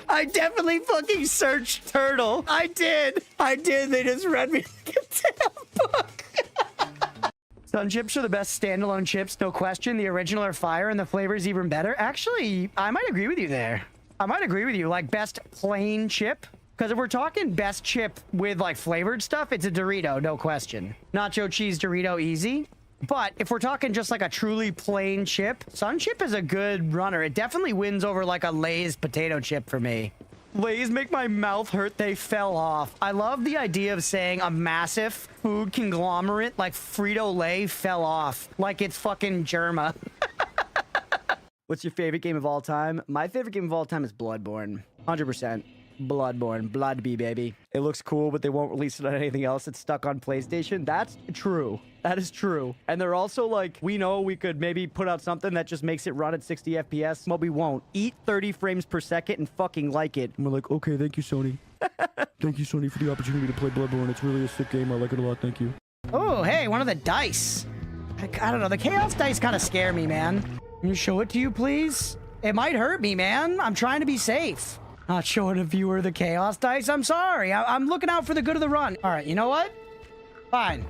I definitely fucking searched turtle. I did. They just read me like a damn book. Sun chips are the best standalone chips, no question. The original are fire and the flavor is even better. Actually, I might agree with you there. I might agree with you. Like, best plain chip. Because if we're talking best chip with, like, flavored stuff, it's a Dorito, no question. Nacho cheese Dorito, easy. But if we're talking just like a truly plain chip, Sun chip is a good runner. It definitely wins over, like, a Lay's potato chip for me. Lay's make my mouth hurt. They fell off. I love the idea of saying a massive food conglomerate like Frito-Lay fell off. Like it's fucking Germa. What's your favorite game of all time? My favorite game of all time is Bloodborne. 100%. Bloodborne. Blood B, baby. It looks cool, but they won't release it on anything else. It's stuck on PlayStation. That's true. That is true. And they're also like, we know we could maybe put out something that just makes it run at 60 FPS, but we won't. Eat 30 frames per second and fucking like it. And we're like, okay, thank you, Sony. Thank you, Sony, for the opportunity to play Bloodborne. It's really a sick game. I like it a lot. Thank you. Oh, hey, one of the dice. I don't know. The Chaos dice kind of scare me, man. Can you show it to you, please? It might hurt me, man. I'm trying to be safe. Not showing a viewer the Chaos dice. I'm sorry. I'm looking out for the good of the run. All right, you know what? Fine.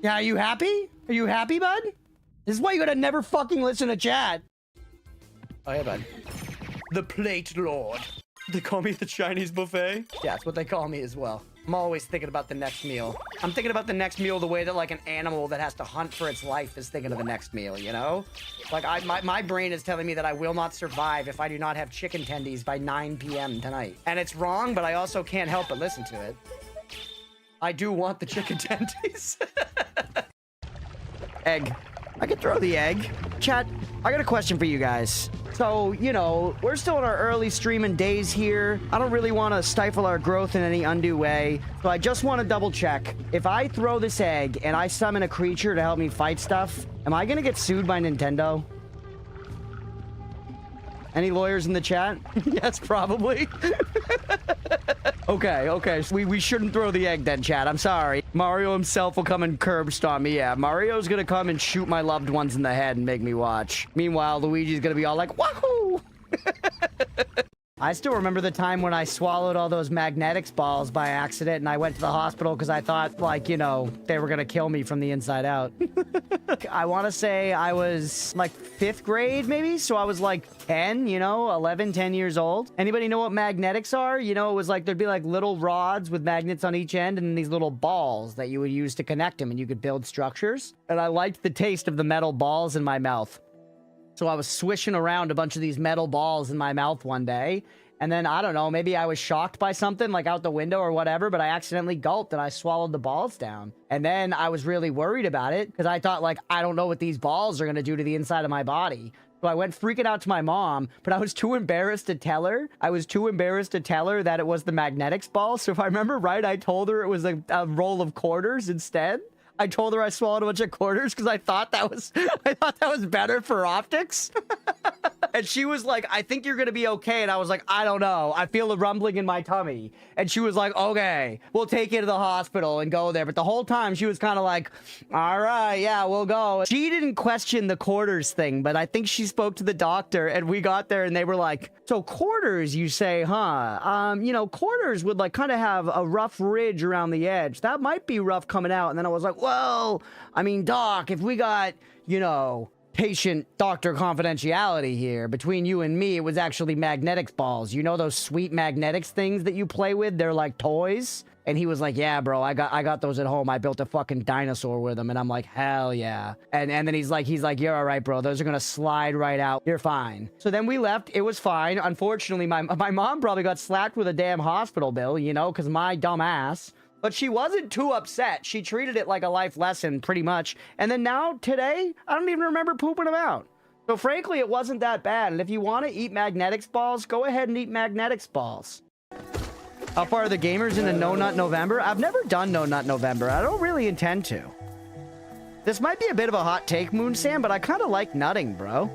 Yeah, are you happy? Are you happy, bud? This is why you gotta never fucking listen to chat. Oh, yeah, bud. The Plate Lord. They call me the Chinese buffet? Yeah, that's what they call me as well. I'm always thinking about the next meal. I'm thinking about the next meal the way that, like, an animal that has to hunt for its life is thinking of the next meal, you know? Like, my brain is telling me that I will not survive if I do not have chicken tendies by 9 p.m. tonight. And it's wrong, but I also can't help but listen to it. I do want the chicken tendies. Egg. I could throw the egg. Chat, I got a question for you guys. So, you know, we're still in our early streaming days here. I don't really want to stifle our growth in any undue way. So I just want to double check. If I throw this egg and I summon a creature to help me fight stuff, am I going to get sued by Nintendo? Any lawyers in the chat? Yes, probably. Okay. So we shouldn't throw the egg then, chat. I'm sorry. Mario himself will come and curb stomp me. Yeah, Mario's gonna come and shoot my loved ones in the head and make me watch. Meanwhile, Luigi's gonna be all like, wahoo! I still remember the time when I swallowed all those magnetics balls by accident and I went to the hospital because I thought, like, you know, they were gonna kill me from the inside out. I want to say I was like 5th grade, maybe? So I was like 10, you know, 11, 10 years old. Anybody know what magnetics are? You know, it was like, there'd be like little rods with magnets on each end and these little balls that you would use to connect them and you could build structures. And I liked the taste of the metal balls in my mouth. So I was swishing around a bunch of these metal balls in my mouth one day. And then, I don't know, maybe I was shocked by something, like out the window or whatever, but I accidentally gulped and I swallowed the balls down. And then I was really worried about it because I thought, like, I don't know what these balls are going to do to the inside of my body. So I went freaking out to my mom, but I was too embarrassed to tell her. I was too embarrassed to tell her that it was the magnetics ball. So if I remember right, I told her it was a roll of quarters instead. I told her I swallowed a bunch of quarters because I thought that was better for optics. And she was like, I think you're going to be okay. And I was like, I don't know. I feel a rumbling in my tummy. And she was like, okay, we'll take you to the hospital and go there. But the whole time she was kind of like, all right, yeah, we'll go. She didn't question the quarters thing, but I think she spoke to the doctor and we got there and they were like, so quarters, you say, huh? You know, quarters would like kind of have a rough ridge around the edge. That might be rough coming out. And then I was like, well, I mean, doc, if we got, you know, patient-doctor confidentiality here. Between you and me, it was actually magnetics balls. You know those sweet magnetics things that you play with? They're like toys. And he was like, yeah, bro, I got those at home. I built a fucking dinosaur with them. And I'm like, hell yeah. And then he's like, you're all right, bro. Those are going to slide right out. You're fine. So then we left. It was fine. Unfortunately, my mom probably got slapped with a damn hospital bill, you know, because my dumb ass. But she wasn't too upset. She treated it like a life lesson, pretty much. And then now, today, I don't even remember pooping them out. So frankly, it wasn't that bad. And if you want to eat magnetics balls, go ahead and eat magnetics balls. How far are the gamers into No Nut November? I've never done No Nut November. I don't really intend to. This might be a bit of a hot take, Moon Sam, but I kind of like nutting, bro.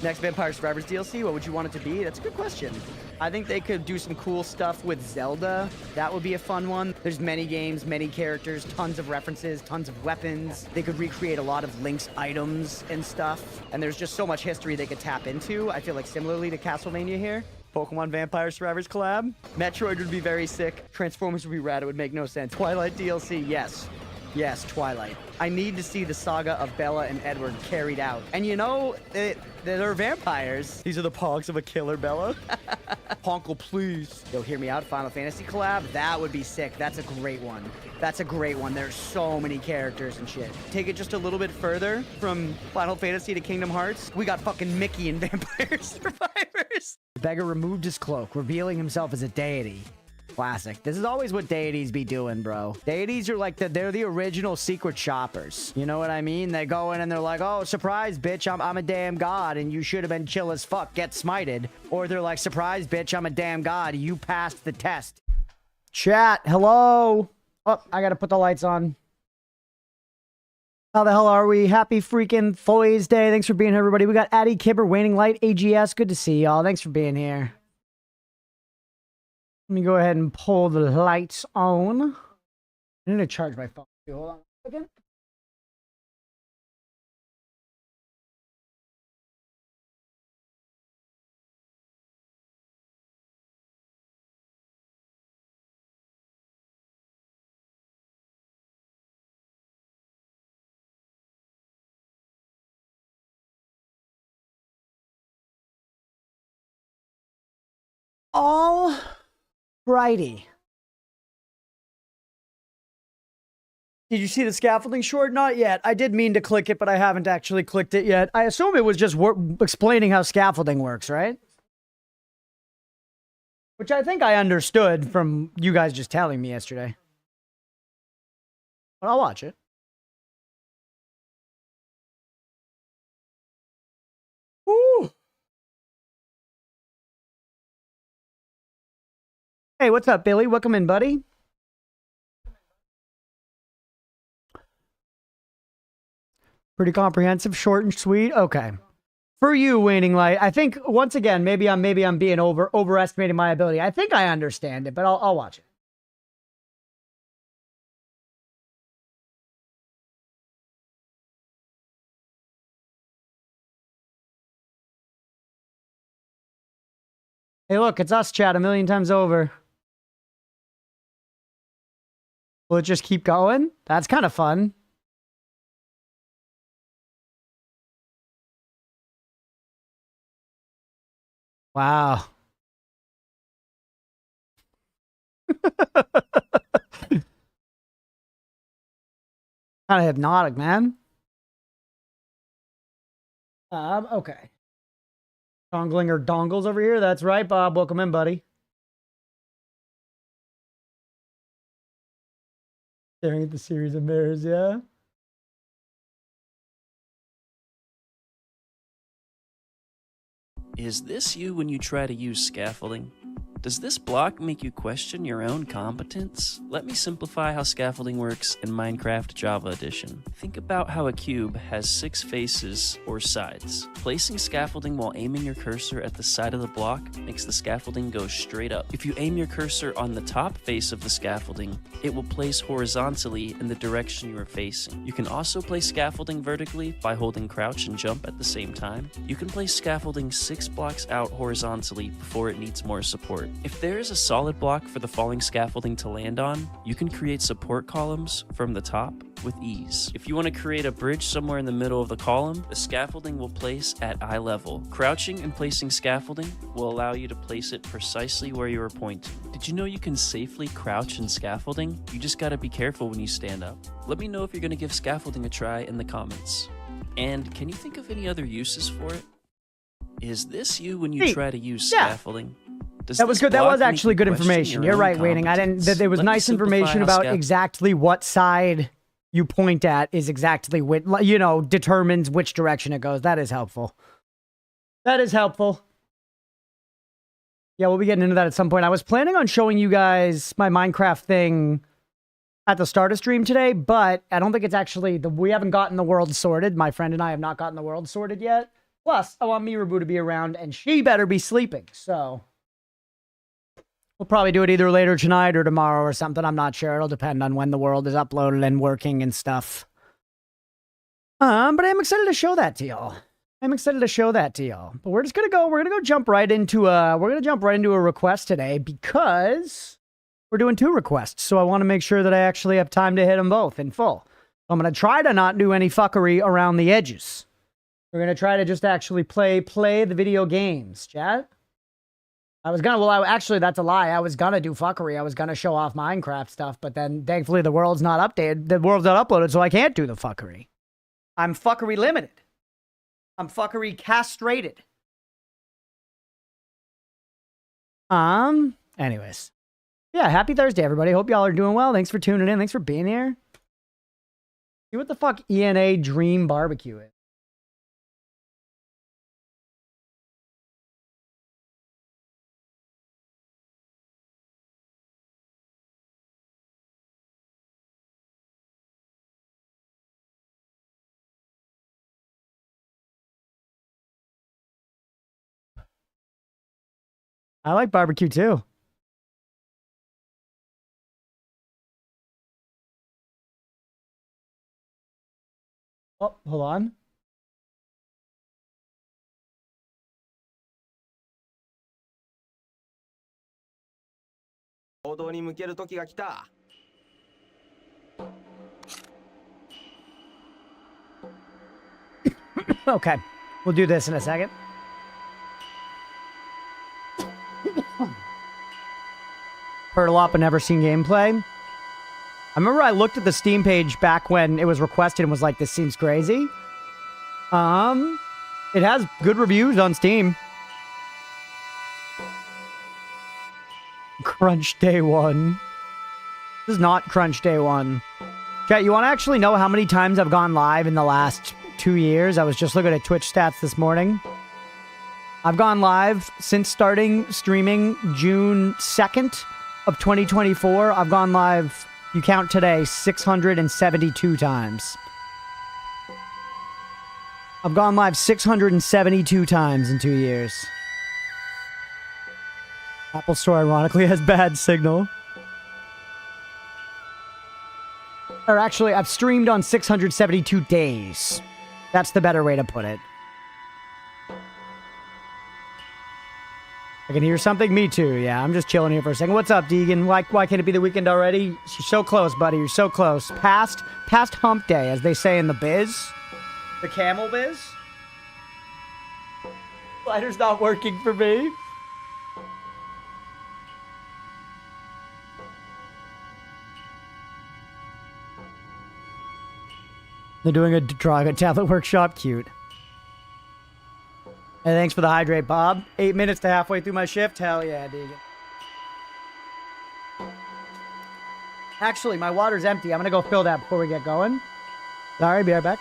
Next Vampire Survivors DLC, what would you want it to be? That's a good question. I think they could do some cool stuff with Zelda. That would be a fun one. There's many games, many characters, tons of references, tons of weapons. They could recreate a lot of Link's items and stuff. And there's just so much history they could tap into. I feel like similarly to Castlevania here. Pokemon Vampire Survivors collab. Metroid would be very sick. Transformers would be rad. It would make no sense. Twilight DLC, yes. Yes, Twilight. I need to see the saga of Bella and Edward carried out. And you know, they're vampires. These are the pogs of a killer Bella. Honkle, please. Yo, hear me out. Final Fantasy collab? That would be sick. That's a great one. That's a great one. There's so many characters and shit. Take it just a little bit further from Final Fantasy to Kingdom Hearts. We got fucking Mickey in Vampire Survivors. The beggar removed his cloak, revealing himself as a deity. Classic. This is always what deities be doing, bro. Deities are like they're the original secret shoppers. You know what I mean? They go in and they're like, oh, surprise, bitch, I'm a damn god and you should have been chill as fuck, get smited. Or they're like, surprise, bitch, I'm a damn god, you passed the test. Chat, hello. Oh, I gotta put the lights on. How the hell are we? Happy freaking Foy's Day. Thanks for being here, everybody. We got Addy, Kibber, Waning Light, AGS. Good to see y'all. Thanks for being here. Let me go ahead and pull the lights on. I need to charge my phone. Hold on a second. All righty. Did you see the scaffolding short? Not yet. I did mean to click it, but I haven't actually clicked it yet. I assume it was just explaining how scaffolding works, right? Which I think I understood from you guys just telling me yesterday. But I'll watch it. Woo! Hey, what's up, Billy? Welcome in, buddy. Pretty comprehensive, short and sweet. Okay. For you, Waning Light, I think once again, maybe I'm being overestimating my ability. I think I understand it, but I'll watch it. Hey, look, it's us, chat, a million times over. Will it just keep going? That's kind of fun. Wow. Kind of hypnotic, man. Okay. Dongling or dongles over here. That's right, Bob. Welcome in, buddy. Staring at the series of mirrors, yeah. Is this you when you try to use scaffolding? Does this block make you question your own competence? Let me simplify how scaffolding works in Minecraft Java Edition. Think about how a cube has 6 faces or sides. Placing scaffolding while aiming your cursor at the side of the block makes the scaffolding go straight up. If you aim your cursor on the top face of the scaffolding, it will place horizontally in the direction you are facing. You can also place scaffolding vertically by holding crouch and jump at the same time. You can place scaffolding 6 blocks out horizontally before it needs more support. If there is a solid block for the falling scaffolding to land on, you can create support columns from the top with ease. If you want to create a bridge somewhere in the middle of the column, the scaffolding will place at eye level. Crouching and placing scaffolding will allow you to place it precisely where you are pointing. Did you know you can safely crouch in scaffolding? You just gotta be careful when you stand up. Let me know if you're gonna give scaffolding a try in the comments. And can you think of any other uses for it? Is this you when you try to use scaffolding? That was good. That was actually good information. You're right, Waning. I didn't. There was nice information about exactly what side you point at is exactly what, you know, determines which direction it goes. That is helpful. That is helpful. Yeah, we'll be getting into that at some point. I was planning on showing you guys my Minecraft thing at the start of stream today, but I don't think it's actually we haven't gotten the world sorted. My friend and I have not gotten the world sorted yet. Plus, I want Mirabu to be around, and she better be sleeping, so... We'll probably do it either later tonight or tomorrow or something. I'm not sure. It'll depend on when the world is uploaded and working and stuff. But I'm excited to show that to y'all. But we're just gonna go. We're gonna jump right into a request today because we're doing 2 requests. So I want to make sure that I actually have time to hit them both in full. I'm gonna try to not do any fuckery around the edges. We're gonna try to just actually play the video games, chat. Actually, that's a lie. I was gonna do fuckery. I was gonna show off Minecraft stuff, but then thankfully the world's not updated. The world's not uploaded, so I can't do the fuckery. I'm fuckery limited. I'm fuckery castrated. Anyways. Yeah, happy Thursday, everybody. Hope y'all are doing well. Thanks for tuning in. Thanks for being here. See what the fuck ENA Dream Barbecue is. I like barbecue too. Oh, hold on. Okay, we'll do this in a second. Heard a lot but never seen gameplay. I remember I looked at the Steam page back when it was requested and was like, this seems crazy. It has good reviews on Steam. Crunch Day 1. This is not Crunch Day 1. Chat, you want to actually know how many times I've gone live in the last 2 years? I was just looking at Twitch stats this morning. I've gone live since starting streaming June 2nd of 2024. I've gone live, you count today, 672 times. I've gone live 672 times in 2 years. Apple Store ironically has bad signal. Or actually, I've streamed on 672 days. That's the better way to put it. I can hear something? Me too, yeah. I'm just chilling here for a second. What's up, Deegan? Why can't it be the weekend already? You're so close, buddy. You're so close. Past hump day, as they say in the biz. The camel biz. Lighter's not working for me. They're doing a drawing a tablet workshop. Cute. Hey, thanks for the hydrate, Bob. 8 minutes to halfway through my shift. Hell yeah, Deegan. Actually, my water's empty. I'm gonna go fill that before we get going. Sorry, be right back.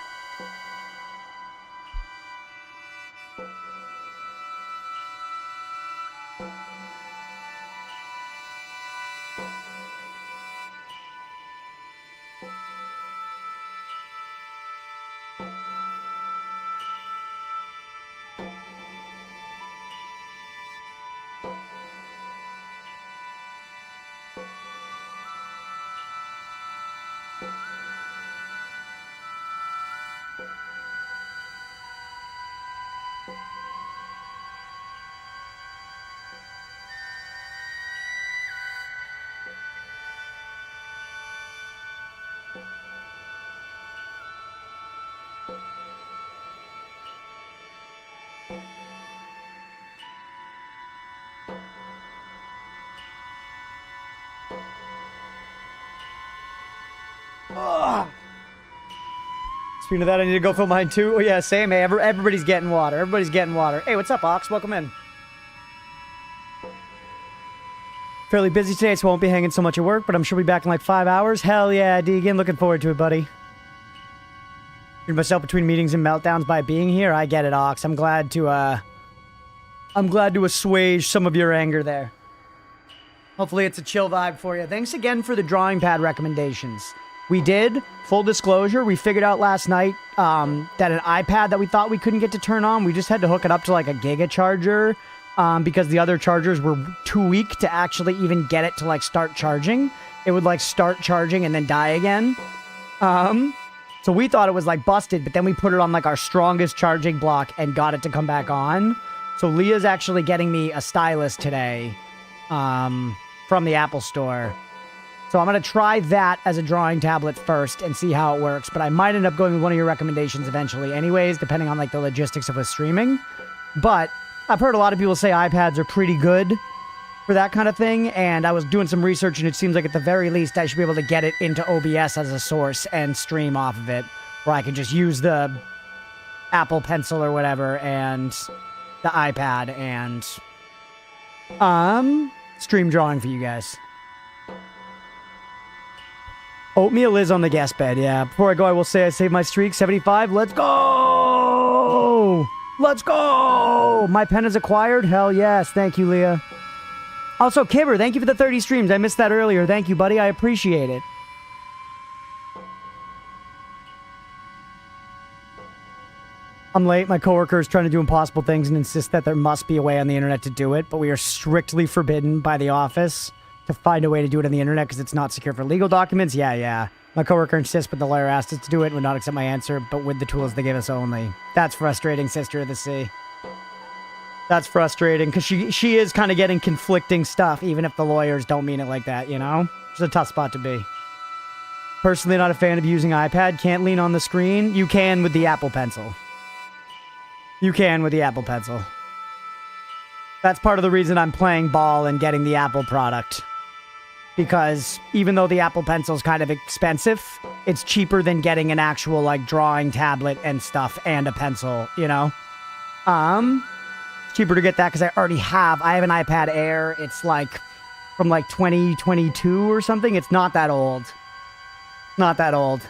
Speaking of that, I need to go fill mine too. Oh yeah, same. Hey, everybody's getting water. Everybody's getting water. Hey, what's up, Ox? Welcome in. Fairly busy today, so I won't be hanging so much at work, but I'm sure we'll be back in like 5 hours. Hell yeah, Deegan. Looking forward to it, buddy. Treating myself between meetings and meltdowns by being here. I get it, Ox. I'm glad to assuage some of your anger there. Hopefully it's a chill vibe for you. Thanks again for the drawing pad recommendations. We did. Full disclosure, we figured out last night that an iPad that we thought we couldn't get to turn on, we just had to hook it up to like a Giga charger because the other chargers were too weak to actually even get it to like start charging. It would like start charging and then die again. So we thought it was like busted, but then we put it on like our strongest charging block and got it to come back on. So Leah's actually getting me a stylus today from the Apple Store. So I'm going to try that as a drawing tablet first and see how it works. But I might end up going with one of your recommendations eventually anyways, depending on like the logistics of the streaming. But I've heard a lot of people say iPads are pretty good for that kind of thing. And I was doing some research and it seems like at the very least I should be able to get it into OBS as a source and stream off of it. Where I can just use the Apple Pencil or whatever and the iPad and stream drawing for you guys. Oatmeal is on the guest bed, yeah. Before I go, I will say I saved my streak. 75, let's go! Let's go! My pen is acquired? Hell yes. Thank you, Leah. Also, Kibber, thank you for the 30 streams. I missed that earlier. Thank you, buddy. I appreciate it. I'm late. My coworker is trying to do impossible things and insists that there must be a way on the internet to do it, but we are strictly forbidden by the office to find a way to do it on the internet because it's not secure for legal documents. Yeah. My coworker insists, but the lawyer asked us to do it and would not accept my answer, but with the tools they gave us only. That's frustrating, sister of the sea. That's frustrating because she is kind of getting conflicting stuff, even if the lawyers don't mean it like that, you know? It's a tough spot to be. Personally, not a fan of using iPad. Can't lean on the screen. You can with the Apple Pencil. You can with the Apple Pencil. That's part of the reason I'm playing ball and getting the Apple product. Because even though the Apple Pencil is kind of expensive, it's cheaper than getting an actual like drawing tablet and stuff and a pencil, you know? It's cheaper to get that because I have an iPad Air. It's like from like 2022 or something. It's not that old. Not that old.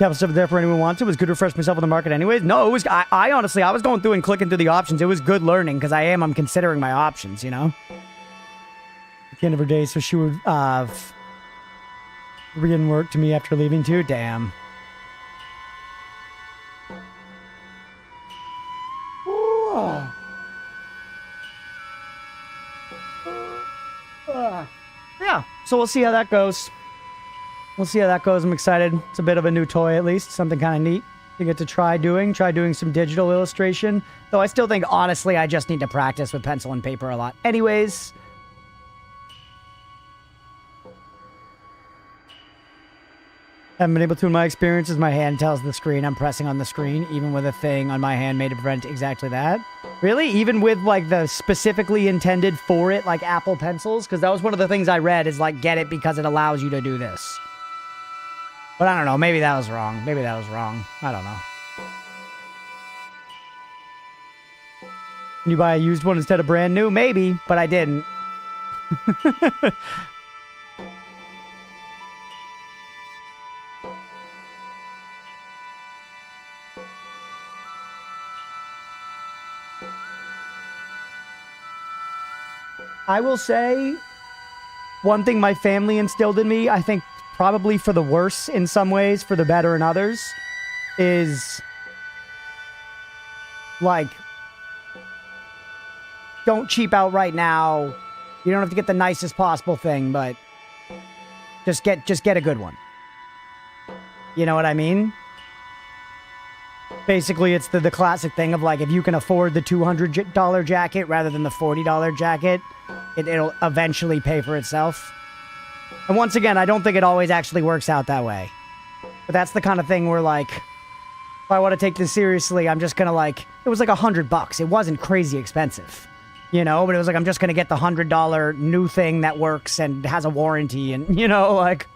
Apple stuff there for anyone who wants it. It was good to refresh myself on the market anyways. No, it was, I honestly, I was going through and clicking through the options. It was good learning because I'm considering my options, you know? At the end of her day, so she would, begin work to me after leaving too. Damn. Yeah, so we'll see how that goes. We'll see how that goes. I'm excited. It's a bit of a new toy, at least. Something kind of neat to get to try doing some digital illustration. Though I still think, honestly, I just need to practice with pencil and paper a lot. Anyways. Haven't been able to in my experiences. My hand tells the screen I'm pressing on the screen, even with a thing on my hand made to prevent exactly that. Really? Even with, like, the specifically intended for it, like, Apple Pencils? Because that was one of the things I read, is, like, get it because it allows you to do this. But I don't know. Maybe that was wrong. Maybe that was wrong. I don't know. Can you buy a used one instead of brand new? Maybe, but I didn't. I will say, one thing my family instilled in me, I think probably for the worse in some ways, for the better in others, is, like, don't cheap out right now. You don't have to get the nicest possible thing, but just get a good one. You know what I mean? Basically, it's the classic thing of, like, if you can afford the $200 jacket rather than the $40 jacket, it'll eventually pay for itself. And once again, I don't think it always actually works out that way. But that's the kind of thing where, like, if I want to take this seriously, I'm just gonna, like, it was like $100. It wasn't crazy expensive, you know? But it was like, I'm just gonna get the $100 new thing that works and has a warranty and, you know, like...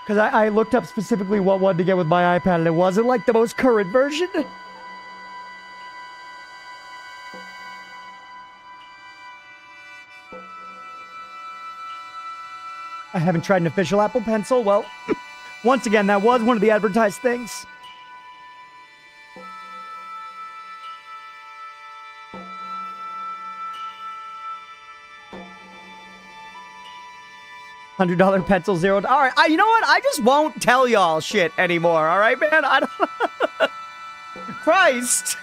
Because I looked up specifically what one to get with my iPad, and it wasn't, like, the most current version. I haven't tried an official Apple Pencil. Well, once again, that was one of the advertised things. $100 pencil, $0. All right, you know what? I just won't tell y'all shit anymore. All right, man? I don't... Christ.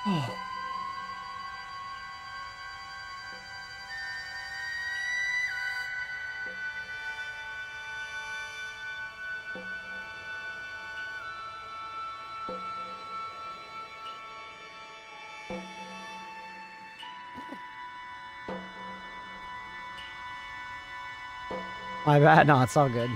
Oh. My bad. No, it's all good.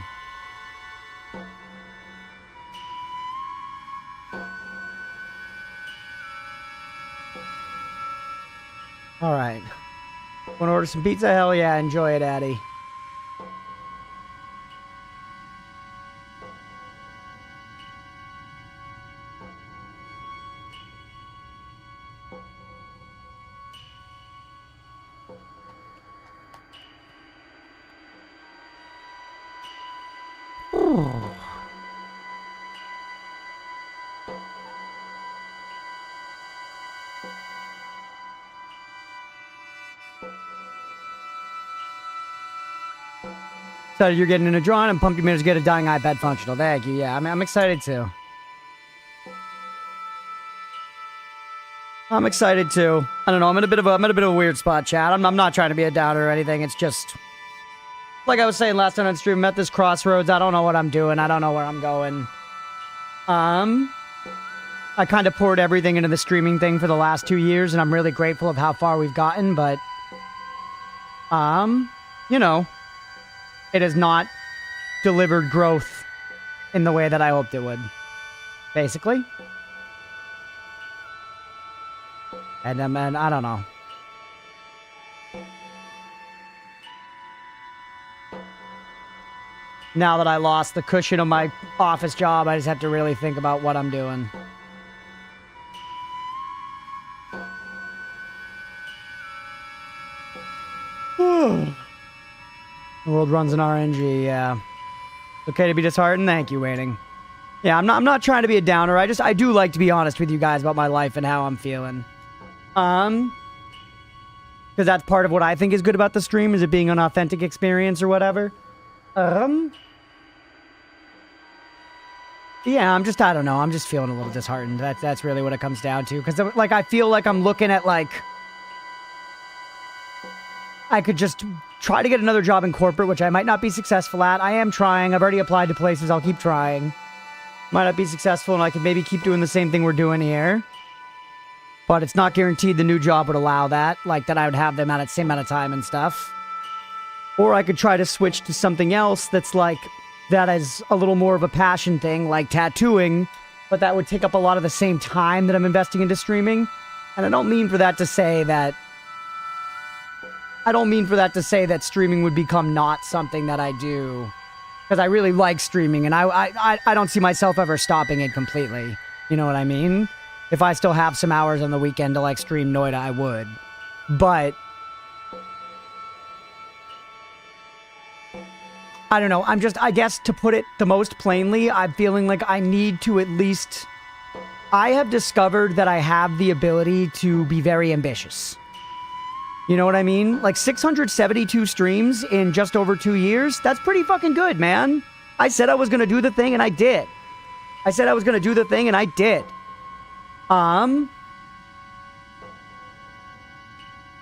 All right. Want to order some pizza? Hell yeah. Enjoy it, Addy. So you're getting in a drawing and pumped you managed to get a dying iPad functional. Thank you. Yeah, I'm excited too. I'm excited too. I don't know. I'm in a bit of a weird spot, chat. I'm not trying to be a downer or anything. It's just like I was saying last time on stream. I'm at this crossroads. I don't know what I'm doing. I don't know where I'm going. I kind of poured everything into the streaming thing for the last 2 years, and I'm really grateful of how far we've gotten. But you know, it has not delivered growth in the way that I hoped it would, basically. And I don't know. Now that I lost the cushion of my office job, I just have to really think about what I'm doing. The world runs an RNG, yeah. It's okay to be disheartened? Thank you, Waiting. Yeah, I'm not trying to be a downer. I do like to be honest with you guys about my life and how I'm feeling. Because that's part of what I think is good about the stream, is it being an authentic experience or whatever. Yeah, I don't know. I'm just feeling a little disheartened. That's really what it comes down to. Because, like, I feel like I'm looking at, like, I could just try to get another job in corporate, which I might not be successful at. I am trying. I've already applied to places. I'll keep trying. Might not be successful, and I could maybe keep doing the same thing we're doing here. But it's not guaranteed the new job would allow that. Like, that I would have them at the same amount of time and stuff. Or I could try to switch to something else that's like, that is a little more of a passion thing, like tattooing. But that would take up a lot of the same time that I'm investing into streaming. And I don't mean for that to say that streaming would become not something that I do, because I really like streaming, and I don't see myself ever stopping it completely. You know what I mean? If I still have some hours on the weekend to like stream Noida, I would. But I don't know. I guess to put it the most plainly, I'm feeling like I need to at least. I have discovered that I have the ability to be very ambitious. You know what I mean? Like 672 streams in just over 2 years. That's pretty fucking good, man. I said I was going to do the thing and I did.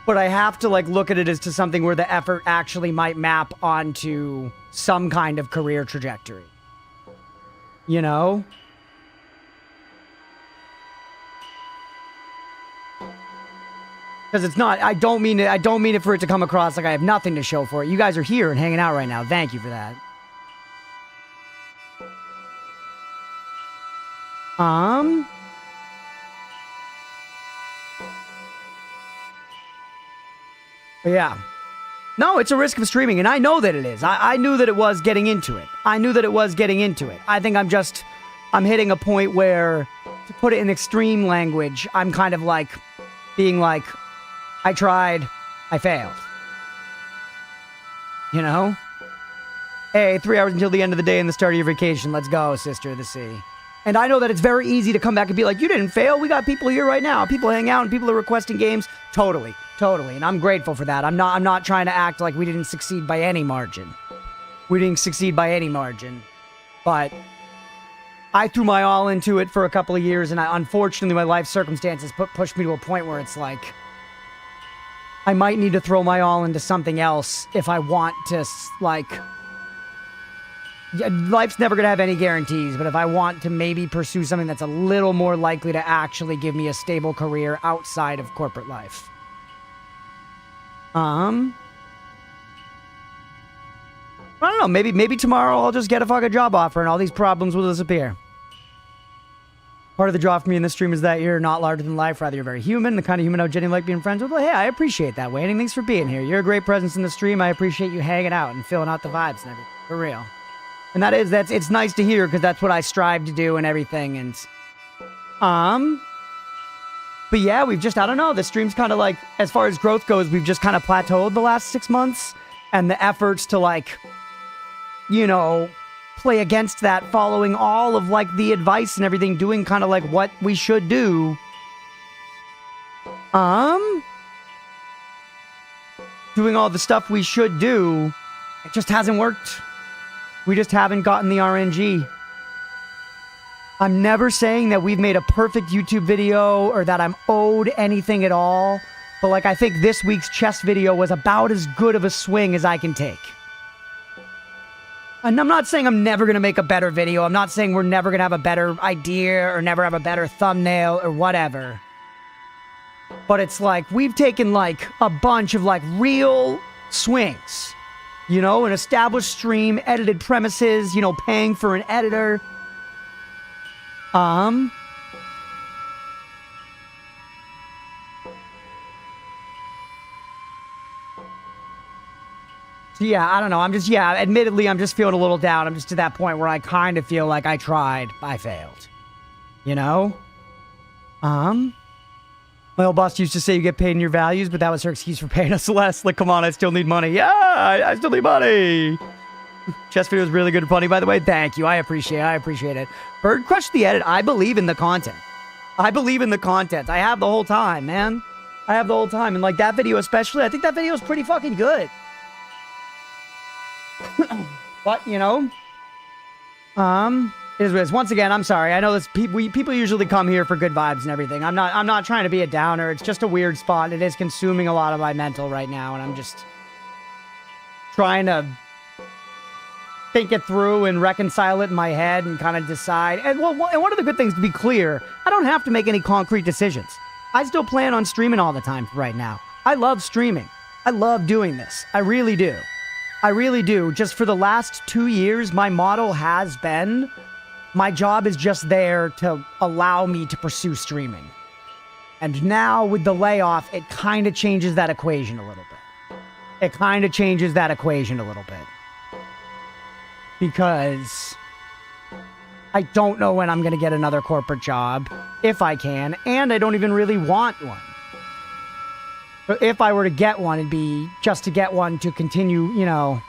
But I have to like look at it as to something where the effort actually might map onto some kind of career trajectory. You know? Because it's not, I don't mean it for it to come across like I have nothing to show for it. You guys are here and hanging out right now. Thank you for that. But yeah. No, it's a risk of streaming, and I know that it is. I knew that it was getting into it. I think I'm hitting a point where, to put it in extreme language, I'm kind of like, being like, I tried, I failed. You know? Hey, 3 hours until the end of the day and the start of your vacation. Let's go, sister of the sea. And I know that it's very easy to come back and be like, you didn't fail. We got people here right now. People hang out and people are requesting games. Totally. Totally. And I'm grateful for that. I'm not trying to act like we didn't succeed by any margin. We didn't succeed by any margin. But I threw my all into it for a couple of years, and unfortunately my life circumstances pushed me to a point where it's like I might need to throw my all into something else if I want to, like... Life's never going to have any guarantees, but if I want to maybe pursue something that's a little more likely to actually give me a stable career outside of corporate life. I don't know, maybe tomorrow I'll just get a fucking job offer and all these problems will disappear. Part of the draw for me in this stream is that you're not larger than life, rather you're very human, the kind of human I would genuinely like being friends with. Well, hey, I appreciate that, Wayne, and thanks for being here. You're a great presence in the stream. I appreciate you hanging out and filling out the vibes and everything, for real. And it's nice to hear, because that's what I strive to do and everything, and, but yeah, we've just, I don't know, the stream's kind of like, as far as growth goes, we've just kind of plateaued the last 6 months, and the efforts to, like, you know, play against that, following all of, like, the advice and everything, doing kind of like what we should do, doing all the stuff we should do, it just hasn't worked. We just haven't gotten the RNG. I'm never saying that we've made a perfect YouTube video or that I'm owed anything at all. But like, I think this week's chess video was about as good of a swing as I can take. And I'm not saying I'm never going to make a better video. I'm not saying we're never going to have a better idea or never have a better thumbnail or whatever. But it's like, we've taken like a bunch of like real swings. You know, an established stream, edited premises, you know, paying for an editor. So yeah, I don't know. Admittedly, I'm just feeling a little down. I'm just to that point where I kind of feel like I tried, I failed. You know? My old boss used to say you get paid in your values, but that was her excuse for paying us less. Like, come on, I still need money. Yeah, I still need money. Chess video is really good and funny, by the way. Thank you. I appreciate it. Bird Crush the edit. I believe in the content. I have the whole time, man. And like that video especially, I think that video is pretty fucking good. But, you know, it is what it is. Once again, I'm sorry. I know this people usually come here for good vibes and everything. I'm not trying to be a downer. It's just a weird spot. It is consuming a lot of my mental right now, and I'm just trying to think it through and reconcile it in my head and kind of decide. And well, and one of the good things, to be clear, I don't have to make any concrete decisions. I still plan on streaming all the time right now. I love streaming. I love doing this. I really do. Just for the last 2 years, my model has been, my job is just there to allow me to pursue streaming. And now with the layoff, it kind of changes that equation a little bit. Because I don't know when I'm going to get another corporate job, if I can, and I don't even really want one. But if I were to get one, it'd be just to get one to continue, you know.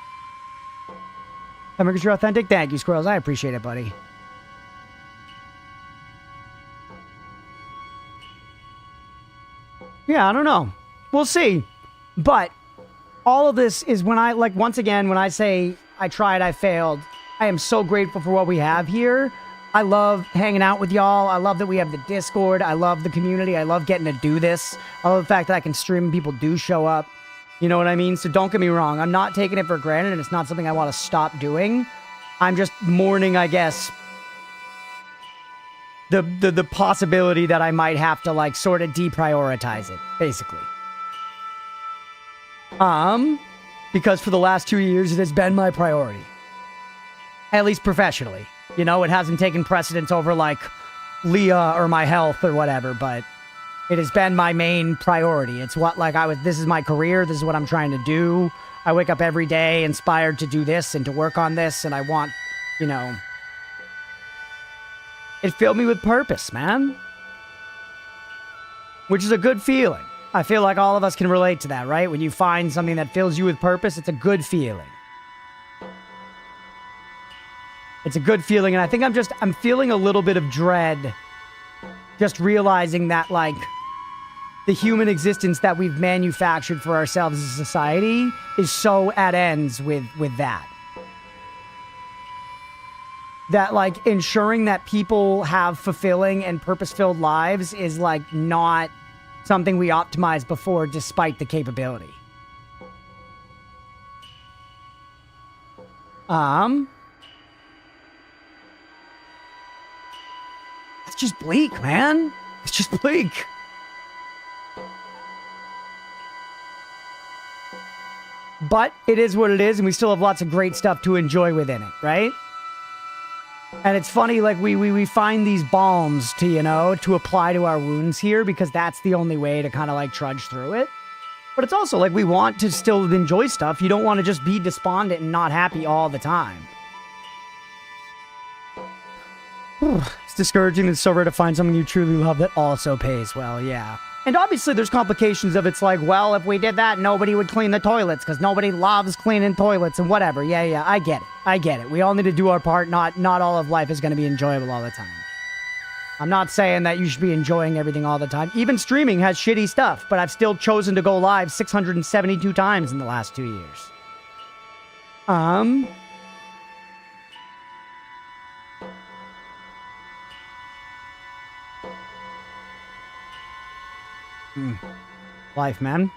Because you're authentic. Thank you, Squirrels. I appreciate it, buddy. Yeah, I don't know. We'll see. But all of this is when I, like, once again, when I say I tried, I failed, I am so grateful for what we have here. I love hanging out with y'all. I love that we have the Discord. I love the community. I love getting to do this. I love the fact that I can stream and people do show up. You know what I mean? So don't get me wrong. I'm not taking it for granted, and it's not something I want to stop doing. I'm just mourning, I guess, the possibility that I might have to, like, sort of deprioritize it, basically. Because for the last 2 years, it has been my priority. At least professionally. You know, it hasn't taken precedence over, like, Leah or my health or whatever, but it has been my main priority. It's what, like, this is my career, this is what I'm trying to do. I wake up every day inspired to do this and to work on this, and I want, you know, it filled me with purpose, man. Which is a good feeling. I feel like all of us can relate to that, right? When you find something that fills you with purpose, it's a good feeling. It's a good feeling, and I think I'm feeling a little bit of dread. Just realizing that, like, the human existence that we've manufactured for ourselves as a society is so at ends with that. That, like, ensuring that people have fulfilling and purpose-filled lives is, like, not something we optimized before despite the capability. It's just bleak, man. It's just bleak. But it is what it is, and we still have lots of great stuff to enjoy within it, right? And it's funny, like, we find these balms to, you know, to apply to our wounds here because that's the only way to kind of, like, trudge through it. But it's also, like, we want to still enjoy stuff. You don't want to just be despondent and not happy all the time. It's discouraging that it's so rare to find something you truly love that also pays well, yeah. And obviously there's complications of it's like, well, if we did that, nobody would clean the toilets because nobody loves cleaning toilets and whatever. Yeah, I get it. I get it. We all need to do our part. Not all of life is going to be enjoyable all the time. I'm not saying that you should be enjoying everything all the time. Even streaming has shitty stuff, but I've still chosen to go live 672 times in the last 2 years. Life, man.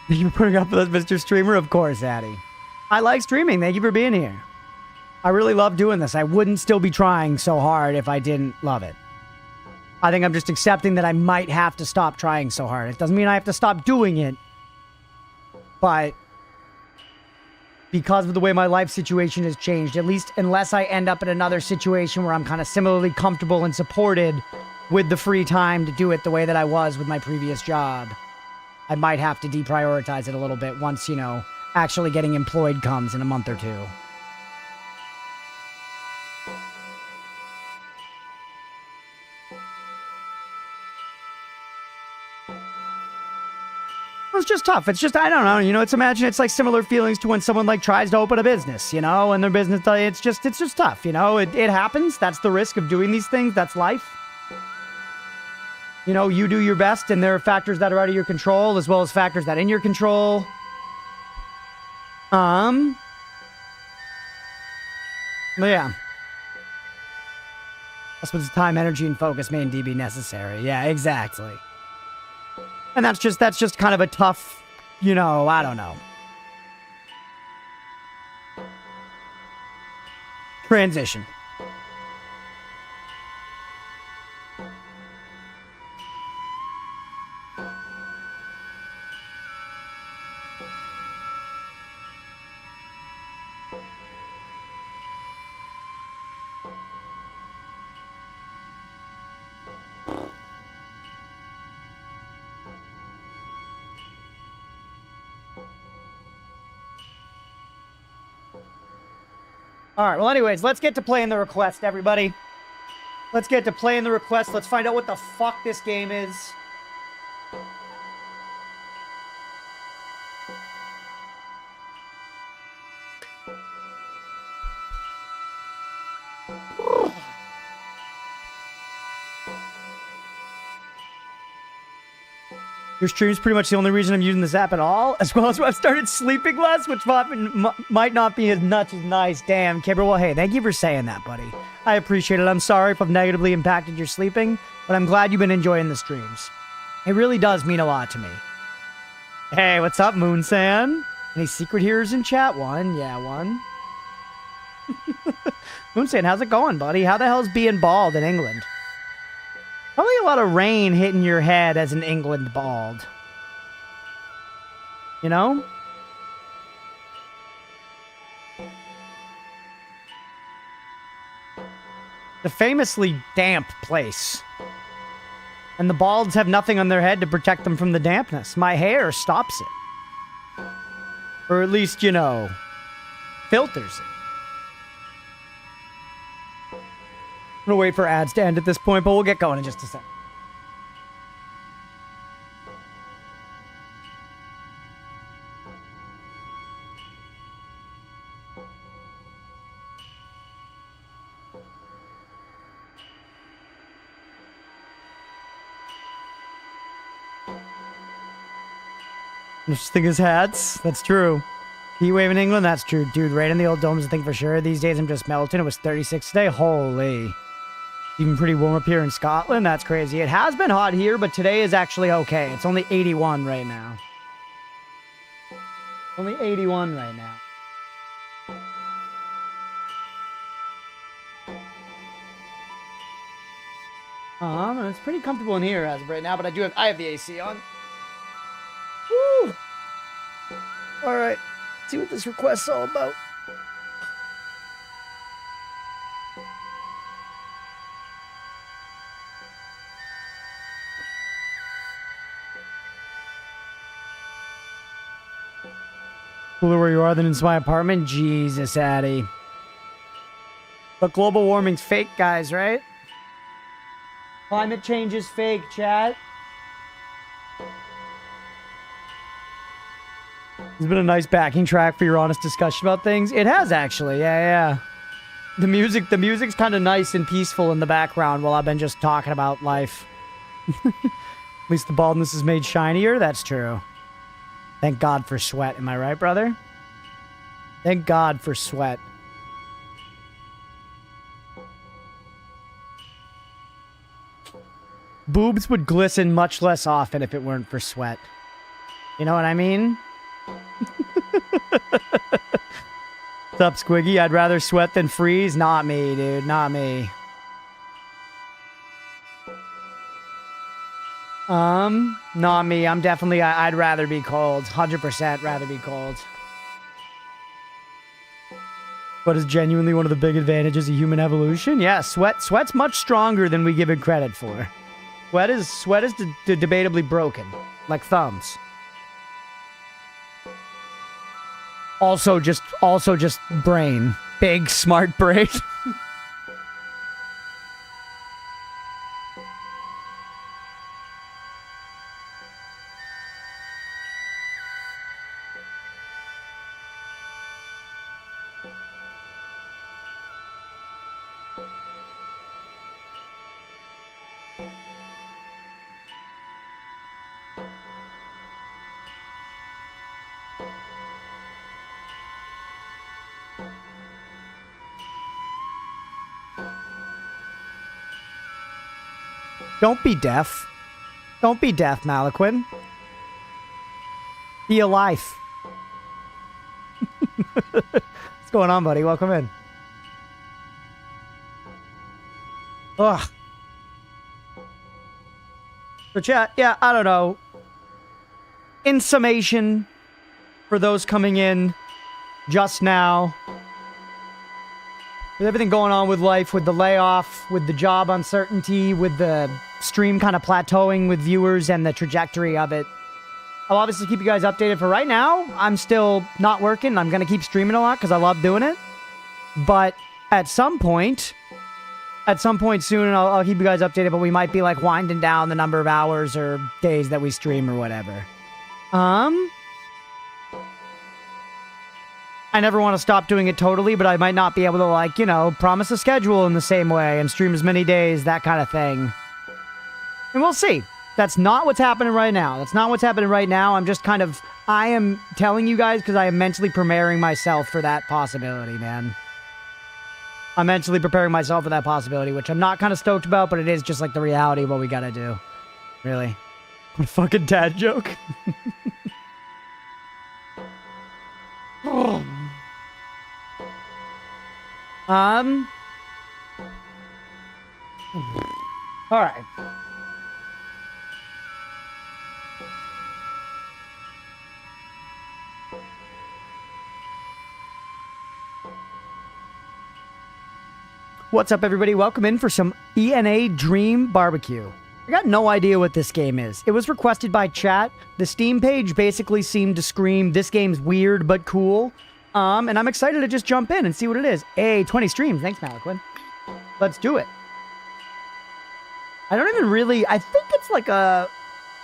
Thank you for putting up with us, Mr. Streamer. Of course, Addy. I like streaming. Thank you for being here. I really love doing this. I wouldn't still be trying so hard if I didn't love it. I think I'm just accepting that I might have to stop trying so hard. It doesn't mean I have to stop doing it. But because of the way my life situation has changed, at least unless I end up in another situation where I'm kind of similarly comfortable and supported with the free time to do it the way that I was with my previous job, I might have to deprioritize it a little bit once, you know, actually getting employed comes in a month or two. It's just tough. It's just, I don't know, you know, it's like similar feelings to when someone like tries to open a business, you know, and their business, it's just tough, you know, it happens. That's the risk of doing these things. That's life. You know, you do your best and there are factors that are out of your control as well as factors that are in your control. But yeah. That's what time, energy, and focus may indeed be necessary. Yeah, exactly. And that's just kind of a tough, you know, I don't know. Transition. All right, well, anyways, let's get to playing the request, everybody. Let's get to playing the request. Let's find out what the fuck this game is. Your stream's pretty much the only reason I'm using this app at all, as well as I've started sleeping less, which might not be as much as nice. Damn, Kibber. Well, hey, thank you for saying that, buddy. I appreciate it. I'm sorry if I've negatively impacted your sleeping, but I'm glad you've been enjoying the streams. It really does mean a lot to me. Hey, what's up, Moonsan? Any secret hearers in chat? One. Yeah, one. Moonsan, how's it going, buddy? How the hell's being bald in England? Probably a lot of rain hitting your head as an England bald. You know? The famously damp place. And the balds have nothing on their head to protect them from the dampness. My hair stops it. Or at least, you know, filters it. I'm gonna wait for ads to end at this point, but we'll get going in just a sec. This thing is hats. That's true. Heat wave in England. That's true, dude. Right in the old domes, I think for sure. These days I'm just melting. It was 36 today. Holy. Even pretty warm up here in Scotland. That's crazy. It has been hot here, but today is actually okay. It's only 81 right now. Only 81 right now. And it's pretty comfortable in here as of right now, but I have the AC on. Woo! All right, let's see what this request's all about. Cooler where you are than in my apartment? Jesus, Addy. But global warming's fake, guys, right? Climate change is fake, chat. It's been a nice backing track for your honest discussion about things. It has, actually. Yeah. The music's kind of nice and peaceful in the background while I've been just talking about life. At least the baldness is made shinier. That's true. Thank God for sweat. Am I right, brother? Thank God for sweat. Boobs would glisten much less often if it weren't for sweat. You know what I mean? What's up, Squiggy? I'd rather sweat than freeze. Not me, dude. Not me. Not me. I'm definitely, I'd rather be cold. 100% rather be cold. But is genuinely one of the big advantages of human evolution? Yeah, sweat's much stronger than we give it credit for. Sweat is debatably broken. Like thumbs. Also just brain. Big, smart brain. Don't be deaf. Don't be deaf, Malaquin. Be alive. What's going on, buddy? Welcome in. Ugh. So chat, yeah, I don't know. In summation, for those coming in just now, with everything going on with life, with the layoff, with the job uncertainty, with the stream kind of plateauing with viewers and the trajectory of it, I'll obviously keep you guys updated. For right now, I'm still not working. I'm going to keep streaming a lot because I love doing it. But at some point soon, I'll keep you guys updated, but we might be like winding down the number of hours or days that we stream or whatever. I never want to stop doing it totally, but I might not be able to, like, you know, promise a schedule in the same way and stream as many days, that kind of thing. And we'll see. That's not what's happening right now. That's not what's happening right now. I'm just kind of, I am telling you guys because I am mentally preparing myself for that possibility, man. I'm mentally preparing myself for that possibility, which I'm not kind of stoked about, but it is just like the reality of what we gotta do. Really. What a fucking dad joke. Oh. All right. What's up, everybody? Welcome in for some ENA Dream Barbecue. I got no idea what this game is. It was requested by chat. The Steam page basically seemed to scream, this game's weird but cool. And I'm excited to just jump in and see what it is. Hey, 20 streams. Thanks, Malaquin. Let's do it. I don't even really... I think it's like a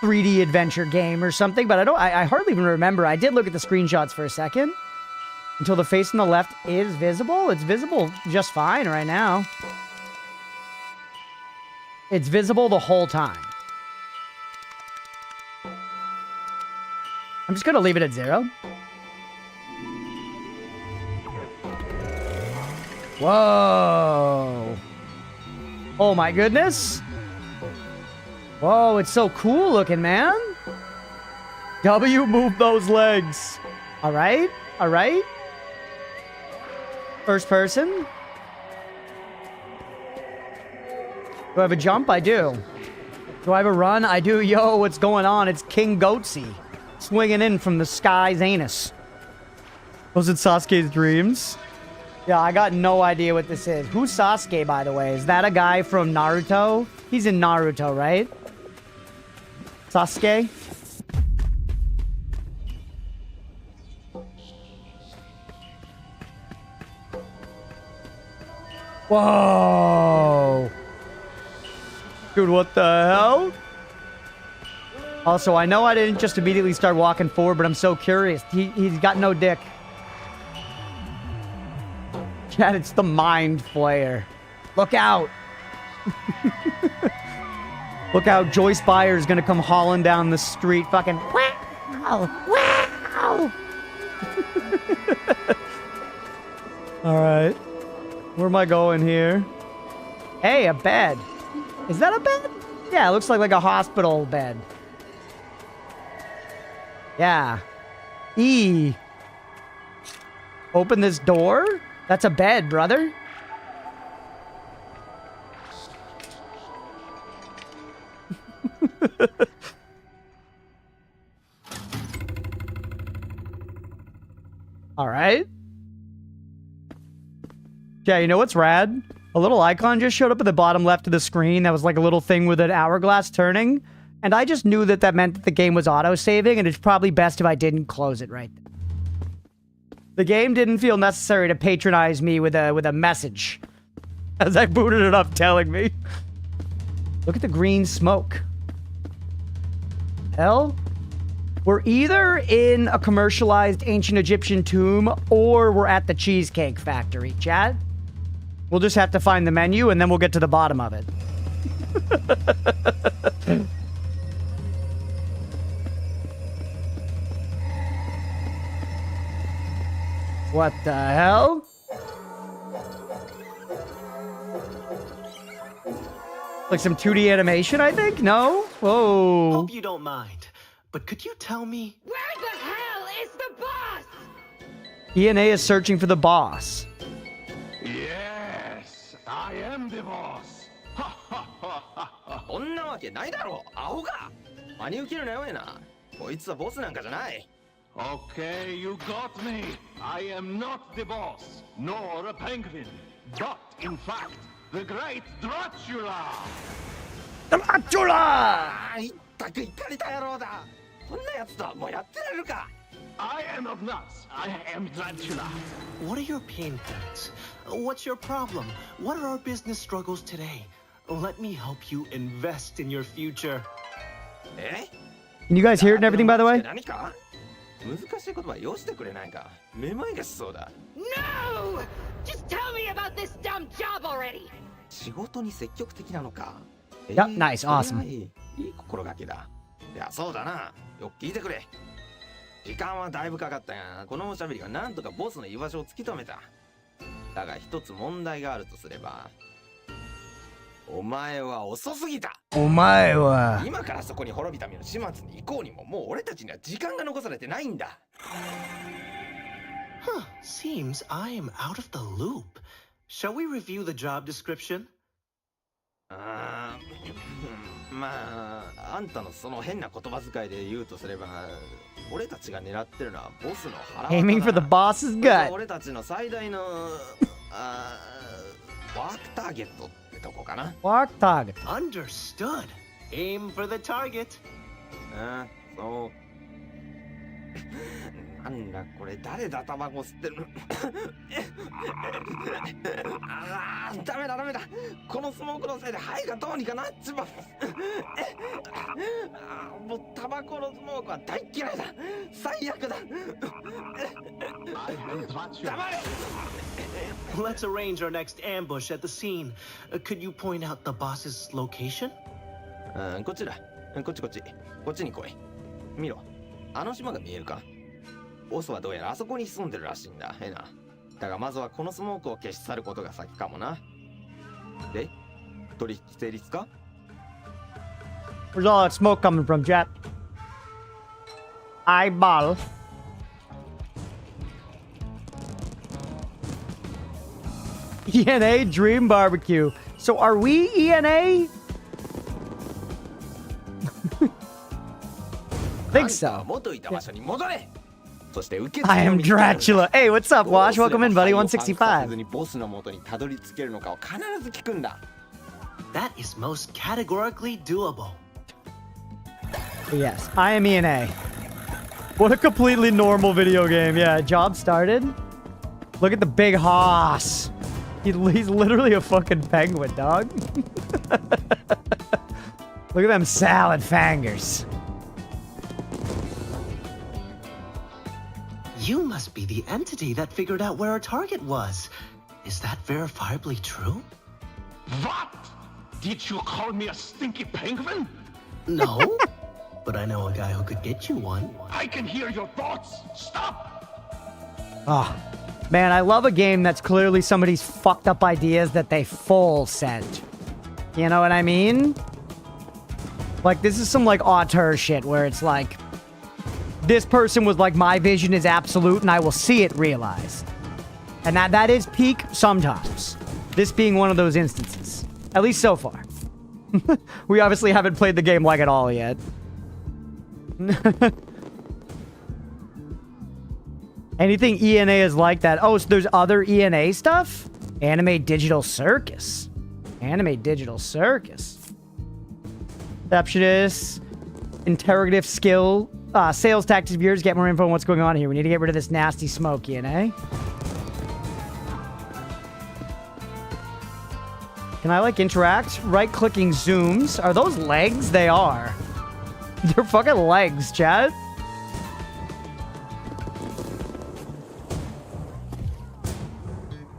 3D adventure game or something, but I hardly even remember. I did look at the screenshots for a second. Until the face on the left is visible. It's visible just fine right now. It's visible the whole time. I'm just gonna leave it at 0. Whoa. Oh my goodness. Whoa, it's so cool looking, man. W, move those legs. All right. All right. First person. Do I have a jump? I do. Do I have a run? I do. Yo, what's going on? It's King Goatsy swinging in from the sky's anus. Was it Sasuke's dreams? Yeah, I got no idea what this is. Who's Sasuke, by the way? Is that a guy from Naruto? He's in Naruto, right? Sasuke? Whoa! Dude, what the hell? Also, I know I didn't just immediately start walking forward, but I'm so curious. He's got no dick. Chad, it's the Mind Flayer. Look out! Look out, Joyce Byers gonna come hauling down the street fucking... Wow! Wow! Alright. Where am I going here? Hey, a bed. Is that a bed? Yeah, it looks like a hospital bed. Yeah. E. Open this door? That's a bed, brother. All right. Yeah, you know what's rad? A little icon just showed up at the bottom left of the screen that was like a little thing with an hourglass turning. And I just knew that that meant that the game was auto-saving, and it's probably best if I didn't close it right then. The game didn't feel necessary to patronize me with a message as I booted it up telling me. Look at the green smoke. Hell? We're either in a commercialized ancient Egyptian tomb or we're at the Cheesecake Factory, chat. We'll just have to find the menu and then we'll get to the bottom of it. What the hell? Like some 2D animation, I think? No? Whoa. Hope you don't mind, but could you tell me... Where the hell is the boss? ENA is searching for the boss. Yes, I am the boss. こんなわけないだろう、アホが。真に受けるなよ、エナ。こいつはボスなんかじゃない。Okay, you got me. I am not the boss, nor a penguin, but in fact, the great Dracula. Dracula! あいったくいかれた野郎だ。こんなやつとはもうやってられるか。I am of nuts. I am Dracula. What are your pain points? What's your problem? What are our business struggles today? Let me help you invest in your future. Eh? Can you guys hear it and everything, by the way? 何か難しい言葉よしてくれないか。めまいがしそうだ。No! Just tell me about this dumb job already! 仕事に積極的なのか。Yep, nice, awesome. いい心がけだ。いや、そうだな。よく聞いてくれ。時間はだいぶかかったが、このおしゃべりがなんとかボスの居場所を突き止めた。だが一つ問題があるとすれば、お前は遅すぎた。お前は。今からそこに滅びた身の始末に行こうにも、もう俺たちには時間が残されてないんだ。Huh, seems I am out of the loop. Shall we review the job description? まあ、あんたのその変な言葉遣いで言うとすれば、俺たちが狙ってるのはボスの腹渡だ。Aiming for the boss's gut. 俺たちの最大のワークターゲットってとこかな。Walk target. Understood. Aim for the target. そう。なんだこれ、誰だタバコ吸ってるの。ダメだダメだ。このスモークのせいで肺がどうにかなっちまう。もうタバコのスモークは大嫌いだ。最悪だ。黙れ。Let's arrange our next ambush at the scene. Could you point out the boss's location? こっちだ。こっち。こっちに来い。見ろ。あの島が見えるか？ボスはどうやらあそこに潜んでるらしいんだ、エナ。だがまずはこのスモークを消し去ることが先かもな。で、取引成立か？ Where's all that smoke coming from, chat? Eyeball. ENA Dream Barbecue. So are we ENA? Think so. 元いた場所に戻れ。そして受け I am Dracula. Hey, what's up, Wash? Welcome in, buddy. 165. ボスの元にたどり着けるのかを必ず聞くんだ。 That is most categorically doable. Yes, I am ENA. What a completely normal video game. Yeah, job started. Look at the big hoss. He's literally a fucking penguin, dog. Look at them salad fingers. You must be the entity that figured out where our target was. Is that verifiably true? What? Did you call me a stinky penguin? No, but I know a guy who could get you one. I can hear your thoughts. Stop! Oh, man, I love a game that's clearly somebody's fucked up ideas that they full sent. You know what I mean? Like, this is some, like, auteur shit where it's like, this person was like, my vision is absolute and I will see it realized. And that is peak sometimes. This being one of those instances. At least so far. We obviously haven't played the game like at all yet. Anything ENA is like that. Oh, so there's other ENA stuff? Anime Digital Circus. Anime Digital Circus. Receptionist. Interrogative skill. Sales tactics viewers, get more info on what's going on here. We need to get rid of this nasty smoke, ENA. Can I, like, interact? Right-clicking zooms. Are those legs? They are. They're fucking legs, chat.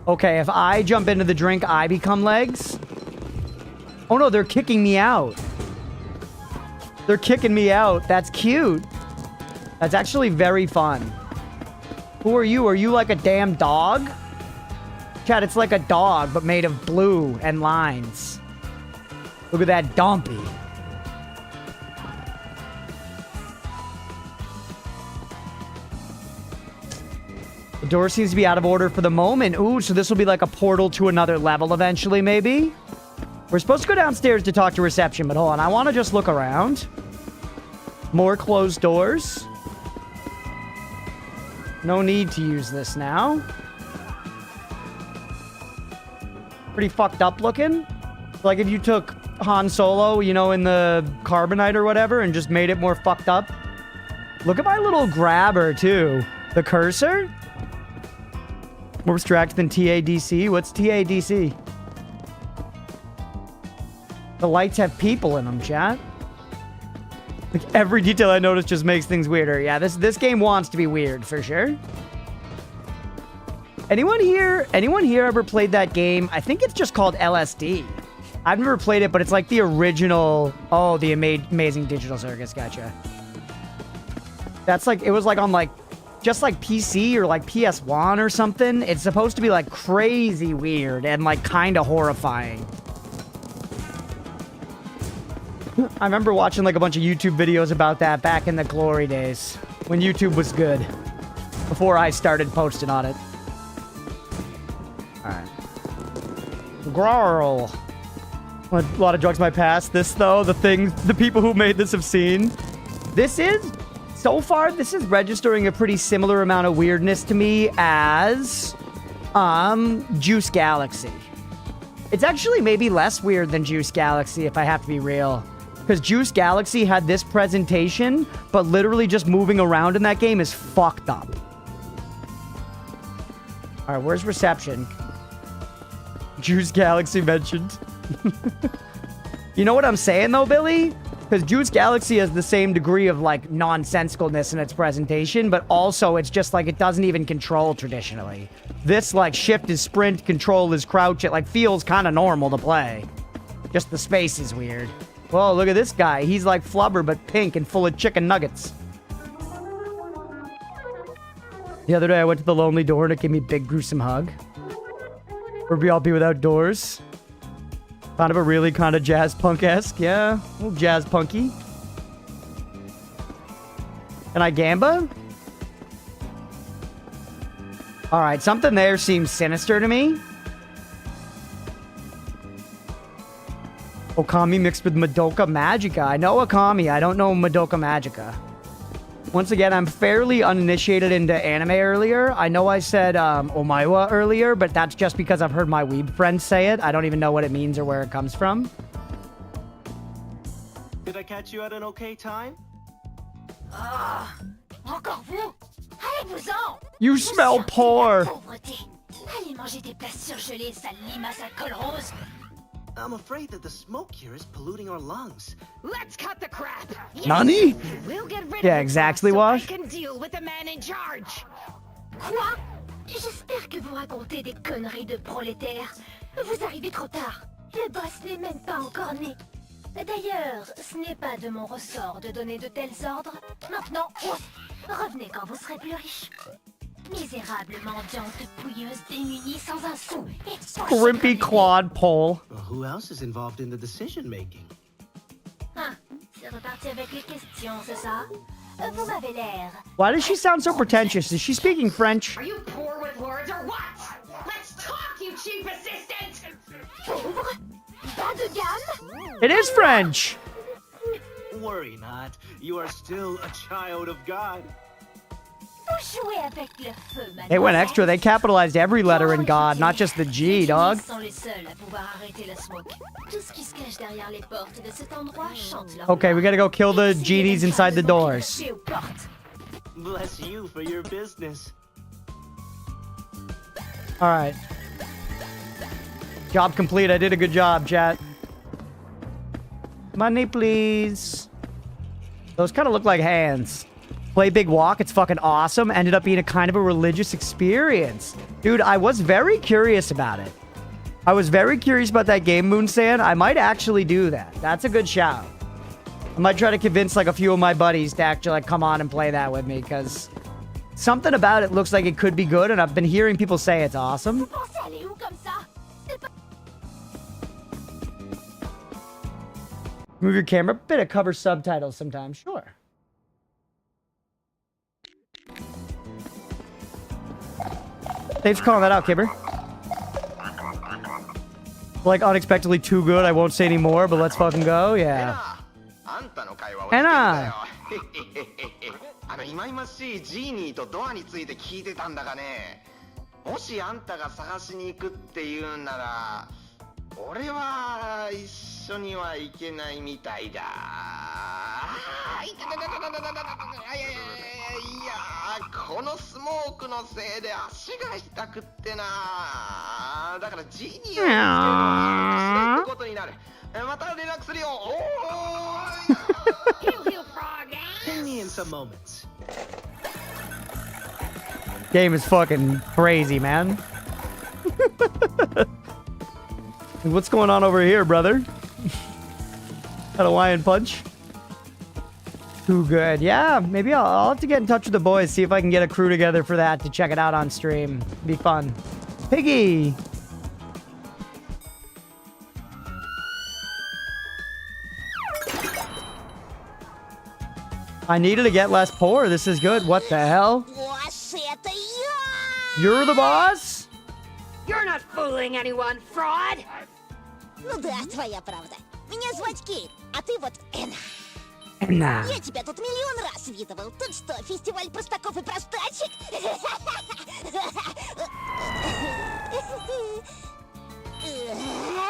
Okay, if I jump into the drink, I become legs? Oh no, they're kicking me out. They're kicking me out. That's cute. That's actually very fun. Who are you? Are you like a damn dog? Chat, it's like a dog, but made of blue and lines. Look at that dumpy. The door seems to be out of order for the moment. Ooh, so this will be like a portal to another level eventually, maybe? We're supposed to go downstairs to talk to reception, but hold on. I want to just look around. More closed doors. No need to use this now. Pretty fucked up looking. Like if you took Han Solo, you know, in the Carbonite or whatever, and just made it more fucked up. Look at my little grabber, too. The cursor? More abstract than TADC? What's TADC? The lights have people in them, chat. Like every detail I notice just makes things weirder. Yeah, this game wants to be weird for sure. Anyone here ever played that game? I think it's just called LSD. I've never played it, but it's like the original. Oh, the Amazing Digital Circus. Gotcha. That's like, it was like on like, just like PC or like PS1 or something. It's supposed to be like crazy weird and like kind of horrifying. I remember watching like a bunch of YouTube videos about that back in the glory days when YouTube was good, before I started posting on it. Alright. Grrrl. A lot of drugs in my past. This though, the people who made this have seen. So far, this is registering a pretty similar amount of weirdness to me as Juice Galaxy. It's actually maybe less weird than Juice Galaxy, if I have to be real. Because Juice Galaxy had this presentation, but literally just moving around in that game is fucked up. Alright, where's reception? Juice Galaxy mentioned. You know what I'm saying, though, Billy? Because Juice Galaxy has the same degree of, like, nonsensicalness in its presentation, but also it's just, like, it doesn't even control traditionally. This, like, shift is sprint, control is crouch. It, like, feels kind of normal to play. Just the space is weird. Whoa, look at this guy. He's, like, flubber, but pink and full of chicken nuggets. The other day I went to the Lonely Door and it gave me a big gruesome hug. Where we all be without doors. Kind of a really kind of jazz punk-esque, yeah. A little jazz punky. Can I gamba? Alright, something there seems sinister to me. Okami mixed with Madoka Magica. I know Okami, I don't know Madoka Magica. Once again, I'm fairly uninitiated into anime earlier. I know I said Omaiwa earlier, but that's just because I've heard my weeb friends say it. I don't even know what it means or where it comes from. Did I catch you at an okay time? Encore vous? Allez-vous-en! You smell poor. Pauvreté. Allez manger des plats surgelés, sale limace à col rose. I'm afraid that the smoke here is polluting our lungs. Let's cut the crap. Yes. Nani? We'll get rid Yeah, of exactly, so Wash. I can deal with the man in charge. Quoi? J'espère que vous racontez des conneries de prolétaires. Vous arrivez trop tard. Le boss n'est même pas encore né. D'ailleurs, ce n'est pas de mon ressort de donner de tels ordres. Maintenant, revenez quand vous serez plus riche. Misérable mendiante pouilleuse démunie sans un sou. Grimpy clawed pole. Well, who else is involved in the decision making? Ah, c'est reparti avec les questions, c'est ça? Vous avez l'air. Why does she sound so pretentious? Is she speaking French? Are you poor with words or what? Let's talk, you cheap assistant! Pauvre? Bas de gamme? It is French. Worry not. You are still a child of God. Vous jouez avec le feu, madame. They went extra. They capitalized every letter in God, not just the G, dog. Ils sont les seuls à pouvoir arrêter la smoke. Tout ce qui se cache derrière les portes de cet endroit chante leur Okay, we gotta go kill the gloire. genies inside the doors. Aux portes. Bless you for your business. Alright. Job complete. I did a good job, chat. Money, please. Those kind of look like hands. Play Big Walk. It's fucking awesome. Ended up being a kind of a religious experience. Dude, I was very curious about it. I was very curious about that game, Moonsan. I might actually do that. That's a good shout. I might try to convince like a few of my buddies to actually like come on and play that with me, because something about it looks like it could be good, and I've been hearing people say it's awesome. Pensez aller où comme ça? Move your camera a bit of cover subtitles sometimes. Sure. Thanks for calling that out, Kibber. Like, unexpectedly too good. I won't say any more, but let's fucking go. Yeah. ENA! 今々しいジーニーとドアについて聞いてたんだがね、もしあんたが探しに行くっていうんなら、俺は一緒には行けないみたいだ。いや、このスモークのせいで足が痛くってな。だからジーニーを見つけるのはしないってことになる。また連絡するよ。Ping me in some moments. Game is fucking crazy, man. What's going on over here, brother? That Hawaiian punch? Too good. Yeah, maybe I'll have to get in touch with the boys, see if I can get a crew together for that to check it out on stream. Be fun. Piggy! I needed to get less poor. This is good. What the hell? You're the boss? You're not fooling anyone, fraud! Ну да, твоя правда. Меня звать Кейт, а ты вот Эна. Nah. Я тебя тут миллион раз видывал. Тут что, фестиваль простаков и простачек?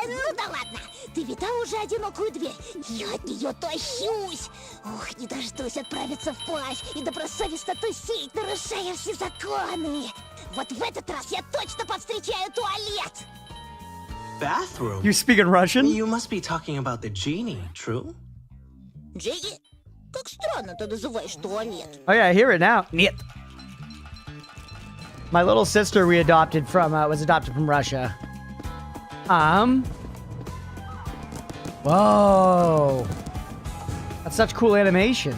Ну да ладно, ты видал уже одинокую дверь? Я от нее тащусь. Ух, не дождусь отправиться вплавь и добросовестно тусить, нарушая все законы. Вот в этот раз я точно повстречаю туалет. Bathroom? You speaking Russian? You must be talking about the genie, true? Джеги, как странно ты называешь туалет. Oh yeah, I hear it now. Нет. My little sister we adopted from was adopted from Russia. Whoa. That's such cool animation.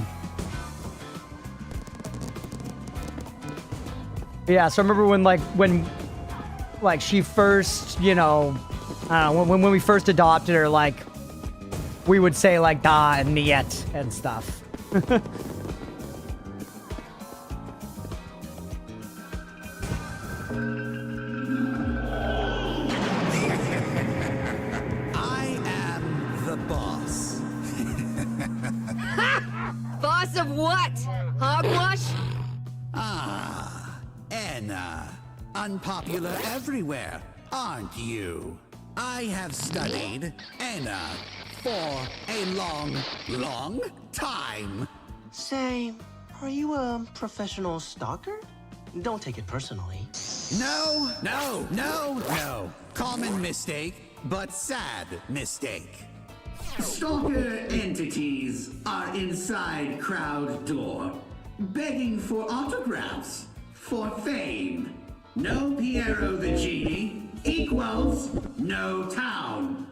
Yeah, so I remember when like she first, you know, I don't know, when we first adopted her, like we would say like da and niet and stuff. I am the boss. Boss of what? Hogwash? Ah, ENA. Unpopular everywhere, aren't you? I have studied ENA for a long time. Say, are you a professional stalker? Don't take it personally. No. Common mistake, but sad mistake. Stalker entities are inside crowd door, begging for autographs, for fame. No Piero the Genie equals no town.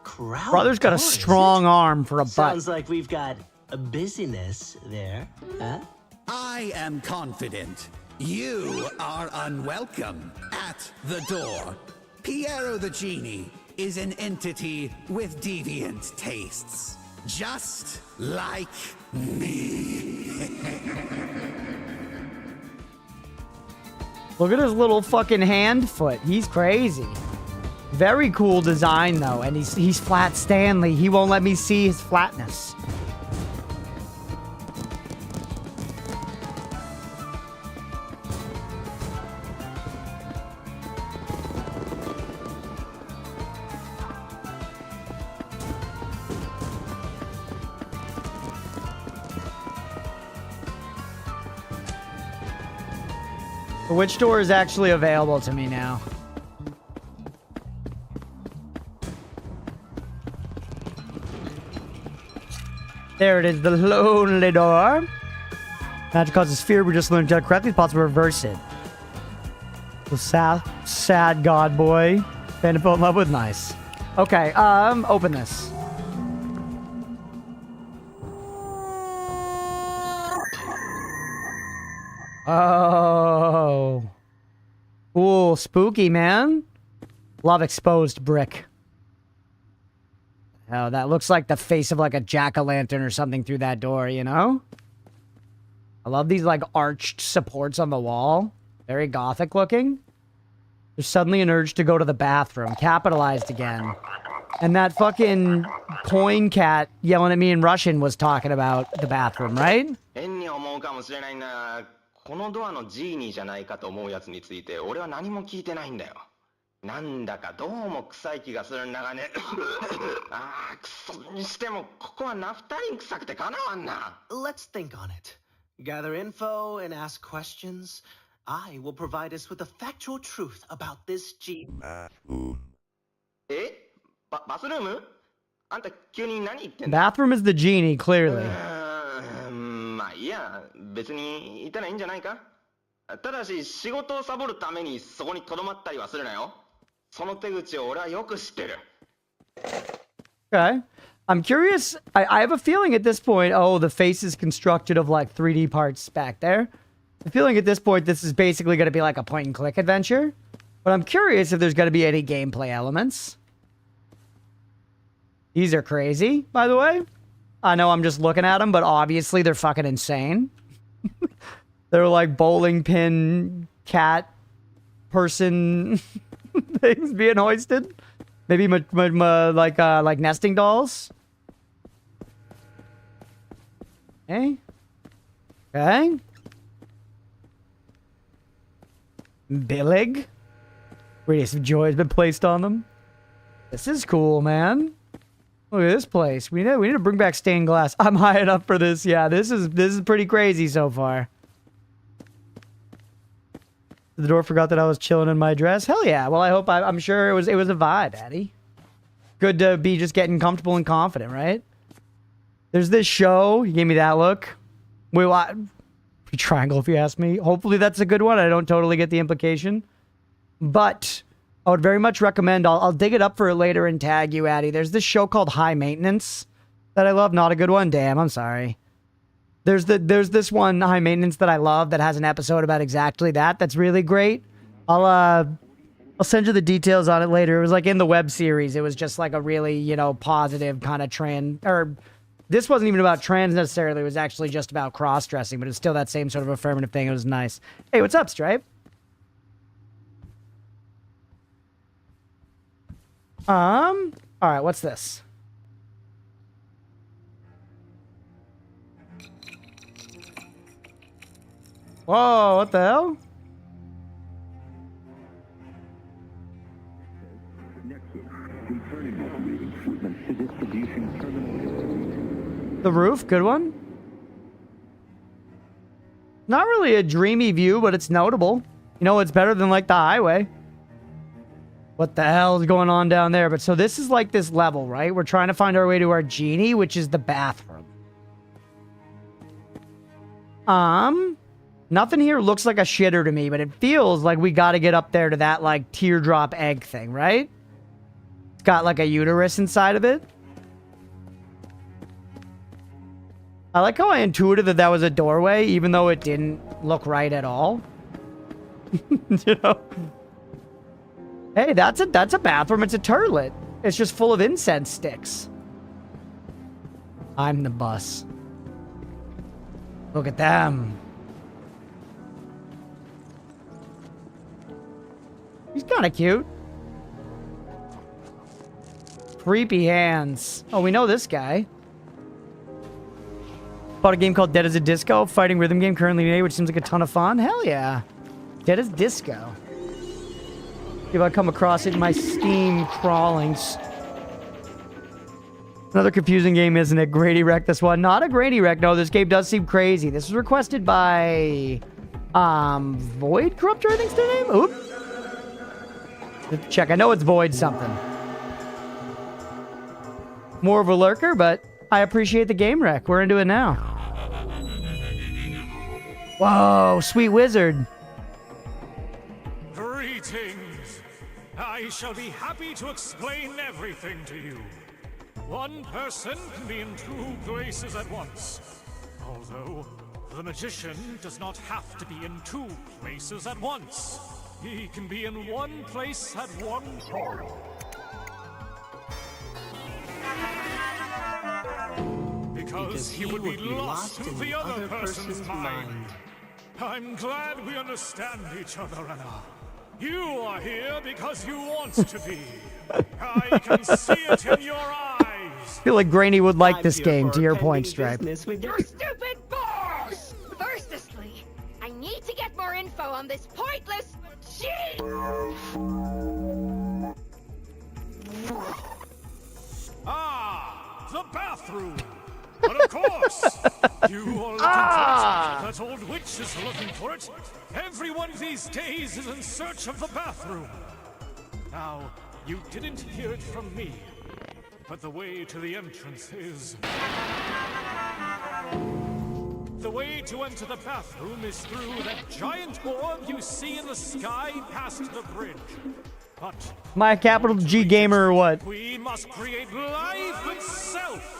Crowd Brother's got a door, is strong it? arm for a butt. Sounds like we've got a busyness there, huh? I am confident. You are unwelcome at the door. Piero the Genie is an entity with deviant tastes. Just like me. Look at his little fucking hand foot. He's crazy. Very cool design though, and he's flat Stanley. He won't let me see his flatness. Which door is actually available to me now? There it is, the lonely door. Magic causes fear. We just learned to correctly. It's possible to reverse it. The sad god boy. Fan to fall in love with. Nice. Okay, open this. Oh. Cool. Spooky, man. Love exposed brick. Oh, that looks like the face of like a jack-o'-lantern or something through that door, you know? I love these like arched supports on the wall. Very gothic looking. There's suddenly an urge to go to the bathroom. Capitalized again. And that fucking coin cat yelling at me in Russian was talking about the bathroom, right? 変に思うかもしれないな。このドアのジーニーじゃないかと思うやつについて俺は何も聞いてないんだよ。なんだかどうも臭い気がするんだがね。ああ、くそにしてもここはナフタリン臭くてかなわんな。Let's think on it. Gather info and ask questions. I will provide us with the factual truth about this G. え？バスルーム？あんた急に何言ってんだ？ Bathroom is the genie, clearly. まあいいや、別にいたらいいんじゃないか。ただし仕事をサボるためにそこに留まったりはするなよ。その手口を俺はよく知ってる。Okay. I'm curious. I have a feeling at this point, oh, the face is constructed of like 3D parts back there. I'm feeling at this point this is basically going to be like a point and click adventure. But I'm curious if there's going to be any gameplay elements. These are crazy, by the way. I know I'm just looking at them, but obviously they're fucking insane. They're like bowling pin cat person things being hoisted. Maybe like nesting dolls. Okay. Okay. Billig. Radius of joy has been placed on them. This is cool, man. Look at this place. We need to bring back stained glass. I'm high enough for this. Yeah, this is pretty crazy so far. The door forgot that I was chilling in my dress. Hell yeah. Well, I'm sure it was a vibe, Addy. Good to be just getting comfortable and confident, right? There's this show. You gave me that look. Wait, what? Triangle, if you ask me. Hopefully that's a good one. I don't totally get the implication. But I would very much recommend, I'll dig it up for it later and tag you, Addy. There's this show called High Maintenance that I love. Not a good one. Damn, I'm sorry. There's this one high maintenance that I love that has an episode about exactly that. That's really great. I'll send you the details on it later. It was like in the web series. It was just like a really, you know, positive kind of this wasn't even about trans necessarily. It was actually just about cross-dressing, but it's still that same sort of affirmative thing. It was nice. Hey, what's up, Stripe? All right, what's this? Whoa, what the hell? The roof, good one. Not really a dreamy view, but it's notable. You know, it's better than like the highway. What the hell is going on down there? But so this is like this level, right? We're trying to find our way to our genie, which is the bathroom. Nothing here looks like a shitter to me, but it feels like we got to get up there to that like teardrop egg thing, right? It's got like a uterus inside of it. I like how I intuited that was a doorway, even though it didn't look right at all. You know? Hey, that's a bathroom. It's a turlet. It's just full of incense sticks. I'm the bus. Look at them. He's kind of cute. Creepy hands. Oh, we know this guy. Bought a game called Dead as a Disco, fighting rhythm game currently made, which seems like a ton of fun. Hell yeah. Dead as Disco. If I come across it in my Steam crawlings. Another confusing game, isn't it? Grady Wreck, this one. Not a Grady Wreck. No, this game does seem crazy. This was requested by... Void Corruptor, I think's their name? Oop. Check. I know it's Void something. More of a lurker, but I appreciate the game wreck. We're into it now. Whoa, sweet wizard. Greetings. I shall be happy to explain everything to you. One person can be in two places at once. Although, the magician does not have to be in two places at once. He can be in one place at one time. Because he would be lost in the other person's mind. I'm glad we understand each other, Anna. You are here because you want to be. I can see it in your eyes. I feel like Granny would like this game, to your point, Stripe. You stupid boss! Firstly, I need to get more info on this pointless cheat! Ah, the bathroom! But of course, you are looking for it. That old witch is looking for it. Everyone these days is in search of the bathroom. Now, you didn't hear it from me, but the way to the entrance is... The way to enter the bathroom is through that giant orb you see in the sky past the bridge. But... My capital G gamer or what? We must create life itself.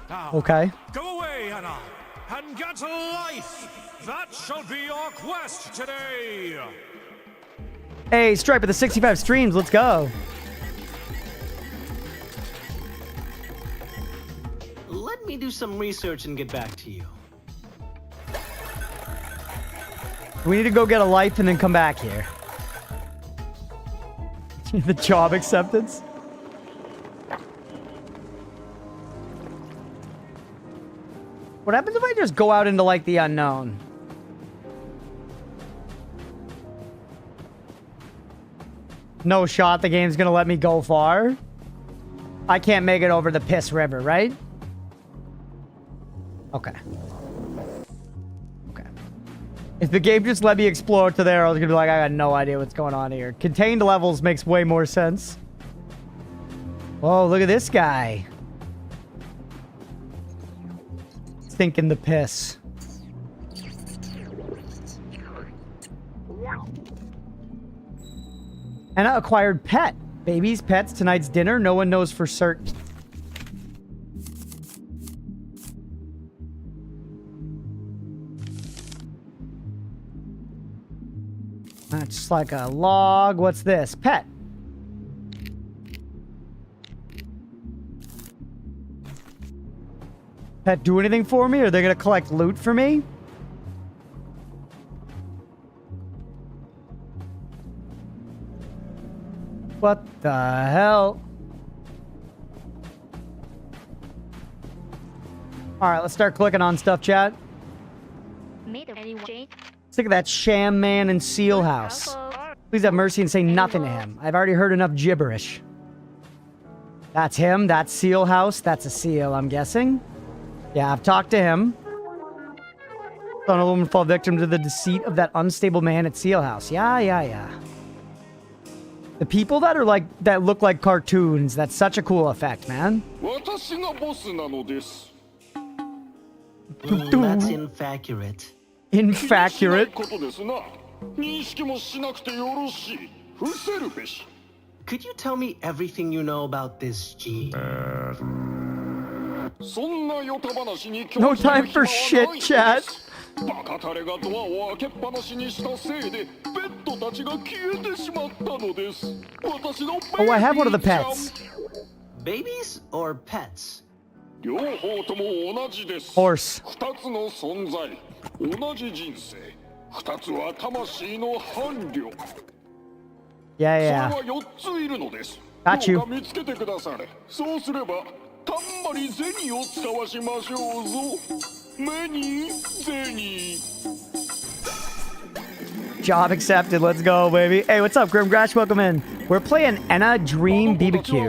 Now, okay. Go away, Anna, and get life. That shall be your quest today. Hey, Stripe with the 65 streams. Let's go. Let me do some research and get back to you. We need to go get a life and then come back here. The job acceptance. What happens if I just go out into, like, the unknown? No shot the game's gonna let me go far. I can't make it over the piss river, right? Okay. Okay. If the game just let me explore to there, I was gonna be like, I got no idea what's going on here. Contained levels makes way more sense. Oh, look at this guy. Thinking the piss. Anna acquired pet. Babies, pets, tonight's dinner. No one knows for certain. That's like a log. What's this? Pet. Pet do anything for me? Or are they gonna collect loot for me? What the hell? Alright, let's start clicking on stuff, chat. Let's look at that sham man in Seal House. Please have mercy and say nothing to him. I've already heard enough gibberish. That's him. That's Seal House. That's a seal, I'm guessing. Yeah, I've talked to him. Son of a woman fall victim to the deceit of that unstable man at Seal House. Yeah. The people that are like, that look like cartoons, that's such a cool effect, man. That's inaccurate. Inaccurate? Could you tell me everything you know about this G? No time for shit, chat. Oh, I have one of the pets. Babies or pets? Horse. Yeah. Got you. Job accepted. Let's go, baby. Hey, what's up, Grim Grash? Welcome in. We're playing ENA Dream BBQ.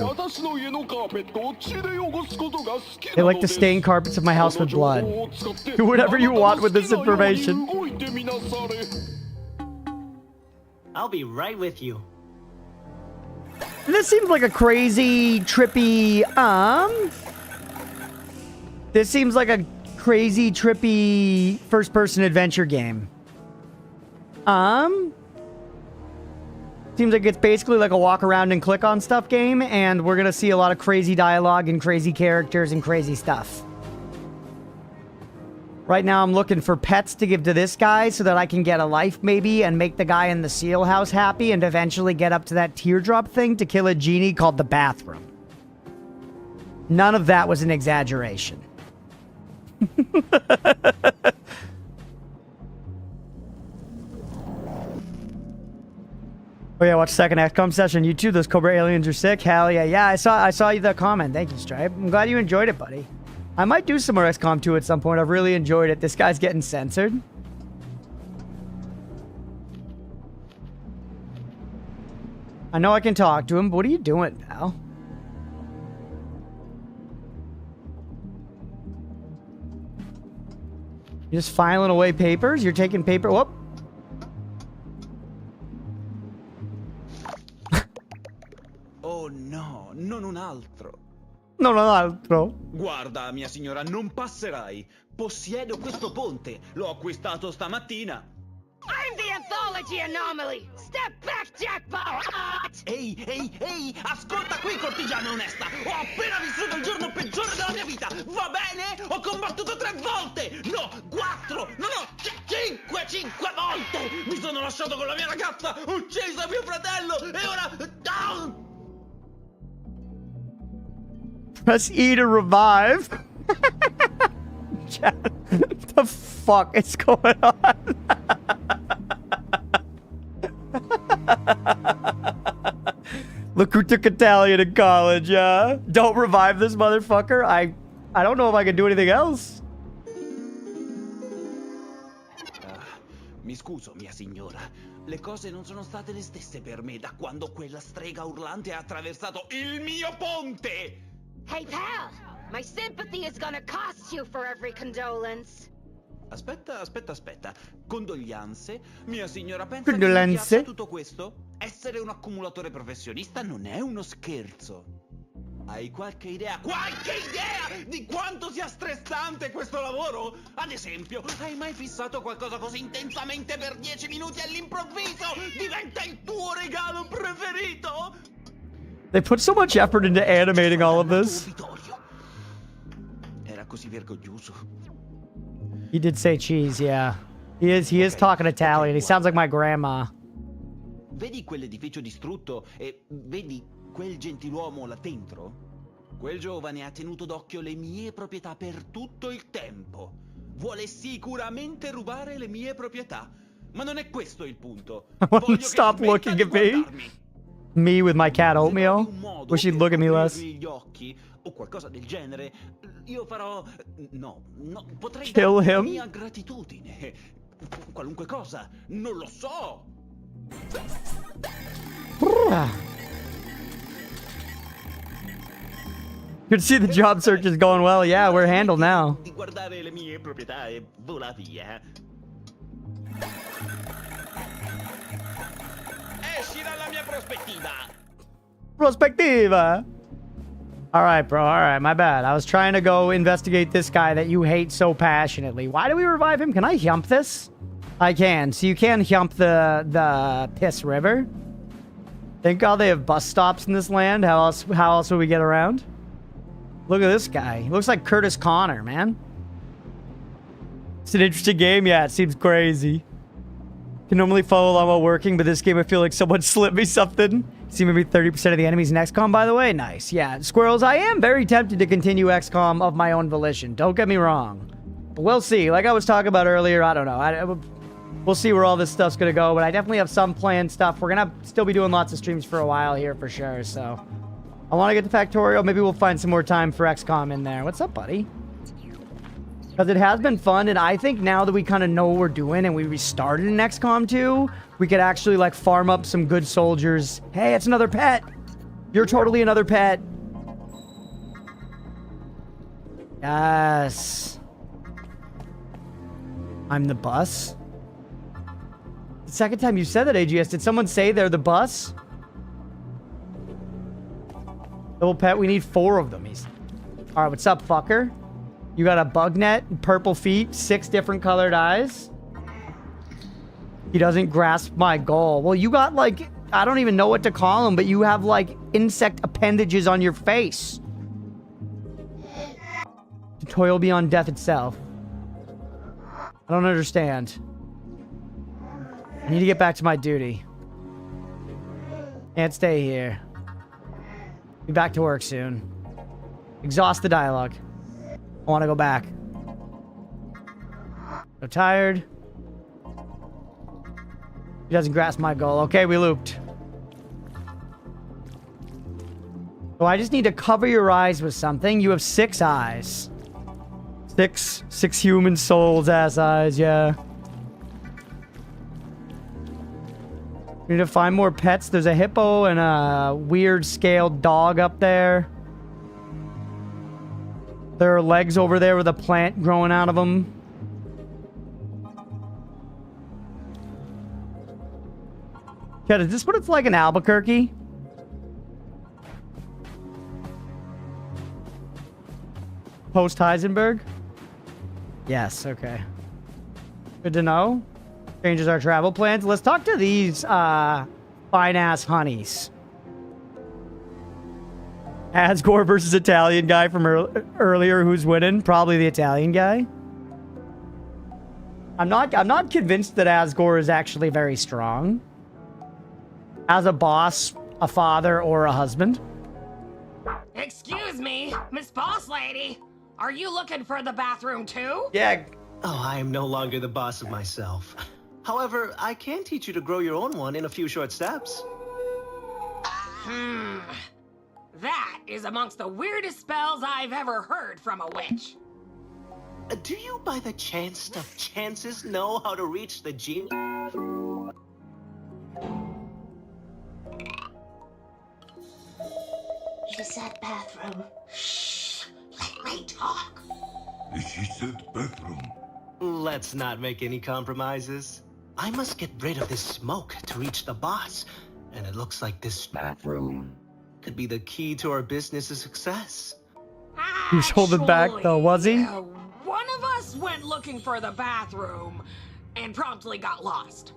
They like to stain carpets of my house with blood. Do whatever you want with this information. I'll be right with you. This seems like a crazy, trippy, This seems like a crazy, trippy first-person adventure game. Seems like it's basically like a walk around and click on stuff game, and we're gonna see a lot of crazy dialogue and crazy characters and crazy stuff. Right now I'm looking for pets to give to this guy so that I can get a life maybe and make the guy in the seal house happy and eventually get up to that teardrop thing to kill a genie called the bathroom. None of that was an exaggeration. Oh yeah, watch second XCOM session on YouTube. Those Cobra aliens are sick. Hell yeah. Yeah, I saw you the comment. Thank you, Stripe. I'm glad you enjoyed it, buddy. I might do some more XCOM 2 at some point. I've really enjoyed it. This guy's getting censored. I know I can talk to him, but what are you doing, pal? You're just filing away papers? You're taking paper... Whoop. Oh no, non un altro. Non un altro. Guarda, mia signora, non passerai. Possiedo questo ponte. L'ho acquistato stamattina. I'm the anthology anomaly! Step back, jackpot! Ehi, ascolta qui, cortigiana onesta! Ho appena vissuto il giorno peggiore della mia vita! Va bene? Ho combattuto 3 volte! No, 4! No, 5 volte! Mi sono lasciato con la mia ragazza! Ho ucciso mio fratello! E ora... Down! Press E to revive. What the fuck is going on? Look who took Italian in college, yeah? Don't revive this motherfucker? I don't know if I can do anything else. Mi scuso, mia signora. Le cose non sono state le stesse per me da quando quella strega urlante ha attraversato il mio ponte! Hey, pal! My sympathy is gonna cost you for every condolence. Aspetta. Condoglianze? Mia signora pensa che Condoglianze? mi piaccia tutto questo? Essere un accumulatore professionista non è uno scherzo. Hai qualche idea di quanto sia stressante questo lavoro? Ad esempio, hai mai fissato qualcosa così intensamente per 10 minuti all'improvviso? Diventa il tuo regalo preferito? They put so much effort into animating all of this. Era così vergognoso. He did say cheese, yeah. He is talking Italian. He sounds like my grandma. vedi quell'edificio distrutto e vedi quel gentiluomo là dentro? Quel giovane ha tenuto d'occhio le mie proprietà per tutto il tempo. Vuole sicuramente rubare le mie proprietà. Ma non è questo il punto. I want to stop looking at me. Me with my cat oatmeal. Wish she'd look at me less. Gli occhi o qualcosa del genere. Io farò no, potrei Kill dare la him? mia gratitudine. Qualunque cosa, non lo so. Good to see the job search is going well. Yeah, we're handled now. Di guardare le mie proprietà e vola via. Esci dalla mia prospettiva. Prospectiva. All right, bro. All right, my bad. I was trying to go investigate this guy that you hate so passionately. Why do we revive him? Can I jump this? I can. So you can jump the piss river. Thank God they have bus stops in this land. How else would we get around? Look at this guy. He looks like Curtis Connor, man. It's an interesting game. Yeah, it seems crazy. Can normally follow along while working, but this game I feel like someone slipped me something. See maybe 30% of the enemies in XCOM, by the way. Nice. Yeah, Squirrels, I am very tempted to continue XCOM of my own volition. Don't get me wrong. But we'll see. Like I was talking about earlier, I don't know. We'll see where all this stuff's going to go, but I definitely have some planned stuff. We're going to still be doing lots of streams for a while here for sure, so... I want to get to Factorial. Maybe we'll find some more time for XCOM in there. What's up, buddy? Because it has been fun, and I think now that we kind of know what we're doing and we restarted in XCOM 2, we could actually, like, farm up some good soldiers. Hey, it's another pet! You're totally another pet. Yes. I'm the bus? The second time you said that, AGS, did someone say they're the bus? Little pet, we need 4 of them. Alright, what's up, fucker? You got a bug net, purple feet, 6 different colored eyes. He doesn't grasp my goal. Well, you got, like, I don't even know what to call them, but you have, like, insect appendages on your face. To toil beyond death itself. I don't understand. I need to get back to my duty. Can't stay here. Be back to work soon. Exhaust the dialogue. I want to go back. So tired. He doesn't grasp my goal. Okay, we looped. So I just need to cover your eyes with something. You have 6 eyes. 6 human souls ass eyes, yeah. We need to find more pets. There's a hippo and a weird scaled dog up there. There are legs over there with a plant growing out of them. Ted, is this what it's like in Albuquerque? Post Heisenberg? Yes, okay. Good to know. Changes our travel plans. Let's talk to these fine-ass honeys. Asgore versus Italian guy from earlier who's winning. Probably the Italian guy. I'm not convinced that Asgore is actually very strong. As a boss, a father, or a husband. Excuse me, Miss Boss Lady. Are you looking for the bathroom too? Yeah. Oh, I am no longer the boss of myself. However, I can teach you to grow your own one in a few short steps. That is amongst the weirdest spells I've ever heard from a witch. Do you, by the chance of chances, know how to reach the genie? She said bathroom. Shh. Let me talk. She said bathroom. Let's not make any compromises. I must get rid of this smoke to reach the boss. And it looks like this bathroom could be the key to our business's success. He was holding back though, was he? One of us went looking for the bathroom and promptly got lost.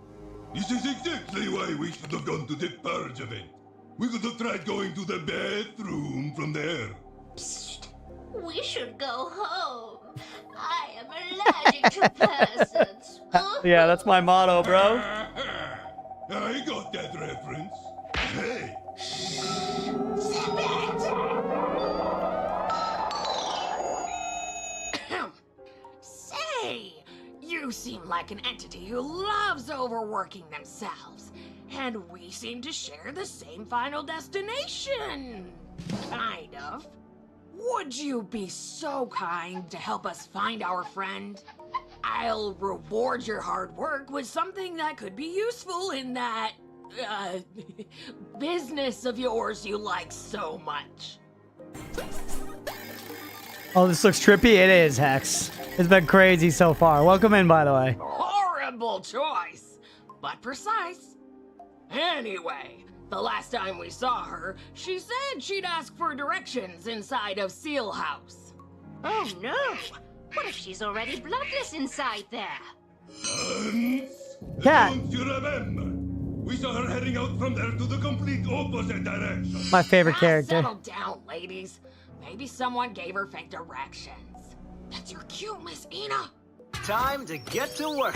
This is exactly why we should have gone to the purge event. We could have tried going to the bathroom from there. Psst. We should go home. I am allergic to persons. Yeah, that's my motto, bro. I got that reference. Hey! Say, you seem like an entity who loves overworking themselves. And we seem to share the same final destination. Kind of. Would you be so kind to help us find our friend? I'll reward your hard work with something that could be useful in that, business of yours you like so much. Oh, this looks trippy. It is, Hex. It's been crazy so far. Welcome in, by the way. Horrible choice, but precise. Anyway, the last time we saw her, she said she'd ask for directions inside of Seal House. Oh no! What if she's already bloodless inside there? Cat. Don't you remember? We saw her heading out from there to the complete opposite direction. My favorite character. Settle down, ladies. Maybe someone gave her fake directions. That's your cue, Miss ENA. Time to get to work.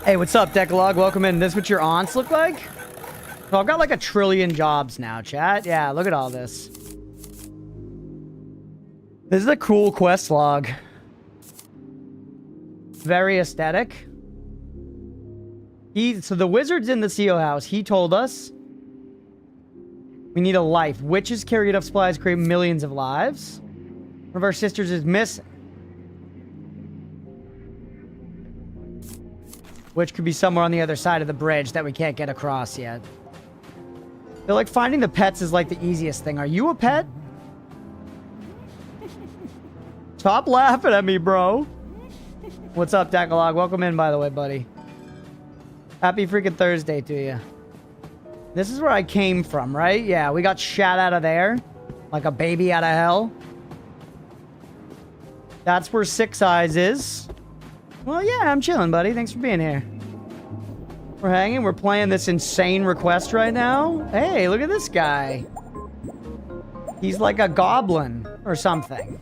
Hey, what's up, Decalogue? Welcome in. This what your aunts look like? So I've got like 1 trillion jobs now, chat. Yeah, look at all this. This is a cool quest log. Very aesthetic. So the wizard's in the Seal House. He told us we need a life. Witches carry enough supplies to create millions of lives. One of our sisters is missing. Which could be somewhere on the other side of the bridge that we can't get across yet. They're like, finding the pets is like the easiest thing. Are you a pet? Stop laughing at me, bro. What's up, Decalogue? Welcome in, by the way, buddy. Happy freaking Thursday to you. This is where I came from, right? Yeah, we got shat out of there. Like a baby out of hell. That's where Six Eyes is. Well, yeah, I'm chilling, buddy. Thanks for being here. We're hanging. We're playing this insane request right now. Hey, look at this guy. He's like a goblin or something.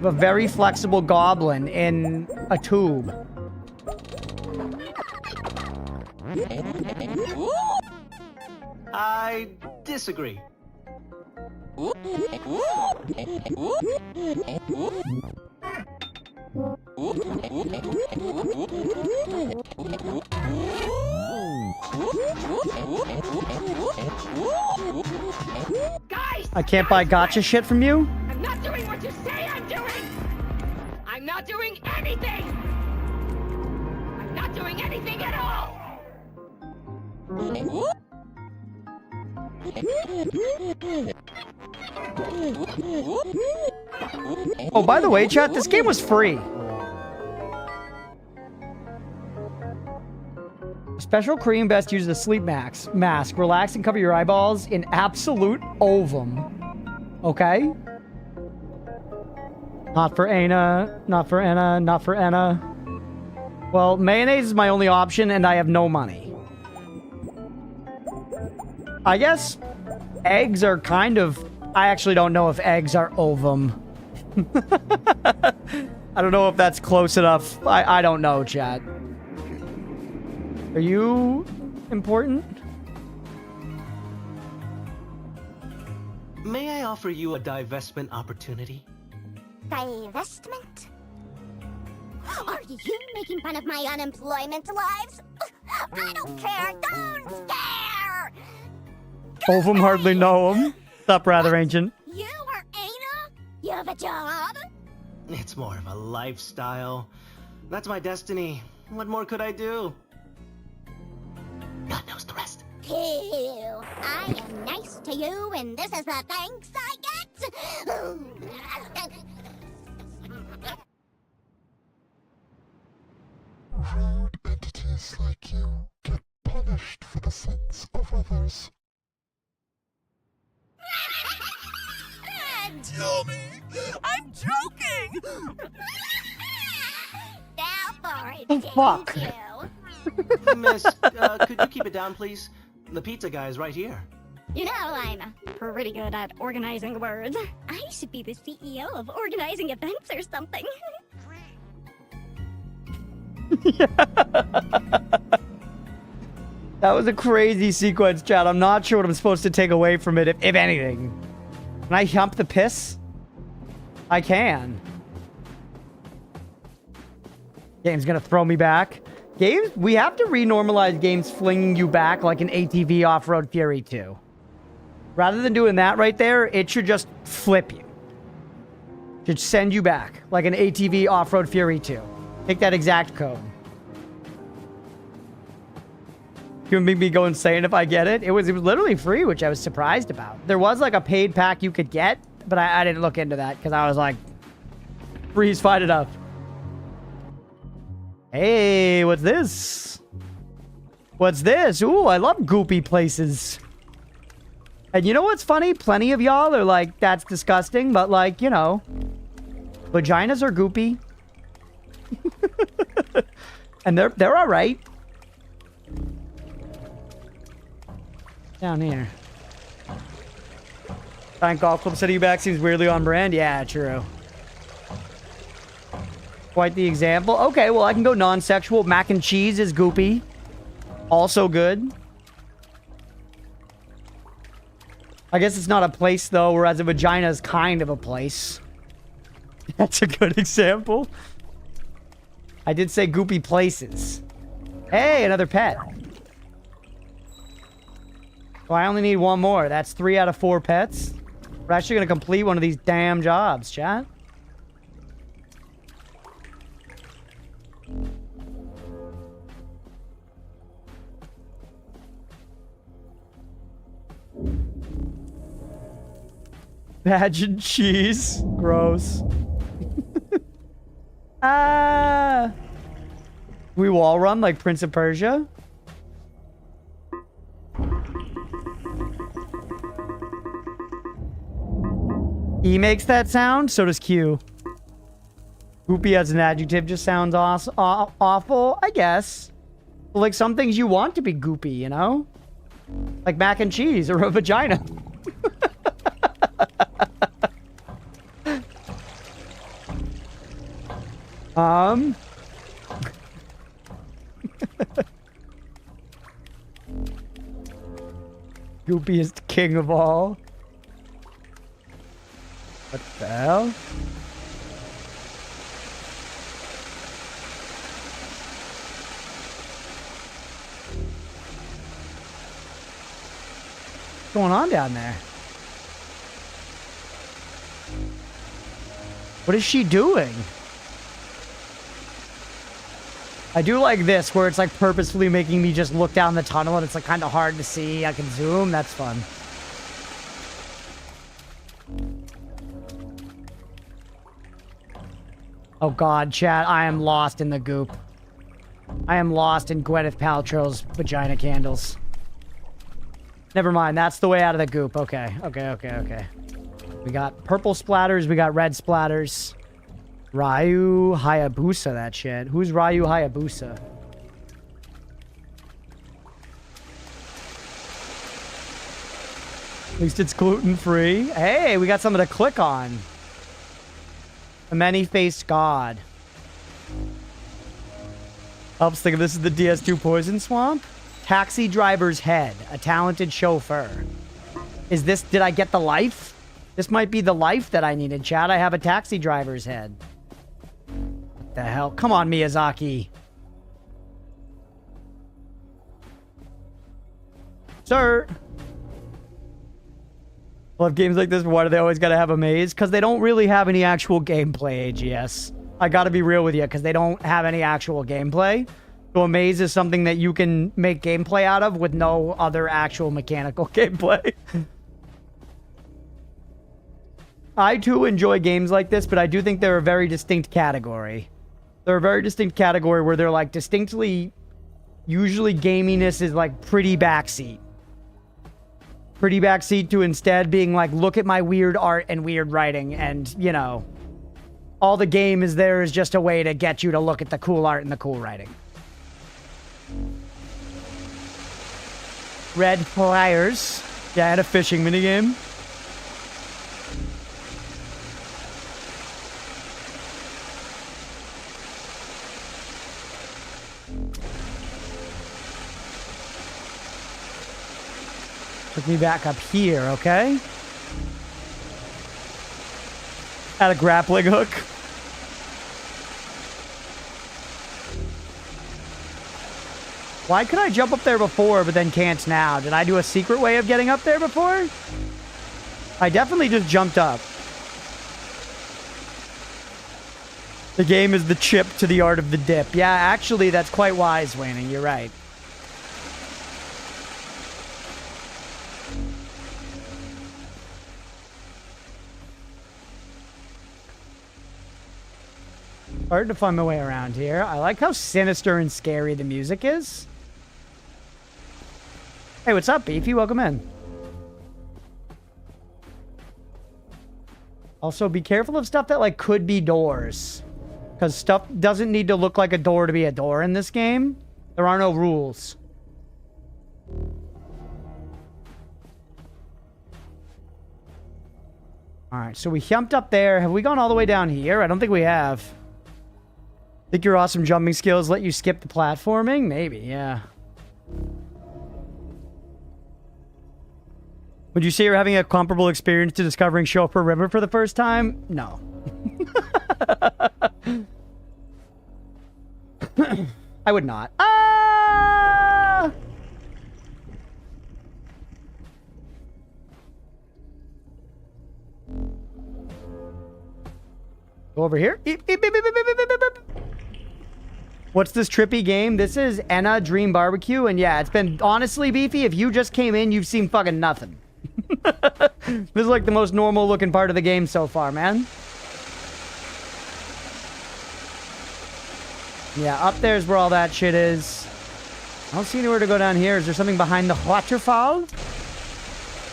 A very flexible goblin in a tube. I disagree. Guys! I can't buy gotcha shit from you? I'm not doing what you say I'm doing! I'm not doing anything! I'm not doing anything at all! Oh, by the way, chat, this game was free. Special cream best uses a sleep mask. Relax and cover your eyeballs in absolute ovum. Okay? Not for ENA, not for ENA, not for ENA. Well, mayonnaise is my only option and I have no money. I guess eggs are kind of... I actually don't know if eggs are ovum. I don't know if that's close enough. I don't know, chat. Are you important? May I offer you a divestment opportunity? Divestment? Are you making fun of my unemployment lives? I don't care. Don't scare. Ovum hardly know him. Stop, rather ancient. You are ENA? You have a job? It's more of a lifestyle. That's my destiny. What more could I do? God knows the rest. Ew. I am nice to you, and this is the thanks I get. Rude entities like you get punished for the sins of others. Tell me! I'm joking! Now for it, Oh, fuck. Miss, could you keep it down, please? The pizza guy is right here. You know, I'm pretty good at organizing words. I should be the CEO of organizing events or something. That was a crazy sequence, chat. I'm not sure what I'm supposed to take away from it, if anything. Can I hump the piss? I can. Game's gonna throw me back. Games, we have to renormalize games flinging you back like an ATV Off-Road Fury 2. Rather than doing that right there, it should just flip you. It should send you back like an ATV Off-Road Fury 2. Take that exact code. You can make me go insane if I get it. It was literally free, which I was surprised about. There was like a paid pack you could get, but I didn't look into that because I was like, free's fine enough. Hey, what's this? What's this? Ooh, I love goopy places. And you know what's funny? Plenty of y'all are like, that's disgusting, but like, you know, vaginas are goopy. And they're all right. Down here. Giant golf club setting you back seems weirdly on brand. Yeah, true. Quite the example. Okay, well, I can go non-sexual. Mac and cheese is goopy. Also good. I guess it's not a place, though, whereas a vagina is kind of a place. That's a good example. I did say goopy places. Hey, another pet. Well, I only need one more. That's 3 out of 4 pets. We're actually going to complete one of these damn jobs, chat. Badge and cheese. Gross. We wall run like Prince of Persia. E makes that sound, so does Q. Goopy as an adjective just sounds awful, I guess. But like some things you want to be goopy, you know? Like mac and cheese or a vagina. Goopy is the king of all. What the hell? What's going on down there? What is she doing? I do like this, where it's like purposefully making me just look down the tunnel and it's like kind of hard to see. I can zoom. That's fun. Oh god, chat, I am lost in the goop. I am lost in Gwyneth Paltrow's vagina candles. Never mind, that's the way out of the goop. Okay. We got purple splatters, we got red splatters. Ryu Hayabusa, that shit. Who's Ryu Hayabusa? At least it's gluten-free. Hey, we got something to click on. A many-faced god. Helps think of this is the DS2 Poison Swamp. Taxi driver's head. A talented chauffeur. Is this... Did I get the life? This might be the life that I needed, chat. I have a taxi driver's head. What the hell? Come on, Miyazaki. Sir. Love games like this, but why do they always gotta have a maze? Because they don't really have any actual gameplay, AGS. I gotta be real with you, because they don't have any actual gameplay. So a maze is something that you can make gameplay out of with no other actual mechanical gameplay. I too enjoy games like this, but I do think they're a very distinct category. They're a very distinct category where they're like distinctly... Usually gaminess is like pretty backseat. Pretty backseat to instead being like, look at my weird art and weird writing, and, you know, all the game is there is just a way to get you to look at the cool art and the cool writing. Red pliers. Yeah, and a fishing minigame. Took me back up here, okay? At a grappling hook. Why could I jump up there before, but then can't now? Did I do a secret way of getting up there before? I definitely just jumped up. The game is the chip to the art of the dip. Yeah, actually, that's quite wise, Waning. You're right. Hard to find my way around here. I like how sinister and scary the music is. Hey, what's up, Beefy? Welcome in. Also, be careful of stuff that, like, could be doors. Because stuff doesn't need to look like a door to be a door in this game. There are no rules. Alright, so we jumped up there. Have we gone all the way down here? I don't think we have. Think your awesome jumping skills let you skip the platforming? Maybe, yeah. Would you say you're having a comparable experience to discovering Chauffeur River for the first time? No. I would not. Ah! Go over here. What's this trippy game? This is ENA Dream Barbecue, and yeah, it's been honestly, Beefy, if you just came in, you've seen fucking nothing. This is like the most normal looking part of the game so far, man. Yeah, up there's where all that shit is. I don't see anywhere to go down here. Is there something behind the waterfall?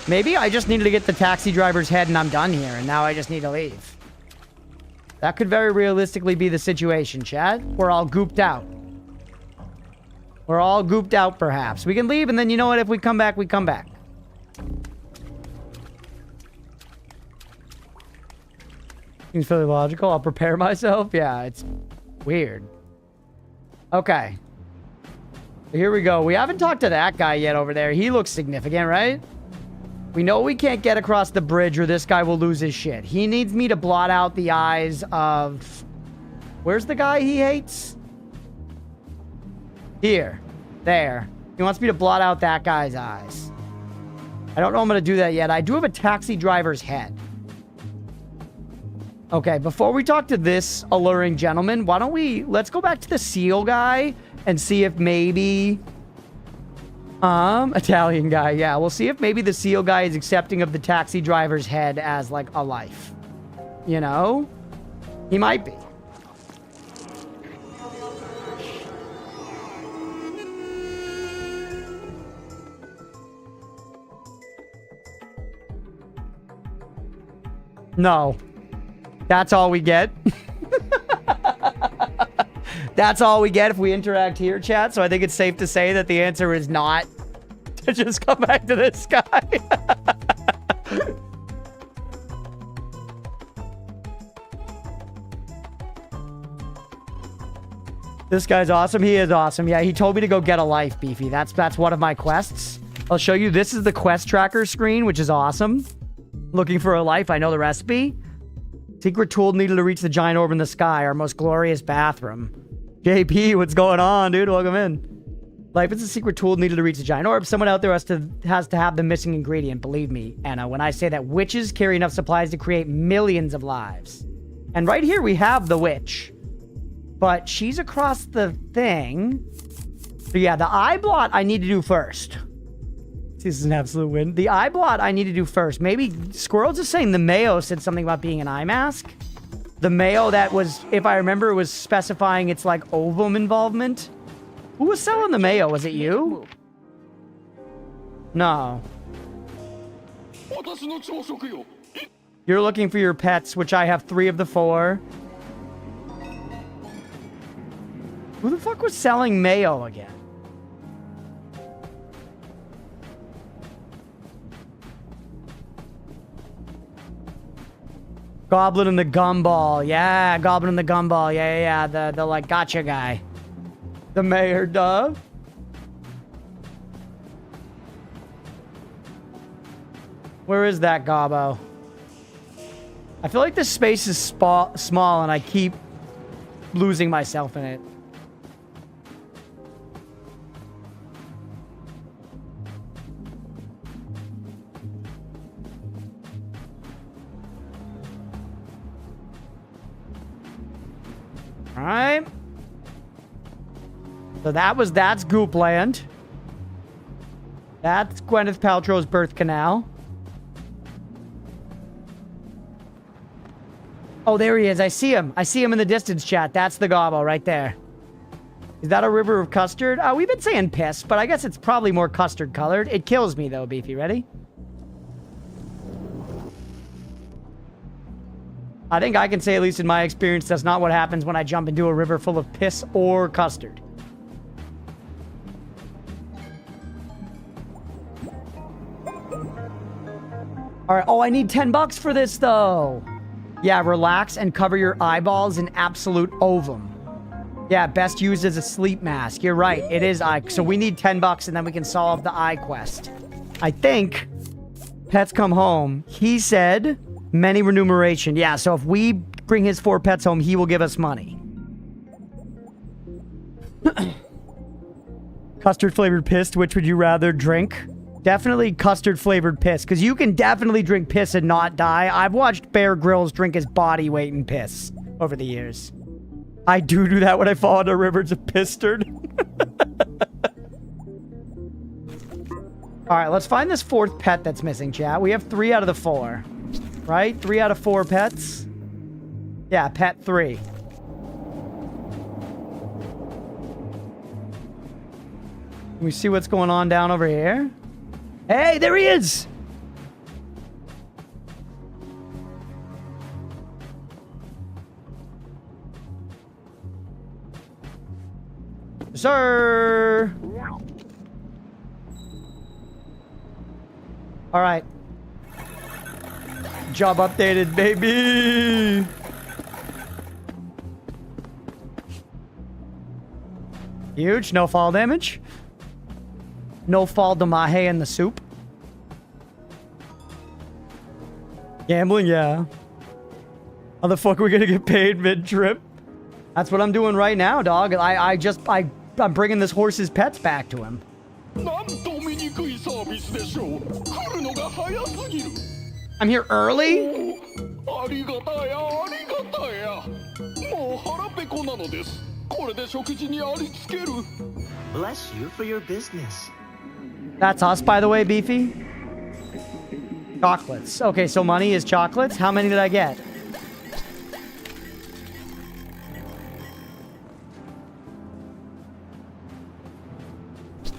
Maybe I just needed to get the taxi driver's head and I'm done here, and now I just need to leave. That could very realistically be the situation, chat. We're all gooped out. We're all gooped out, perhaps. We can leave, and then you know what? If we come back, we come back. Seems fairly logical. I'll prepare myself. Yeah, it's weird. Okay. Here we go. We haven't talked to that guy yet over there. He looks significant, right? We know we can't get across the bridge or this guy will lose his shit. He needs me to blot out the eyes of... Where's the guy he hates? Here. There. He wants me to blot out that guy's eyes. I don't know I'm going to do that yet. I do have a taxi driver's head. Okay, before we talk to this alluring gentleman, why don't we... Let's go back to the seal guy and see if maybe... Italian guy, yeah. We'll see if maybe the seal guy is accepting of the taxi driver's head as, like, a life. You know? He might be. No. That's all we get. That's all we get if we interact here, chat. So I think it's safe to say that the answer is not to just come back to this guy. This guy's awesome. He is awesome. Yeah, he told me to go get a life, Beefy. That's one of my quests. I'll show you. This is the quest tracker screen, which is awesome. Looking for a life. I know the recipe. Secret tool needed to reach the giant orb in the sky. Our most glorious bathroom. JP, what's going on, dude? Welcome in. Life is a secret tool needed to reach the giant orb. Someone out there has to have the missing ingredient. Believe me, Anna, when I say that witches carry enough supplies to create millions of lives. And right here we have the witch. But she's across the thing. So yeah, the eye blot I need to do first. This is an absolute win. The eye blot I need to do first. Maybe Squirrel's just saying the Mayo said something about being an eye mask. The Mayo that was, if I remember, was specifying it's like ovum involvement. Who was selling the Mayo? Was it you? No. You're looking for your pets, which I have 3 of the 4. Who the fuck was selling Mayo again? Goblin and the Gumball. Yeah, Goblin and the Gumball. Yeah. The like, gotcha guy. The mayor, duh. Where is that gobbo? I feel like this space is small and I keep losing myself in it. All right. So that's Goopland. That's Gwyneth Paltrow's birth canal. Oh, there he is. I see him. I see him in the distance, chat. That's the gobbo right there. Is that a river of custard? We've been saying piss, but I guess it's probably more custard colored. It kills me though, Beefy. Ready? I think I can say, at least in my experience, that's not what happens when I jump into a river full of piss or custard. All right. Oh, I need $10 for this, though. Yeah, relax and cover your eyeballs in absolute ovum. Yeah, best used as a sleep mask. You're right. It is eye. So we need $10 and then we can solve the eye quest. I think pets come home. He said many remuneration. Yeah, so if we bring his 4 pets home, he will give us money. Custard flavored piss. Which would you rather drink? Definitely custard flavored piss, because you can definitely drink piss and not die. I've watched Bear Grylls drink his body weight in piss over the years. I do that when I fall into rivers of pistard. All right, let's find this 4th pet that's missing, chat. We have 3 out of the 4, right? 3 out of 4 pets. Yeah, pet 3. Can we see what's going on down over here? Hey, there he is! Sir! Alright. Job updated, baby! Huge, no fall damage. No fall to mahe in the soup. Gambling, yeah. How the fuck are we gonna get paid mid-trip? That's what I'm doing right now, dog. I'm bringing this horse's pets back to him. I'm here early? Bless you for your business. That's us, by the way, Beefy. Chocolates. Okay, so money is chocolates. How many did I get?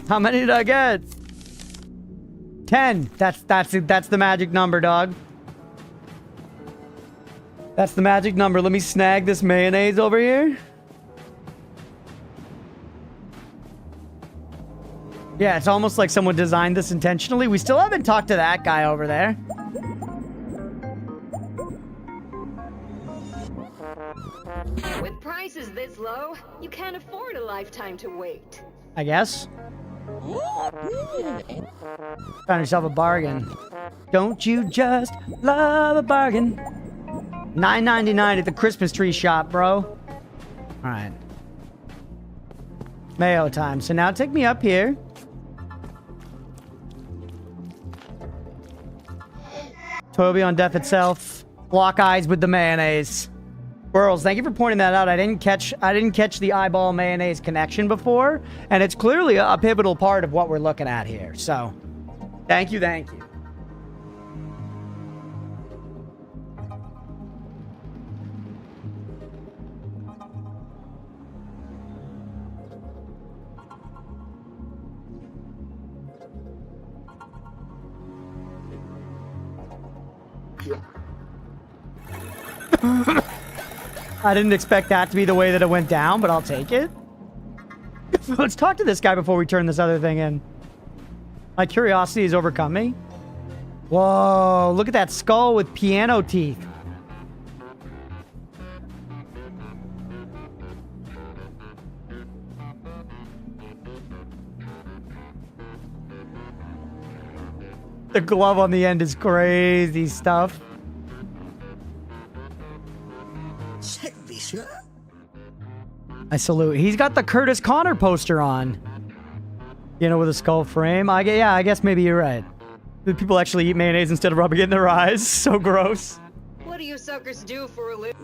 How many did I get? 10. That's the magic number, dog. That's the magic number. Let me snag this mayonnaise over here. Yeah, it's almost like someone designed this intentionally. We still haven't talked to that guy over there. With prices this low, you can't afford a lifetime to wait. I guess. Found yourself a bargain. Don't you just love a bargain? $9.99 at the Christmas tree shop, bro. All right. Mayo time. So now take me up here. Toby on death itself. Block eyes with the mayonnaise. Squirrels, thank you for pointing that out. I didn't catch the eyeball mayonnaise connection before, and it's clearly a pivotal part of what we're looking at here. So, thank you, thank you. I didn't expect that to be the way that it went down, but I'll take it. Let's talk to this guy before we turn this other thing in. My curiosity has overcome me. Whoa, look at that skull with piano teeth. The glove on the end is crazy stuff. I salute. He's got the Curtis Connor poster on. You know, with a skull frame. Yeah, I guess maybe you're right. Do people actually eat mayonnaise instead of rubbing it in their eyes? So gross. What do you suckers do for a living?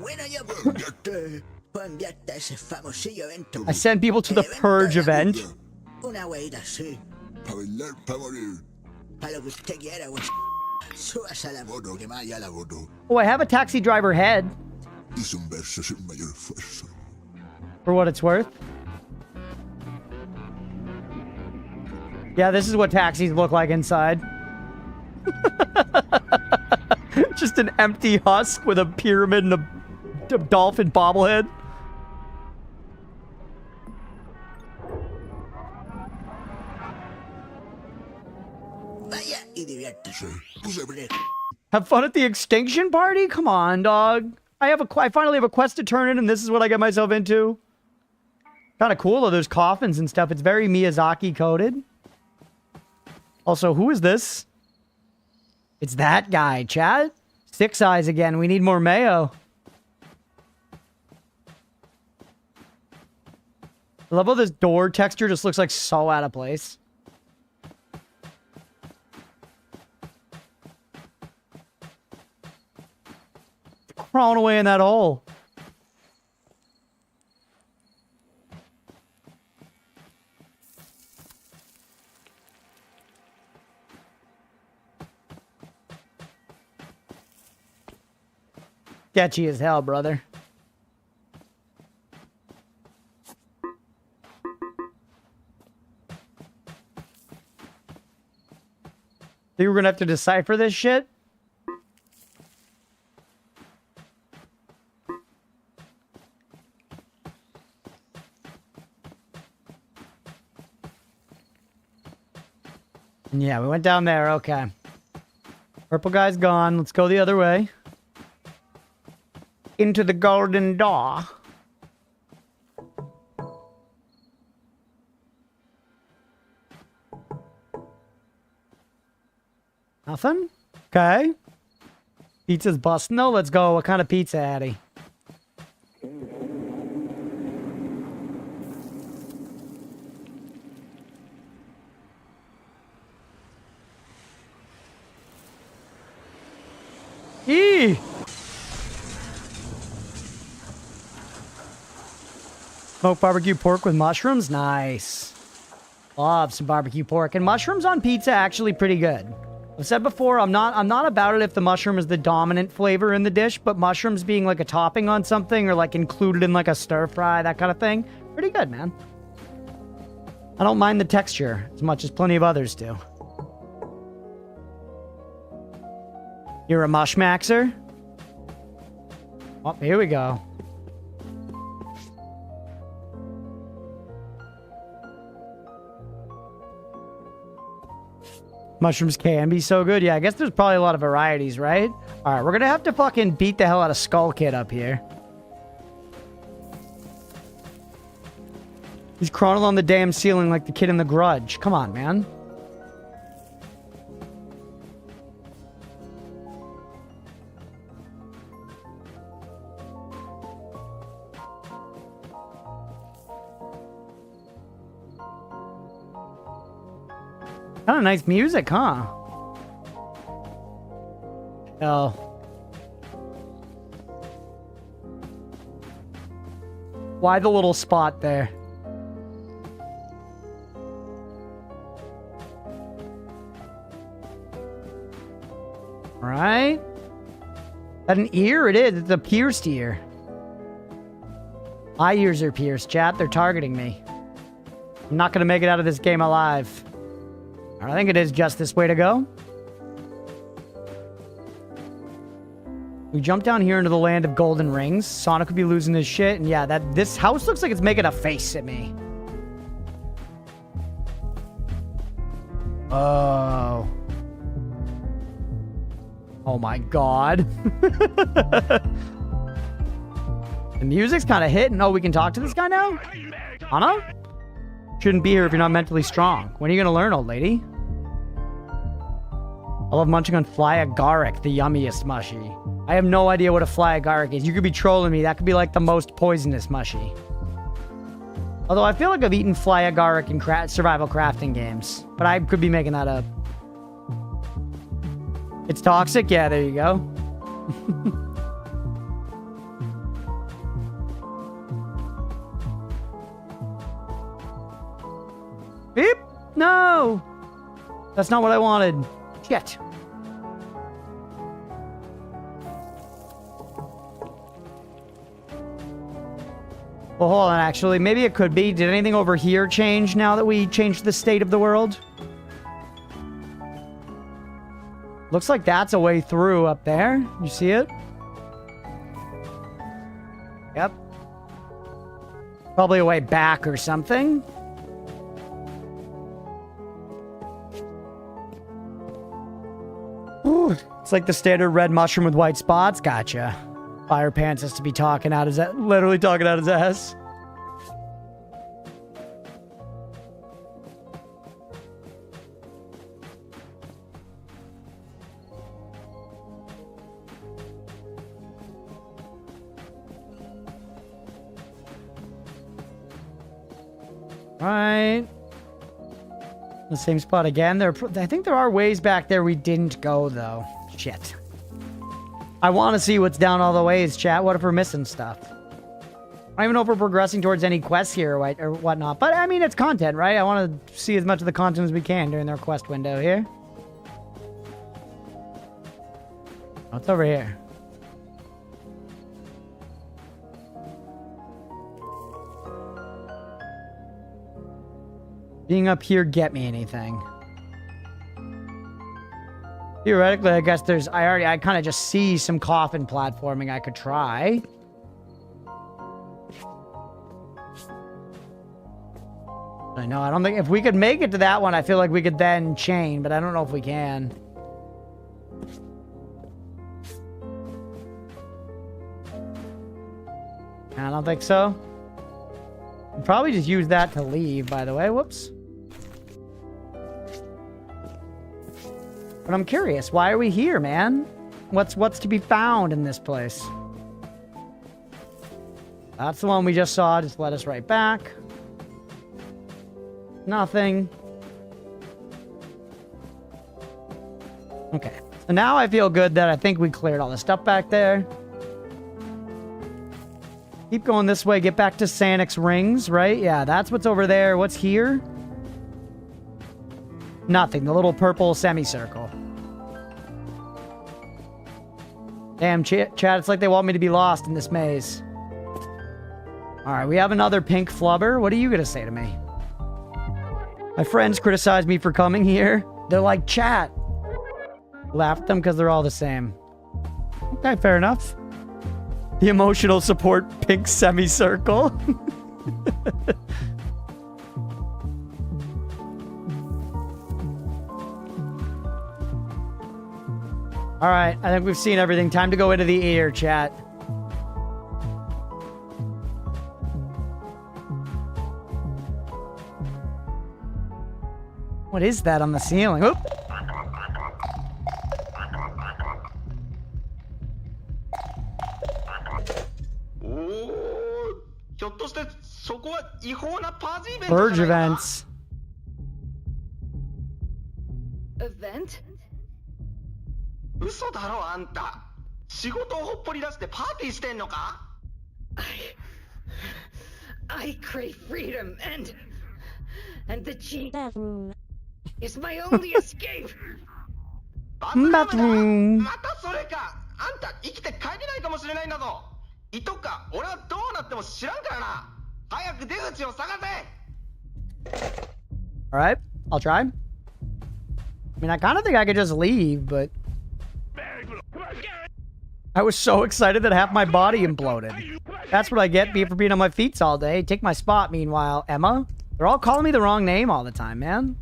I send people to the Purge event. Oh, I have a taxi driver head. For what it's worth. Yeah, this is what taxis look like inside. Just an empty husk with a pyramid and a dolphin bobblehead. Have fun at the extinction party? Come on, dog. I finally have a quest to turn in, and this is what I get myself into. Kind of cool, though. There's coffins and stuff. It's very Miyazaki coded. Also, who is this? It's that guy, chat. Six Eyes again. We need more mayo. I love how this door texture just looks like so out of place. Crawling away in that hole. Sketchy as hell, brother. Think we're gonna have to decipher this shit? Yeah, we went down there. Okay. Purple guy's gone. Let's go the other way. Into the golden door. Nothing? Okay. Pizza's busting though. Let's go. What kind of pizza, Addy? Eee! Smoked barbecue pork with mushrooms? Nice. Love some barbecue pork. And mushrooms on pizza actually pretty good. I've said before, I'm not about it if the mushroom is the dominant flavor in the dish, but mushrooms being like a topping on something or like included in like a stir fry, that kind of thing, pretty good, man. I don't mind the texture as much as plenty of others do. You're a mushmaxer? Oh, here we go. Mushrooms can be so good. Yeah, I guess there's probably a lot of varieties, right? All right, we're going to have to fucking beat the hell out of Skull Kid up here. He's crawling on the damn ceiling like the kid in The Grudge. Come on, man. Kind of nice music, huh? Oh. Why the little spot there? Right? Is that an ear? It is. It's a pierced ear. My ears are pierced, chat. They're targeting me. I'm not going to make it out of this game alive. I think it is just this way to go. We jump down here into the land of golden rings. Sonic could be losing his shit. And yeah, this house looks like it's making a face at me. Oh. Oh my god. The music's kind of hitting. Oh, we can talk to this guy now? Anna? Shouldn't be here if you're not mentally strong. When are you going to learn, old lady? I love munching on fly agaric, the yummiest mushy. I have no idea what a fly agaric is. You could be trolling me. That could be like the most poisonous mushy. Although I feel like I've eaten fly agaric in survival crafting games. But I could be making that up. It's toxic? Yeah, there you go. Beep! No! That's not what I wanted. Shit. Well, hold on, actually. Maybe it could be. Did anything over here change now that we changed the state of the world? Looks like that's a way through up there. You see it? Yep. Probably a way back or something. Ooh, it's like the standard red mushroom with white spots. Gotcha. Fire Pants has to be talking out his ass. Literally talking out his ass. Right. The same spot again. I think there are ways back there we didn't go, though. Shit. I want to see what's down all the ways, chat. What if we're missing stuff? I don't even know if we're progressing towards any quests here or whatnot. But, I mean, it's content, right? I want to see as much of the content as we can during their quest window here. What's over here? Being up here get me anything? Theoretically, I guess there's... I kind of just see some coffin platforming I could try. I know, I don't think... If we could make it to that one, I feel like we could then chain, but I don't know if we can. I don't think so. I'd probably just use that to leave, by the way. Whoops. But I'm curious, why are we here, man? What's to be found in this place? That's the one we just saw. Just let us right back. Nothing. Okay. So now I feel good that I think we cleared all the stuff back there. Keep going this way. Get back to Sanix Rings, right? Yeah, that's what's over there. What's here? Nothing. The little purple semicircle. Damn, chat. It's like they want me to be lost in this maze. Alright, we have another pink flubber. What are you going to say to me? My friends criticize me for coming here. They're like, chat. Laugh at them because they're all the same. Okay, fair enough. The emotional support pink semicircle. Alright, I think we've seen everything. Time to go into the ear, chat. What is that on the ceiling? Oop! Purge events. Event? 嘘だろあんた。仕事をほっぽり出してパーティーしてんのか? I crave freedom and the cheap bathroom is my only escape. Bathroom. またそれか。あんた生きて帰れないかもしれないんだぞ。いとか俺はどうなっても知らんからな。早く出口を探せ。 Alright, I'll try. I mean, I kind of think I could just leave, but... I was so excited that half my body imploded. That's what I get for being on my feet all day. Take my spot, meanwhile. Emma? They're all calling me the wrong name all the time, man.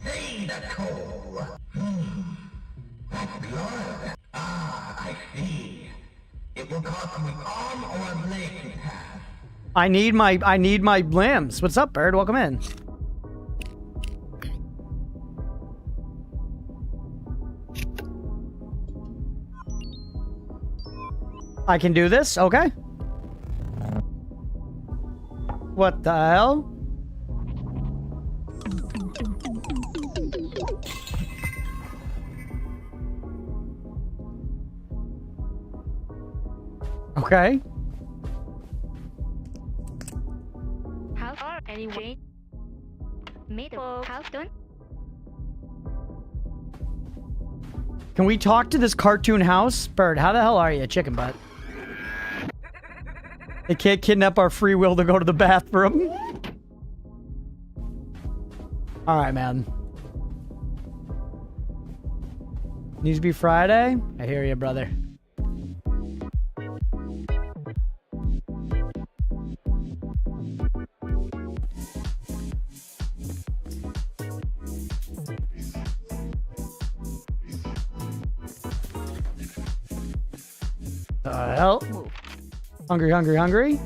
Hey, Nicole. That's blood. Ah, I see. It will cost me arm or leg to pass. I need my limbs. What's up, bird? Welcome in. I can do this? Okay. What the hell? Okay. How far anyway? Middle Houston? Can we talk to this cartoon house? Bird, how the hell are you, chicken butt? They can't kidnap our free will to go to the bathroom. Alright, man. Needs to be Friday? I hear you, brother. Hell? Hungry, hungry, hungry.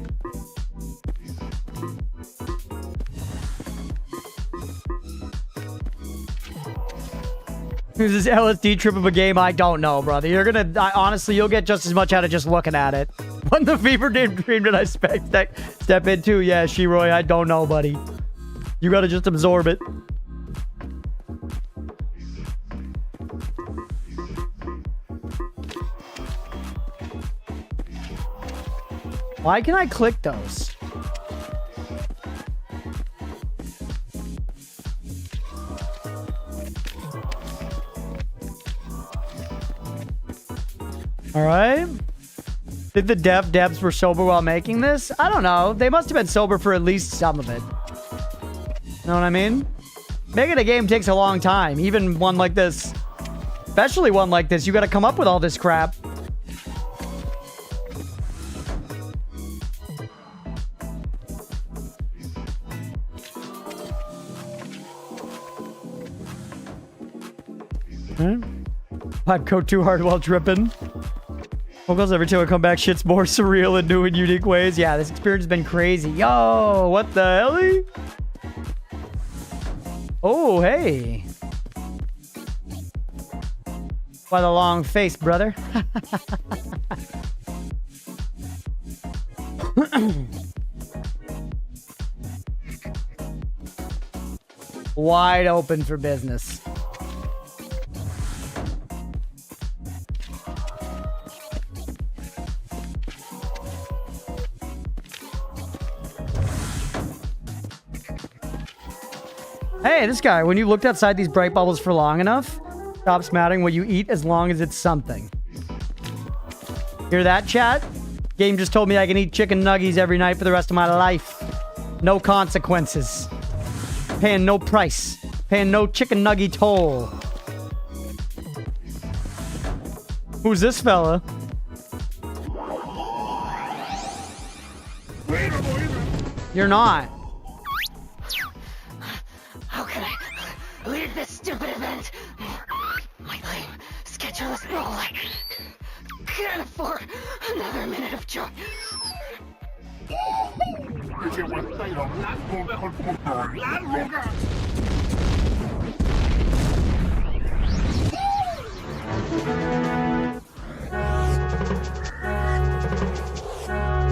Is this LSD trip of a game? I don't know, brother. You're gonna... honestly, you'll get just as much out of just looking at it. When the fever dream did I step into? Yeah, Shiroy, I don't know, buddy. You gotta just absorb it. Why can I click those? All right. Did the devs were sober while making this? I don't know. They must have been sober for at least some of it. Know what I mean? Making a game takes a long time. Even one like this. Especially one like this. You gotta come up with all this crap. I'd go too hard while tripping. Vocals every time I come back, shit's more surreal in new and unique ways. Yeah, this experience has been crazy. Yo, what the hell? Oh, hey. By the long face, brother. Wide open for business. Hey, this guy, when you looked outside these bright bubbles for long enough, stops mattering what you eat as long as it's something. Hear that, chat? Game just told me I can eat chicken nuggies every night for the rest of my life. No consequences. Paying no price. Paying no chicken nuggy toll. Who's this fella? You're not. How can I leave this stupid event? My lame, scheduleless role. I can't afford another minute of joy. You're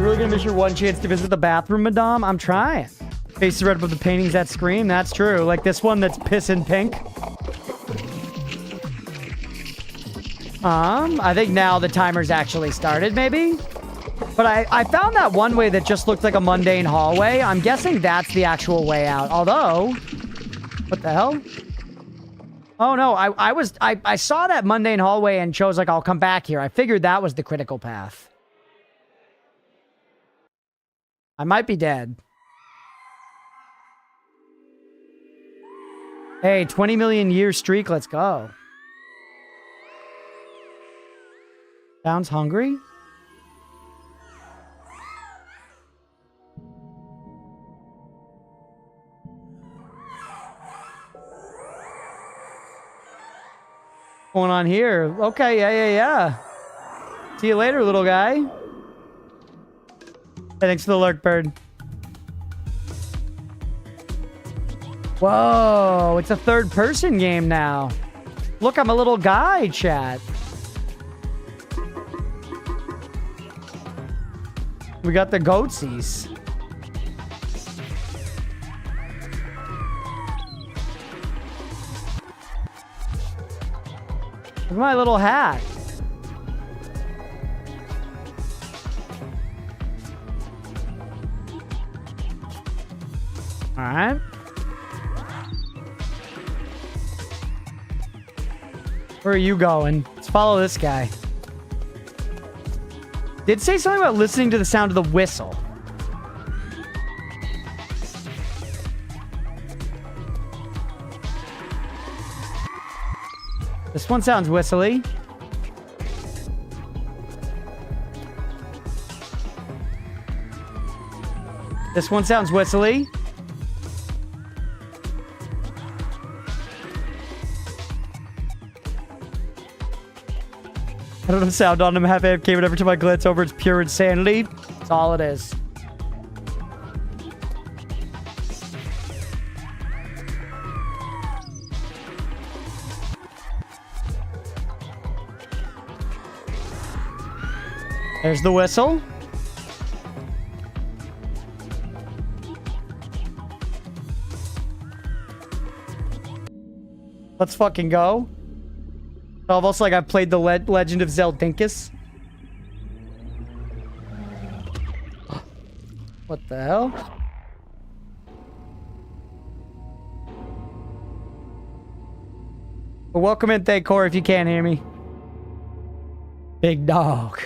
really gonna miss your one chance to visit the bathroom, madame? I'm trying. Face the red above the paintings that scream. That's true. Like this one that's pissing pink. I think now the timer's actually started, maybe? But I found that one way that just looked like a mundane hallway. I'm guessing that's the actual way out. Although... What the hell? Oh, no. I saw that mundane hallway and chose, like, I'll come back here. I figured that was the critical path. I might be dead. Hey, 20 million year streak. Let's go. Sounds hungry? What's going on here? Okay, yeah. See you later, little guy. Hey, thanks for the lurk, bird. Whoa, it's a third-person game now. Look, I'm a little guy, chat. We got the goatsies. Look at my little hat. All right. Where are you going? Let's follow this guy. Did say something about listening to the sound of the whistle. This one sounds whistly. This one sounds whistly. I don't know sound on him. Half AFK, but every time I glance over, it's pure insanity. That's all it is. There's the whistle. Let's fucking go. Almost like I've played the Legend of Zeldinkus. What the hell? Well, welcome in, Thacor, if you can't hear me. Big dog.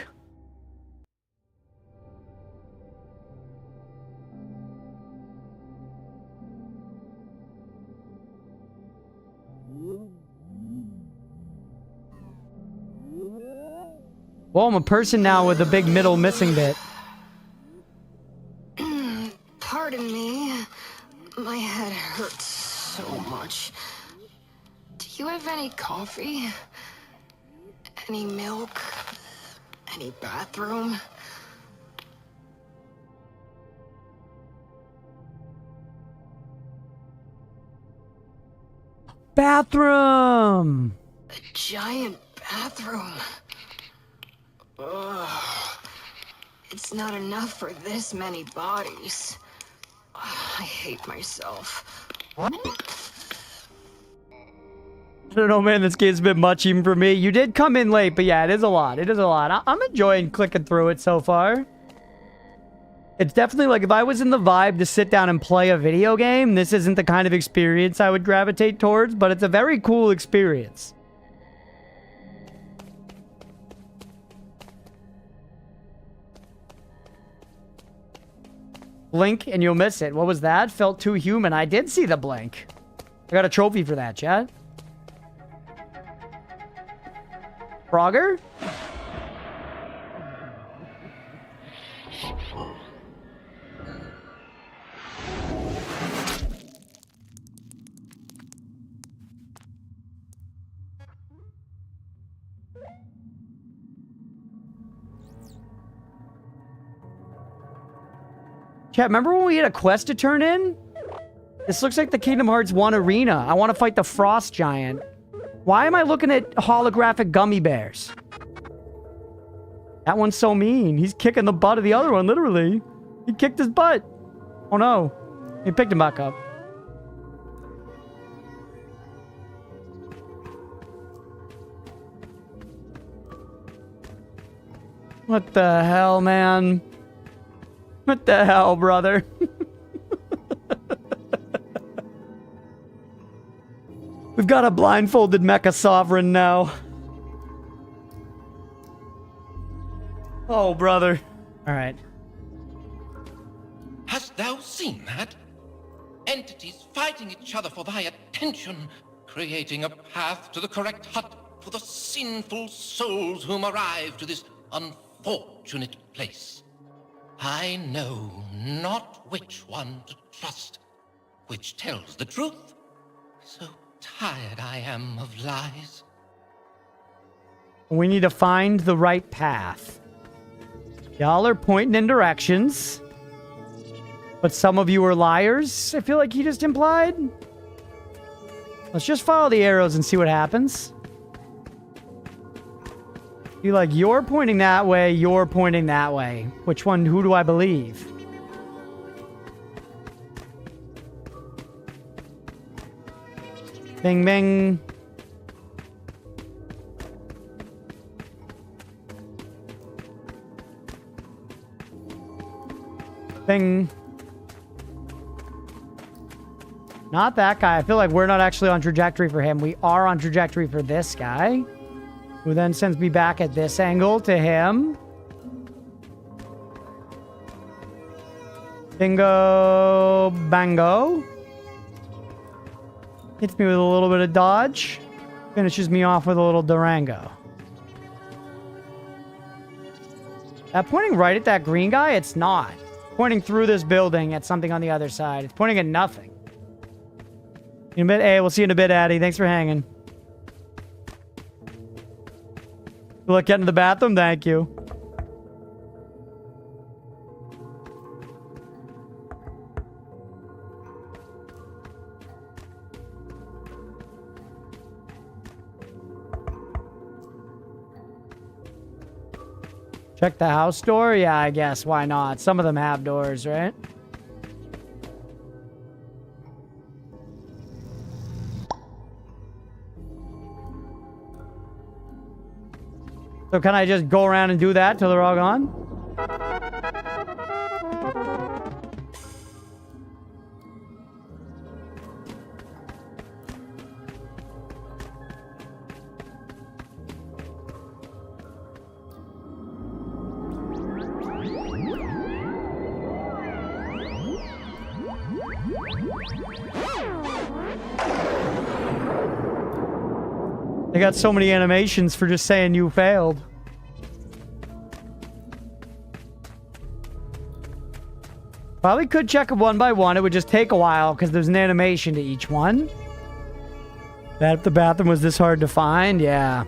Well, I'm a person now with a big middle missing bit. Pardon me. My head hurts so much. Do you have any coffee? Any milk? Any bathroom? Bathroom! A giant bathroom. Ugh. It's not enough for this many bodies. I hate myself. I don't know, man. This game's a bit much even for me. You did come in late, but yeah, it is a lot. It is a lot. I'm enjoying clicking through it so far. It's definitely like if I was in the vibe to sit down and play a video game, this isn't the kind of experience I would gravitate towards, but it's a very cool experience. Blink and you'll miss it. What was that? Felt too human. I did see the blink. I got a trophy for that, chat. Frogger? Chat, remember when we had a quest to turn in? This looks like the Kingdom Hearts 1 arena. I want to fight the Frost Giant. Why am I looking at holographic gummy bears? That one's so mean. He's kicking the butt of the other one, literally. He kicked his butt. Oh no. He picked him back up. What the hell, man? What the hell, brother? We've got a blindfolded Mecha Sovereign now. Oh, brother. All right. Hast thou seen that? Entities fighting each other for thy attention, creating a path to the correct hut for the sinful souls whom arrive to this unfortunate place. I know not which one to trust, which tells the truth. So tired I am of lies. We need to find the right path. Y'all are pointing in directions. But some of you are liars, I feel like he just implied. Let's just follow the arrows and see what happens. Be like, you're pointing that way, you're pointing that way. Which one, who do I believe? Bing, bing. Bing. Not that guy. I feel like we're not actually on trajectory for him. We are on trajectory for this guy, who then sends me back at this angle to him. Bingo, bango. Hits me with a little bit of dodge. Finishes me off with a little Durango. That pointing right at that green guy? It's not. Pointing through this building at something on the other side. It's pointing at nothing. In a bit, hey, we'll see you in a bit, Addy. Thanks for hanging. Good luck getting to the bathroom? Thank you. Check the house door? Yeah, I guess. Why not? Some of them have doors, right? So can I just go around and do that till they're all gone? They got so many animations for just saying you failed. Probably could check them one by one. It would just take a while because there's an animation to each one. That if the bathroom was this hard to find, yeah.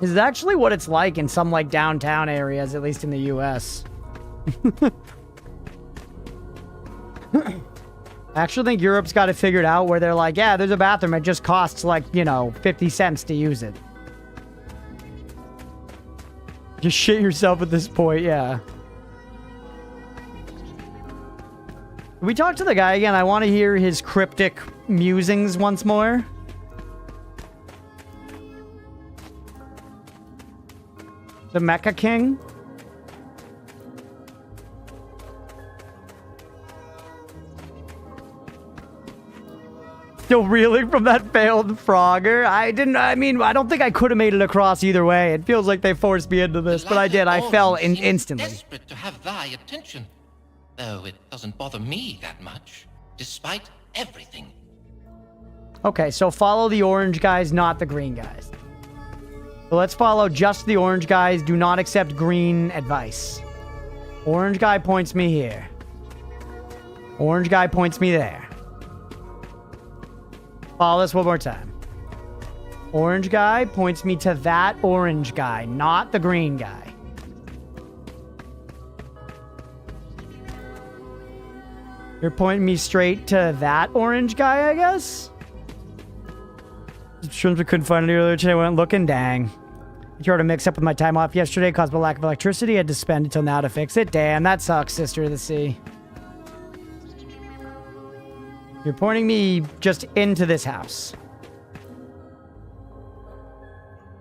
This is actually what it's like in some like downtown areas, at least in the US. I actually think Europe's got it figured out where they're like, yeah, there's a bathroom. It just costs like, you know, 50 cents to use it. Just shit yourself at this point, yeah. Can we talk to the guy again? I want to hear his cryptic musings once more. The Mecha King? Still reeling from that failed Frogger. I don't think I could have made it across either way. It feels like they forced me into this, but I did. I fell instantly. Desperate to have thy attention, though it doesn't bother me that much, despite everything. Okay, so follow the orange guys, not the green guys. So let's follow just the orange guys. Do not accept green advice. Orange guy points me here. Orange guy points me there. Follow this one more time. Orange guy points me to that orange guy, not the green guy. You're pointing me straight to that orange guy, I guess? Shrimps, I couldn't find any earlier today. I went looking. Dang. I tried to mix up with my time off yesterday caused by lack of electricity. I had to spend until now to fix it. Damn, that sucks, Sister of the Sea. You're pointing me just into this house.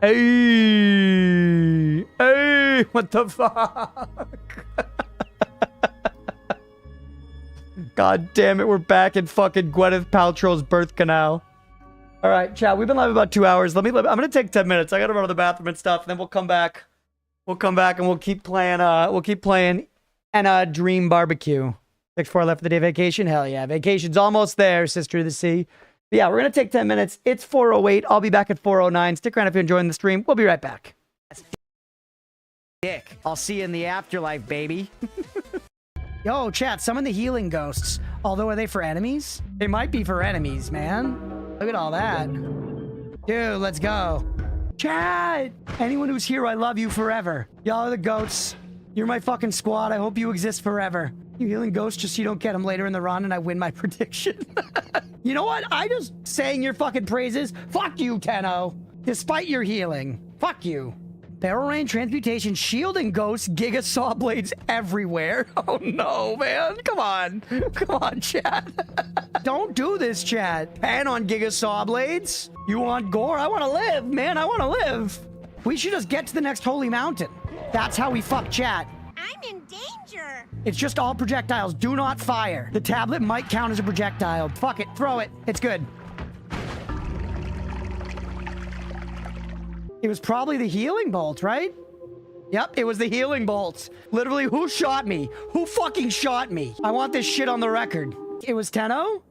Hey! Hey! What the fuck? God damn it, we're back in fucking Gwyneth Paltrow's birth canal. Alright, chat, we've been live about 2 hours. I'm gonna take 10 minutes. I gotta run to the bathroom and stuff, and then we'll come back. We'll come back and we'll keep playing ENA Dream Barbecue. 6-4 left for the day vacation. Hell yeah. Vacation's almost there, Sister of the Sea. But yeah, we're going to take 10 minutes. It's 4:08. I'll be back at 4:09. Stick around if you're enjoying the stream. We'll be right back. Dick. I'll see you in the afterlife, baby. Yo, chat, summon the healing ghosts. Although, are they for enemies? They might be for enemies, man. Look at all that. Dude, let's go. Chat! Anyone who's here, I love you forever. Y'all are the goats. You're my fucking squad. I hope you exist forever. You healing ghosts just so you don't get them later in the run and I win my prediction. You know what? I just saying your fucking praises. Fuck you, Tenno. Despite your healing. Fuck you. Barrel Rain, Transmutation, Shielding Ghost, Giga Saw Blades everywhere. Oh no, man. Come on. Come on, chat. Don't do this, chat. Pan on Giga Saw Blades? You want gore? I want to live, man. I want to live. We should just get to the next holy mountain. That's how we fuck chat. I'm in danger. It's just all projectiles. Do not fire. The tablet might count as a projectile. Fuck it. Throw it. It's good. It was probably the healing bolt, right? Yep, it was the healing bolt. Literally, who shot me? Who fucking shot me? I want this shit on the record. It was Tenno?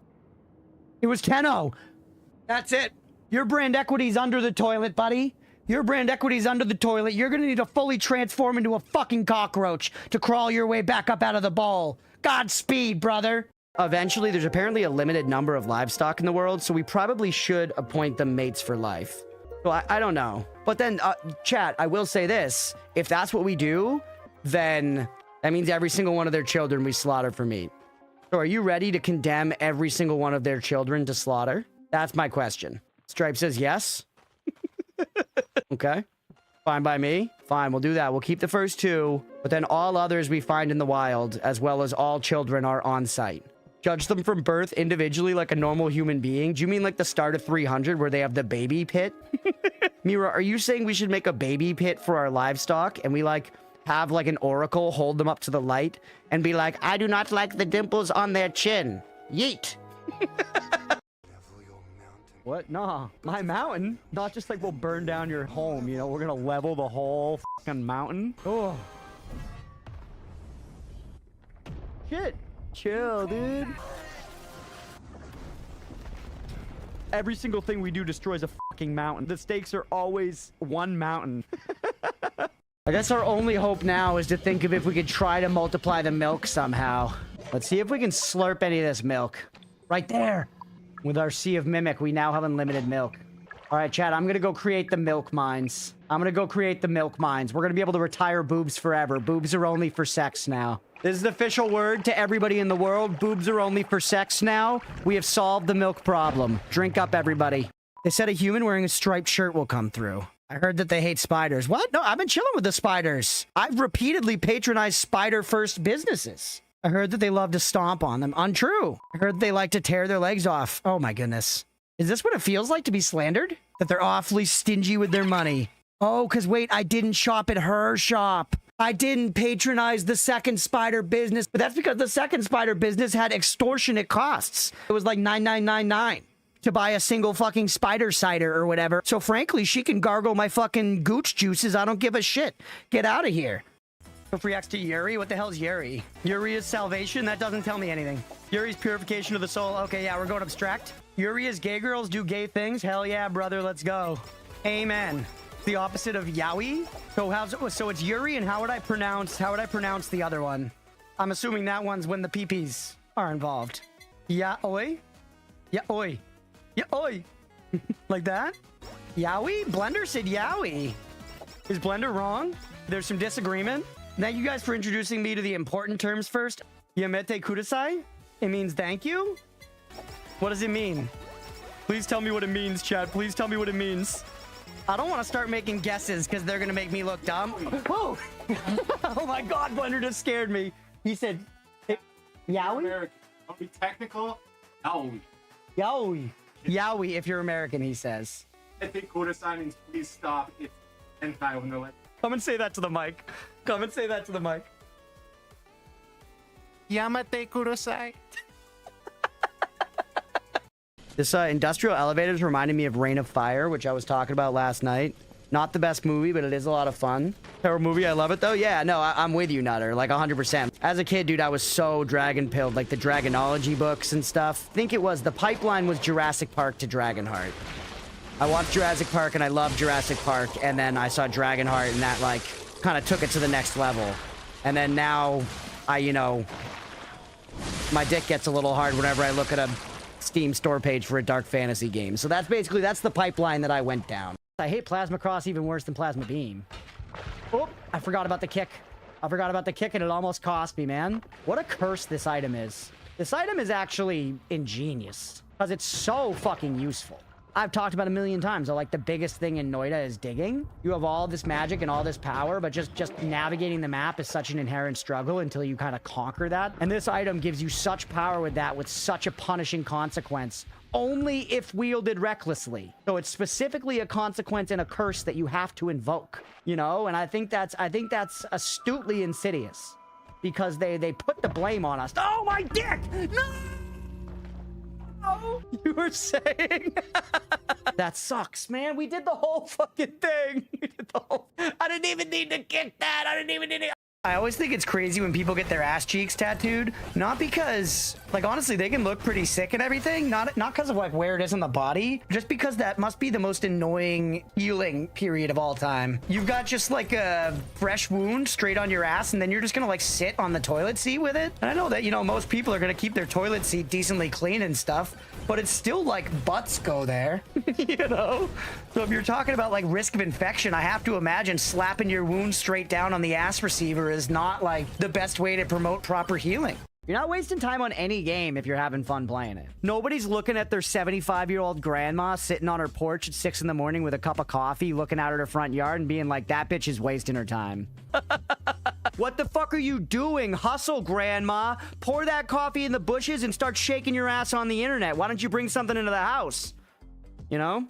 It was Tenno. That's it. Your brand equity's under the toilet, buddy. Your brand equity's under the toilet. You're gonna need to fully transform into a fucking cockroach to crawl your way back up out of the bowl. Godspeed, brother. Eventually, there's apparently a limited number of livestock in the world, so we probably should appoint them mates for life. So I don't know. But then, chat, I will say this. If that's what we do, then that means every single one of their children we slaughter for meat. So are you ready to condemn every single one of their children to slaughter? That's my question. Stripe says yes. Okay. Fine by me. Fine, we'll do that. We'll keep the first two, but then all others we find in the wild, as well as all children, are on site. Judge them from birth individually like a normal human being? Do you mean like the start of 300 where they have the baby pit? Mira, are you saying we should make a baby pit for our livestock and we like have like an oracle hold them up to the light and be like, I do not like the dimples on their chin. Yeet. What? Nah, my mountain? Not just like we'll burn down your home, you know, we're gonna level the whole fucking mountain. Oh. Shit. Chill, dude. Every single thing we do destroys a fucking mountain. The stakes are always one mountain. I guess our only hope now is to think of if we could try to multiply the milk somehow. Let's see if we can slurp any of this milk. Right there. With our Sea of Mimic, we now have unlimited milk. All right, chat, I'm going to go create the milk mines. We're going to be able to retire boobs forever. Boobs are only for sex now. This is the official word to everybody in the world. Boobs are only for sex now. We have solved the milk problem. Drink up, everybody. They said a human wearing a striped shirt will come through. I heard that they hate spiders. What? No, I've been chilling with the spiders. I've repeatedly patronized spider-first businesses. I heard that they love to stomp on them. Untrue. I heard they like to tear their legs off. Oh my goodness. Is this what it feels like to be slandered? That they're awfully stingy with their money. Oh, because wait, I didn't shop at her shop. I didn't patronize the second spider business, but that's because the second spider business had extortionate costs. It was like $9.999 to buy a single fucking spider cider or whatever. So frankly, she can gargle my fucking gooch juices. I don't give a shit. Get out of here. Free X to Yuri? What the hell's Yuri? Yuri is salvation? That doesn't tell me anything. Yuri's purification of the soul. Okay, yeah, we're going abstract. Yuri is gay girls do gay things? Hell yeah, brother, let's go. Amen. The opposite of yaoi. So it's Yuri, and how would I pronounce the other one? I'm assuming that one's when the peepees are involved. Yaoi? Yaoi. Yaoi. Like that? Yaoi? Blender said yaoi. Is Blender wrong? There's some disagreement. Thank you guys for introducing me to the important terms first. Yamete kudasai? It means thank you? What does it mean? Please tell me what it means, chat. Please tell me what it means. I don't want to start making guesses because they're going to make me look dumb. Whoa! Oh my god, Blender just scared me. He said, yaoi? I'll be technical. Yaoi. Yaoi. Yaoi if you're American, he says. I think kudasai means please stop. It's hentai when they're like... Come and say that to the mic. Come and say that to the mic. Yamate kudasai. This industrial elevators reminded me of Reign of Fire, which I was talking about last night. Not the best movie, but it is a lot of fun. Horror movie, I love it though. Yeah, no, I'm with you, Nutter, like 100%. As a kid, dude, I was so dragon-pilled, like the Dragonology books and stuff. I think it was, the pipeline was Jurassic Park to Dragonheart. I watched Jurassic Park and I loved Jurassic Park, and then I saw Dragonheart and that like kind of took it to the next level. And then now you know, my dick gets a little hard whenever I look at a Steam store page for a dark fantasy game. So that's the pipeline that I went down. I hate Plasma Cross even worse than Plasma Beam. Oh, I forgot about the kick. I forgot about the kick and it almost cost me, man. What a curse this item is. This item is actually ingenious because it's so fucking useful. I've talked about a million times. Like the biggest thing in Noida is digging. You have all this magic and all this power, but just navigating the map is such an inherent struggle until you kind of conquer that. And this item gives you such power with that, with such a punishing consequence, only if wielded recklessly. So it's specifically a consequence and a curse that you have to invoke, you know? And I think that's astutely insidious because they put the blame on us. Oh, my dick! No! You were saying that sucks, man. We did the whole fucking thing. I didn't even need to kick that. I didn't even need to. I always think it's crazy when people get their ass cheeks tattooed, not because, like, honestly, they can look pretty sick and everything, not because of like where it is on the body, just because that must be the most annoying healing period of all time. You've got just like a fresh wound straight on your ass, and then you're just gonna like sit on the toilet seat with it. And I know that, you know, most people are gonna keep their toilet seat decently clean and stuff, but it's still like butts go there, you know? So if you're talking about like risk of infection, I have to imagine slapping your wound straight down on the ass receiver is not like the best way to promote proper healing. You're not wasting time on any game if you're having fun playing it. Nobody's looking at their 75-year-old grandma sitting on her porch at 6 in the morning with a cup of coffee, looking out at her front yard and being like, that bitch is wasting her time. What the fuck are you doing? Hustle, grandma. Pour that coffee in the bushes and start shaking your ass on the internet. Why don't you bring something into the house? You know?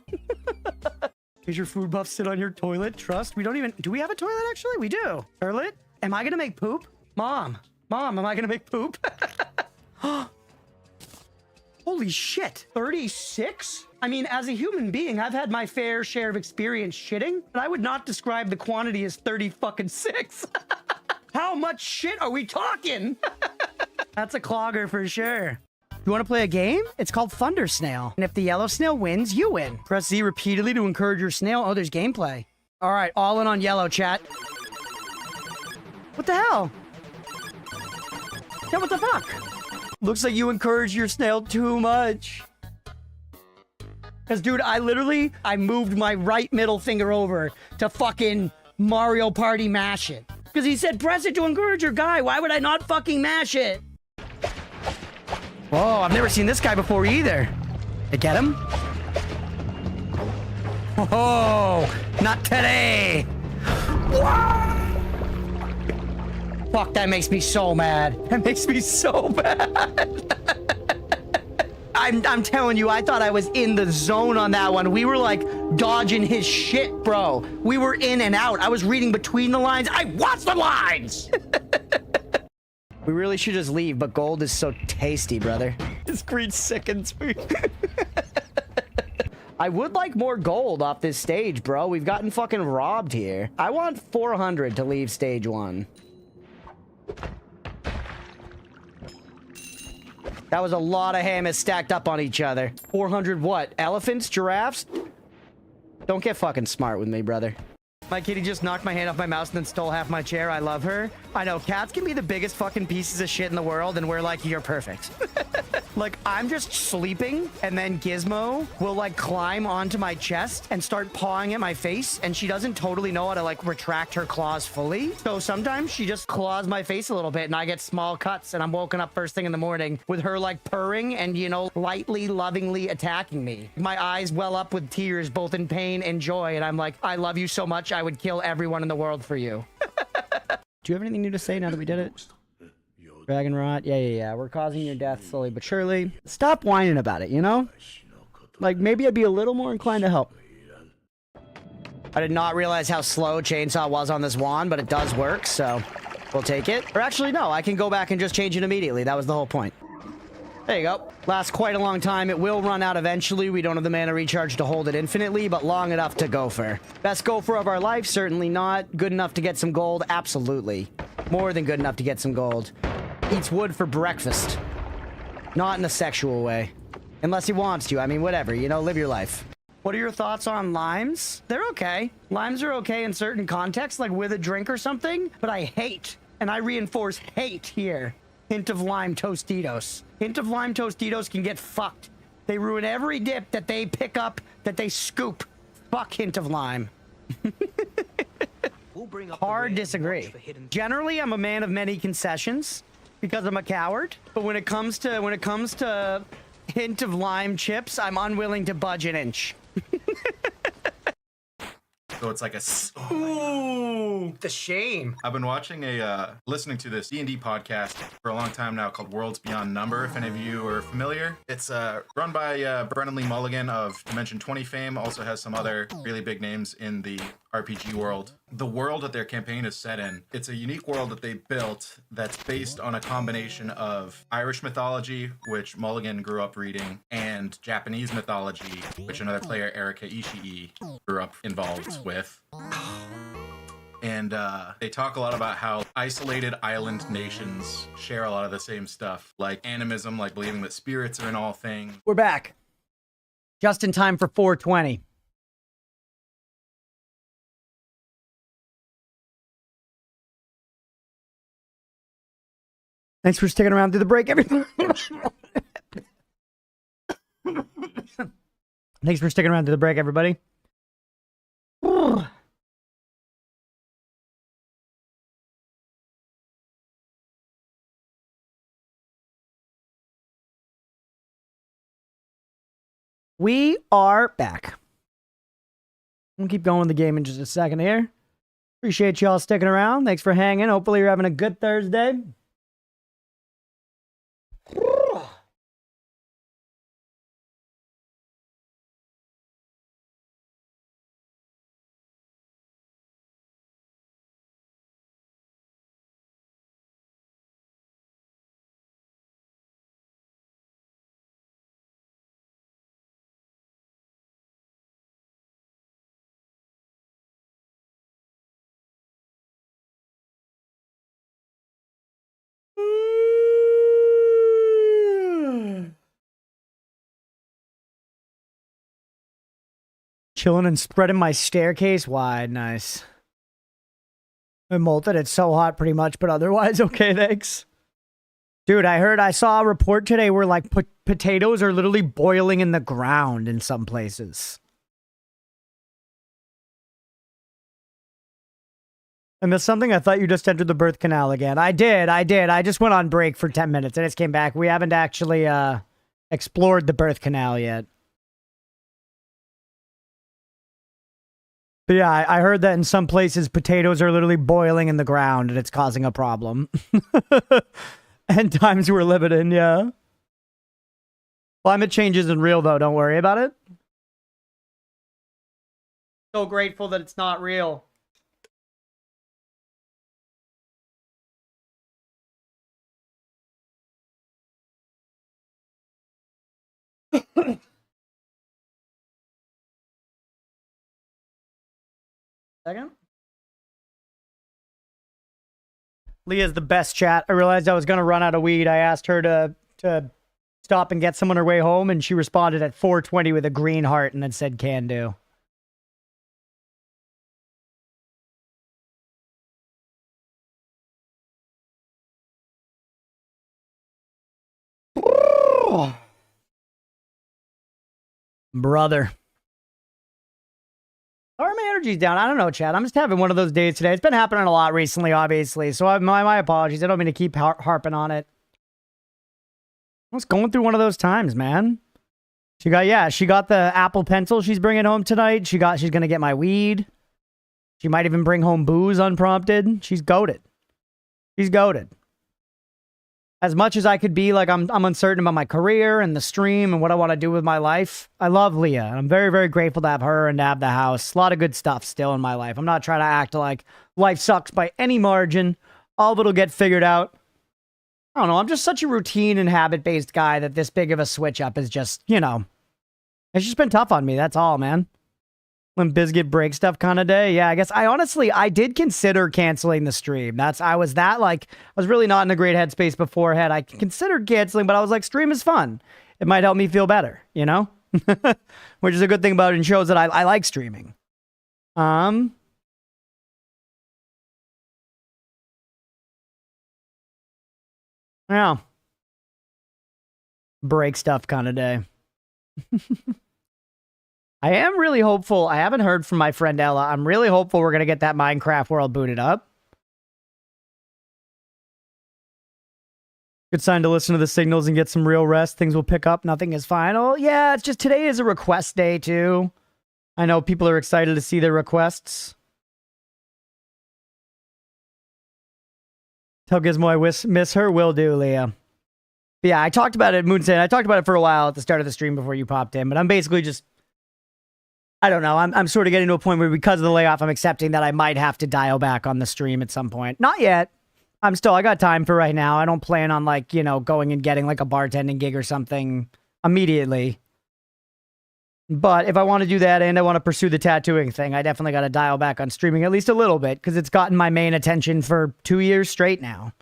Does your food buff sit on your toilet? Trust? We don't even... Do we have a toilet, actually? We do. Toilet? Am I gonna make poop? Mom, am I gonna make poop? Holy shit, 36? I mean, as a human being, I've had my fair share of experience shitting, but I would not describe the quantity as 30 fucking 6. How much shit are we talking? That's a clogger for sure. You want to play a game? It's called Thunder Snail. And if the yellow snail wins, you win. Press Z repeatedly to encourage your snail. Oh, there's gameplay. All right, all in on yellow, chat. What the hell? Yeah, what the fuck? Looks like you encourage your snail too much. Because, dude, I moved my right middle finger over to fucking Mario Party mash it. Because he said, press it to encourage your guy. Why would I not fucking mash it? Whoa, I've never seen this guy before either. I get him? Whoa, not today. Whoa! Fuck, that makes me so mad. That makes me so mad. I'm telling you, I thought I was in the zone on that one. We were like dodging his shit, bro. We were in and out. I was reading between the lines. I watched the lines. We really should just leave, but gold is so tasty, brother. This green sickens me. I would like more gold off this stage, bro. We've gotten fucking robbed here. I want 400 to leave stage 1. That was a lot of hammers stacked up on each other. 400 what? Elephants? Giraffes? Don't get fucking smart with me, brother. My kitty just knocked my hand off my mouse and then stole half my chair. I love her. I know, cats can be the biggest fucking pieces of shit in the world, and we're like, you're perfect. Like, I'm just sleeping, and then Gizmo will, like, climb onto my chest and start pawing at my face, and she doesn't totally know how to, like, retract her claws fully. So sometimes she just claws my face a little bit, and I get small cuts, and I'm woken up first thing in the morning with her, like, purring and, you know, lightly, lovingly attacking me. My eyes well up with tears, both in pain and joy, and I'm like, I love you so much, I would kill everyone in the world for you. Do you have anything new to say now that we did it? Dragon rot? Yeah. We're causing your death slowly but surely. Stop whining about it, you know? Like, maybe I'd be a little more inclined to help. I did not realize how slow Chainsaw was on this wand, but it does work, so we'll take it. Or actually, no, I can go back and just change it immediately. That was the whole point. There you go. Lasts quite a long time. It will run out eventually. We don't have the mana recharge to hold it infinitely, but long enough to gopher. Best gopher of our life? Certainly not. Good enough to get some gold? Absolutely. More than good enough to get some gold. Eats wood for breakfast. Not in a sexual way. Unless he wants to. I mean, whatever. You know, live your life. What are your thoughts on limes? They're okay. Limes are okay in certain contexts, like with a drink or something, but I hate, and I reinforce hate here, hint of lime Tostitos. Hint of lime Tostitos can get fucked. They ruin every dip that they pick up, that they scoop. Fuck hint of lime. Hard disagree. Generally, I'm a man of many concessions because I'm a coward. But when it comes to hint of lime chips, I'm unwilling to budge an inch. So it's like a... Ooh, the shame. I've been watching listening to this D&D podcast for a long time now called Worlds Beyond Number, if any of you are familiar. It's run by Brennan Lee Mulligan of Dimension 20 fame, also has some other really big names in the RPG world. The world that their campaign is set in, it's a unique world that they built that's based on a combination of Irish mythology, which Mulligan grew up reading, and Japanese mythology, which another player, Erika Ishii, grew up involved with. And they talk a lot about how isolated island nations share a lot of the same stuff, like animism, like believing that spirits are in all things. We're back. Just in time for 420. Thanks for sticking around through the break, everybody. Thanks for sticking around through the break, everybody. We are back. We'll keep going with the game in just a second here. Appreciate y'all sticking around. Thanks for hanging. Hopefully you're having a good Thursday. Chilling and spreading my staircase wide. Nice. I molted. It's so hot pretty much, but otherwise okay, thanks. Dude, I saw a report today where like potatoes are literally boiling in the ground in some places. I missed something? I thought you just entered the birth canal again. I did. I just went on break for 10 minutes and just came back. We haven't actually explored the birth canal yet. But yeah, I heard that in some places potatoes are literally boiling in the ground and it's causing a problem. And times we're living in, yeah. Climate change isn't real though, don't worry about it. So grateful that it's not real. Second. Leah's the best chat. I realized I was going to run out of weed. I asked her to stop and get some on her way home, and she responded at 4:20 with a green heart and then said, can do. Brother. Or my energy's down. I don't know, Chad. I'm just having one of those days today. It's been happening a lot recently, obviously. So my apologies. I don't mean to keep harping on it. I was going through one of those times, man. She got the Apple Pencil she's bringing home tonight. She's going to get my weed. She might even bring home booze unprompted. She's goated. She's goated. As much as I could be like, I'm uncertain about my career and the stream and what I want to do with my life. I love Leah. And I'm very, very grateful to have her and to have the house. A lot of good stuff still in my life. I'm not trying to act like life sucks by any margin. All of it'll get figured out. I don't know. I'm just such a routine and habit-based guy that this big of a switch up is just, you know, it's just been tough on me. That's all, man. When Bizget break stuff kind of day. Yeah, I guess I did consider canceling the stream. I was really not in a great headspace beforehand. I considered canceling, but I was like, stream is fun. It might help me feel better, you know? Which is a good thing about it and shows that I like streaming. Yeah. Break stuff kind of day. I am really hopeful. I haven't heard from my friend Ella. I'm really hopeful we're going to get that Minecraft world booted up. Good sign to listen to the signals and get some real rest. Things will pick up. Nothing is final. Yeah, it's just today is a request day, too. I know people are excited to see their requests. Tell Gizmo I miss her. Will do, Leah. But yeah, I talked about it, Moonsan. I talked about it for a while at the start of the stream before you popped in, but I'm basically just... I don't know. I'm sort of getting to a point where because of the layoff, I'm accepting that I might have to dial back on the stream at some point. Not yet. I got time for right now. I don't plan on, like, you know, going and getting, like, a bartending gig or something immediately. But if I want to do that and I want to pursue the tattooing thing, I definitely got to dial back on streaming at least a little bit because it's gotten my main attention for 2 years straight now.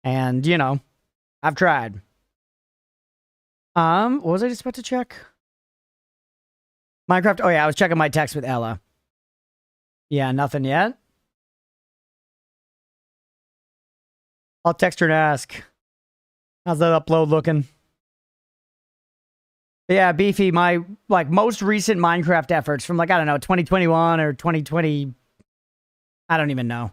And, you know, I've tried. What was I just about to check? Minecraft. Oh, yeah, I was checking my text with Ella. Yeah, nothing yet. I'll text her and ask. How's that upload looking? Yeah, Beefy, my, like, most recent Minecraft efforts from, like, I don't know, 2021 or 2020. I don't even know.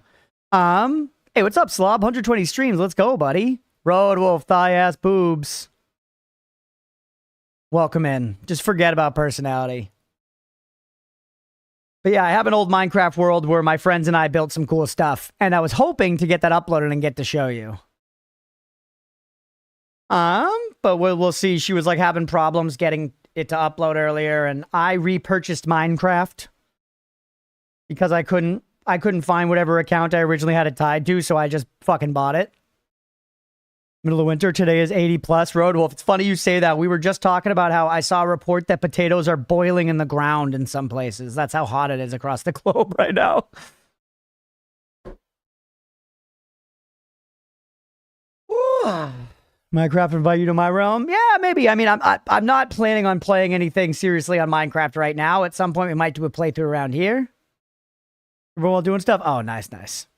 Hey, what's up, Slob? 120 streams. Let's go, buddy. Road Wolf, thigh-ass boobs. Welcome in. Just forget about personality. But yeah, I have an old Minecraft world where my friends and I built some cool stuff, and I was hoping to get that uploaded and get to show you. But we'll see. She was like having problems getting it to upload earlier, and I repurchased Minecraft because I couldn't find whatever account I originally had it tied to, so I just fucking bought it. Middle of winter, today is 80 plus. Roadwolf, it's funny you say that. We were just talking about how I saw a report that potatoes are boiling in the ground in some places. That's how hot it is across the globe right now. Minecraft invite you to my realm? Yeah, maybe. I mean, I'm not planning on playing anything seriously on Minecraft right now. At some point, we might do a playthrough around here. Everyone doing stuff? Oh, nice.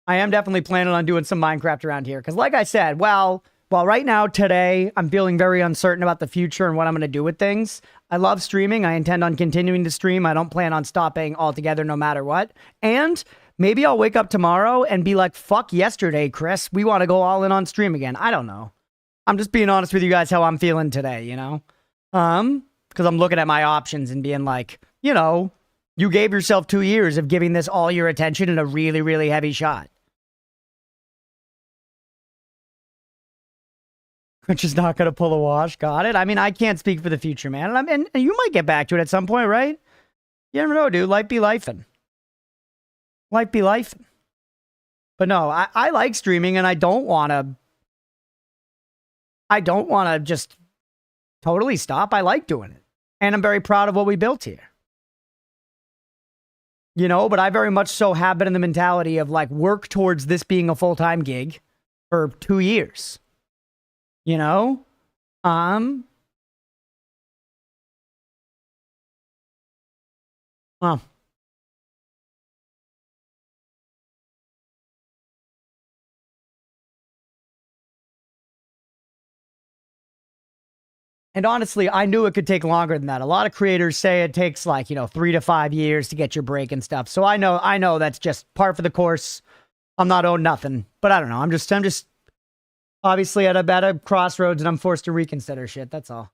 I am definitely planning on doing some Minecraft around here. Because like I said, well, right now, today, I'm feeling very uncertain about the future and what I'm going to do with things. I love streaming. I intend on continuing to stream. I don't plan on stopping altogether no matter what. And maybe I'll wake up tomorrow and be like, fuck yesterday, Chris. We want to go all in on stream again. I don't know. I'm just being honest with you guys how I'm feeling today, you know? Because I'm looking at my options and being like, you know, you gave yourself 2 years of giving this all your attention in a really, really heavy shot. Which is not going to pull a wash. Got it. I mean, I can't speak for the future, man. And you might get back to it at some point, right? You never know, dude. Life be lifing. Life be lifing. But no, I like streaming, and I don't want to just totally stop. I like doing it. And I'm very proud of what we built here. You know, but I very much so have been in the mentality of, like, work towards this being a full-time gig for 2 years. You know? Well. And honestly, I knew it could take longer than that. A lot of creators say it takes like, 3 to 5 years to get your break and stuff. So I know that's just par for the course. I'm not owed nothing, but I don't know. I'm just obviously at a crossroads and I'm forced to reconsider shit. That's all.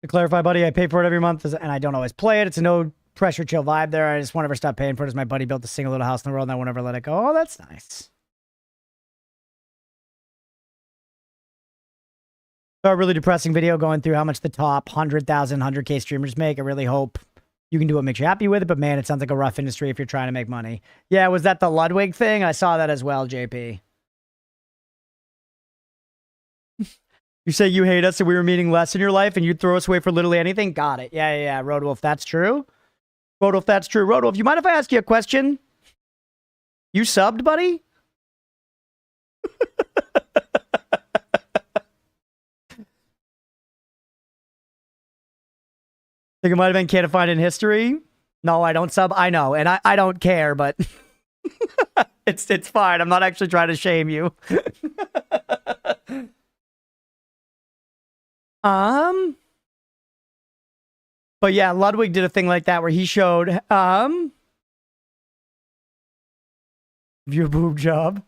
To clarify, buddy, I pay for it every month and I don't always play it. It's a no pressure chill vibe there. I just won't ever stop paying for it as my buddy built a single little house in the world and I won't ever let it go. Oh, that's nice. So a really depressing video going through how much the top 100,000, 100K streamers make. I really hope you can do what makes you happy with it. But man, it sounds like a rough industry if you're trying to make money. Yeah, was that the Ludwig thing? I saw that as well, JP. You say you hate us and we were meaning less in your life and you'd throw us away for literally anything? Got it. Yeah. Roadwolf, that's true. Roadwolf, that's true. Roadwolf, you mind if I ask you a question? You subbed, buddy? Think it might have been Can't Find in History? No, I don't sub. I know, and I don't care, but... It's fine. I'm not actually trying to shame you. But yeah, Ludwig did a thing like that where he showed view boob job.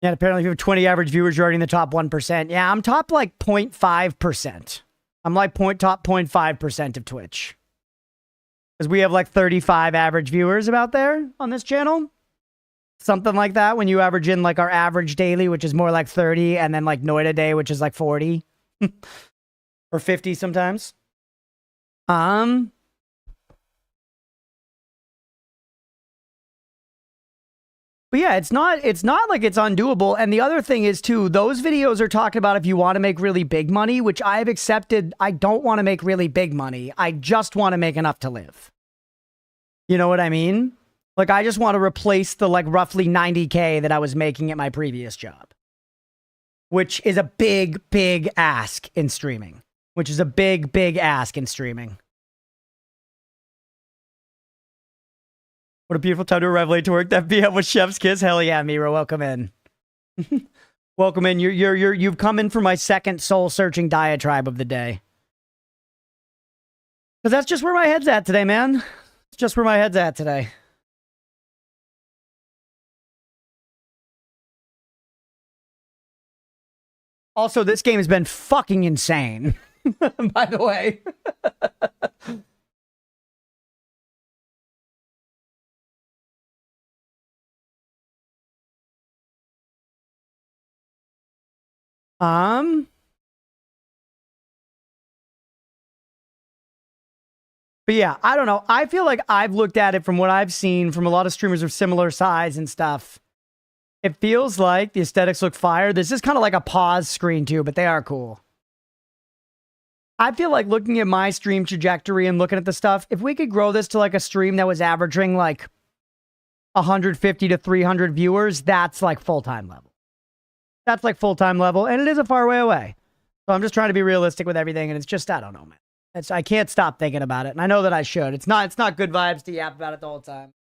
Yeah, apparently if you have 20 average viewers, you're already in the top 1%. Yeah, I'm top like 0.5%. I'm like top 0.5% of Twitch. Because we have like 35 average viewers about there on this channel. Something like that when you average in like our average daily, which is more like 30, and then like Noida day, which is like 40. Or 50 sometimes. But yeah, it's not like it's undoable. And the other thing is too, those videos are talking about if you want to make really big money, which I've accepted. I don't want to make really big money. I just want to make enough to live. You know what I mean? Like, I just want to replace the like roughly 90K that I was making at my previous job. Which is a big, big ask in streaming. What a beautiful time to arrive late to work. That BM with Chef's Kiss. Hell yeah, Miro. Welcome in. Welcome in. You've come in for my second soul-searching diatribe of the day. Because that's just where my head's at today, man. It's just where my head's at today. Also, this game has been fucking insane. By the way. But yeah, I don't know. I feel like I've looked at it from what I've seen from a lot of streamers of similar size and stuff. It feels like the aesthetics look fire. This is kind of like a pause screen too, but they are cool. I feel like looking at my stream trajectory and looking at the stuff, if we could grow this to like a stream that was averaging like 150 to 300 viewers, that's like full-time level. That's like full-time level, and it is a far way away. So I'm just trying to be realistic with everything, and it's just, I don't know, man. I can't stop thinking about it, and I know that I should. It's not good vibes to yap about it the whole time.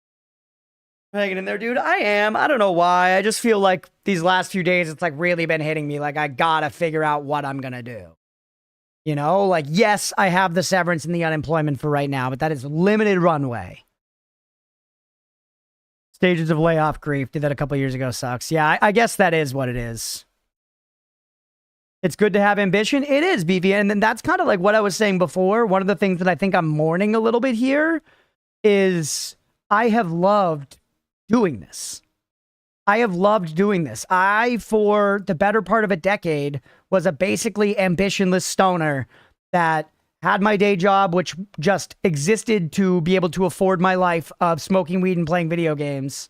Hanging in there, dude. I am. I don't know why. I just feel like these last few days, it's like really been hitting me. Like, I gotta figure out what I'm gonna do. You know, like, yes, I have the severance and the unemployment for right now, but that is limited runway. Stages of layoff grief. Did that a couple years ago. Sucks. Yeah, I guess that is what it is. It's good to have ambition. It is, BV. And then that's kind of like what I was saying before. One of the things that I think I'm mourning a little bit here is I have loved doing this. I have loved doing this. I, for the better part of a decade, was a basically ambitionless stoner that had my day job, which just existed to be able to afford my life of smoking weed and playing video games.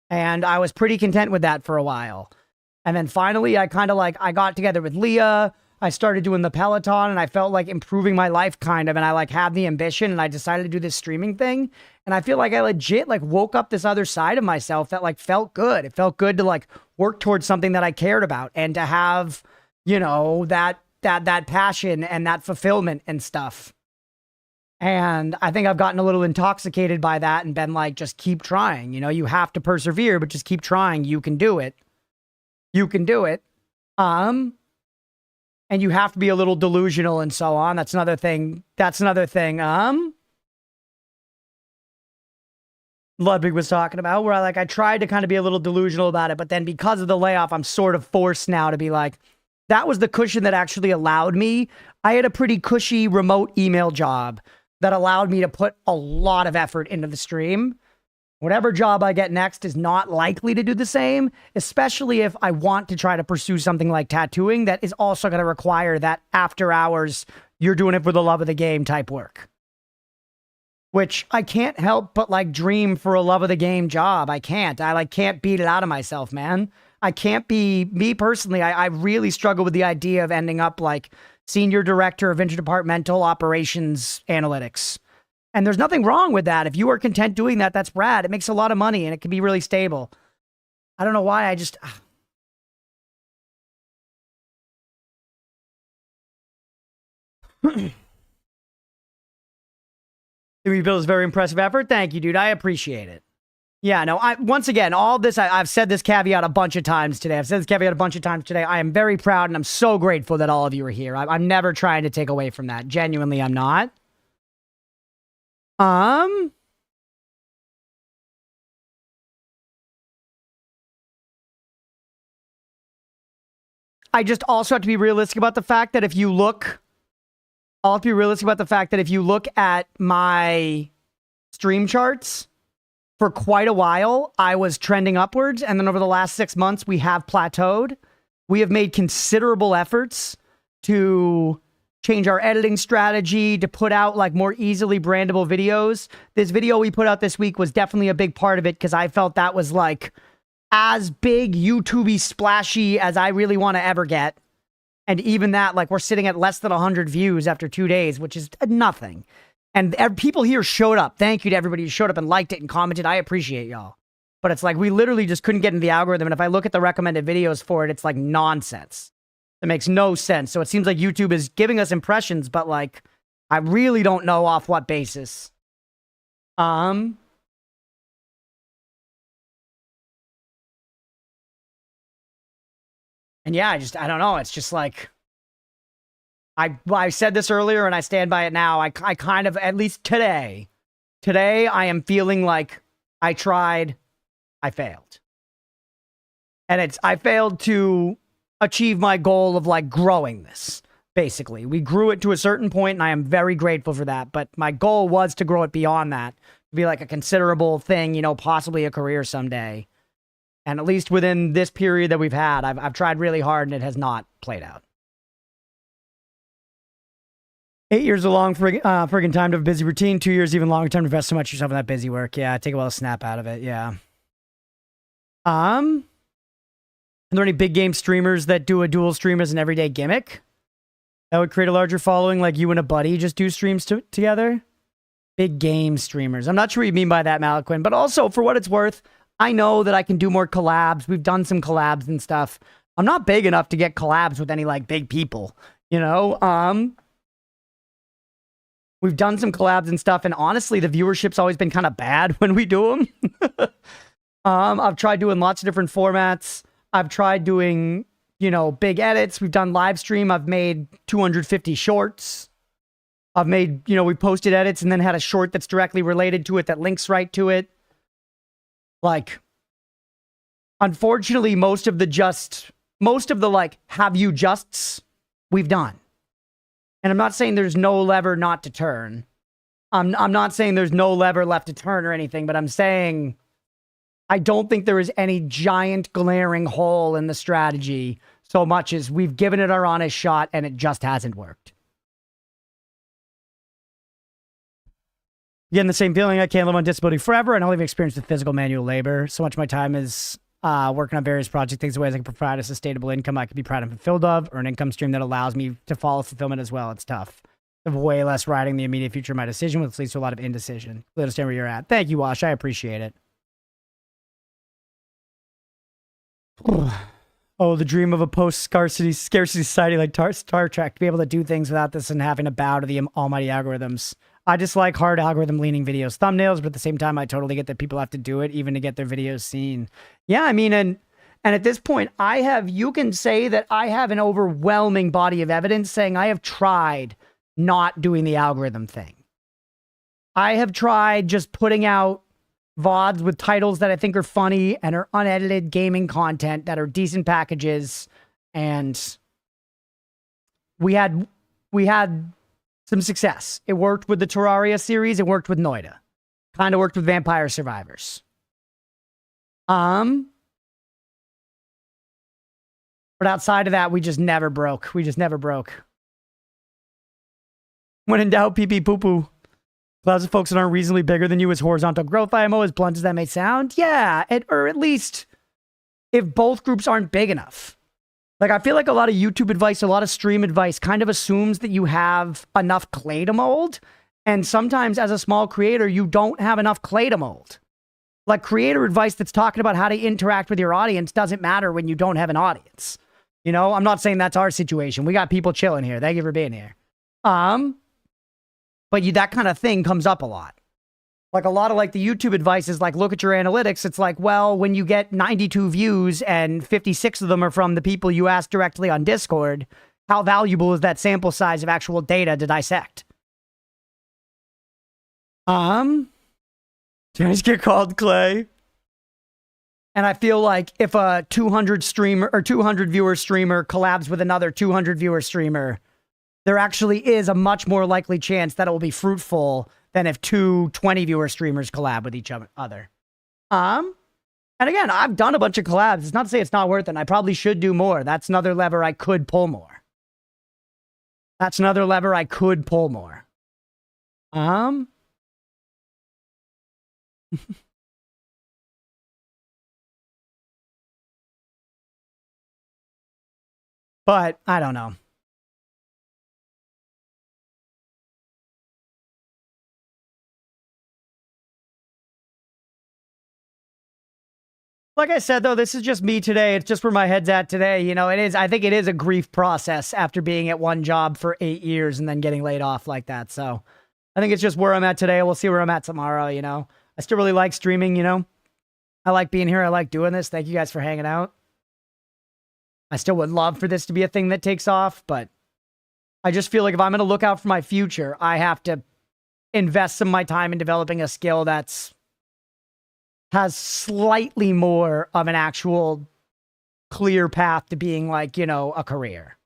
And I was pretty content with that for a while. And then finally, I kind of like, I got together with Leah. I started doing the Peloton and I felt like improving my life kind of. And I like had the ambition and I decided to do this streaming thing. And I feel like I legit like woke up this other side of myself that like felt good. It felt good to like work towards something that I cared about and to have, you know, that passion and that fulfillment and stuff. And I think I've gotten a little intoxicated by that and been like, just keep trying. You know, you have to persevere, but just keep trying. You can do it. You can do it. And you have to be a little delusional and so on. That's another thing. Ludwig was talking about, where I tried to kind of be a little delusional about it, but then because of the layoff, I'm sort of forced now to be like, that was the cushion that actually allowed me. I had a pretty cushy remote email job that allowed me to put a lot of effort into the stream. Whatever job I get next is not likely to do the same, especially if I want to try to pursue something like tattooing that is also going to require that after hours, you're doing it for the love of the game type work. Which I can't help but like dream for a love of the game job. I can't beat it out of myself, man. I can't be, me personally, I really struggle with the idea of ending up like senior director of interdepartmental operations analytics. And there's nothing wrong with that. If you are content doing that, that's rad. It makes a lot of money and it can be really stable. I don't know why, I just... The rebuild is very impressive effort. Thank you, dude. I appreciate it. Yeah, no, once again, all this, I've said this caveat a bunch of times today. I am very proud and I'm so grateful that all of you are here. I'm never trying to take away from that. Genuinely, I'm not. I just also have to be realistic about the fact that if you look, at my stream charts, for quite a while, I was trending upwards, and then over the last 6 months, we have plateaued. We have made considerable efforts to change our editing strategy, to put out like more easily brandable videos. This video we put out this week was definitely a big part of it because I felt that was like as big YouTube-y splashy as I really want to ever get. And even that, like, we're sitting at less than 100 views after 2 days, which is nothing. And people here showed up. Thank you to everybody who showed up and liked it and commented. I appreciate y'all. But it's like we literally just couldn't get into the algorithm. And if I look at the recommended videos for it, it's like nonsense. It makes no sense. So it seems like YouTube is giving us impressions, but like I really don't know off what basis. And yeah, I don't know. It's just like I said this earlier and I stand by it now. I kind of, at least today I am feeling like I tried, I failed. And I failed to achieve my goal of like growing this, basically. We grew it to a certain point and I am very grateful for that. But my goal was to grow it beyond that, to be like a considerable thing, you know, possibly a career someday. And at least within this period that we've had, I've tried really hard and it has not played out. 8 years a long friggin' time to have a busy routine. 2 years, even longer time to invest so much yourself in that busy work. Yeah, take a while to snap out of it. Yeah. Are there any big game streamers that do a dual stream as an everyday gimmick? That would create a larger following, like you and a buddy just do streams together? Big game streamers. I'm not sure what you mean by that, Malaquin, but also, for what it's worth, I know that I can do more collabs. We've done some collabs and stuff. I'm not big enough to get collabs with any, like, big people, you know? We've done some collabs and stuff, and honestly, the viewership's always been kind of bad when we do them. I've tried doing lots of different formats. I've tried doing, you know, big edits. We've done live stream. I've made 250 shorts. I've made, you know, we posted edits and then had a short that's directly related to it that links right to it. Like, unfortunately, most of the like, have you justs, we've done. And I'm not saying there's no lever not to turn. I'm not saying there's no lever left to turn or anything, but I'm saying I don't think there is any giant glaring hole in the strategy so much as we've given it our honest shot and it just hasn't worked. Again, the same feeling. I can't live on disability forever and I'll have experience with physical manual labor. So much of my time is working on various project things, ways I can provide a sustainable income I can be proud and fulfilled of, or an income stream that allows me to follow fulfillment as well. It's tough. I have way less riding the immediate future of my decision, which leads to a lot of indecision. I understand where you're at. Thank you, Wash. I appreciate it. Oh, the dream of a post-scarcity society like Star Trek, to be able to do things without this and having to bow to the almighty algorithms. I just like hard algorithm-leaning videos, thumbnails, but at the same time, I totally get that people have to do it even to get their videos seen. Yeah, I mean, and at this point, you can say that I have an overwhelming body of evidence saying I have tried not doing the algorithm thing. I have tried just putting out VODs with titles that I think are funny and are unedited gaming content that are decent packages, and we had some success. It worked with the Terraria series. It worked with Noida. Kind of worked with Vampire Survivors. But outside of that, we just never broke. When in doubt, pee-pee poo-poo. Clouds of folks that aren't reasonably bigger than you is horizontal growth IMO, as blunt as that may sound. Yeah, or at least if both groups aren't big enough. Like, I feel like a lot of YouTube advice, a lot of stream advice kind of assumes that you have enough clay to mold. And sometimes as a small creator, you don't have enough clay to mold. Like, creator advice that's talking about how to interact with your audience doesn't matter when you don't have an audience. You know, I'm not saying that's our situation. We got people chilling here. Thank you for being here. But that kind of thing comes up a lot. Like a lot of like the YouTube advice is like, look at your analytics. It's like, well, when you get 92 views and 56 of them are from the people you asked directly on Discord, how valuable is that sample size of actual data to dissect? Did you guys get called Clay? And I feel like if a 200 streamer or 200 viewer streamer collabs with another 200 viewer streamer, there actually is a much more likely chance that it will be fruitful than if two 20 viewer streamers collab with each other. And again, I've done a bunch of collabs. It's not to say it's not worth it. I probably should do more. That's another lever I could pull more. That's another lever I could pull more. But I don't know. Like I said, though, this is just me today. It's just where my head's at today. You know, it is. I think it is a grief process after being at one job for 8 years and then getting laid off like that. So I think it's just where I'm at today. We'll see where I'm at tomorrow. You know, I still really like streaming. You know, I like being here. I like doing this. Thank you guys for hanging out. I still would love for this to be a thing that takes off, but I just feel like if I'm going to look out for my future, I have to invest some of my time in developing a skill that's has slightly more of an actual clear path to being like, you know, a career.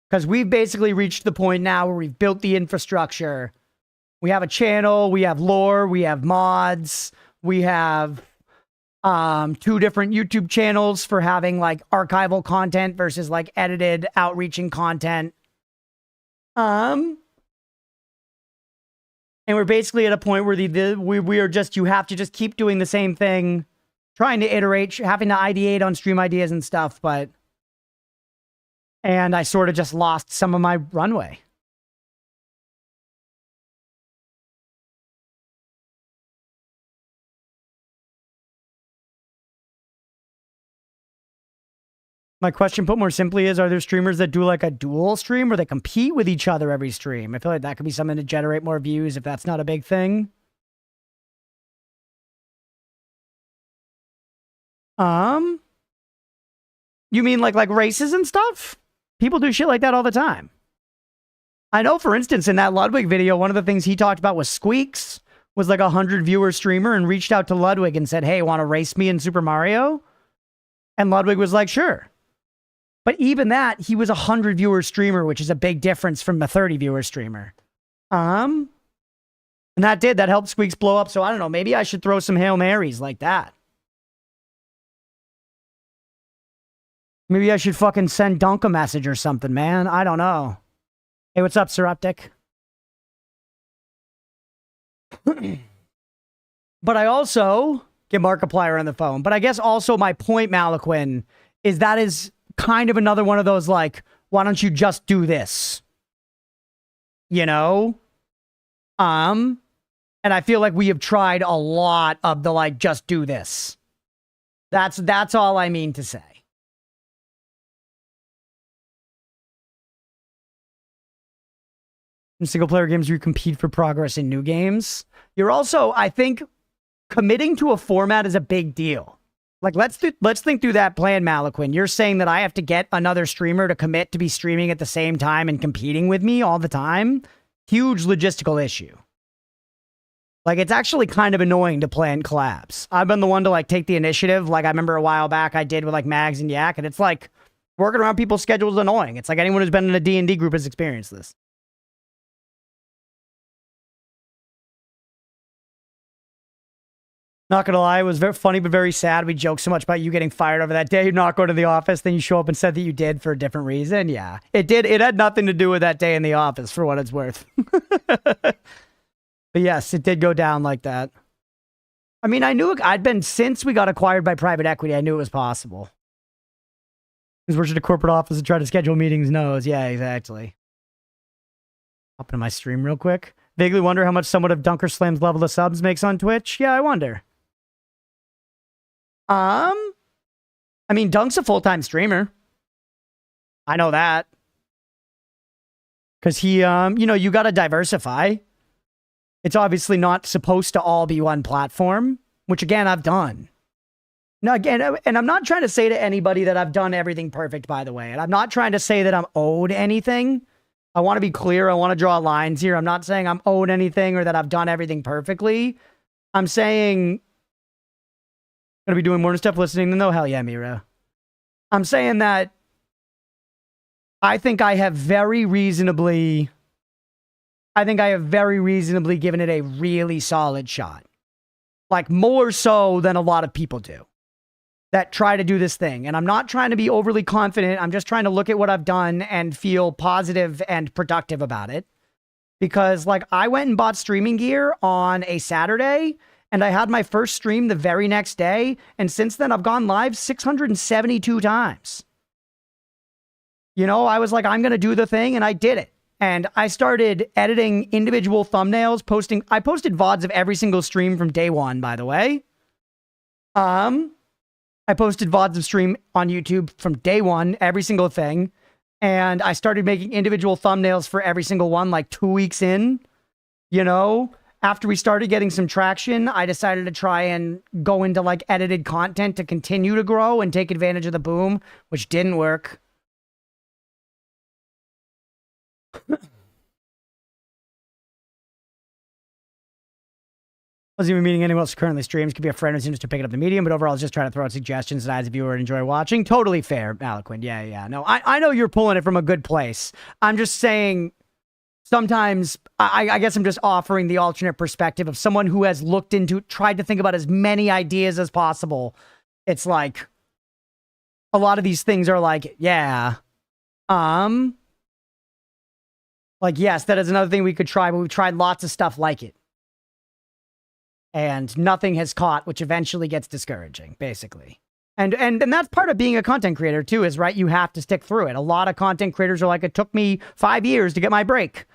Because we've basically reached the point now where we've built the infrastructure. We have a channel, we have lore, we have mods, we have 2 different YouTube channels for having like archival content versus like edited outreaching content. And we're basically at a point where we are just, you have to just keep doing the same thing, trying to iterate, having to ideate on stream ideas and stuff, and I sort of just lost some of my runway. My question put more simply is, are there streamers that do like a dual stream where they compete with each other every stream? I feel like that could be something to generate more views if that's not a big thing. You mean like races and stuff? People do shit like that all the time. I know, for instance, in that Ludwig video, one of the things he talked about was Squeaks was like a 100 viewer streamer and reached out to Ludwig and said, hey, want to race me in Super Mario? And Ludwig was like, sure. But even that, he was a 100 viewer streamer, which is a big difference from a 30 viewer streamer. And that helped Squeaks blow up. So I don't know, maybe I should throw some Hail Marys like that. Maybe I should fucking send Dunk a message or something, man. I don't know. Hey, what's up, Seruptic? But I also get Markiplier on the phone. But I guess also my point, Malaquin, is that is kind of another one of those like, why don't you just do this? You know? And I feel like we have tried a lot of the like, just do this. That's all I mean to say. In single player games, you compete for progress in new games. You're also, I think, committing to a format is a big deal. Like, let's think through that plan, Malaquin. You're saying that I have to get another streamer to commit to be streaming at the same time and competing with me all the time? Huge logistical issue. Like, it's actually kind of annoying to plan collabs. I've been the one to, like, take the initiative. Like, I remember a while back I did with, like, Mags and Yak, and it's like, working around people's schedules is annoying. It's like anyone who's been in a D&D group has experienced this. Not gonna lie, it was very funny but very sad. We joked so much about you getting fired over that day, you not going to the office, then you show up and said that you did for a different reason. Yeah, it did. It had nothing to do with that day in the office, for what it's worth. But yes, it did go down like that. I mean, I knew I'd been, since we got acquired by private equity, I knew it was possible. Who's worked at a corporate office and try to schedule meetings knows. Yeah, exactly. Hop into my stream real quick. Vaguely wonder how much someone of Dunker Slam's level of subs makes on Twitch. Yeah, I wonder. I mean, Dunk's a full-time streamer. I know that. Because he, you know, you got to diversify. It's obviously not supposed to all be one platform, which again, I've done. Now, again, and I'm not trying to say to anybody that I've done everything perfect, by the way. And I'm not trying to say that I'm owed anything. I want to be clear. I want to draw lines here. I'm not saying I'm owed anything or that I've done everything perfectly. I'm saying I'm going to be doing more stuff listening than though. Hell yeah, Mira. I'm saying that I think I have very reasonably given it a really solid shot. Like more so than a lot of people do that try to do this thing. And I'm not trying to be overly confident. I'm just trying to look at what I've done and feel positive and productive about it. Because like I went and bought streaming gear on a Saturday and I had my first stream the very next day. And since then I've gone live 672 times. You know, I was like, I'm going to do the thing and I did it. And I started editing individual thumbnails, I posted VODs of every single stream from day one, by the way. I posted VODs of stream on YouTube from day one, every single thing. And I started making individual thumbnails for every single one, like 2 weeks in. You know, after we started getting some traction, I decided to try and go into like edited content to continue to grow and take advantage of the boom, which didn't work. Wasn't even meeting anyone else who currently streams. Could be a friend who's interested in picking up the medium, but overall, I was just trying to throw out suggestions that I, as a viewer, would enjoy watching. Totally fair, Malaquin. Yeah. No, I know you're pulling it from a good place. I'm just saying, sometimes, I guess I'm just offering the alternate perspective of someone who has tried to think about as many ideas as possible. It's like, a lot of these things are like, yeah, like, yes, that is another thing we could try, but we've tried lots of stuff like it. And nothing has caught, which eventually gets discouraging, basically. And that's part of being a content creator, too, is, right, you have to stick through it. A lot of content creators are like, it took me 5 years to get my break,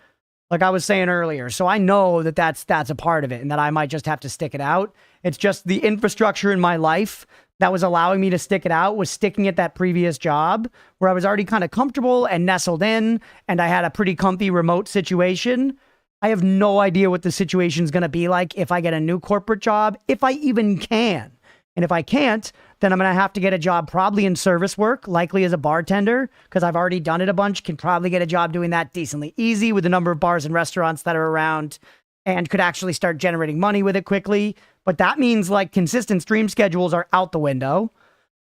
like I was saying earlier. So I know that that's a part of it and that I might just have to stick it out. It's just the infrastructure in my life that was allowing me to stick it out was sticking at that previous job where I was already kind of comfortable and nestled in, and I had a pretty comfy remote situation. I have no idea what the situation's going to be like if I get a new corporate job, if I even can. And if I can't, then I'm going to have to get a job probably in service work, likely as a bartender, because I've already done it a bunch, can probably get a job doing that decently easy with the number of bars and restaurants that are around, and could actually start generating money with it quickly. But that means like consistent stream schedules are out the window,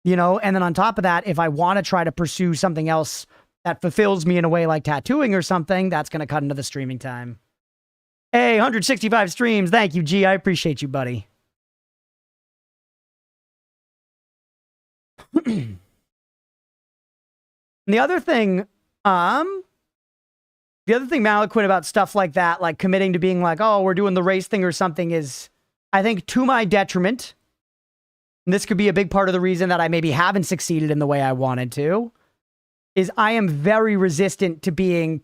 you know? And then on top of that, if I want to try to pursue something else that fulfills me in a way like tattooing or something, that's going to cut into the streaming time. Hey, 165 streams. Thank you, G. I appreciate you, buddy. The other thing Malaquin about stuff like that, like committing to being like, oh, we're doing the race thing or something is, I think, to my detriment. And this could be a big part of the reason that I maybe haven't succeeded in the way I wanted to, is I am very resistant to being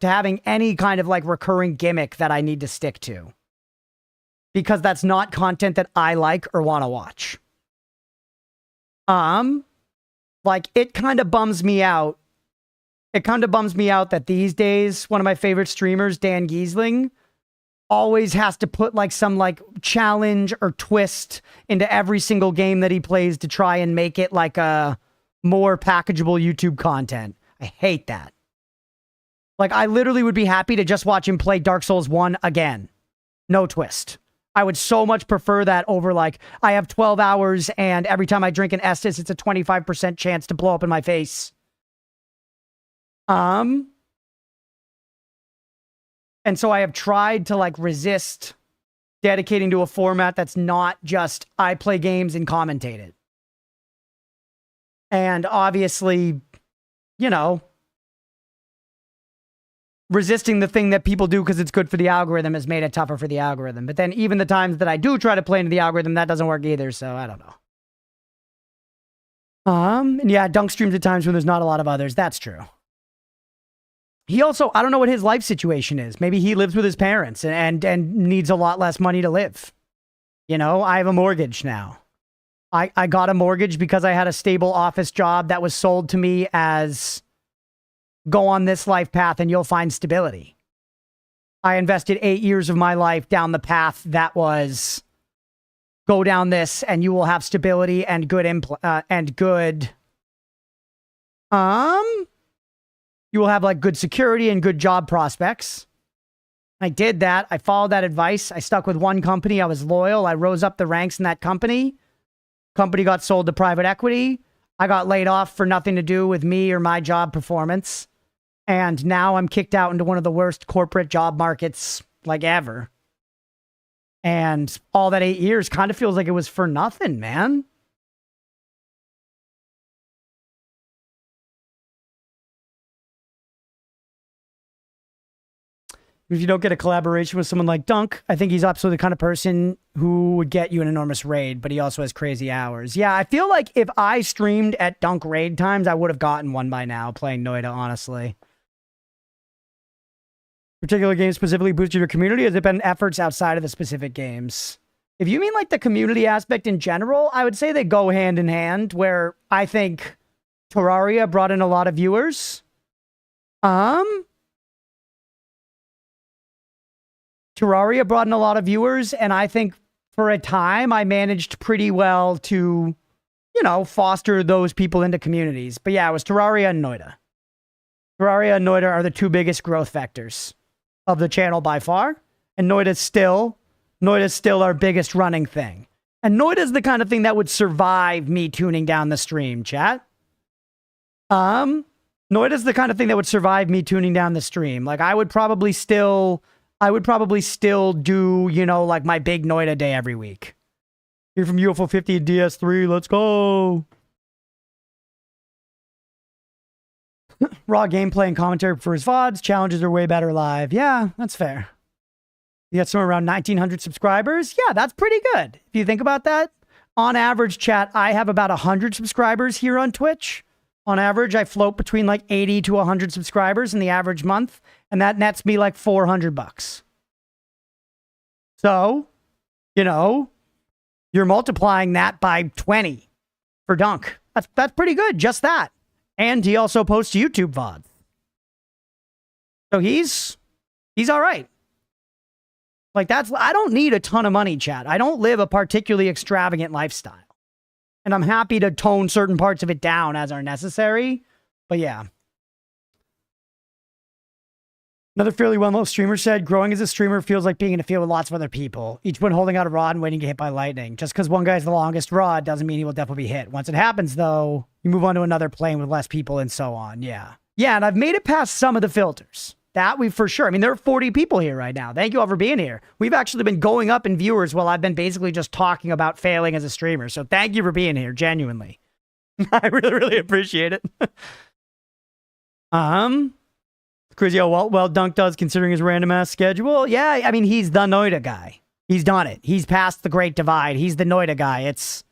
to having any kind of like recurring gimmick that I need to stick to. Because that's not content that I like or want to watch. Like it kind of bums me out. It kind of bums me out that these days, one of my favorite streamers, Dan Giesling, always has to put like some like challenge or twist into every single game that he plays to try and make it like a more packageable YouTube content. I hate that. Like, I literally would be happy to just watch him play Dark Souls 1 again. No twist. I would so much prefer that over, like, I have 12 hours and every time I drink an Estus, it's a 25% chance to blow up in my face. And so I have tried to, like, resist dedicating to a format that's not just I play games and commentate it. And obviously, you know, resisting the thing that people do because it's good for the algorithm has made it tougher for the algorithm. But then even the times that I do try to play into the algorithm, that doesn't work either. So I don't know. And yeah, Dunk streams at times when there's not a lot of others. That's true. He also, I don't know what his life situation is. Maybe he lives with his parents and needs a lot less money to live. You know, I have a mortgage now. I got a mortgage because I had a stable office job that was sold to me as go on this life path and you'll find stability. I invested 8 years of my life down the path that was go down this and you will have stability and good you will have like good security and good job prospects. I did that. I followed that advice. I stuck with one company. I was loyal. I rose up the ranks in that company. Company got sold to private equity. I got laid off for nothing to do with me or my job performance. And now I'm kicked out into one of the worst corporate job markets like ever. And all that 8 years kind of feels like it was for nothing, man. If you don't get a collaboration with someone like Dunk, I think he's absolutely the kind of person who would get you an enormous raid, but he also has crazy hours. Yeah, I feel like if I streamed at Dunk raid times, I would have gotten one by now playing Noida, honestly. Particular games specifically boosted your community? Has it been efforts outside of the specific games? If you mean like the community aspect in general, I would say they go hand in hand, where I think Terraria brought in a lot of viewers. Terraria brought in a lot of viewers, and I think for a time I managed pretty well to, you know, foster those people into communities. But yeah, it was Terraria and Noida. Terraria and Noida are the two biggest growth vectors of the channel by far, and Noida's still our biggest running thing. And Noida's the kind of thing that would survive me tuning down the stream, chat. Noida's the kind of thing that would survive me tuning down the stream. Like, I would probably still do, you know, like my big Noida day every week. You're from UFO 50 and DS3. Let's go. Raw gameplay and commentary for his VODs. Challenges are way better live. Yeah, that's fair. You got somewhere around 1,900 subscribers. Yeah, that's pretty good. If you think about that. On average, chat, I have about 100 subscribers here on Twitch. On average, I float between like 80 to 100 subscribers in the average month. And that nets me like $400. So, you know, you're multiplying that by 20 for Dunk. That's pretty good, just that. And he also posts YouTube VODs. So he's all right. Like, I don't need a ton of money, chat. I don't live a particularly extravagant lifestyle. And I'm happy to tone certain parts of it down as are necessary. But yeah. Another fairly well-known streamer said, growing as a streamer feels like being in a field with lots of other people, each one holding out a rod and waiting to get hit by lightning. Just because one guy's the longest rod doesn't mean he will definitely be hit. Once it happens, though, you move on to another plane with less people and so on. Yeah. Yeah, and I've made it past some of the filters. That we've for sure. I mean, there are 40 people here right now. Thank you all for being here. We've actually been going up in viewers while I've been basically just talking about failing as a streamer. So thank you for being here, genuinely. I really, really appreciate it. Crazy how well Dunk does considering his random ass schedule. Yeah, I mean, he's the Noida guy. He's done it. He's past the great divide. He's the Noida guy. It's,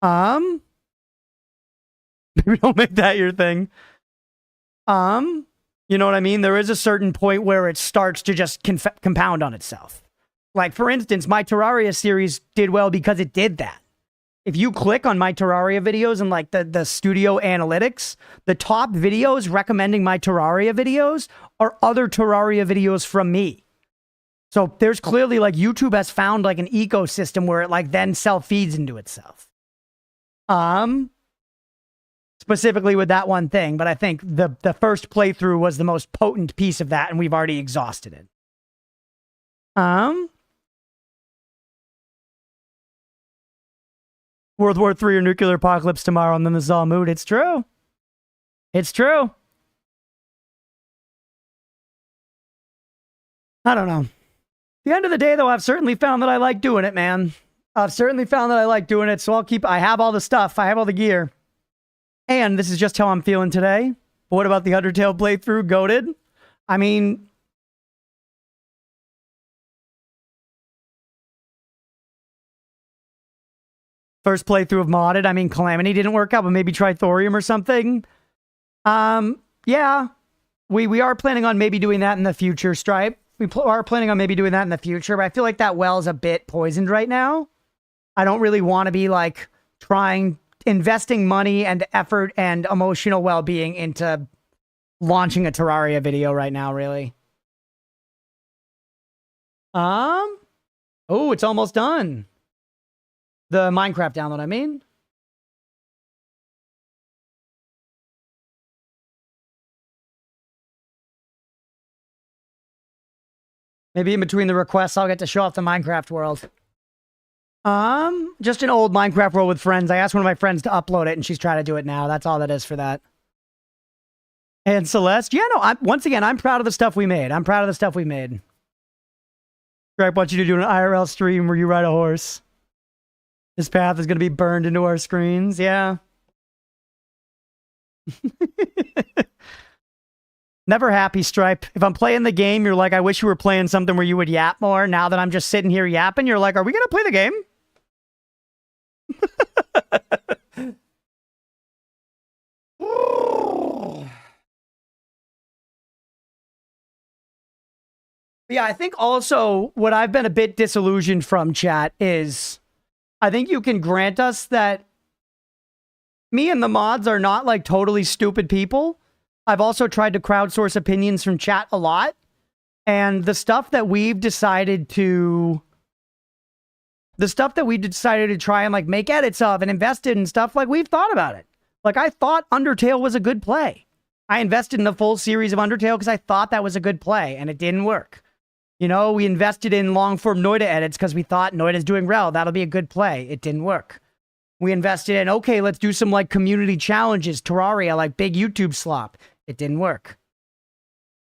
maybe don't make that your thing. You know what I mean? There is a certain point where it starts to just compound on itself. Like, for instance, my Terraria series did well because it did that. If you click on my Terraria videos and like the studio analytics, the top videos recommending my Terraria videos are other Terraria videos from me. So there's clearly like YouTube has found like an ecosystem where it like then self-feeds into itself. Specifically with that one thing, but I think the first playthrough was the most potent piece of that and we've already exhausted it. World War III or nuclear apocalypse tomorrow, and then this is all mood. It's true. It's true. I don't know. At the end of the day, though, I've certainly found that I like doing it, man. I've certainly found that I like doing it, so I have all the stuff. I have all the gear. And this is just how I'm feeling today. But what about the Undertale playthrough? Goated? I mean, first playthrough of modded. I mean, Calamity didn't work out, but maybe try Thorium or something. Yeah. We are planning on maybe doing that in the future, Stripe. We are planning on maybe doing that in the future, but I feel like that well is a bit poisoned right now. I don't really want to be like investing money and effort and emotional well-being into launching a Terraria video right now, really. Oh, it's almost done. The Minecraft download, I mean. Maybe in between the requests, I'll get to show off the Minecraft world. Just an old Minecraft world with friends. I asked one of my friends to upload it, and she's trying to do it now. That's all that is for that. And Celeste, yeah, no, once again, I'm proud of the stuff we made. I'm proud of the stuff we made. Greg wants you to do an IRL stream where you ride a horse. This path is going to be burned into our screens. Yeah. Never happy, Stripe. If I'm playing the game, you're like, I wish you were playing something where you would yap more. Now that I'm just sitting here yapping, you're like, are we going to play the game? Yeah, I think also what I've been a bit disillusioned from, chat, is I think you can grant us that me and the mods are not like totally stupid people. I've also tried to crowdsource opinions from chat a lot. And the stuff that we've decided to... The stuff that we decided to try and like make edits of and invest in and stuff, like we've thought about it. Like I thought Undertale was a good play. I invested in the full series of Undertale because I thought that was a good play and it didn't work. You know, we invested in long-form Noida edits because we thought Noida's doing well. That'll be a good play. It didn't work. We invested in, okay, let's do some like community challenges, Terraria, like big YouTube slop. It didn't work.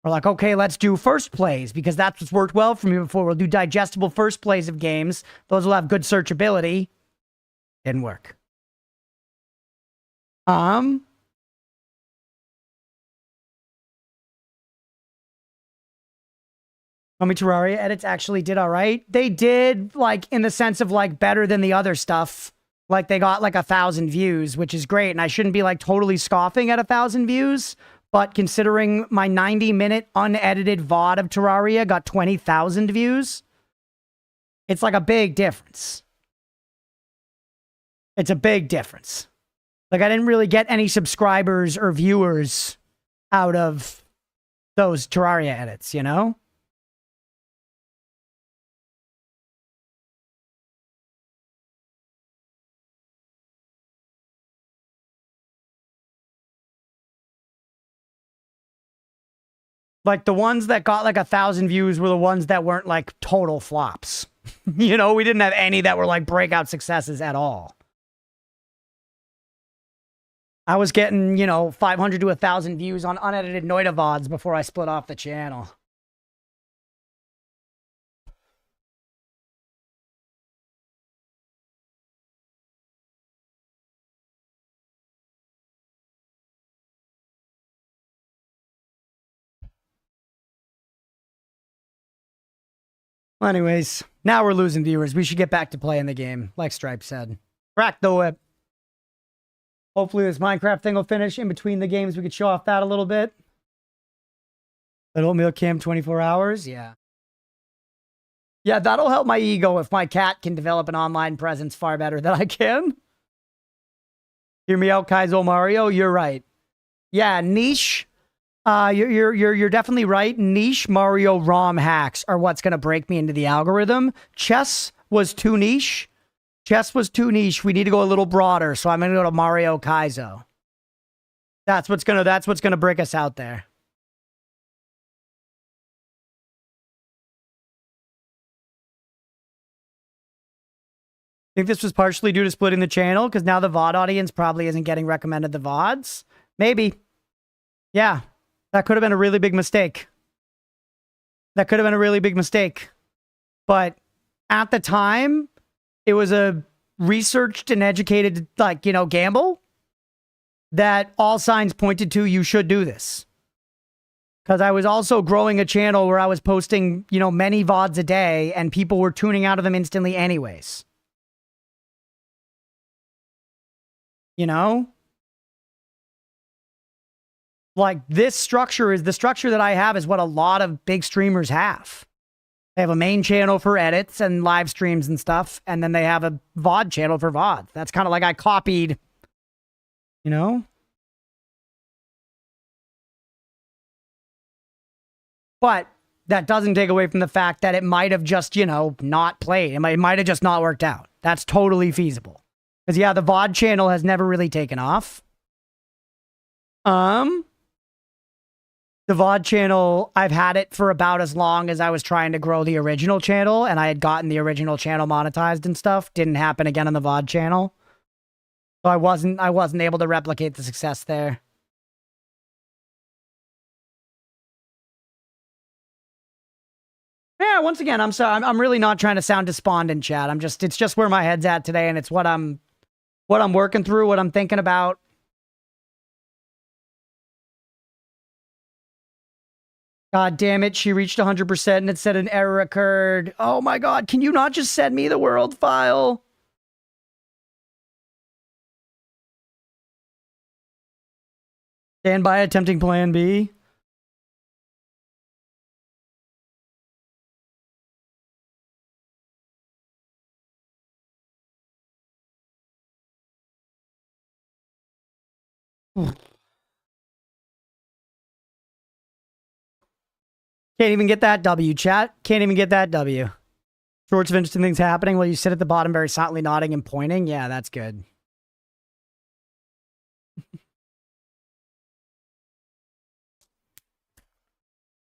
We're like, okay, let's do first plays because that's what's worked well for me before. We'll do digestible first plays of games. Those will have good searchability. Didn't work. Terraria edits actually did all right. They did, like, in the sense of, like, better than the other stuff. Like, they got, like, 1,000 views, which is great. And I shouldn't be, like, totally scoffing at 1,000 views. But considering my 90-minute unedited VOD of Terraria got 20,000 views, it's, like, a big difference. It's a big difference. Like, I didn't really get any subscribers or viewers out of those Terraria edits, you know? Like, the ones that got, like, 1,000 views were the ones that weren't, like, total flops. You know, we didn't have any that were, like, breakout successes at all. I was getting, you know, 500 to 1,000 views on unedited Noida VODs before I split off the channel. Well, anyways, now we're losing viewers. We should get back to playing the game, like Stripe said. Crack the whip. Hopefully this Minecraft thing will finish. In between the games, we could show off that a little bit. That oatmeal cam 24 hours, yeah. Yeah, that'll help my ego if my cat can develop an online presence far better than I can. Hear me out, Kaizo Mario. You're right. Yeah, niche. You're definitely right. Niche Mario ROM hacks are what's gonna break me into the algorithm. Chess was too niche. Chess was too niche. We need to go a little broader. So I'm gonna go to Mario Kaizo. That's what's gonna break us out there. I think this was partially due to splitting the channel because now the VOD audience probably isn't getting recommended the VODs. Maybe. Yeah. That could have been a really big mistake. That could have been a really big mistake. But at the time, it was a researched and educated, like, you know, gamble that all signs pointed to you should do this. Because I was also growing a channel where I was posting, you know, many VODs a day and people were tuning out of them instantly anyways. You know? Like, this structure is the structure that I have is what a lot of big streamers have. They have a main channel for edits and live streams and stuff, and then they have a VOD channel for VOD. That's kind of like I copied, you know? But that doesn't take away from the fact that it might have just, you know, not played. It might have just not worked out. That's totally feasible. Because, yeah, the VOD channel has never really taken off. The VOD channel, I've had it for about as long as I was trying to grow the original channel, and I had gotten the original channel monetized and stuff. Didn't happen again on the VOD channel. So I wasn't able to replicate the success there. Yeah, once again, I'm sorry. I'm really not trying to sound despondent, chat. It's just where my head's at today, and it's what I'm working through, what I'm thinking about. God damn it, she reached 100% and it said an error occurred. Oh my god, can you not just send me the world file? Stand by attempting plan B. Can't even get that W, chat. Can't even get that W. Shorts of interesting things happening while you sit at the bottom very silently nodding and pointing. Yeah, that's good.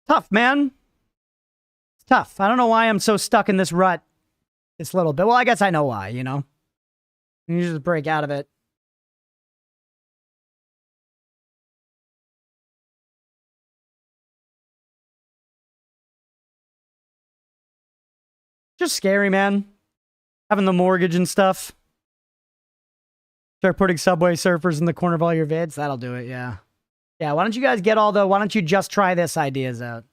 Tough, man. It's tough. I don't know why I'm so stuck in this rut this little bit. Well, I guess I know why, you know? You just break out of it. Just scary, man. Having the mortgage and stuff. Start putting Subway Surfers in the corner of all your vids. That'll do it, yeah. Yeah, why don't you guys get all the... Why don't you just try this ideas out?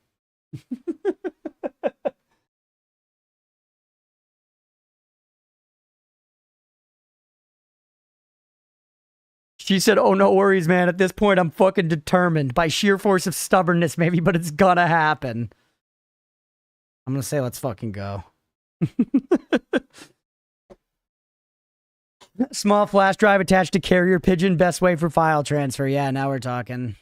She said, oh, no worries, man. At this point, I'm fucking determined. By sheer force of stubbornness, maybe, but it's gonna happen. I'm gonna say, let's fucking go. Small flash drive attached to carrier pigeon. Best way for file transfer. Yeah, now we're talking.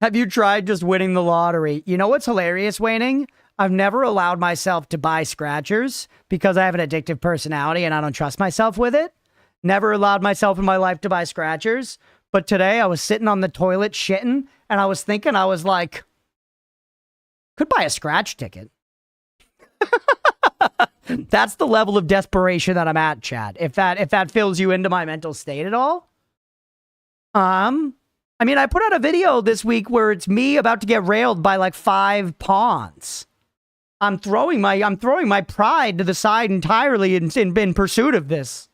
Have you tried just winning the lottery? You know what's hilarious, Waning? I've never allowed myself to buy scratchers because I have an addictive personality and I don't trust myself with it. Never allowed myself in my life to buy scratchers. But today I was sitting on the toilet shitting and I was thinking, I was like, could buy a scratch ticket. That's the level of desperation that I'm at, chat. If that fills you into my mental state at all. I mean, I put out a video this week where it's me about to get railed by like 5 pawns. I'm throwing my pride to the side entirely in pursuit of this.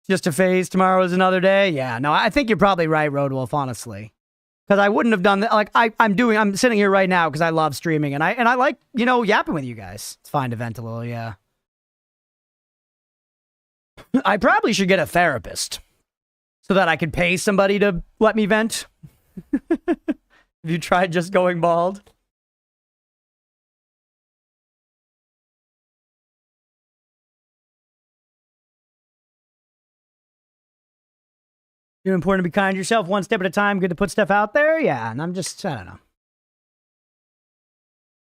Just a phase. Tomorrow is another day. Yeah, no, I think you're probably right, Roadwolf, honestly. Because I wouldn't have done that. Like, I'm sitting here right now because I love streaming and I like, you know, yapping with you guys. It's fine to vent a little, yeah. I probably should get a therapist so that I could pay somebody to let me vent. Have you tried just going bald? It's important to be kind to yourself, one step at a time. Good to put stuff out there. Yeah, and I don't know.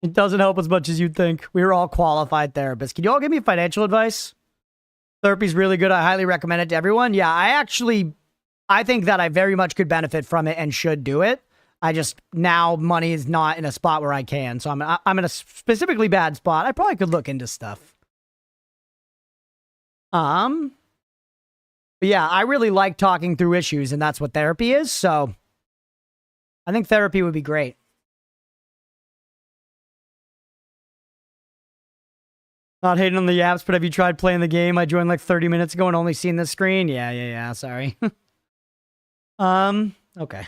It doesn't help as much as you'd think. We're all qualified therapists. Can you all give me financial advice? Therapy's really good. I highly recommend it to everyone. Yeah, I think that I very much could benefit from it and should do it. I just, now money is not in a spot where I can. So I'm in a specifically bad spot. I probably could look into stuff. But yeah, I really like talking through issues, and that's what therapy is, so I think therapy would be great. Not hating on the apps, but have you tried playing the game? I joined like 30 minutes ago and only seen the screen. Yeah, sorry. Okay.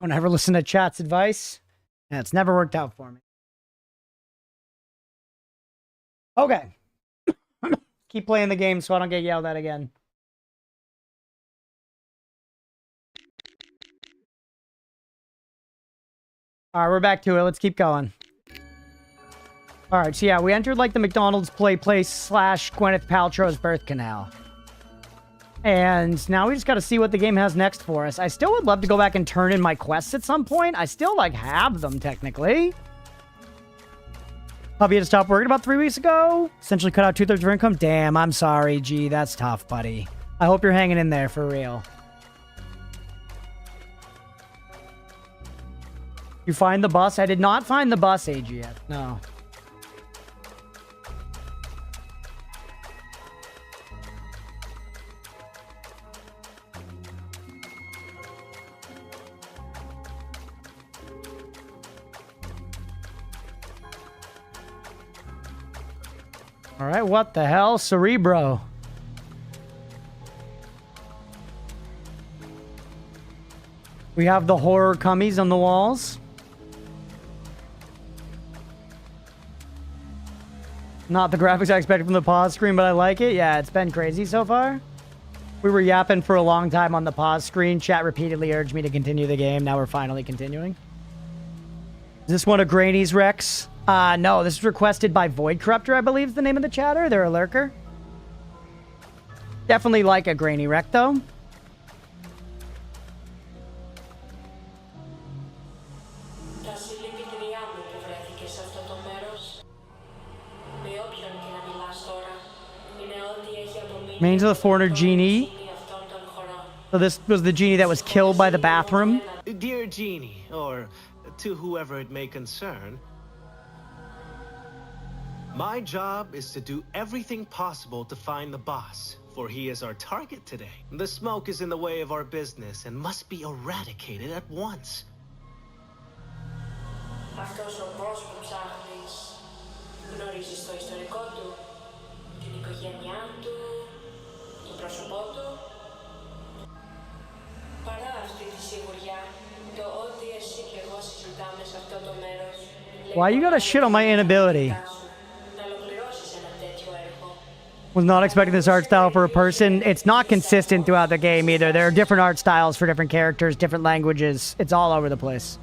Don't ever listen to chat's advice. And it's never worked out for me. Okay. Keep playing the game so I don't get yelled at again. All right, we're back to it. Let's keep going. All right, so yeah, we entered like the McDonald's play place / Gwyneth Paltrow's birth canal. And now we just got to see what the game has next for us. I still would love to go back and turn in my quests at some point. I still, like, have them, technically. Hubby had to stop working about 3 weeks ago. Essentially cut out 2/3 of her income. Damn, I'm sorry, G. That's tough, buddy. I hope you're hanging in there for real. You find the bus? I did not find the bus, AG, yet. No. All right, what the hell? Cerebro. We have the horror cummies on the walls. Not the graphics I expected from the pause screen, but I like it. Yeah, it's been crazy so far. We were yapping for a long time on the pause screen. Chat repeatedly urged me to continue the game. Now we're finally continuing. Is this one of Granny's Rex? No, this was requested by Void Corruptor, I believe is the name of the chatter. They're a lurker. Definitely like a Granny Wreck, though. Mains of the Foreigner Genie. So this was the genie that was killed by the bathroom. Dear Genie, or to whoever it may concern, my job is to do everything possible to find the boss, for he is our target today. The smoke is in the way of our business and must be eradicated at once. Αυτός ο boss που ψάχνεις γνωρίζεις το ιστορικό του, την οικογένειά του, το πρόσωπό του. Παρά αυτή τη σιγουριά, το ότι εσύ και εγώ συζητάμε σε αυτό το μέρος. Why you gotta shit on my inability? Was not expecting this art style for a person. It's not consistent throughout the game either. There are different art styles for different characters, different languages. It's all over the place.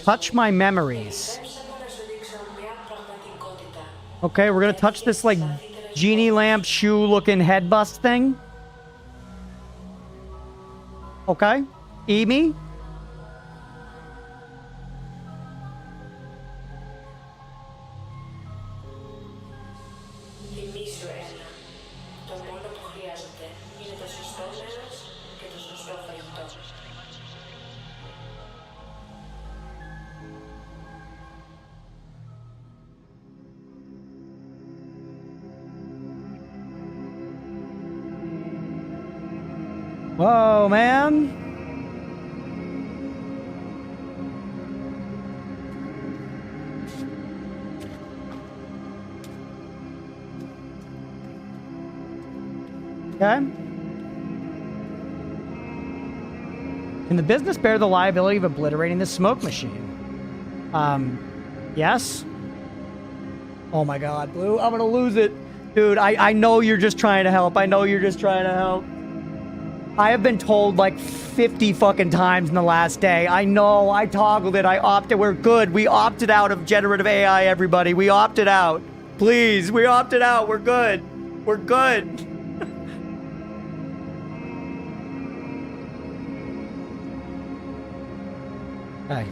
Touch my memories. Okay, we're gonna touch this like genie lamp shoe looking head bust thing. Okay. Amy. Whoa, man. Okay. Can the business bear the liability of obliterating the smoke machine? Yes. Oh my god, Blue, I'm gonna lose it. Dude, I know you're just trying to help. I know you're just trying to help. I have been told like 50 fucking times in the last day. I know, I toggled it, I opted, we're good. We opted out of generative AI, everybody. We opted out. Please, we opted out, we're good. We're good. Hey.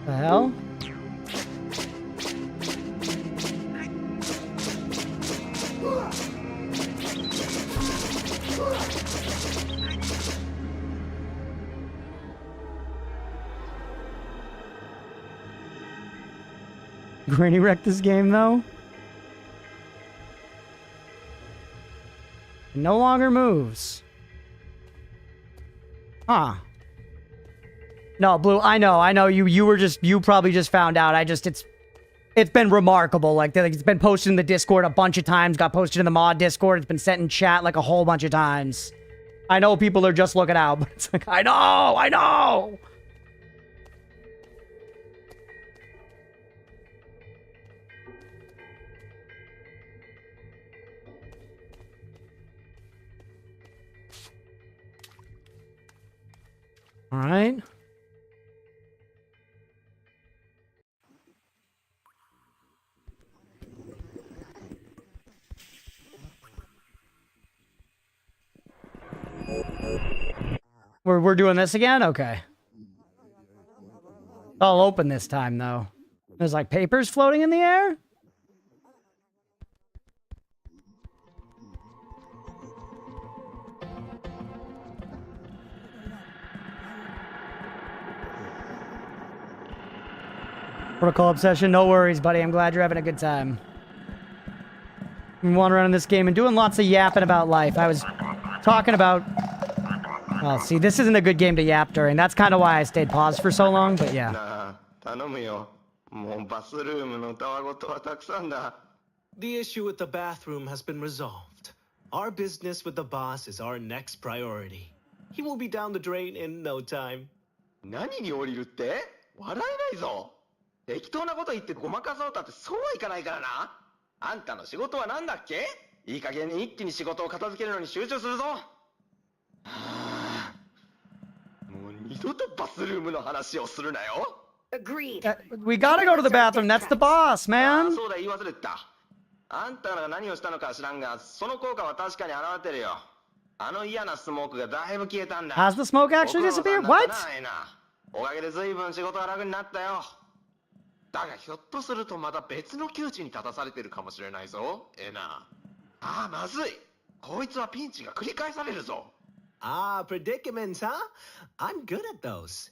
The hell? Granny wrecked this game, though. It no longer moves. Huh. No, Blue, I know. You probably just found out. It's been remarkable. Like, it's been posted in the Discord a bunch of times, got posted in the mod Discord, it's been sent in chat like a whole bunch of times. I know people are just looking out, but it's like, I know! All right. We're doing this again? Okay. I'll open this time, though. There's like papers floating in the air? Protocol obsession, no worries, buddy. I'm glad you're having a good time. I'm wandering around in this game and doing lots of yapping about life. I was talking about... Well, see, this isn't a good game to yap during. That's kind of why I stayed paused for so long, but yeah. The issue with the bathroom has been resolved. Our business with the boss is our next priority. He will be down the drain in no time. 何に降りるって笑えないぞ。適当なこと言ってごまかそうたってそうはいかないからな。あんたの仕事は何だっけ？いい加減に一気に仕事を片付けるのに集中するぞ。もう二度とバスルームの話をするなよ。Agreed. We gotta go to the bathroom. That's the boss, man. そうだ、言い忘れてた。あんたが何をしたのか知らんが、その効果は確かに現れてるよ。あの嫌なスモークがだいぶ消えたんだ。Has the smoke actually disappeared? What? おかげで随分仕事が楽になったよ。だがひょっとするとまた別の窮地に立たされてるかもしれないぞ、エナ。ああ、まずい。こいつはピンチが繰り返されるぞ。predicaments, huh? I'm good at those.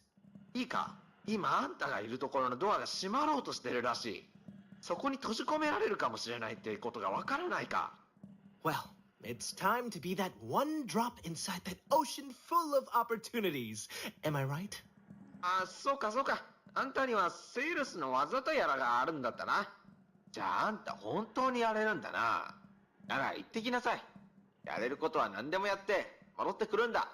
いいか、今あんたがいるところのドアが閉まろうとしてるらしい。そこに閉じ込められるかもしれないってことがわからないか。Well, it's time to be that one drop inside that ocean full of opportunities. Am I right? あ、そうかそうか。あんたにはセールスの技とやらがあるんだったな。じゃああんた本当にやれるんだな。だから行ってきなさい。やれることは何でもやって戻ってくるんだ。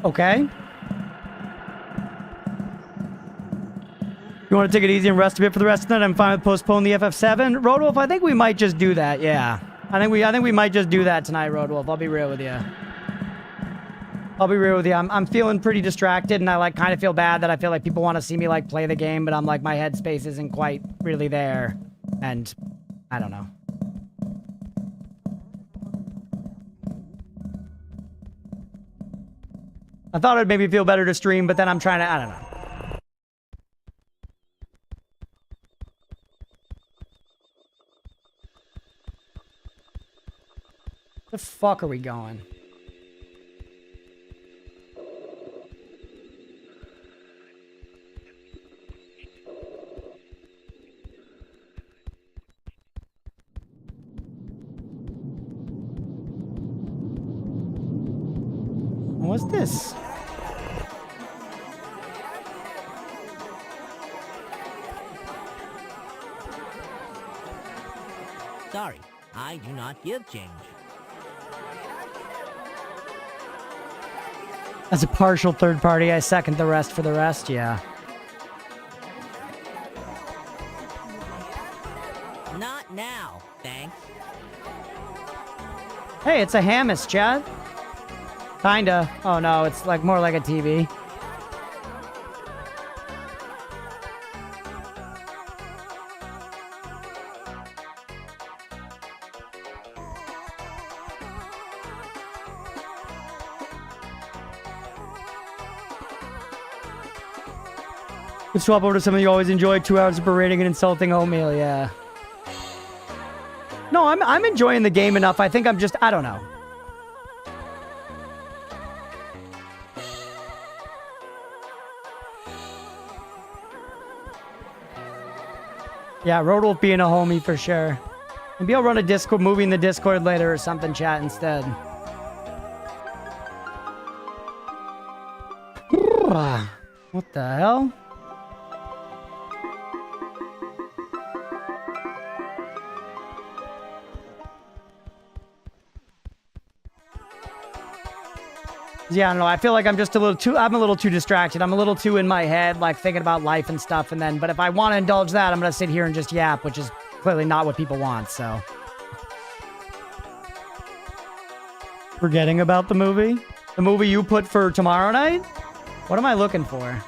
Okay. You want to take it easy and rest a bit for the rest of the night? I'm fine with postponing the FF7. Roadwolf, I think we might just do that. Yeah. I think we might just do that tonight, Roadwolf. I'll be real with you. I'm feeling pretty distracted, and I like kind of feel bad that I feel like people want to see me like play the game, but I'm like my headspace isn't quite really there, and I don't know. I thought it'd maybe feel better to stream, but then I'm trying to, I don't know. The fuck are we going? What's this? Sorry, I do not give change. As a partial third party, I second the rest for the rest, yeah. Not now, thanks. Hey, it's a Hammis, Chad. Kinda. Oh no, it's like more like a TV. Let's swap over to something you always enjoy. 2 hours of berating and insulting oatmeal, yeah. No, I'm enjoying the game enough. I think I'm just, I don't know. Yeah, Roadwolf being a homie for sure. Maybe I'll run a Discord, movie in the Discord later or something, chat instead. What the hell? Yeah, I don't know. I feel like I'm just a little too distracted. I'm a little too in my head, like thinking about life and stuff. And then, but if I want to indulge that, I'm going to sit here and just yap, which is clearly not what people want, so. Forgetting about the movie? The movie you put for tomorrow night? What am I looking for?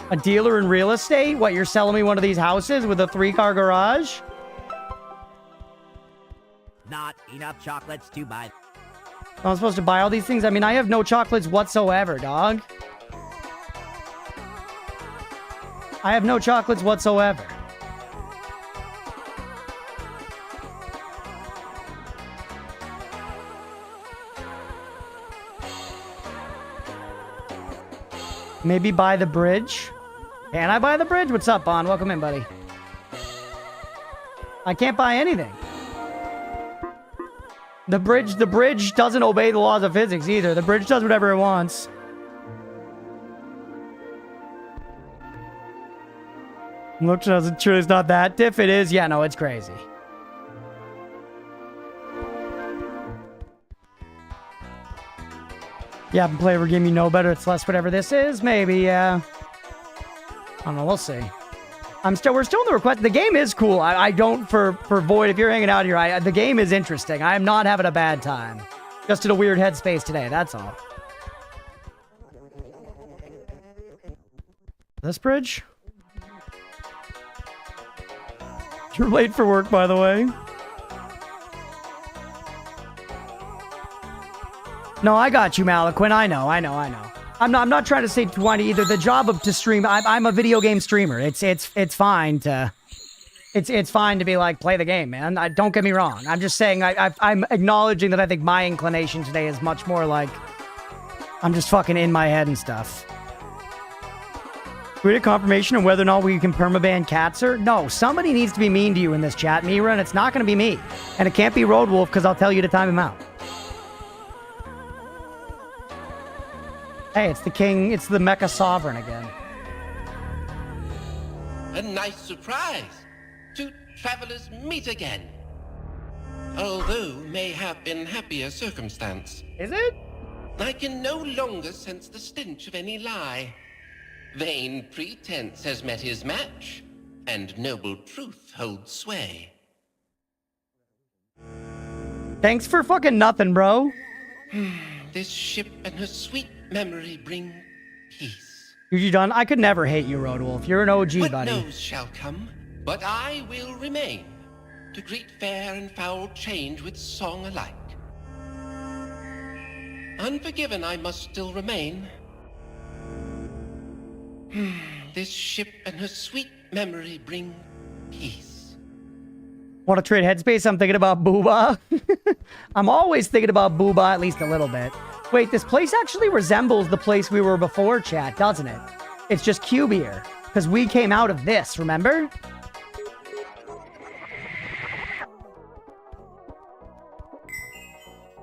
A dealer in real estate? What, you're selling me one of these houses with a 3-car garage? Not enough chocolates to buy. I'm supposed to buy all these things? I mean, I have no chocolates whatsoever, dog. I have no chocolates whatsoever. Maybe buy the bridge? Can I buy the bridge? What's up, Bon? Welcome in, buddy. I can't buy anything. The bridge doesn't obey the laws of physics either. The bridge does whatever it wants. Looks sure it's not that diff. It is. Yeah, no, it's crazy. Yeah, play every game you know better. It's less whatever this is. Maybe, yeah. I don't know. We'll see. We're still in the request. The game is cool. I don't, for Void, if you're hanging out here, the game is interesting. I am not having a bad time. Just in a weird headspace today, that's all. This bridge? You're late for work, by the way. No, I got you, Malaquin. I know. I'm not trying to say whiny either. The job of to stream, I'm a video game streamer. It's fine to, it's fine to be like, play the game, man. Don't get me wrong. I'm just saying, I'm acknowledging that I think my inclination today is much more like, I'm just fucking in my head and stuff. We get a confirmation on whether or not we can permaban Katzer? No, somebody needs to be mean to you in this chat, Mira, and it's not going to be me. And it can't be Road Wolf, because I'll tell you to time him out. Hey, it's the king, it's the Mecha Sovereign again. A nice surprise. Two travelers meet again. Although may have in happier circumstance. Is it? I can no longer sense the stench of any lie. Vain pretense has met his match, and noble truth holds sway. Thanks for fucking nothing, bro. This ship and her sweet memory bring peace. You done? I could never hate you, Road Wolf. You're an OG, What buddy. knows shall come, but I will remain to greet fair and foul change with song alike. Unforgiven I must still remain. This ship and her sweet memory bring peace. Want to trade headspace? I'm thinking about Booba. I'm always thinking about Booba, at least a little bit. Wait, this place actually resembles the place we were before, chat, doesn't it? It's just cubier. Because we came out of this, remember?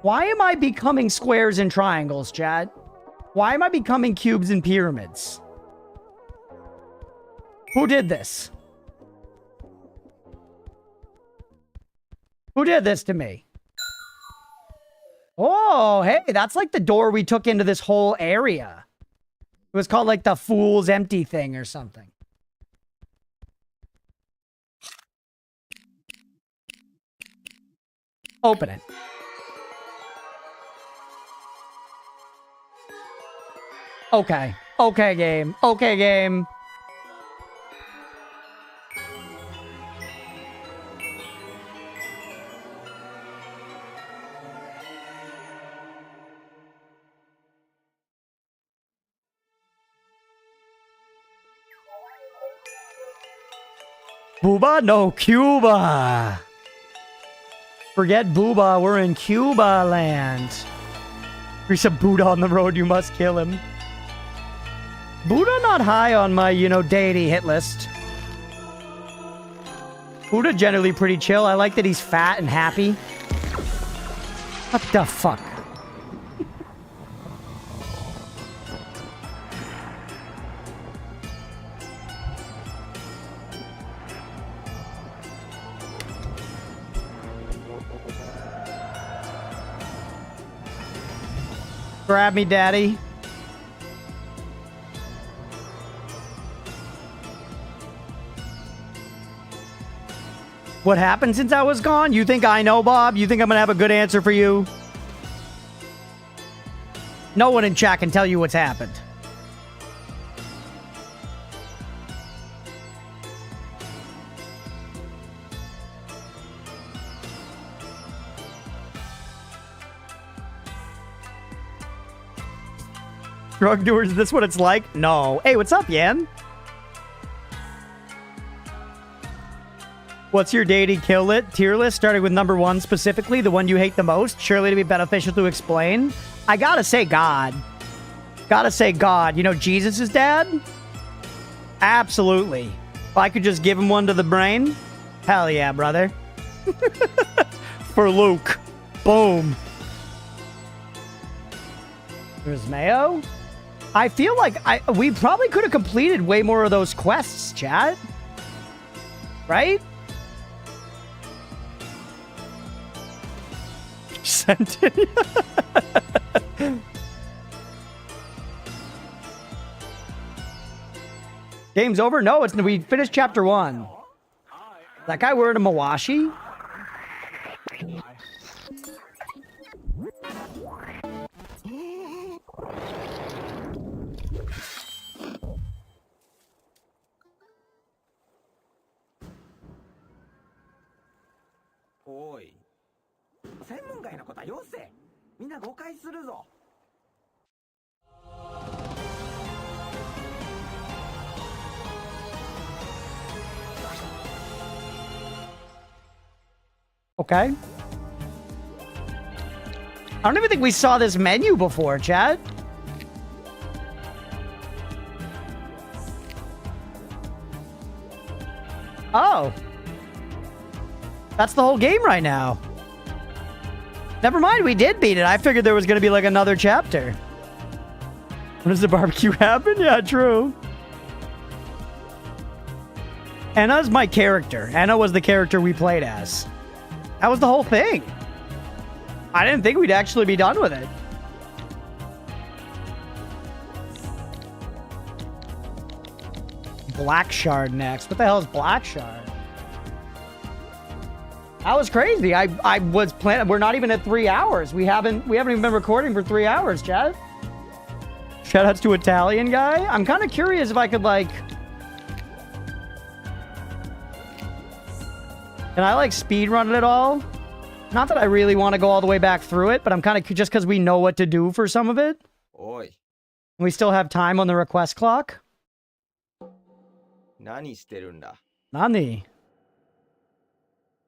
Why am I becoming squares and triangles, chat? Why am I becoming cubes and pyramids? Who did this? Who did this to me? Oh, hey, that's like the door we took into this whole area. It was called like the Fool's Empty thing or something. Open it. Okay. Okay, game. Okay, game. Booba? No, Cuba. Forget Booba, we're in Cuba land. There's a Buddha on the road, you must kill him. Buddha not high on my, deity hit list. Buddha generally pretty chill. I like that he's fat and happy. What the fuck? Grab me, daddy. What happened since I was gone? You think I know, Bob? You think I'm gonna have a good answer for you? No one in chat can tell you what's happened. Drug doers, is this what it's like? No. Hey, what's up, Yan? What's your dating kill it tier list, starting with number 1 specifically, the one you hate the most? Surely to be beneficial to explain. I gotta say God. Gotta say God. You know Jesus' dad? Absolutely. If I could just give him one to the brain? Hell yeah, brother. For Luke. Boom. There's Mayo. I feel like we probably could have completed way more of those quests, chat. Right? Sent it. Game's over? No, we finished chapter 1. That guy wearing a Mawashi? Oi. 専門外のことはよせ。みんな誤解するぞ。Okay. I don't even think we saw this menu before, chat. Oh. That's the whole game right now. Never mind, we did beat it. I figured there was going to be like another chapter. When does the barbecue happen? Yeah, true. Anna's my character. Anna was the character we played as. That was the whole thing. I didn't think we'd actually be done with it. Black Shard next. What the hell is Black Shard? That was crazy. I was planning. We're not even at 3 hours. We haven't even been recording for 3 hours, chat. Shoutouts to Italian guy. I'm kind of curious if I could like. Can I like speed run it at all? Not that I really want to go all the way back through it, but I'm kind of just because we know what to do for some of it. Oi. We still have time on the request clock. 何してるんだ? Nani?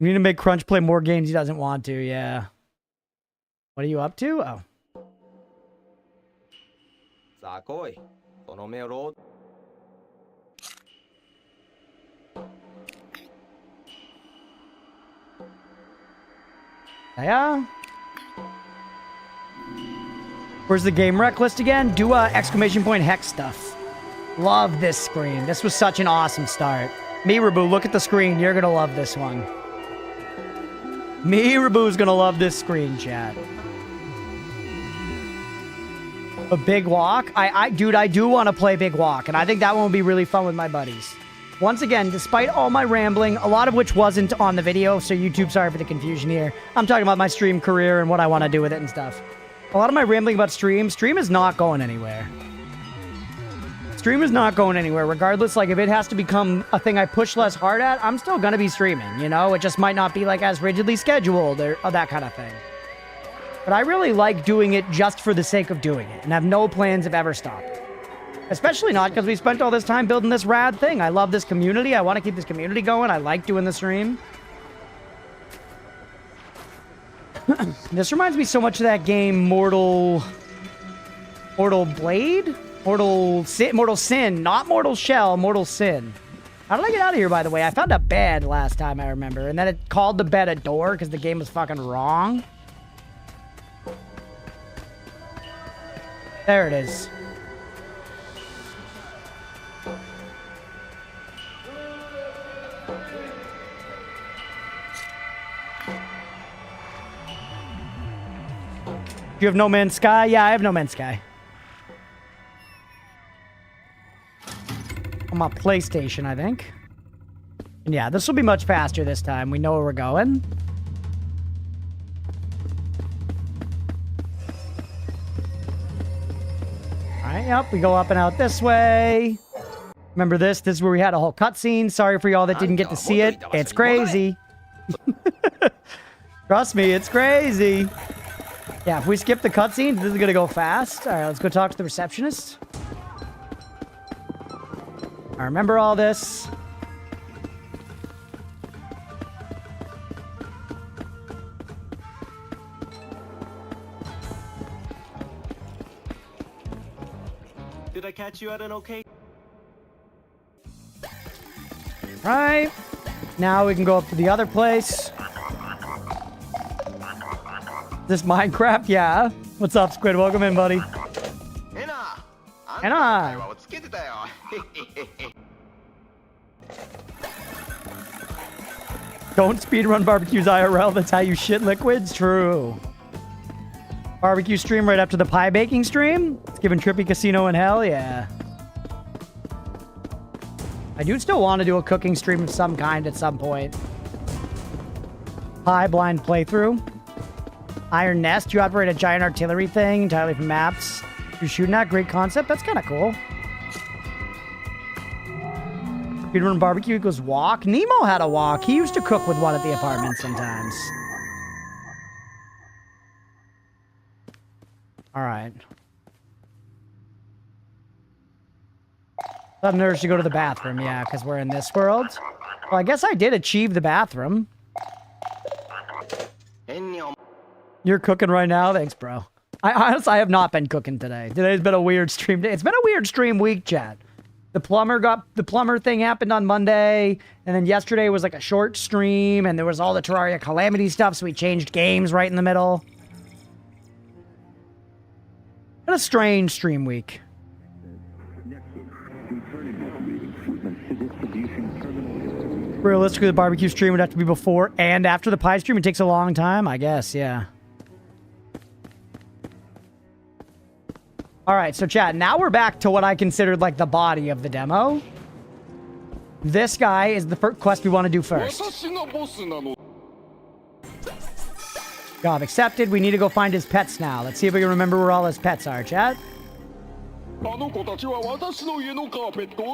We need to make Crunch play more games he doesn't want to, yeah. What are you up to? Oh. さあ来い。その目をロー。Yeah. Where's the game rec list again? Do exclamation point hex stuff. Love this screen. This was such an awesome start. Mirabu, look at the screen. You're gonna love this one. Mirabu's gonna love this screen, chat. A Big Walk? Dude, I do want to play Big Walk, and I think that one will be really fun with my buddies. Once again, despite all my rambling, a lot of which wasn't on the video, so YouTube, sorry for the confusion here. I'm talking about my stream career and what I want to do with it and stuff. A lot of my rambling about stream is not going anywhere. Stream is not going anywhere, regardless, like, if it has to become a thing I push less hard at, I'm still gonna be streaming, you know? It just might not be, like, as rigidly scheduled or that kind of thing. But I really like doing it just for the sake of doing it, and have no plans of ever stopping. Especially not because we spent all this time building this rad thing. I love this community. I want to keep this community going. I like doing the stream. This reminds me so much of that game, Mortal Blade? Mortal Sin. Not Mortal Shell, Mortal Sin. How did I get out of here, by the way? I found a bed last time, I remember. And then it called the bed a door because the game was fucking wrong. There it is. You have No Man's Sky? Yeah, I have No Man's Sky. On my PlayStation, I think. And yeah, this will be much faster this time. We know where we're going. Alright, yep, we go up and out this way. Remember this? This is where we had a whole cutscene. Sorry for y'all that didn't get to see it. It's crazy. Trust me, it's crazy. Yeah, if we skip the cutscenes, this is gonna go fast. Alright, let's go talk to the receptionist. I remember all this. Did I catch you at an okay? Right. Now we can go up to the other place. This Minecraft? Yeah. What's up, Squid? Welcome in, buddy. ENA! Don't speedrun barbecues IRL. That's how you shit liquids. True. Barbecue stream right after the pie baking stream. It's giving Trippy Casino in hell. Yeah. I do still want to do a cooking stream of some kind at some point. Pie blind playthrough. Iron Nest. You operate a giant artillery thing entirely from maps. You're shooting at. Great concept. That's kind of cool. Speedrun barbecue equals walk. Nemo had a walk. He used to cook with one at the apartment sometimes. All right. Some nerds should go to the bathroom. Yeah, because we're in this world. Well, I guess I did achieve the bathroom. You're cooking right now? Thanks, bro. I have not been cooking today. Today's been a weird stream day. It's been a weird stream week, chat. The plumber thing happened on Monday, and then yesterday was like a short stream, and there was all the Terraria Calamity stuff, so we changed games right in the middle. What a strange stream week. Realistically, the barbecue stream would have to be before and after the pie stream. It takes a long time, I guess, yeah. All right, so chat, now we're back to what I considered like the body of the demo. This guy is the first quest we want to do first. Job accepted. We need to go find his pets now. Let's see if we can remember where all his pets are, chat.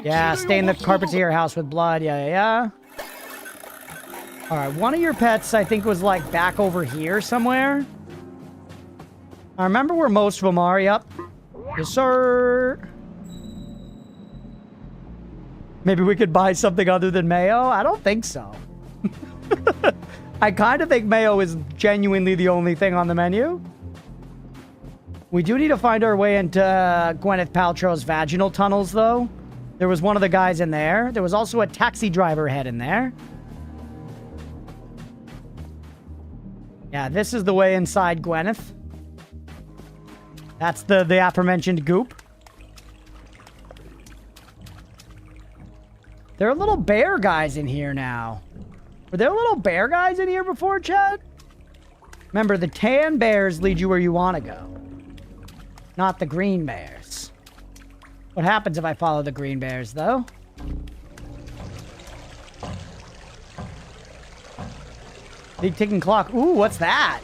Yeah, stain the carpets of your house with blood. Yeah. All right, one of your pets, I think, was like back over here somewhere. I remember where most of them are. Yep. Yes, sir. Maybe we could buy something other than mayo? I don't think so. I kind of think mayo is genuinely the only thing on the menu. We do need to find our way into Gwyneth Paltrow's vaginal tunnels, though. There was one of the guys in there. There was also a taxi driver head in there. Yeah, this is the way inside Gwyneth. That's the aforementioned goop. There are little bear guys in here now. Were there little bear guys in here before, Chad? Remember, the tan bears lead you where you want to go. Not the green bears. What happens if I follow the green bears, though? Big ticking clock. Ooh, what's that?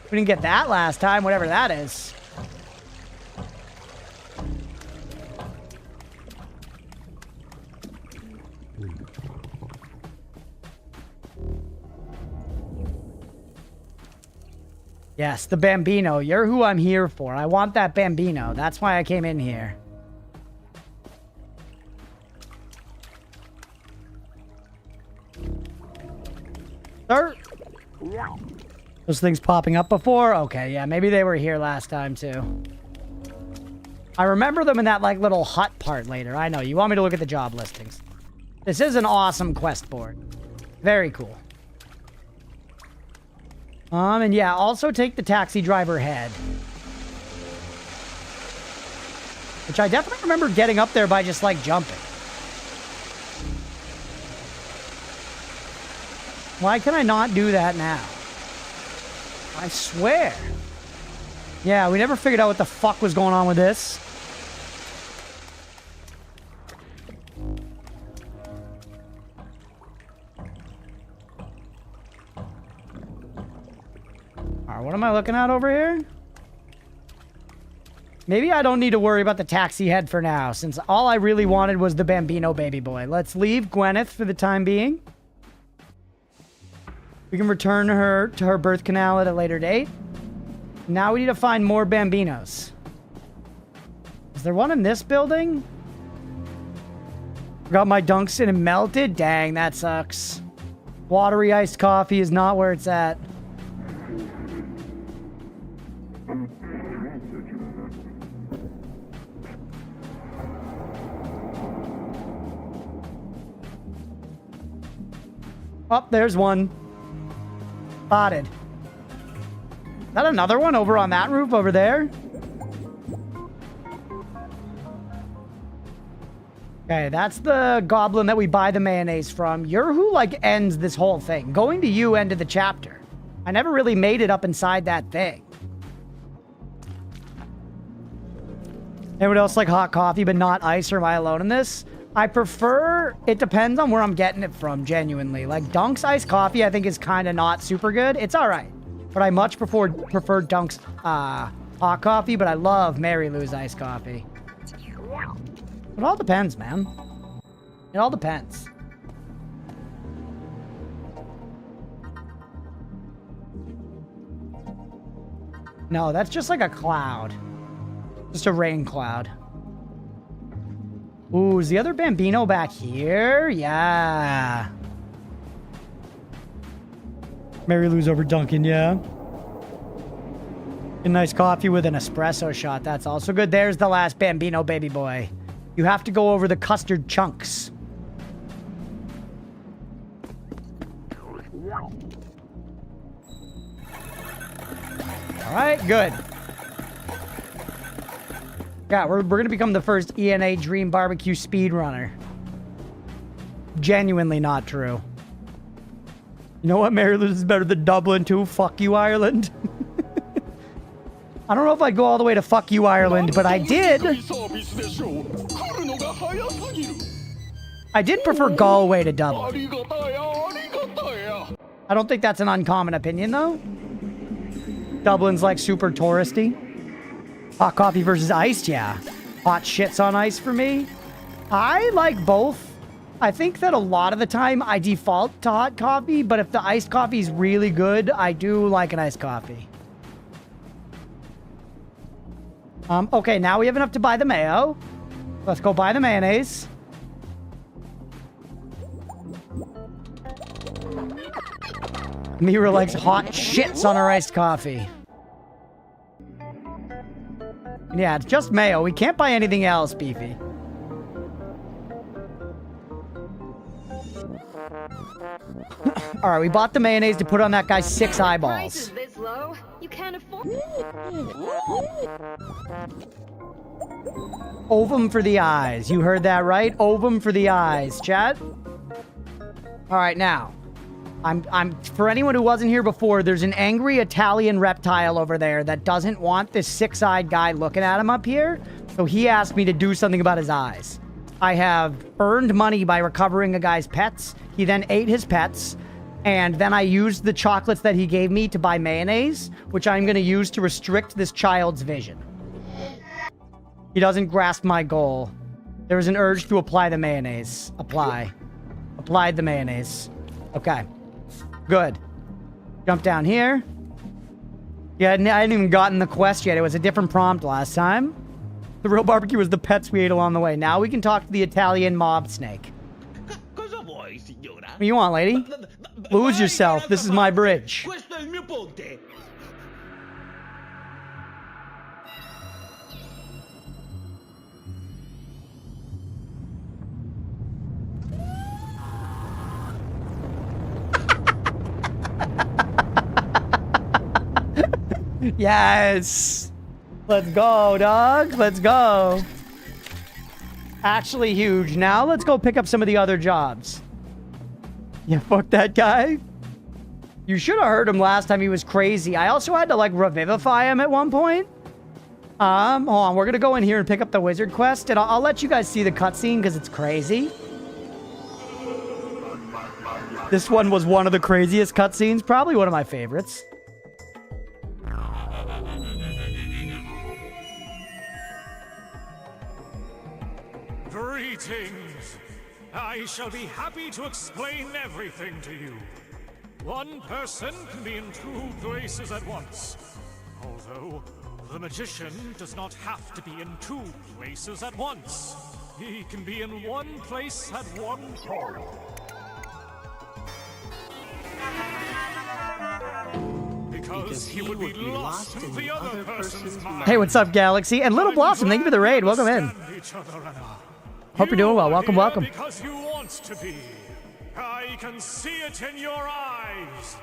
We didn't get that last time, whatever that is. Yes, the Bambino. You're who I'm here for. I want that Bambino. That's why I came in here. Sir? Those things popping up before? Okay, yeah, maybe they were here last time, too. I remember them in that, like, little hut part later. I know. You want me to look at the job listings. This is an awesome quest board. Very cool. And yeah, also take the taxi driver head. Which I definitely remember getting up there by just, like, jumping. Why can I not do that now? I swear. Yeah, we never figured out what the fuck was going on with this. Alright, what am I looking at over here? Maybe I don't need to worry about the taxi head for now, since all I really wanted was the Bambino baby boy. Let's leave Gwyneth for the time being. We can return her to her birth canal at a later date. Now we need to find more Bambinos. Is there one in this building? Got my dunks in and melted? Dang, that sucks. Watery iced coffee is not where it's at. Oh, there's one. Spotted. Is that another one over on that roof over there? Okay, that's the goblin that we buy the mayonnaise from. You're who, like, ends this whole thing. Going to you ended the chapter. I never really made it up inside that thing. Anyone else like hot coffee but not ice, or am I alone in this? I prefer, it depends on where I'm getting it from, genuinely. Like, Dunk's iced coffee, I think, is kind of not super good. It's all right. But I much prefer Dunk's hot coffee, but I love Mary Lou's iced coffee. It all depends, man. It all depends. No, that's just like a cloud. Just a rain cloud. Ooh, is the other Bambino back here? Yeah. Mary Lou's over Dunkin', yeah. A nice coffee with an espresso shot. That's also good. There's the last Bambino baby boy. You have to go over the custard chunks. All right, good. Yeah, we're going to become the first ENA Dream Barbecue speedrunner. Genuinely not true. You know what? Mary Lou's is better than Dublin, too. Fuck you, Ireland. I don't know if I'd go all the way to fuck you, Ireland, but I did. I did prefer Galway to Dublin. I don't think that's an uncommon opinion, though. Dublin's like super touristy. Hot coffee versus iced, yeah. Hot shits on ice for me. I like both. I think that a lot of the time I default to hot coffee, but if the iced coffee is really good, I do like an iced coffee. Okay, now we have enough to buy the mayo. Let's go buy the mayonnaise. Mira likes hot shits on her iced coffee. Yeah, it's just mayo. We can't buy anything else, Beefy. All right, we bought the mayonnaise to put on that guy's 6 eyeballs. Prices this low, you can't afford. Ovum for the eyes. You heard that right? Ovum for the eyes, chat. All right, now. I'm for anyone who wasn't here before, there's an angry Italian reptile over there that doesn't want this 6-eyed guy looking at him up here. So he asked me to do something about his eyes. I have earned money by recovering a guy's pets. He then ate his pets. And then I used the chocolates that he gave me to buy mayonnaise, which I'm going to use to restrict this child's vision. He doesn't grasp my goal. There was an urge to apply the mayonnaise. Apply. Applied the mayonnaise. Okay. Good. Jump down here. Yeah, I hadn't even gotten the quest yet. It was a different prompt last time. The real barbecue was the pets we ate along the way. Now we can talk to the Italian mob snake. What do you want, lady? Lose yourself. This is my bridge. Yes. Let's go, dog. Let's go. Actually huge. Now let's go pick up some of the other jobs. Yeah, fuck that guy. You should have heard him last time he was crazy. I also had to, like, revivify him at one point. Hold on. We're going to go in here and pick up the wizard quest. And I'll let you guys see the cutscene because it's crazy. This one was one of the craziest cutscenes. Probably one of my favorites. Greetings. I shall be happy to explain everything to you. One person can be in two places at once. Although, the magician does not have to be in two places at once. He can be in one place at one time. Because he would be lost in the other person's mind. Hey, what's up, Galaxy? And Little Blossom, thank you for the raid. Welcome in. Hope you're doing well. Welcome, welcome. Because you want to be. I can see it in your eyes.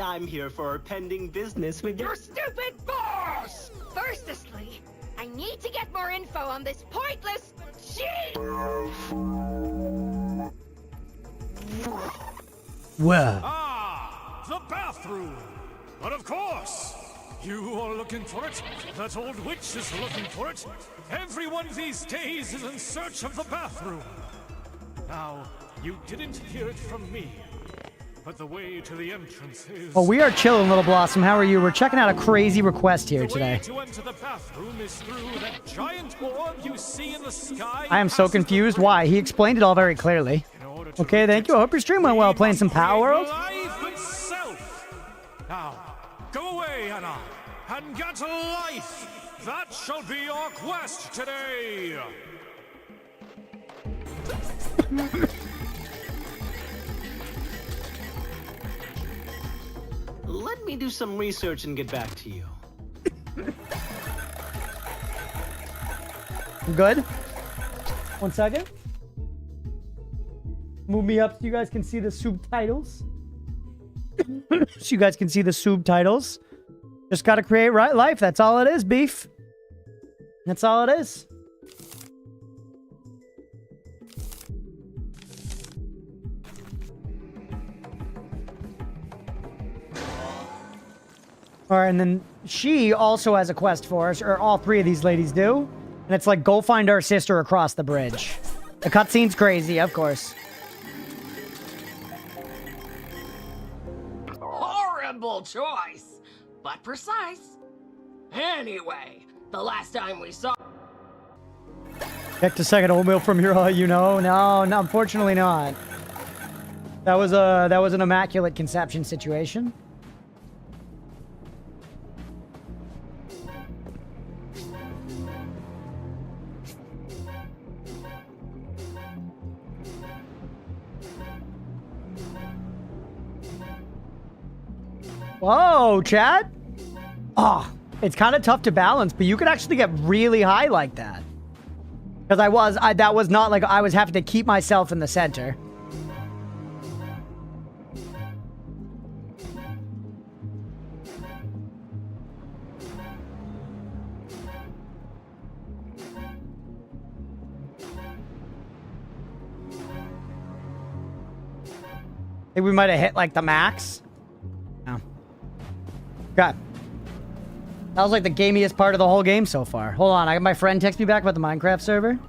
I'm here for pending business with your Stupid boss! Firstly, I need to get more info on this pointless cheat! Whoa. Ah, the bathroom. But of course, you are looking for it. That old witch is looking for it. Everyone these days is in search of the bathroom. Now, you didn't hear it from me, but the way to the entrance is... Well, we are chilling, Little Blossom. How are you? We're checking out a crazy request here today. The way to enter the bathroom is through that giant orb you see in the sky. I am so confused. Why? He explained it all very clearly. Okay, thank you. I hope your stream went well playing some Power World. Life itself. Now, go away, Anna, and get a life. That shall be your quest today. Let me do some research and get back to you. Good. 1 second. Move me up so you guys can see the subtitles. So you guys can see the subtitles. Just gotta create right life. That's all it is, beef. That's all it is. All right, and then she also has a quest for us, or all three of these ladies do. And it's like, go find our sister across the bridge. The cutscene's crazy, of course. Horrible choice, but precise. Anyway, the last time we saw... Checked a second oatmeal from your, you know? No, unfortunately not. That was an immaculate conception situation. Whoa, chat. Oh, it's kind of tough to balance, but you could actually get really high like that. Because that was not like I was having to keep myself in the center. I think we might have hit like the max. No. God. That was like the gamiest part of the whole game so far. Hold on, I got my friend text me back about the Minecraft server.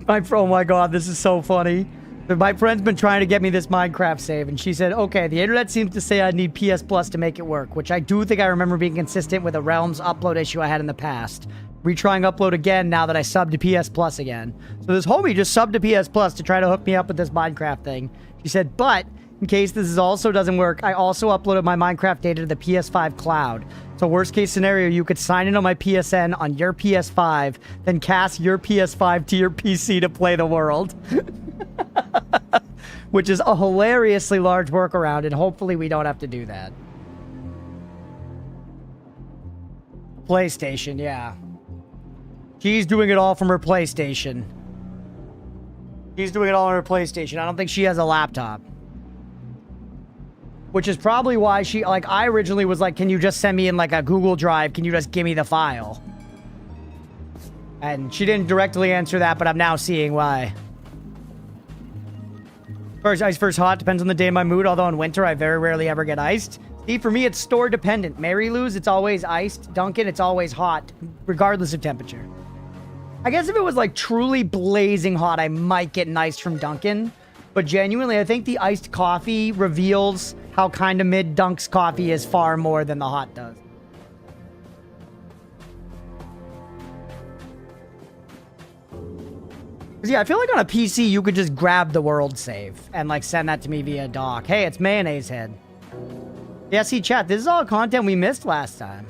Oh my god, this is so funny. My friend's been trying to get me this Minecraft save, and she said, okay, the internet seems to say I need PS Plus to make it work, which I do think I remember being consistent with a Realms upload issue I had in the past. Retrying upload again now that I subbed to PS Plus again. So this homie just subbed to PS Plus to try to hook me up with this Minecraft thing. She said, but in case this also doesn't work, I also uploaded my Minecraft data to the PS5 cloud. So worst case scenario, you could sign in on my PSN on your PS5, then cast your PS5 to your PC to play the world. Which is a hilariously large workaround, and hopefully we don't have to do that. PlayStation, yeah. She's doing it all from her PlayStation. She's doing it all on her PlayStation. I don't think she has a laptop. Which is probably why she, like, I originally was like, can you just send me in, like, a Google Drive? Can you just give me the file? And she didn't directly answer that, but I'm now seeing why. First ice, first hot. Depends on the day and my mood, although in winter, I very rarely ever get iced. See, for me, it's store dependent. Mary Lou's, it's always iced. Dunkin', it's always hot, regardless of temperature. I guess if it was, like, truly blazing hot, I might get an iced from Dunkin'. But genuinely, I think the iced coffee reveals how kind of mid Dunk's coffee is far more than the hot does. Yeah, I feel like on a PC, you could just grab the world save and, like, send that to me via doc. Hey, it's Mayonnaise Head. Yeah, see, chat, this is all content we missed last time.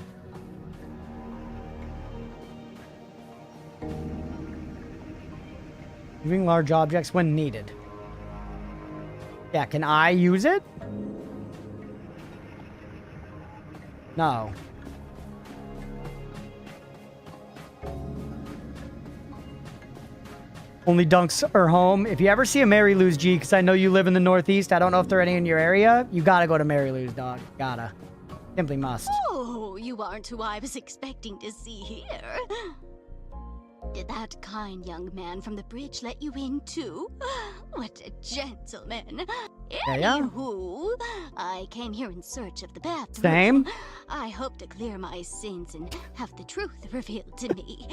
Moving large objects when needed. Yeah, can I use it? No. Only Dunks are home. If you ever see a Mary Lou's, G, because I know you live in the Northeast, I don't know if there are any in your area, you gotta go to Mary Lou's, dog. Gotta. Simply must. Oh, you aren't who I was expecting to see here. Did that kind young man from the bridge let you in, too? What a gentleman. Yeah. Anywho, I came here in search of the bathroom. Same. I hope to clear my sins and have the truth revealed to me.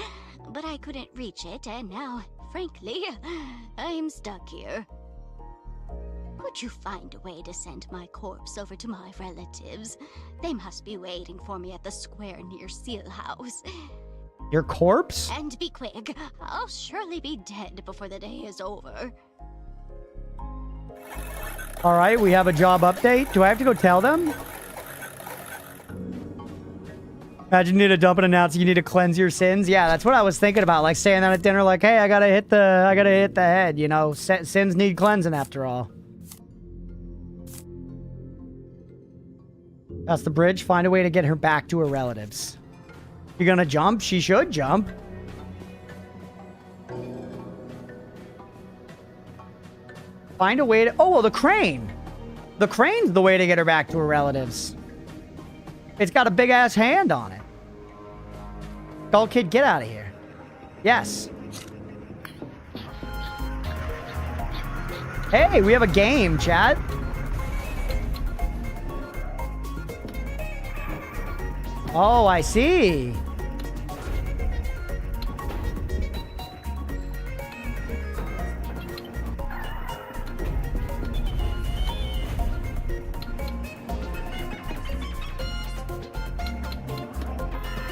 But I couldn't reach it, and now, frankly, I'm stuck here. Could you find a way to send my corpse over to my relatives? They must be waiting for me at the square near Seal House. Your corpse? And be quick. I'll surely be dead before the day is over. All right, we have a job update. Do I have to go tell them? Imagine you need to dump and announce you need to cleanse your sins. Yeah, that's what I was thinking about. Like saying that at dinner, like, hey, I gotta hit the head. You know, sins need cleansing after all. That's the bridge. Find a way to get her back to her relatives. You gonna jump? She should jump. Find a way to... Oh, well, the crane. The crane's the way to get her back to her relatives. It's got a big-ass hand on it. Skull Kid, get out of here. Yes. Hey, we have a game, chat. Oh, I see.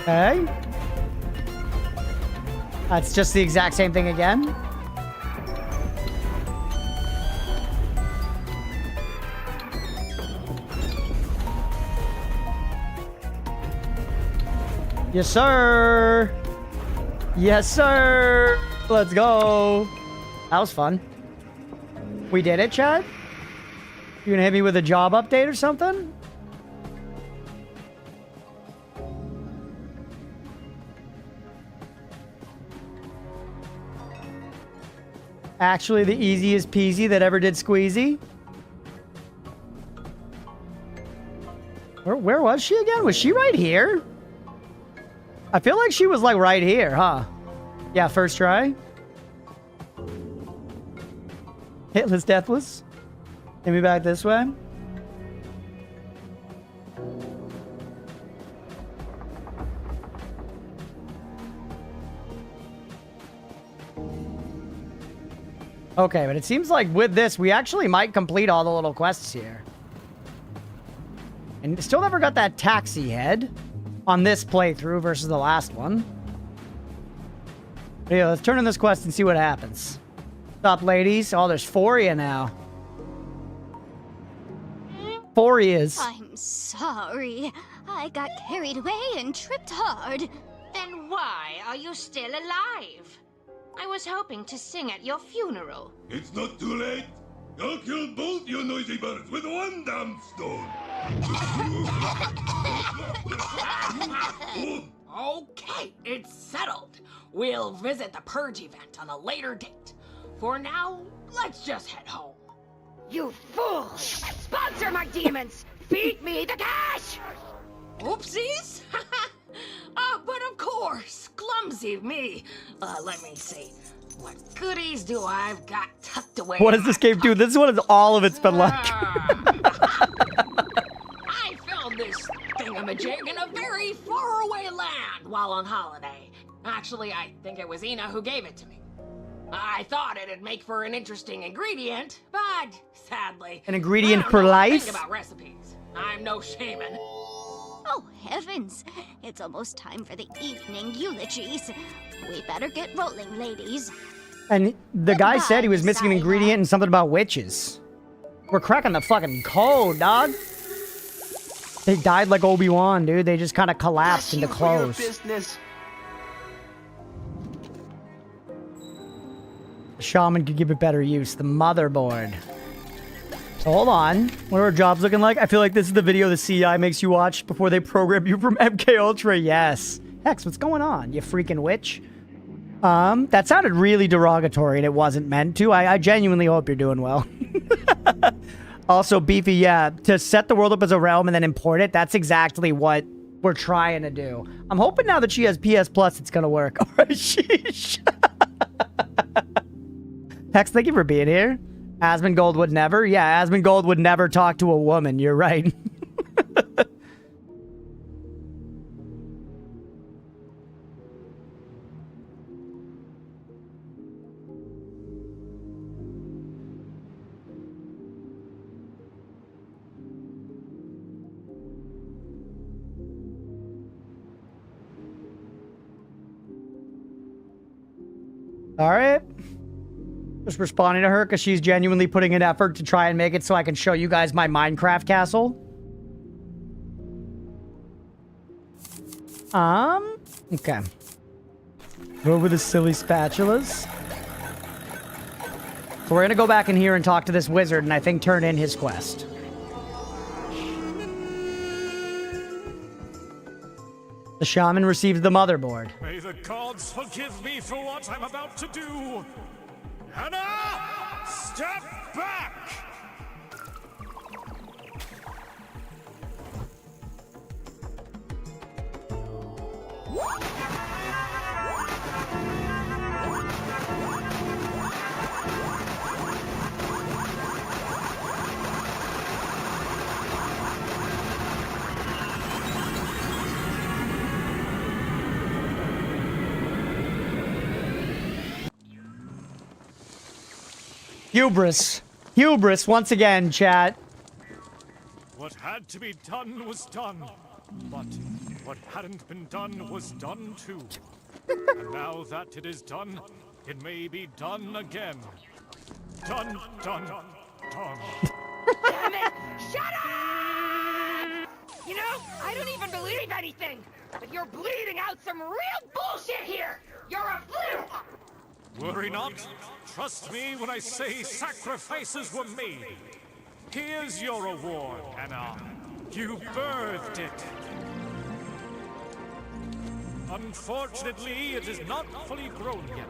Okay. That's just the exact same thing again. Yes, sir. Yes, sir. Let's go. That was fun. We did it, Chad? You gonna hit me with a job update or something? Actually, the easiest peasy that ever did squeezy. Where was she again? Was she right here? I feel like she was like right here, huh? Yeah, first try. Hitless, deathless. Hit me back this way. Okay, but it seems like with this, we actually might complete all the little quests here. And still never got that taxi head on this playthrough versus the last one. But yeah, let's turn in this quest and see what happens. What's up, ladies? Oh, there's 4 of you now. 4 is. I'm sorry. I got carried away and tripped hard. Then why are you still alive? I was hoping to sing at your funeral. It's not too late. I'll kill both you noisy birds with one damn stone. Okay, it's settled. We'll visit the Purge event on a later date. For now, let's just head home. You fool! Sponsor Answer my demons! Feed me the cash! Oopsies! But of course, clumsy me. Let me see. What goodies do I've got tucked away? What does this game do? This is what all of it's been like. I found this thingamajig in a very faraway land while on holiday. Actually, I think it was ENA who gave it to me. I thought it'd make for an interesting ingredient, but sadly, An ingredient I don't for know a life? thing about recipes. I'm no shaman. Oh, heavens. It's almost time for the evening eulogies. We better get rolling, ladies. And the guy said he was missing an ingredient and something about witches. We're cracking the fucking code, dog. They died like Obi-Wan, dude. They just kind of collapsed into clothes. The shaman could give it better use. The motherboard. So hold on. What are our jobs looking like? I feel like this is the video the CI makes you watch before they program you from MK Ultra. Yes. Hex, what's going on? You freaking witch. That sounded really derogatory and it wasn't meant to. I genuinely hope you're doing well. Also, Beefy, yeah, to set the world up as a realm and then import it, that's exactly what we're trying to do. I'm hoping now that she has PS Plus, it's gonna work. Alright, sheesh. Hex, thank you for being here. Asmongold would never? Yeah, Asmongold would never talk to a woman. You're right. All right. Just responding to her because she's genuinely putting an effort to try and make it so I can show you guys my Minecraft castle. Okay. Over the silly spatulas. So we're gonna go back in here and talk to this wizard and I think turn in his quest. The shaman receives the motherboard. May the gods forgive me for what I'm about to do. ENA, step back! Hubris. Hubris once again, chat. What had to be done was done, but what hadn't been done was done too. And now that it is done, it may be done again. Done, done, done. Damn it! Shut up! You know, I don't even believe anything, but you're bleeding out some real bullshit here! You're a fluke! Worry not. Trust me when I say sacrifices were made. Here's your reward, ENA. You birthed it. Unfortunately, it is not fully grown yet.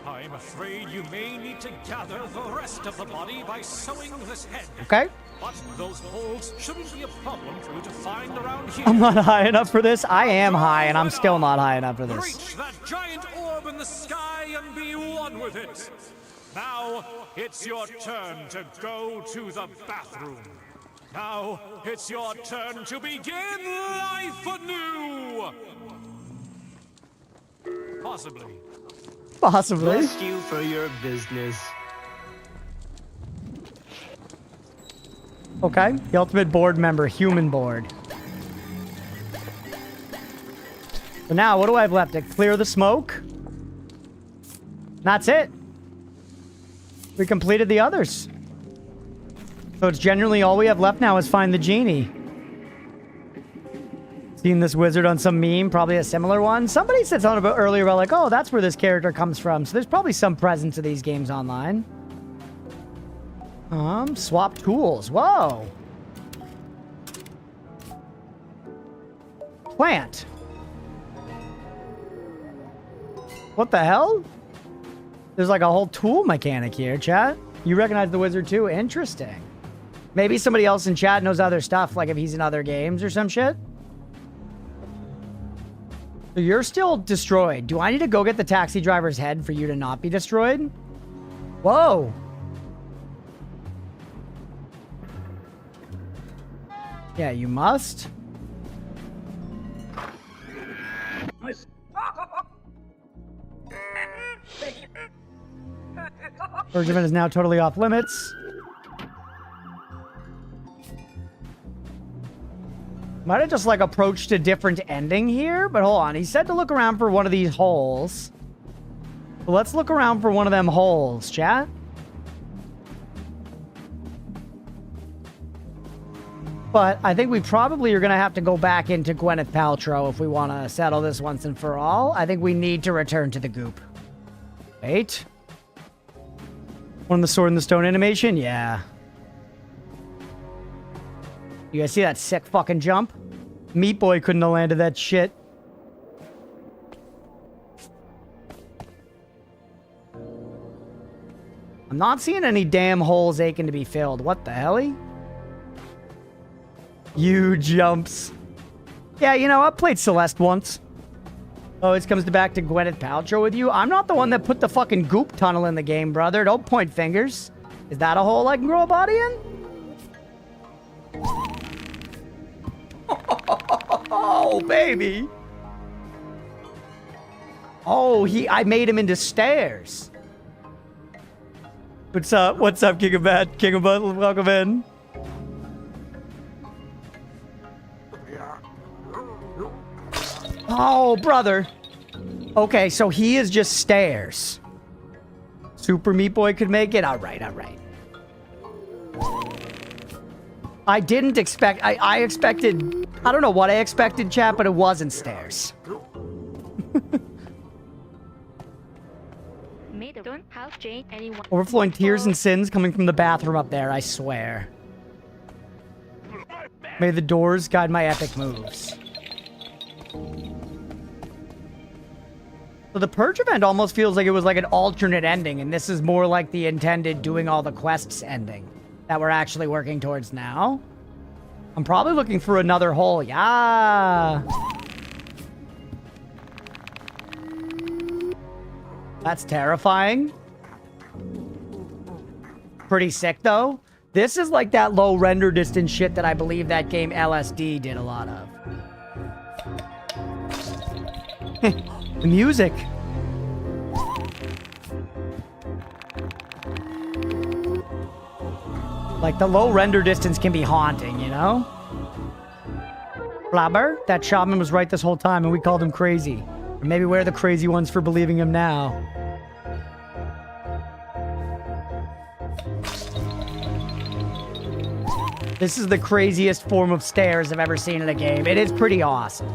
I'm afraid you may need to gather the rest of the body by sewing this head. Okay. But those holes shouldn't be a problem for you to find around here. I'm not high enough for this. I am high, and I'm still not high enough for this. Reach that giant orb in the sky and be one with it. Now, it's your turn to go to the bathroom. Now, it's your turn to begin life anew. Possibly. Possibly. Bless you for your business. Okay. The ultimate board member, human board. So now, what do I have left? To clear the smoke? That's it. We completed the others. So it's generally all we have left now is find the genie. Seen this wizard on some meme, probably a similar one. Somebody said something about earlier about like, oh, that's where this character comes from. So there's probably some presence of these games online. Swap tools. Whoa. Plant. What the hell? There's like a whole tool mechanic here, chat. You recognize the wizard too? Interesting. Maybe somebody else in chat knows other stuff, like if he's in other games or some shit. So you're still destroyed. Do I need to go get the taxi driver's head for you to not be destroyed? Whoa. Yeah, you must. Bergman is now totally off limits. Might have just, like, approached a different ending here, but hold on. He said to look around for one of these holes. So let's look around for one of them holes, chat. But I think we probably are going to have to go back into Gwyneth Paltrow if we want to settle this once and for all. I think we need to return to the goop. Wait. One of the Sword in the Stone animation? Yeah. You guys see that sick fucking jump? Meat Boy couldn't have landed that shit. I'm not seeing any damn holes aching to be filled. What the hell? You jumps. Yeah, you know, I played Celeste once. Always comes back to Gwyneth Paltrow with you. I'm not the one that put the fucking goop tunnel in the game, brother. Don't point fingers. Is that a hole I can grow a body in? Oh, baby. Oh, I made him into stairs. What's up? What's up, King of Bad? King of Butt, welcome in. Oh, brother. Okay, so he is just stairs. Super Meat Boy could make it? All right, all right. I didn't expect... I expected... I don't know what I expected, chat, but it wasn't stairs. Overflowing tears and sins coming from the bathroom up there, I swear. May the doors guide my epic moves. So the Purge event almost feels like it was like an alternate ending, and this is more like the intended doing all the quests ending that we're actually working towards now. I'm probably looking for another hole. Yeah. That's terrifying. Pretty sick, though. This is like that low render distance shit that I believe that game LSD did a lot of. The music. Like, the low render distance can be haunting, you know? Blabber, that shaman was right this whole time and we called him crazy. Or maybe we're the crazy ones for believing him now. This is the craziest form of stairs I've ever seen in a game. It is pretty awesome.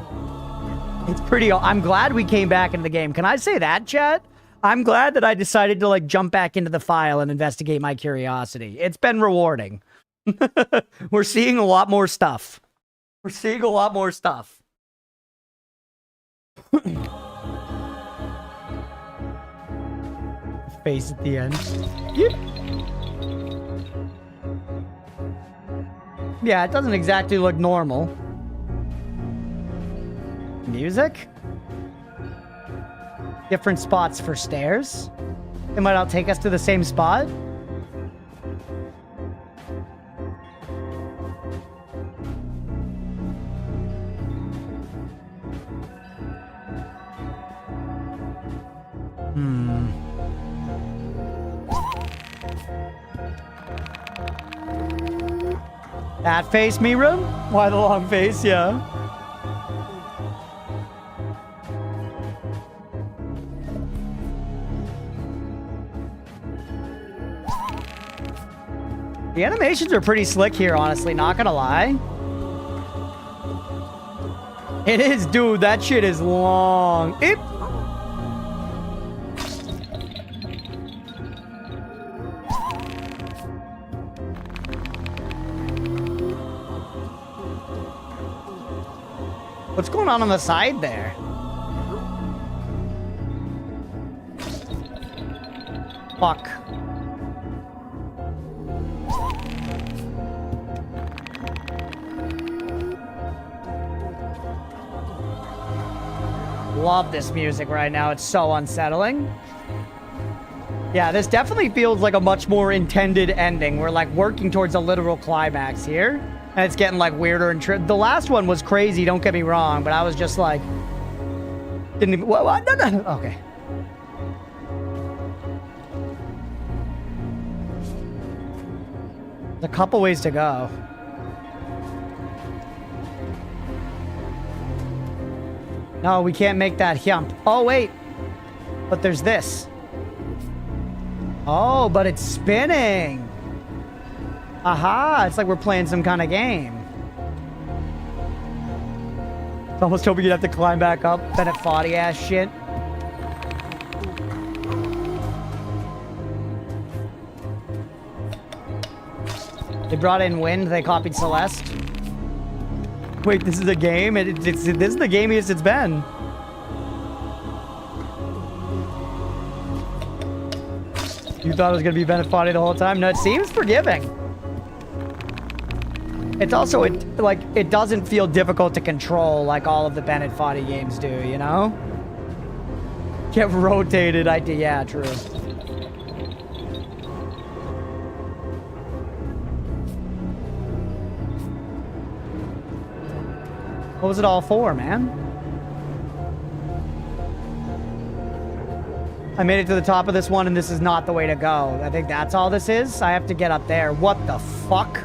It's pretty... I'm glad we came back into the game. Can I say that, chat? I'm glad that I decided to, like, jump back into the file and investigate my curiosity. It's been rewarding. We're seeing a lot more stuff. We're seeing a lot more stuff. Face at the end. Yep. Yeah, it doesn't exactly look normal. Music? Different spots for stairs? They might all take us to the same spot? That face, Miram? Why the long face? Yeah. The animations are pretty slick here, honestly, not gonna lie. It is, dude, that shit is long. What's going on the side there? Fuck. love this music right now. It's so unsettling. Yeah, this definitely feels like a much more intended ending. We're like working towards a literal climax here. And it's getting like weirder and the last one was crazy, don't get me wrong, but I was just like... Didn't even... What? No. Okay. There's a couple ways to go. No, we can't make that jump. Oh, wait. But there's this. Oh, but it's spinning. Aha, it's like we're playing some kind of game. I was almost hoping you'd have to climb back up. Bennett Foddy ass shit. They brought in Wind, they copied Celeste. Wait, this is a game? This is the gamiest it's been. You thought it was going to be Bennett Foddy the whole time? No, it seems forgiving. It's also, it doesn't feel difficult to control like all of the Bennett Foddy games do, you know? Get rotated, yeah, true. What was it all for, man? I made it to the top of this one, and this is not the way to go. I think that's all this is. I have to get up there. What the fuck?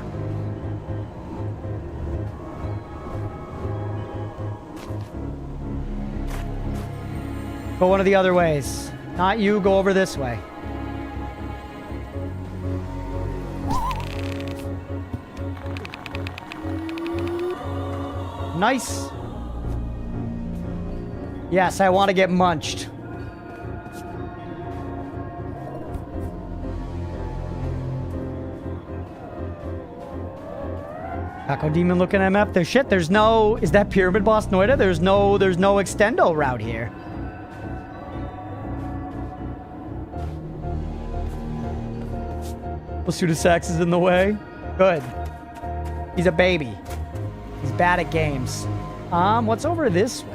Go one of the other ways. Not you, go over this way. Nice. Yes, I want to get munched. Taco Demon looking MF. There's shit. There's no... Is that Pyramid Boss Noida? There's no extendo route here. Pseudosax is in the way. Good. He's a baby. He's bad at games. What's over this way?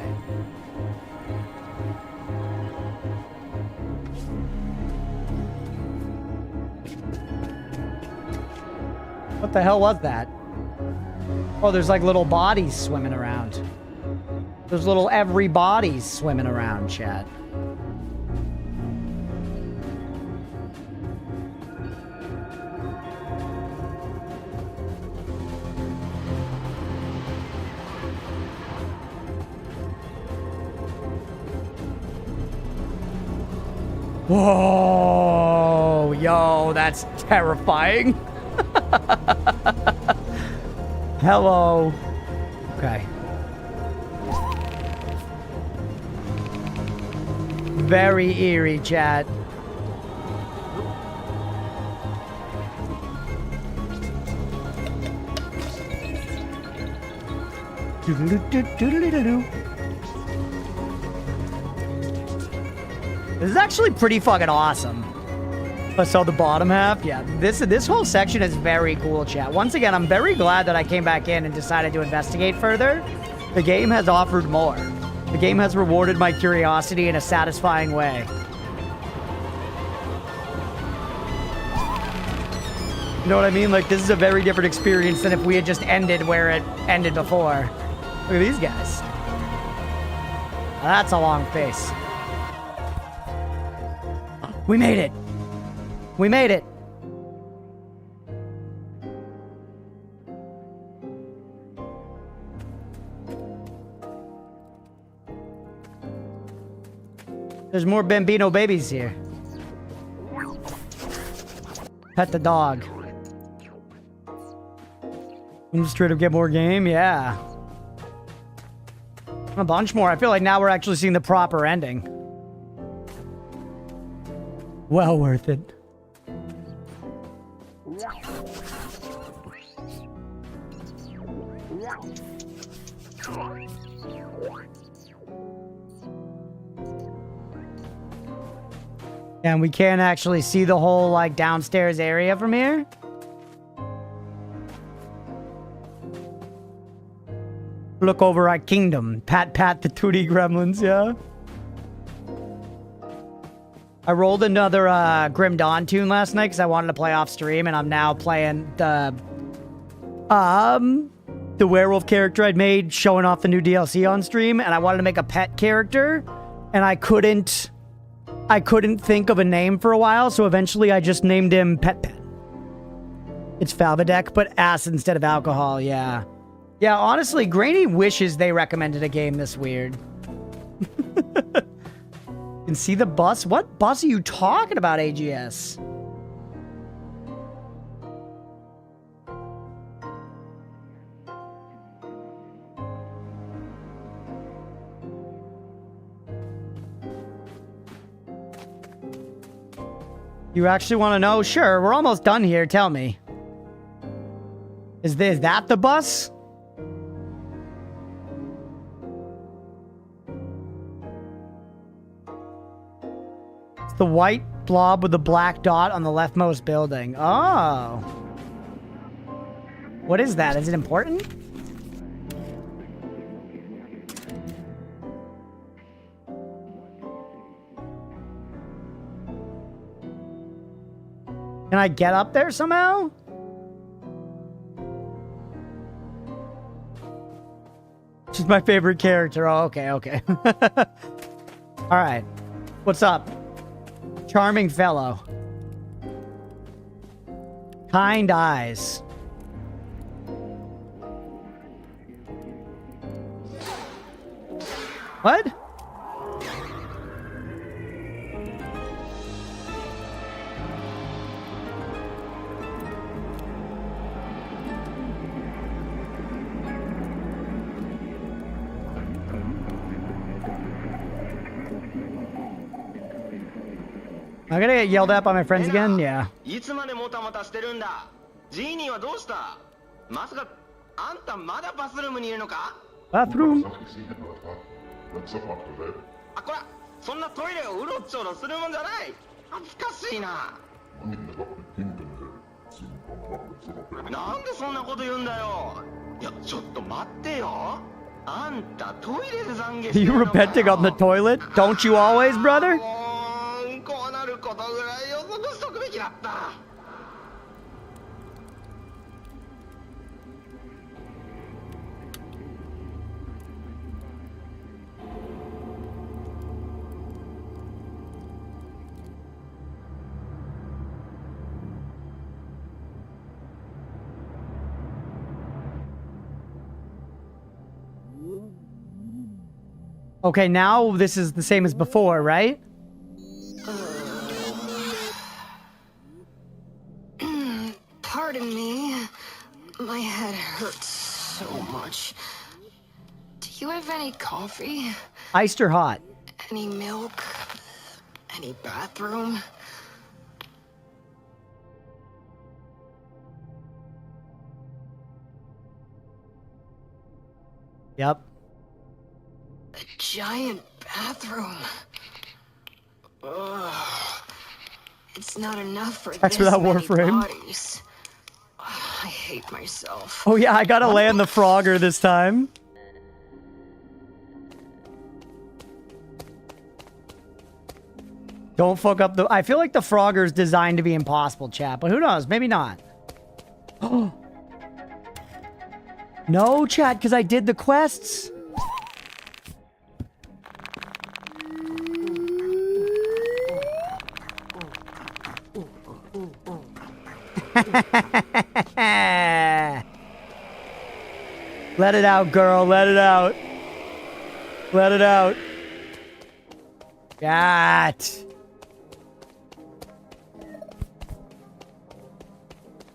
What the hell was that? Oh, there's like little bodies swimming around. There's little every bodies swimming around, chat. Whoa, yo, that's terrifying. Hello. Okay. Very eerie, chat. This is actually pretty fucking awesome. I saw the bottom half. Yeah, this whole section is very cool, chat. Once again, I'm very glad that I came back in and decided to investigate further. The game has offered more. The game has rewarded my curiosity in a satisfying way. You know what I mean? Like, this is a very different experience than if we had just ended where it ended before. Look at these guys. Now that's a long face. We made it. We made it. There's more Bambino babies here. Pet the dog. I'm just trying to get more game, yeah. A bunch more. I feel like now we're actually seeing the proper ending. Well worth it. And we can't actually see the whole, like, downstairs area from here? Look over our kingdom. Pat the Tootie Gremlins, yeah? I rolled another Grim Dawn tune last night because I wanted to play off stream, and I'm now playing the werewolf character I'd made, showing off the new DLC on stream, and I wanted to make a pet character, and I couldn't think of a name for a while, so eventually I just named him Pet Pet. It's Falvadec, but acid instead of alcohol, yeah. Yeah, honestly, Granny wishes they recommended a game this weird. You can see the bus? What bus are you talking about, AGS? You actually want to know? Sure, we're almost done here. Tell me. Is that the bus? It's the white blob with the black dot on the leftmost building. Oh. What is that? Is it important? Can I get up there somehow? She's my favorite character. Oh, okay, okay. All right. What's up? Charming fellow. Kind eyes. What? I'm gonna get yelled at by my friends again? Yeah. いつまでもたもたしてるんだ。ジーニーはどうした？まさかあんたまだバスルームにいるのか？ Bathroom. あ、こら、そんなトイレをうろちょろするもんじゃない。恥ずかしいな。なんでそんなこと言うんだよ。いや、ちょっと待ってよ。あんたトイレで懺悔して Are you るのかよ。 repenting on the toilet? Don't you always, brother? こうなることぐらい予測しとくべきだった。Okay, now this is the same as before, right? Pardon me. My head hurts so much. Do you have any coffee? Iced or hot? Any milk? Any bathroom? Yep. A giant bathroom. Ugh. It's not enough for Thanks this for that many Warframe. bodies. I hate myself. Oh yeah, I gotta land the Frogger this time. Don't fuck up the... I feel like the Frogger's designed to be impossible, chat, but who knows? Maybe not. No, chat, because I did the quests. Let it out, girl. Let it out. Let it out. Got.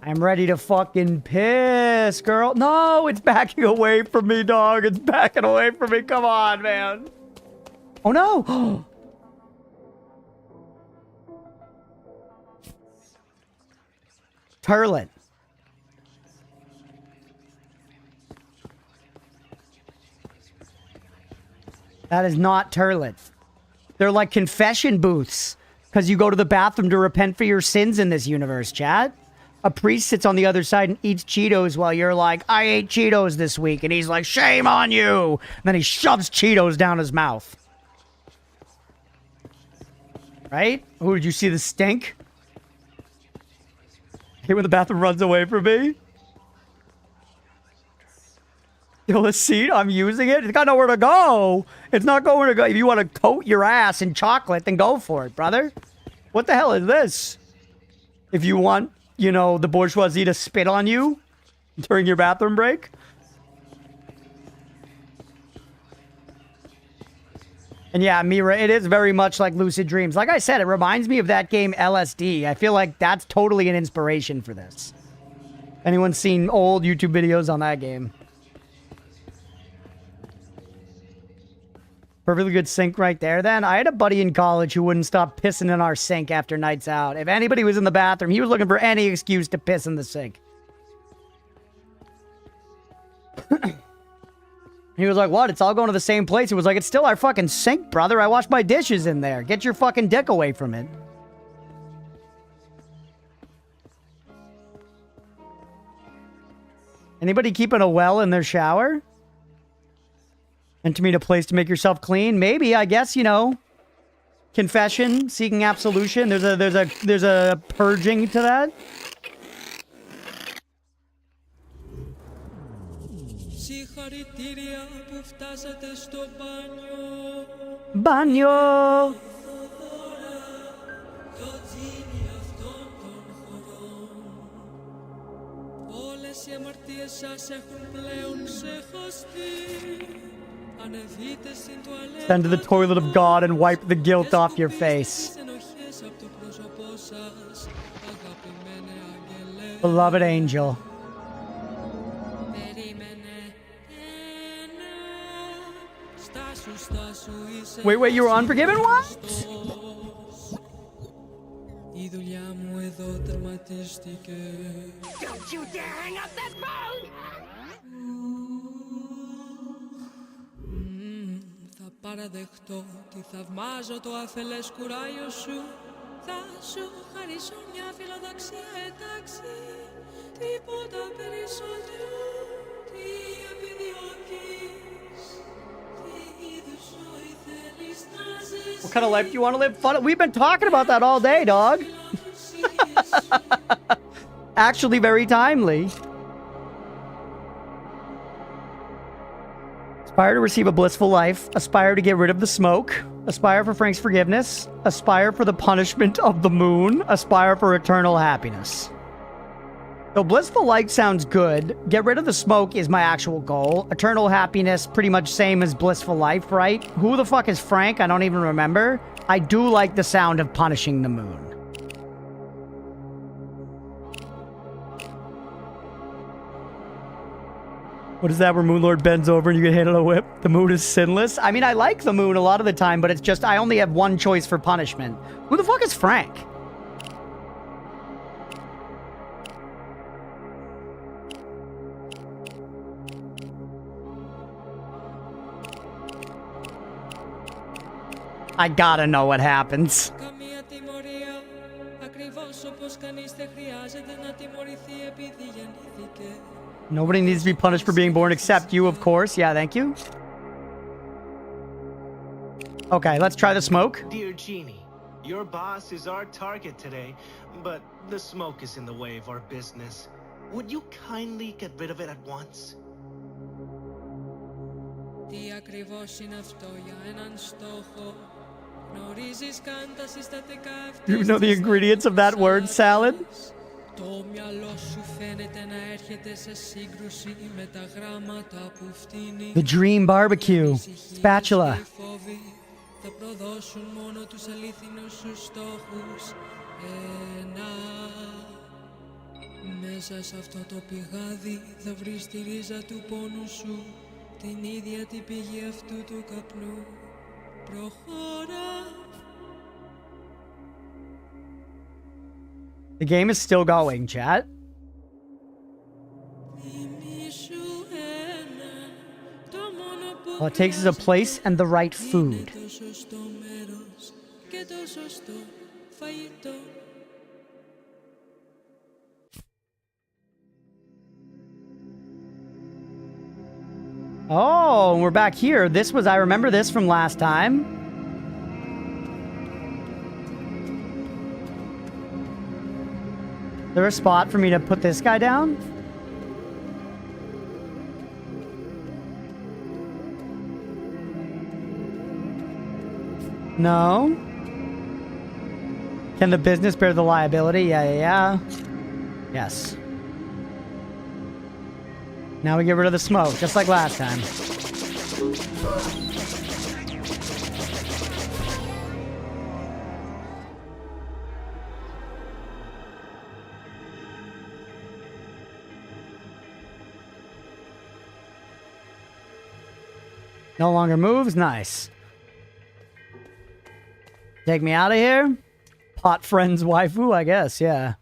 I'm ready to fucking piss, girl. No, it's backing away from me, dog. It's backing away from me. Come on, man. Oh, no. Turlet. That is not Turlet. They're like confession booths. Because you go to the bathroom to repent for your sins in this universe, chat. A priest sits on the other side and eats Cheetos while you're like, I ate Cheetos this week. And he's like, shame on you. And then he shoves Cheetos down his mouth. Right? Oh, did you see the stink? Hey, when the bathroom runs away from me. Yo, the seat, I'm using it. It's got nowhere to go. It's not going to go. If you want to coat your ass in chocolate, then go for it, brother. What the hell is this? If you want, you know, the bourgeoisie to spit on you during your bathroom break. And yeah, Mira, it is very much like Lucid Dreams. Like I said, it reminds me of that game LSD. I feel like that's totally an inspiration for this. Anyone seen old YouTube videos on that game? Perfectly good sink right there then. I had a buddy in college who wouldn't stop pissing in our sink after nights out. If anybody was in the bathroom, he was looking for any excuse to piss in the sink. He was like, what? It's all going to the same place. He was like, it's still our fucking sink, brother. I wash my dishes in there. Get your fucking dick away from it. Anybody keeping a well in their shower? And to mean a place to make yourself clean? Maybe, I guess, you know. Confession, seeking absolution. There's a purging to that. Banyo. Send to the toilet of God and wipe the guilt off your face. Beloved angel. Wait, you were Unforgiven? What? Don't you dare hang up that phone! Θα παραδεχτώ τι θαυμάζω το αφελές κουράγιο σου. Θα σου χαρίσω μια φιλοδοξία εντάξει. Τίποτα περισσότερο. Τι επιδιώκεις. Τι είδους ζωή θέλεις να ζήσεις. What kind of life do you want to live? Fun. We've been talking about that all day, dog. Actually, very timely. Aspire to receive a blissful life. Aspire to get rid of the smoke. Aspire for Frank's forgiveness. Aspire for the punishment of the moon. Aspire for eternal happiness. So blissful life sounds good. Get rid of the smoke is my actual goal. Eternal happiness, pretty much same as blissful life, right? Who the fuck is Frank? I don't even remember. I do like the sound of punishing the moon. What is that where Moon Lord bends over and you get hit on a whip? The moon is sinless? I mean, I like the moon a lot of the time, but it's just I only have one choice for punishment. Who the fuck is Frank? I gotta know what happens. Nobody needs to be punished for being born except you, of course. Yeah, thank you. Okay, let's try the smoke. Dear Genie, your boss is our target today, but the smoke is in the way of our business. Would you kindly get rid of it at once? Τι ακριβώς είναι αυτό για έναν στόχο. Γνωρίζεις καν τα συστατικά Do you know the ingredients of that word salad? Το μυαλό σου φαίνεται να έρχεται σε σύγκρουση με τα γράμματα που φτύνει. The dream barbecue. Spatula. Θα προδώσουν μόνο τους αλήθινους σου στόχους. Ένα. Μέσα σε αυτό το πηγάδι θα βρεις τη ρίζα του πόνου σου. Την ίδια την πηγή αυτού του καπνού. Προχώρα. The game is still going, chat. All it takes is a place and the right food. Oh, we're back here. I remember this from last time. there a spot for me to put this guy down? No. Can the business bear the liability? Yeah. Yes. Now we get rid of the smoke, just like last time. No longer moves. Nice. Take me out of here? Pot friend's waifu, I guess, yeah.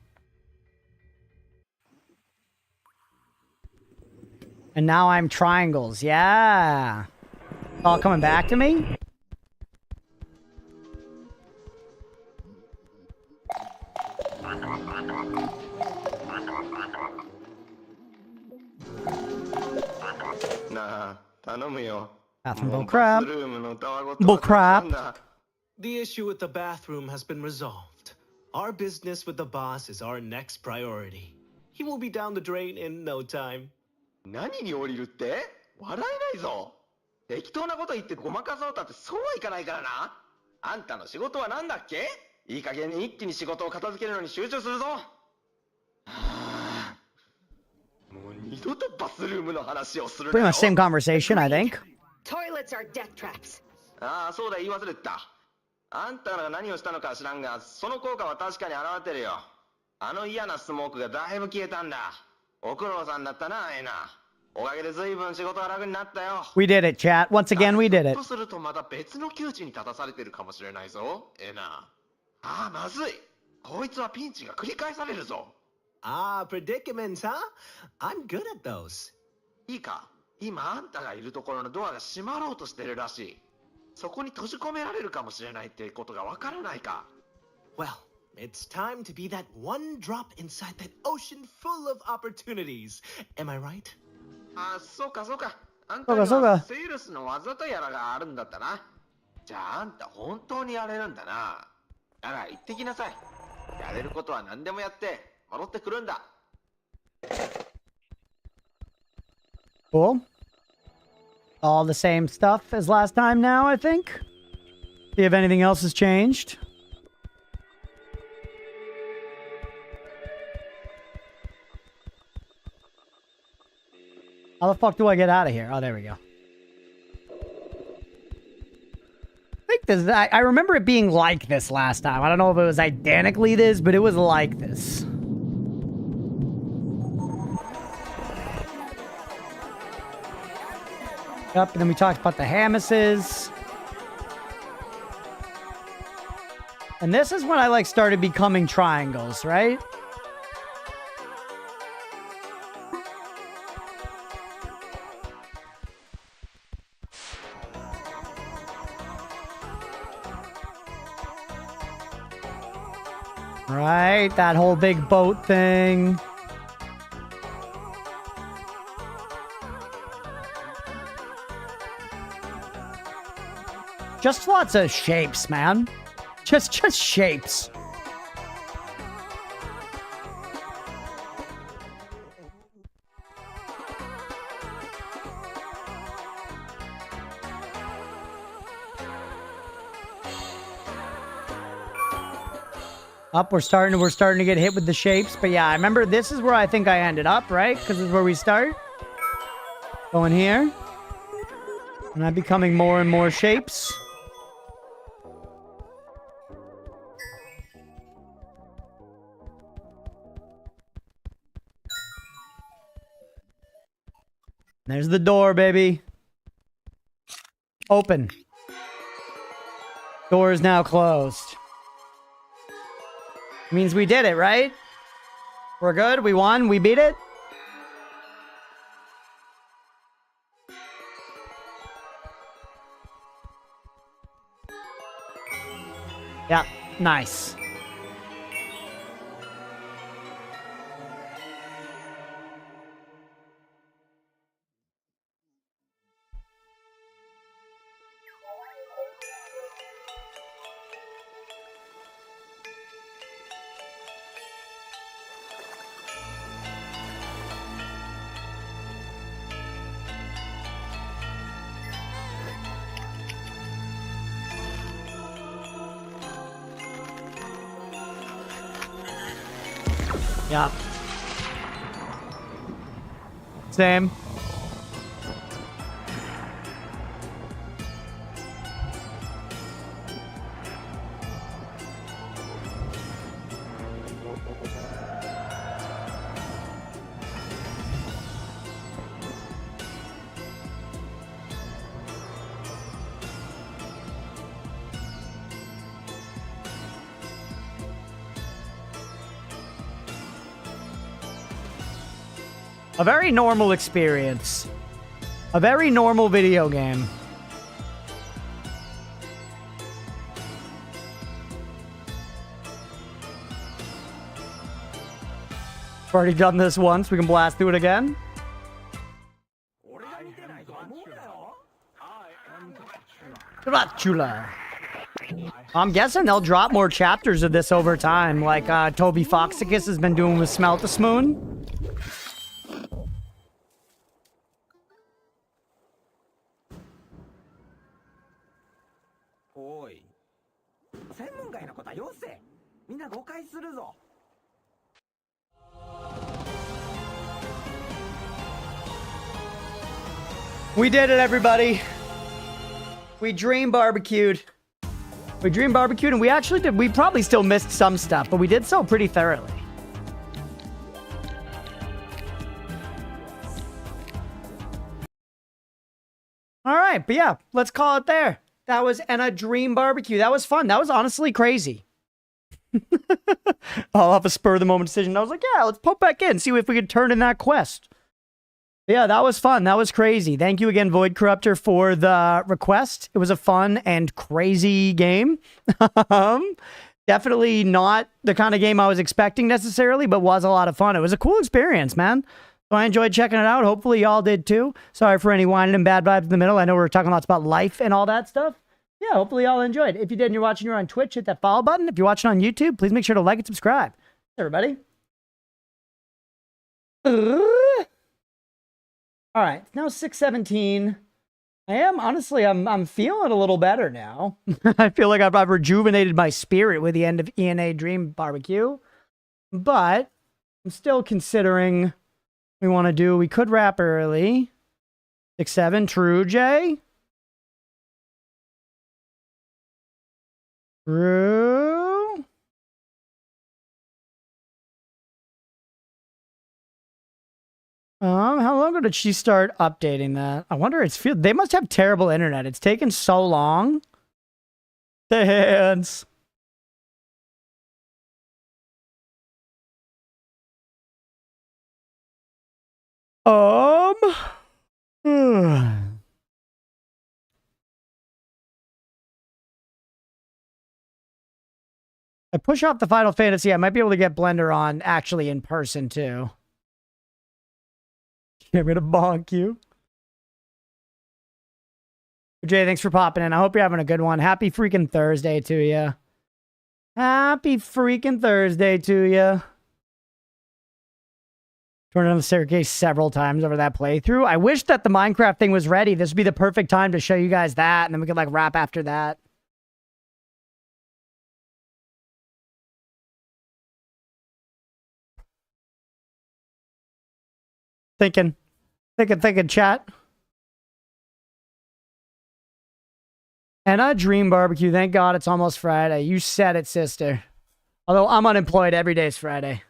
And now I'm triangles, yeah. All coming back to me? Bathroom bull crap. Bull crap. The issue with the bathroom has been resolved. Our business with the boss is our next priority. He will be down the drain in no time. 何に降りるって笑えないぞ。適当なこと言ってごまかそうたってそうはいかないからな。あんたの仕事は何だっけ？いい加減に一気に仕事を片付けるのに集中するぞ。もう二度とバスルームの話をするな Pretty よ。 much same conversation, I think. Toilets are death traps. ああ、そうだ、言い忘れてた。あんたが何をしたのか知らんが、その効果は確かに現れてるよ。あの嫌なスモークがだいぶ消えたんだ。お苦労さんだったな、エナ。おかげで随分仕事が楽になったよ。We did it, chat. Once again, we did it. とするとまた別の窮地に立たされてるかもしれないぞ、エナ。ああ、まずい。こいつはピンチが繰り返されるぞ。Ah, predicaments, huh? I'm good at those. いいか、今あんたがいるところのドアが閉まろうとしてるらしい。そこに閉じ込められるかもしれないってことがわからないか。Well, it's time to be that one drop inside that ocean full of opportunities. Am I right? あ、そうかそうか。あんたにはセールスの技とやらがあるんだったな。じゃああんた本当にやれるんだな。なら行ってきなさい。やれることは何でもやって戻ってくるんだ。Cool. All the same stuff as last time now, I think. See if anything else has changed. How the fuck do I get out of here? Oh, there we go. I think this. I remember it being like this last time. I don't know if it was identically this, but it was like this. Yep, and then we talked about the Hamises. And this is when I like started becoming triangles, right? Right, that whole big boat thing. Just lots of shapes, man. Just shapes. Up, we're starting to get hit with the shapes, but yeah, I remember this is where I think I ended up, right? Because this is where we start. Going here. And I'm becoming more and more shapes. There's the door, baby. Open. Door is now closed. Means we did it, right? We're good? We won? We beat it? Yeah, nice. Yeah. Same. A very normal experience. A very normal video game. We've already done this once. We can blast through it again. Dracula. I'm guessing they'll drop more chapters of this over time, like Toby Foxicus has been doing with Smelt-a-Smoon. おい、専門外のことはよせ。みんな誤解するぞ。We did it, everybody. We dream barbecued. We dream barbecued, and we actually did. We probably still missed some stuff, but we did so pretty thoroughly. All right, but yeah, let's call it there. That was ENA Dream Barbecue. That was fun. That was honestly crazy. I'll have a spur of the moment decision. I was like, yeah, let's pop back in, see if we could turn in that quest. Yeah, that was fun. That was crazy. Thank you again, Void Corruptor, for the request. It was a fun and crazy game. Definitely not the kind of game I was expecting necessarily, but was a lot of fun. It was a cool experience, man. So I enjoyed checking it out. Hopefully y'all did too. Sorry for any whining and bad vibes in the middle. I know we were talking lots about life and all that stuff. Yeah, hopefully y'all enjoyed. If you did and you're watching, you're on Twitch, hit that follow button. If you're watching on YouTube, please make sure to like and subscribe. Thanks, everybody. All right, it's now 6:17. I'm feeling a little better now. I feel like I've rejuvenated my spirit with the end of ENA Dream Barbecue. But I'm still considering we could wrap early. 6-7, true, Jay? True. How long ago did she start updating that? I wonder, they must have terrible internet. It's taken so long. Dance. I push off the Final Fantasy. I might be able to get Blender on actually in person too. I'm gonna bonk you. Jay, thanks for popping in. I hope you're having a good one. Happy freaking Thursday to you. Happy freaking Thursday to you. Turned on the staircase several times over that playthrough. I wish that the Minecraft thing was ready. This would be the perfect time to show you guys that, and then we could like wrap after that. Thinking, chat. ENA Dream Barbecue. Thank God it's almost Friday. You said it, sister. Although I'm unemployed, every day's Friday.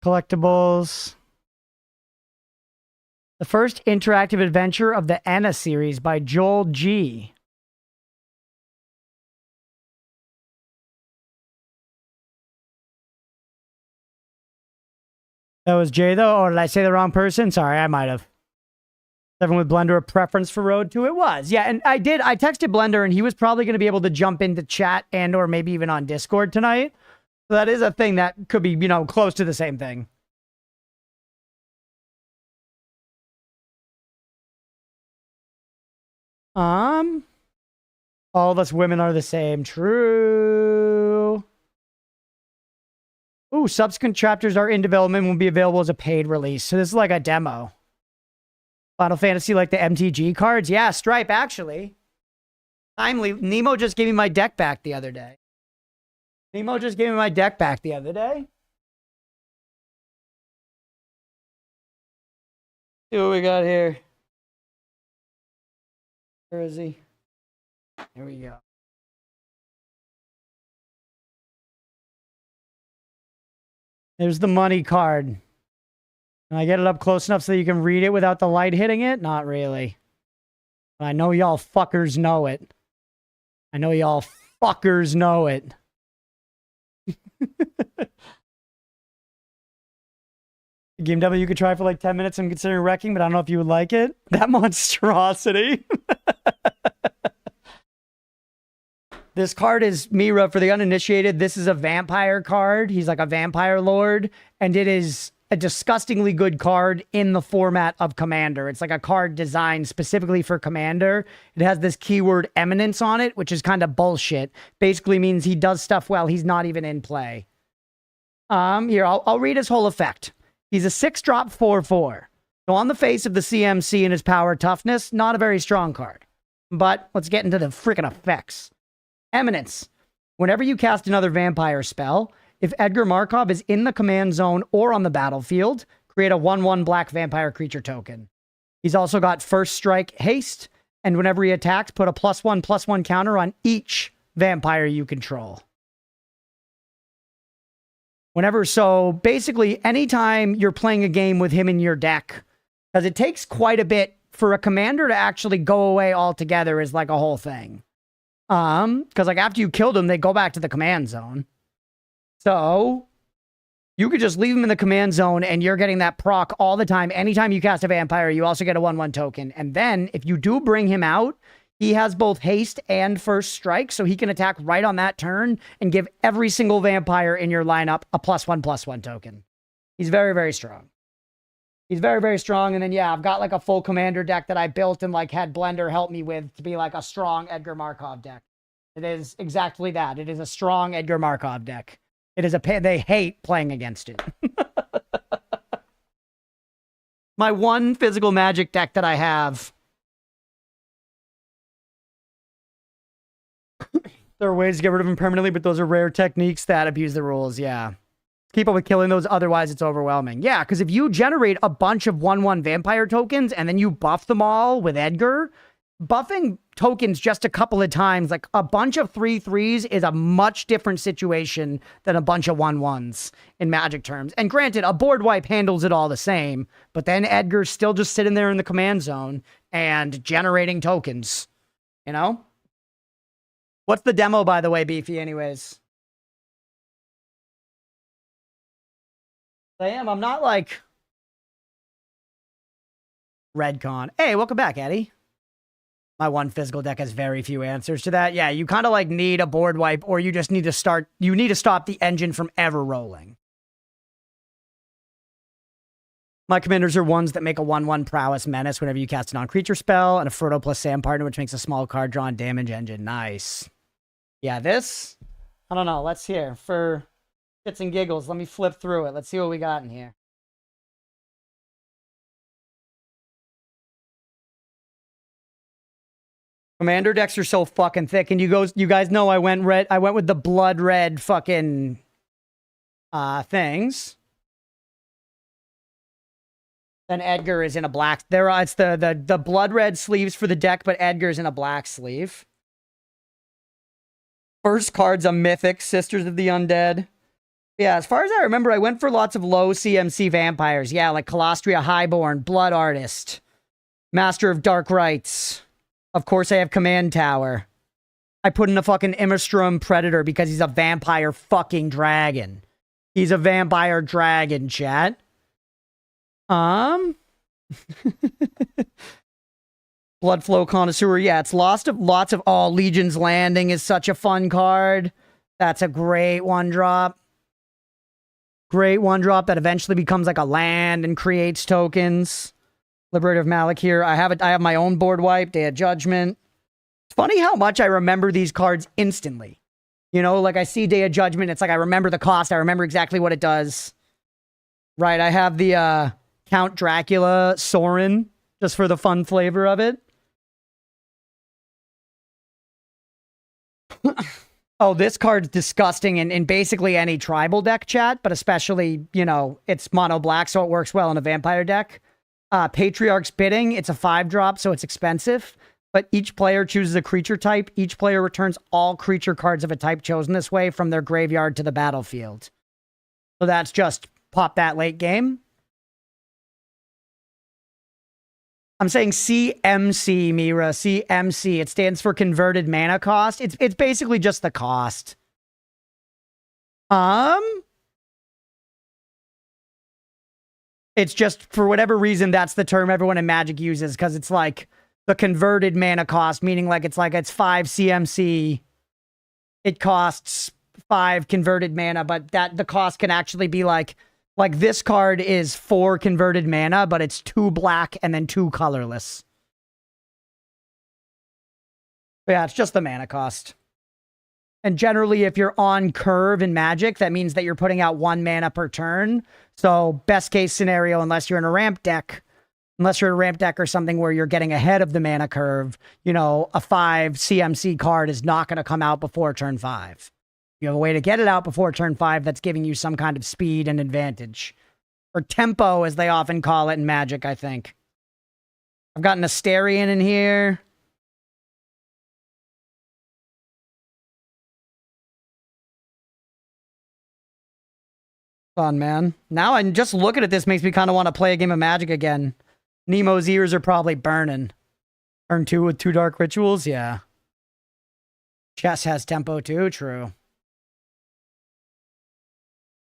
Collectibles. The first interactive adventure of the ENA series by Joel G. That was Jay, though? Or did I say the wrong person? Sorry, I might have. Seven with Blender a preference for Road 2? It was. Yeah, and I texted Blender, and he was probably going to be able to jump into chat and or maybe even on Discord tonight. So that is a thing that could be, close to the same thing. All of us women are the same. True. Ooh, subsequent chapters are in development and will be available as a paid release. So this is like a demo. Final Fantasy, like the MTG cards? Yeah, Stripe, actually. Timely. Nemo just gave me my deck back the other day. See what we got here. Where is he? Here we go. There's the money card. Can I get it up close enough so you can read it without the light hitting it? Not really. But I know y'all fuckers know it. Game W you could try for like 10 minutes. I'm considering wrecking, but I don't know if you would like it. That monstrosity. This card is Mira for the uninitiated. This is a vampire card. He's like a vampire lord, and it is a disgustingly good card in the format of Commander. It's like a card designed specifically for Commander. It has this keyword eminence on it, which is kind of bullshit. Basically means he does stuff well. He's not even in play. Here, I'll read his whole effect. He's a 6-drop 4/4. So on the face of the CMC and his power toughness, not a very strong card. But let's get into the freaking effects. Eminence. Whenever you cast another vampire spell, if Edgar Markov is in the command zone or on the battlefield, create a 1/1 black vampire creature token. He's also got first strike haste, and whenever he attacks, put a +1/+1 counter on each vampire you control. So basically, anytime you're playing a game with him in your deck, because it takes quite a bit for a commander to actually go away altogether is like a whole thing. Because like after you killed him, they go back to the command zone. So you could just leave him in the command zone and you're getting that proc all the time. Anytime you cast a vampire, you also get a 1/1 token. And then if you do bring him out, he has both haste and first strike, so he can attack right on that turn and give every single vampire in your lineup a +1/+1 token. He's very, very strong. And then, yeah, I've got like a full commander deck that I built and like had Blender help me with to be like a strong Edgar Markov deck. It is exactly that. It is a strong Edgar Markov deck. It is they hate playing against it. My one physical magic deck that I have. There are ways to get rid of them permanently, but those are rare techniques that abuse the rules. Yeah. Keep up with killing those, otherwise it's overwhelming. Yeah, because if you generate a bunch of 1/1 vampire tokens and then you buff them all with Edgar, buffing tokens just a couple of times, like a bunch of 3/3s is a much different situation than a bunch of 1/1s in Magic terms. And granted, a board wipe handles it all the same, but then Edgar's still just sitting there in the command zone and generating tokens, you know? What's the demo, by the way, Beefy, anyways? I'm not like Redcon. Hey, welcome back, Eddie. My one physical deck has very few answers to that. Yeah, you kind of like need a board wipe, or you just need to stop the engine from ever rolling. My commanders are ones that make a 1/1 prowess menace whenever you cast a non-creature spell, and a Frodo plus Sam partner, which makes a small card drawn damage engine. Nice. Yeah, this, I don't know. Let's hear for shits and giggles. Let me flip through it. Let's see what we got in here. Commander decks are so fucking thick, and you guys know I went with the blood red fucking things. Then Edgar is in a black. It's the blood red sleeves for the deck, but Edgar's in a black sleeve. First card's a mythic, Sisters of the Undead. Yeah, as far as I remember, I went for lots of low CMC vampires. Yeah, like Colostria Highborn, Blood Artist, Master of Dark Rites. Of course, I have Command Tower. I put in a fucking Immerstrom Predator because he's a vampire fucking dragon. He's a vampire dragon, chat. Bloodflow Connoisseur. Yeah, it's lots of... Oh, Legion's Landing is such a fun card. That's a great one-drop. Great one-drop that eventually becomes like a land and creates tokens. Liberator of Malakir. I have my own board wipe. Day of Judgment. It's funny how much I remember these cards instantly. You know, like I see Day of Judgment. It's like I remember the cost. I remember exactly what it does. Right, I have the Count Dracula Sorin just for the fun flavor of it. Oh, this card's disgusting in basically any tribal deck, chat, but especially, you know, it's mono black, so it works well in a vampire deck. Patriarch's Bidding, it's a 5-drop, so it's expensive, but each player chooses a creature type. Each player returns all creature cards of a type chosen this way from their graveyard to the battlefield. So that's just pop that late game. I'm saying CMC, Mira. CMC. It stands for converted mana cost. It's basically just the cost. It's just, for whatever reason, that's the term everyone in Magic uses, because it's like the converted mana cost, meaning like it's 5 CMC. It costs 5 converted mana, but that the cost can actually be like this card is 4 converted mana, but it's 2 black and then 2 colorless. But yeah, it's just the mana cost. And generally, if you're on curve in Magic, that means that you're putting out 1 mana per turn. So best case scenario, unless you're in a ramp deck or something where you're getting ahead of the mana curve, you know, a 5 CMC card is not going to come out before turn 5. You have a way to get it out before turn 5 that's giving you some kind of speed and advantage. Or tempo, as they often call it in Magic, I think. I've got an Asterion in here. Fun, man. Now I'm just looking at this makes me kind of want to play a game of Magic again. Nemo's ears are probably burning. Turn 2 with 2 dark rituals? Yeah. Chess has tempo too, true.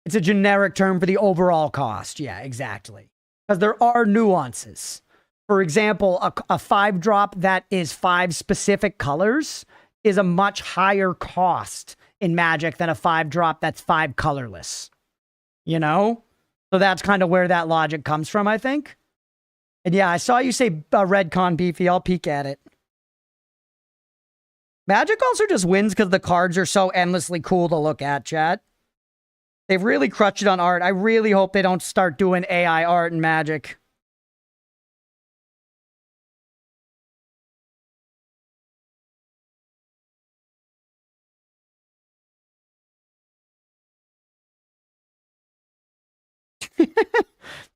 It's a generic term for the overall cost. Yeah, exactly. Because there are nuances. For example, a 5-drop that is 5 specific colors is a much higher cost in Magic than a 5-drop that's 5 colorless. You know? So that's kind of where that logic comes from, I think. And yeah, I saw you say Redcon Beefy. I'll peek at it. Magic also just wins because the cards are so endlessly cool to look at, chat. They've really crutched it on art. I really hope they don't start doing AI art in Magic.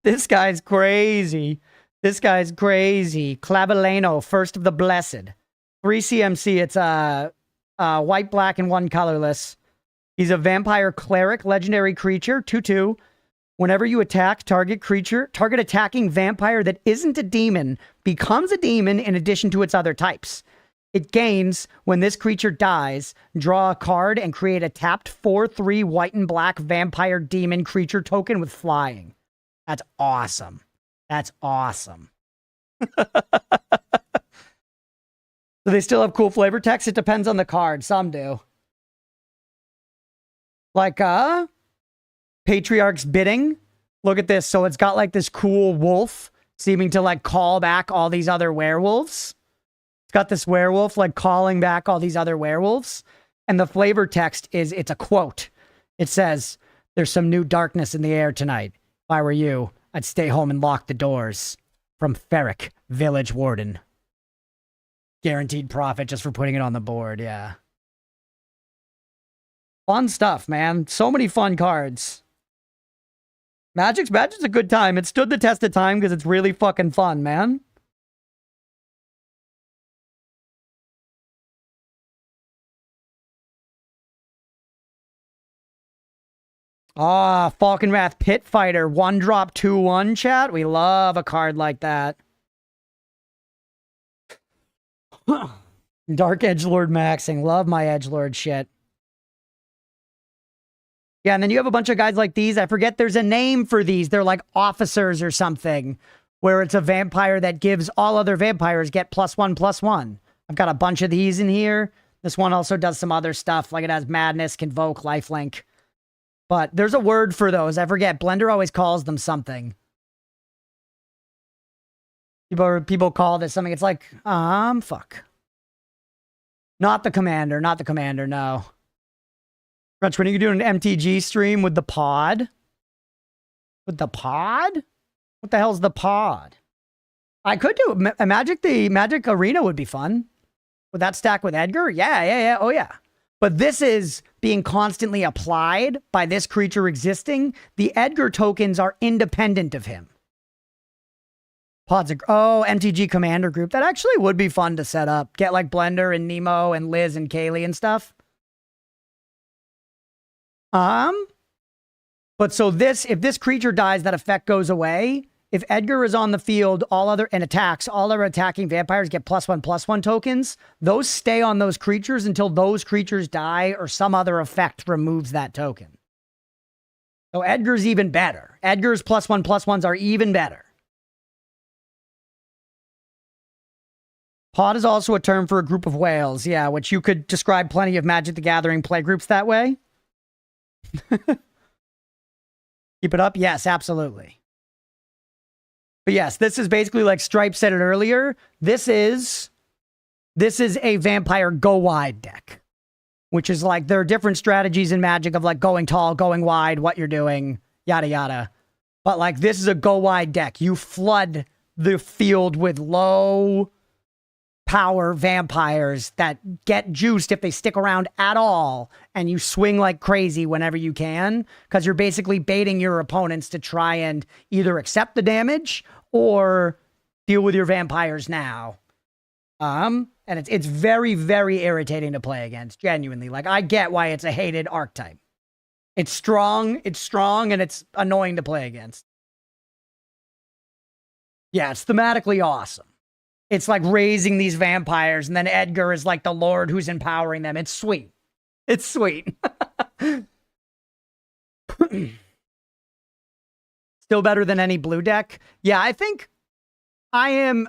This guy's crazy. This guy's crazy. Claveleno, First of the Blessed. 3 CMC. It's white, black, and 1 colorless. He's a vampire cleric, legendary creature, 2/2. Whenever you attack target attacking vampire that isn't a demon becomes a demon in addition to its other types. It gains, when this creature dies, draw a card and create a tapped 4/3 white and black vampire demon creature token with flying. That's awesome. That's awesome. Do they still have cool flavor text? It depends on the card. Some do. Like, Patriarch's Bidding. Look at this. So it's got like this cool wolf seeming to like call back all these other werewolves. It's got this werewolf like calling back all these other werewolves. And the flavor text is, it's a quote. It says, "There's some new darkness in the air tonight. If I were you, I'd stay home and lock the doors." From Ferric, Village Warden. Guaranteed profit just for putting it on the board, yeah. Fun stuff, man. So many fun cards. Magic's a good time. It stood the test of time because it's really fucking fun, man. Ah, Falconwrath Pit Fighter. 1-drop, 2/1, chat. We love a card like that. Dark Edgelord maxing. Love my Edgelord shit. Yeah, and then you have a bunch of guys like these. I forget there's a name for these. They're like officers or something, where it's a vampire that gives all other vampires get +1/+1. I've got a bunch of these in here. This one also does some other stuff, like it has Madness, Convoke, Lifelink. But there's a word for those. I forget. Blender always calls them something. People call this something. It's like, fuck. Not the commander. Not the commander, no. Crunch, when are you doing an MTG stream with the pod? With the pod? What the hell's the pod? I could do the Magic Arena would be fun. Would that stack with Edgar? Yeah. Oh, yeah. But this is being constantly applied by this creature existing. The Edgar tokens are independent of him. MTG Commander Group. That actually would be fun to set up. Get like Blender and Nemo and Liz and Kaylee and stuff. But so this, if this creature dies, that effect goes away. If Edgar is on the field, all other attacking vampires get +1/+1 tokens. Those stay on those creatures until those creatures die or some other effect removes that token. So Edgar's even better. Edgar's +1/+1s are even better. Pod is also a term for a group of whales, yeah, which you could describe plenty of Magic the Gathering play groups that way. Keep it up? Yes, absolutely. But yes, this is basically like Stripe said it earlier. This is a vampire go wide deck, which is like there are different strategies in Magic of like going tall, going wide, what you're doing, yada yada. But like this is a go wide deck. You flood the field with low power vampires that get juiced if they stick around at all, and you swing like crazy whenever you can, because you're basically baiting your opponents to try and either accept the damage or deal with your vampires now. And it's very, very irritating to play against, genuinely. Like, I get why it's a hated archetype. It's strong, and it's annoying to play against. Yeah, it's thematically awesome. It's like raising these vampires, and then Edgar is like the lord who's empowering them. It's sweet. It's sweet. Still better than any blue deck. Yeah, I think I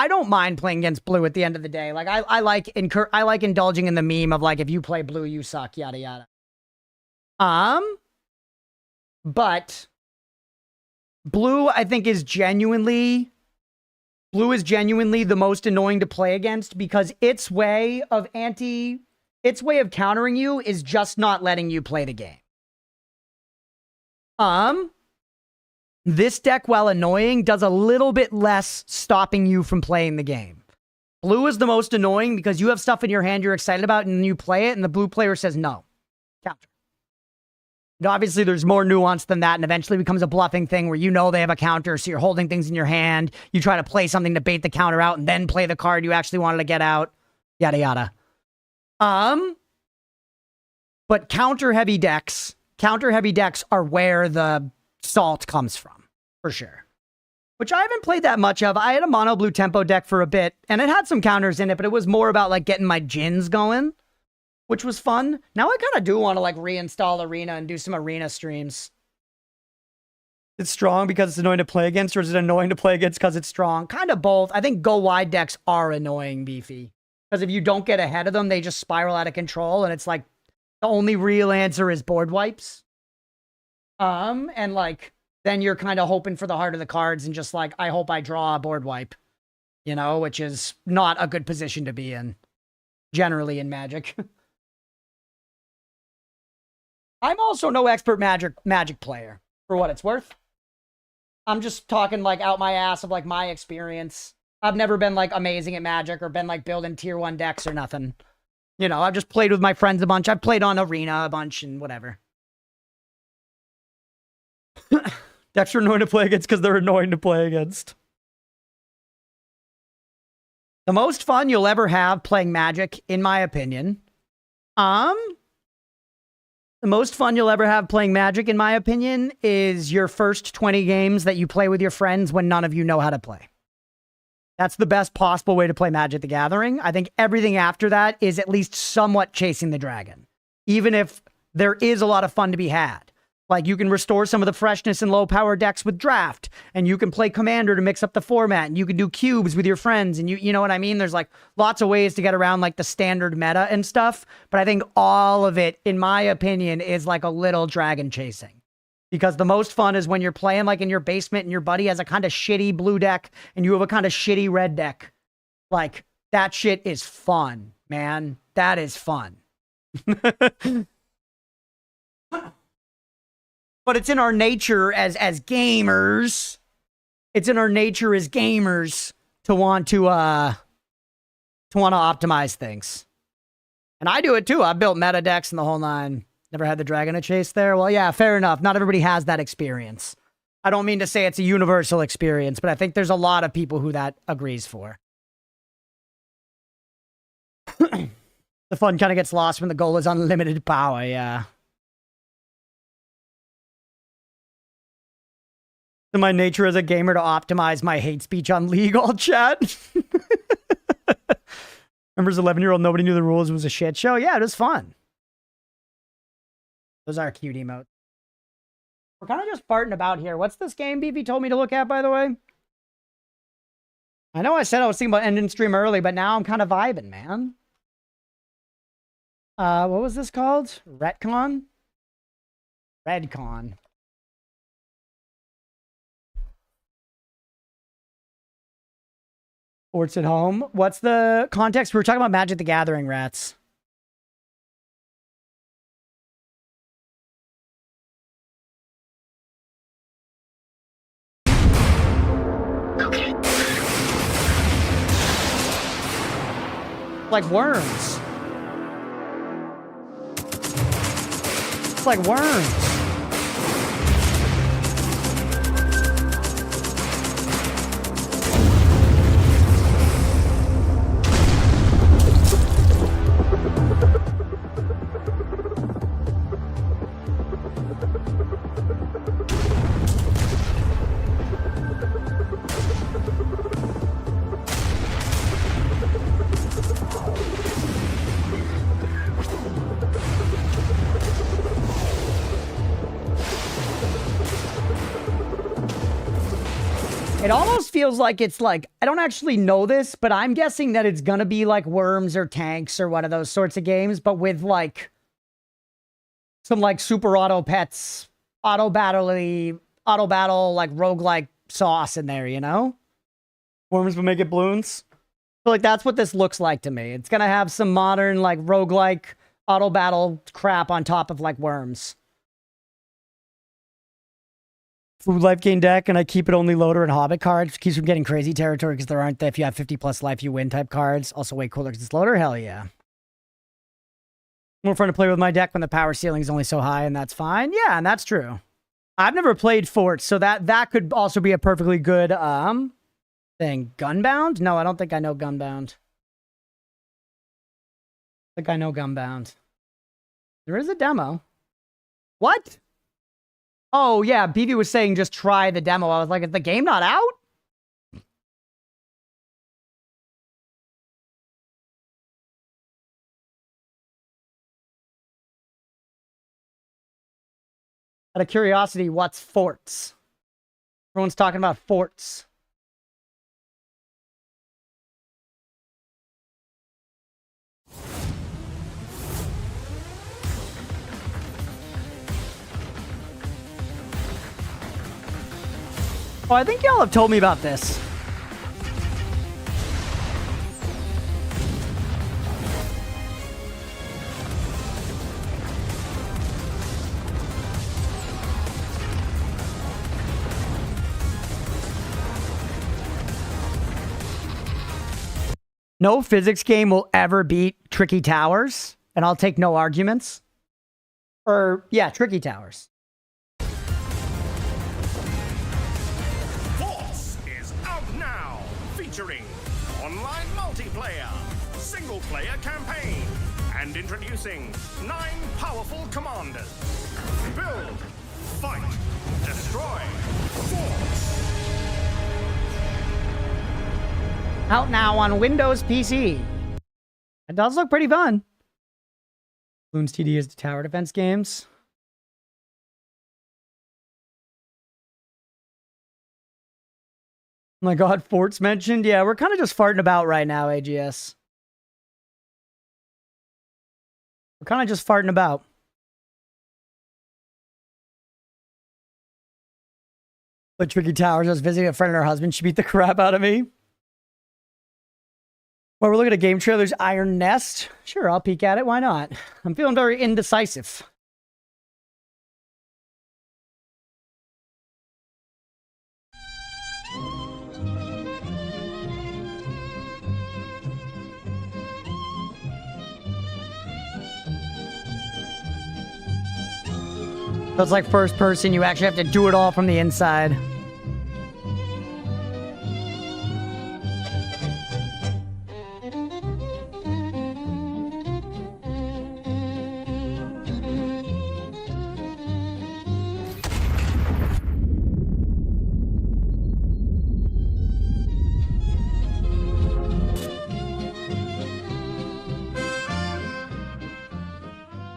don't mind playing against blue at the end of the day. Like I like indulging in the meme of like, if you play blue, you suck, yada yada. But blue, I think, is genuinely the most annoying to play against, because its way of countering you is just not letting you play the game. This deck, while annoying, does a little bit less stopping you from playing the game. Blue is the most annoying because you have stuff in your hand you're excited about and you play it and the blue player says no. Counter. And obviously, there's more nuance than that, and eventually becomes a bluffing thing where you know they have a counter, so you're holding things in your hand. You try to play something to bait the counter out and then play the card you actually wanted to get out. Yada, yada. But counter-heavy decks are where the salt comes from, for sure. Which I haven't played that much of. I had a mono blue tempo deck for a bit, and it had some counters in it, but it was more about like getting my gins going, which was fun. Now I kind of do want to like reinstall Arena and do some Arena streams. It's strong because it's annoying to play against, or is it annoying to play against because it's strong? Kind of both. I think go wide decks are annoying, Beefy. Because if you don't get ahead of them, they just spiral out of control, and it's like the only real answer is board wipes. And like, then you're kind of hoping for the heart of the cards and just like, I hope I draw a board wipe, you know, which is not a good position to be in, generally in Magic. I'm also no expert Magic player, for what it's worth. I'm just talking like out my ass of like my experience. I've never been like amazing at Magic or been like building tier 1 decks or nothing. You know, I've just played with my friends a bunch. I've played on Arena a bunch and whatever. Decks are annoying to play against because they're annoying to play against. The most fun you'll ever have playing Magic, in my opinion. The most fun you'll ever have playing Magic, in my opinion, is your first 20 games that you play with your friends when none of you know how to play. That's the best possible way to play Magic the Gathering. I think everything after that is at least somewhat chasing the dragon. Even if there is a lot of fun to be had. Like, you can restore some of the freshness in low-power decks with Draft, and you can play Commander to mix up the format, and you can do cubes with your friends, and you know what I mean? There's, like, lots of ways to get around, like, the standard meta and stuff, but I think all of it, in my opinion, is, like, a little dragon chasing. Because the most fun is when you're playing, like, in your basement, and your buddy has a kind of shitty blue deck, and you have a kind of shitty red deck. Like, that shit is fun, man. That is fun. But it's in our nature as gamers. It's in our nature as gamers to want to optimize things. And I do it too. I built meta decks and the whole nine. Never had the dragon to chase there. Well, yeah, fair enough. Not everybody has that experience. I don't mean to say it's a universal experience, but I think there's a lot of people who that agrees for. The fun kind of gets lost when the goal is unlimited power, yeah. It's my nature as a gamer to optimize my hate speech on League all chat. Remember as 11-year-old, nobody knew the rules. It was a shit show. Yeah, it was fun. Those are cute emotes. We're kind of just farting about here. What's this game BB told me to look at, by the way? I know I said I was thinking about ending stream early, but now I'm kind of vibing, man. What was this called? Retcon? Redcon. Forts at home. What's the context? We were talking about Magic the Gathering, rats. Like worms. It's like worms. It almost feels like it's like, I don't actually know this, but I'm guessing that it's gonna be like Worms or Tanks or one of those sorts of games, but with like some like super auto pets, auto battle, like roguelike sauce in there, you know? Worms will make it balloons. So like that's what this looks like to me. It's gonna have some modern like roguelike auto battle crap on top of like Worms. Food life gain deck, and I keep it only loader and hobbit cards. Keeps from getting crazy territory because there aren't the if you have 50 plus life you win type cards. Also way cooler because it's loader. Hell yeah. More fun to play with my deck when the power ceiling is only so high, and that's fine. Yeah, and that's true. I've never played Forts, so that could also be a perfectly good thing. Gunbound? No, I don't think I know Gunbound. I think I know Gunbound. There is a demo. What? Oh, yeah, BB was saying just try the demo. I was like, is the game not out? Out of curiosity, what's Forts? Everyone's talking about Forts. Oh, I think y'all have told me about this. No physics game will ever beat Tricky Towers, and I'll take no arguments. Or, yeah, Tricky Towers. Featuring online multiplayer, single-player campaign, and introducing 9 powerful commanders. Build, fight, destroy, force. Out now on Windows PC. It does look pretty fun. Bloons TD is the tower defense games. Oh my god, Forts mentioned. Yeah, we're kind of just farting about right now, AGS. We're kind of just farting about. But Tricky Towers, I was visiting a friend and her husband. She beat the crap out of me. Well, we're looking at game trailers. Iron Nest. Sure, I'll peek at it. Why not? I'm feeling very indecisive. So it's like first person, you actually have to do it all from the inside.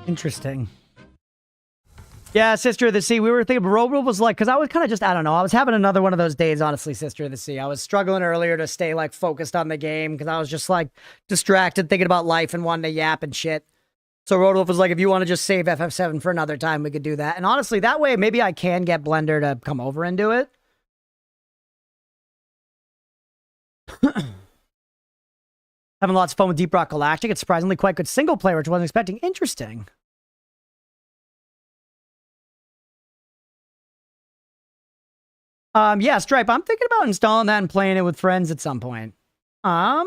Interesting. Yeah, Sister of the Sea. We were thinking, Robo was like, because I was kind of just, I don't know. I was having another one of those days, honestly, Sister of the Sea. I was struggling earlier to stay like focused on the game because I was just like distracted thinking about life and wanting to yap and shit. So Rodolph was like, if you want to just save FF7 for another time, we could do that. And honestly, that way, maybe I can get Blender to come over and do it. Having lots of fun with Deep Rock Galactic. It's surprisingly quite good single player, which I wasn't expecting. Interesting. Yeah, Stripe, I'm thinking about installing that and playing it with friends at some point. Let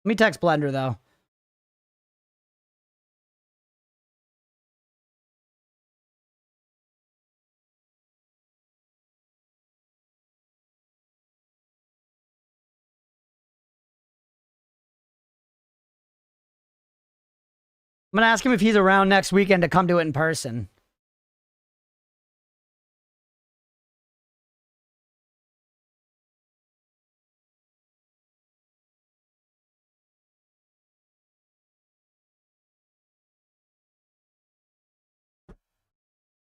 me text Blender, though. I'm going to ask him if he's around next weekend to come to it in person.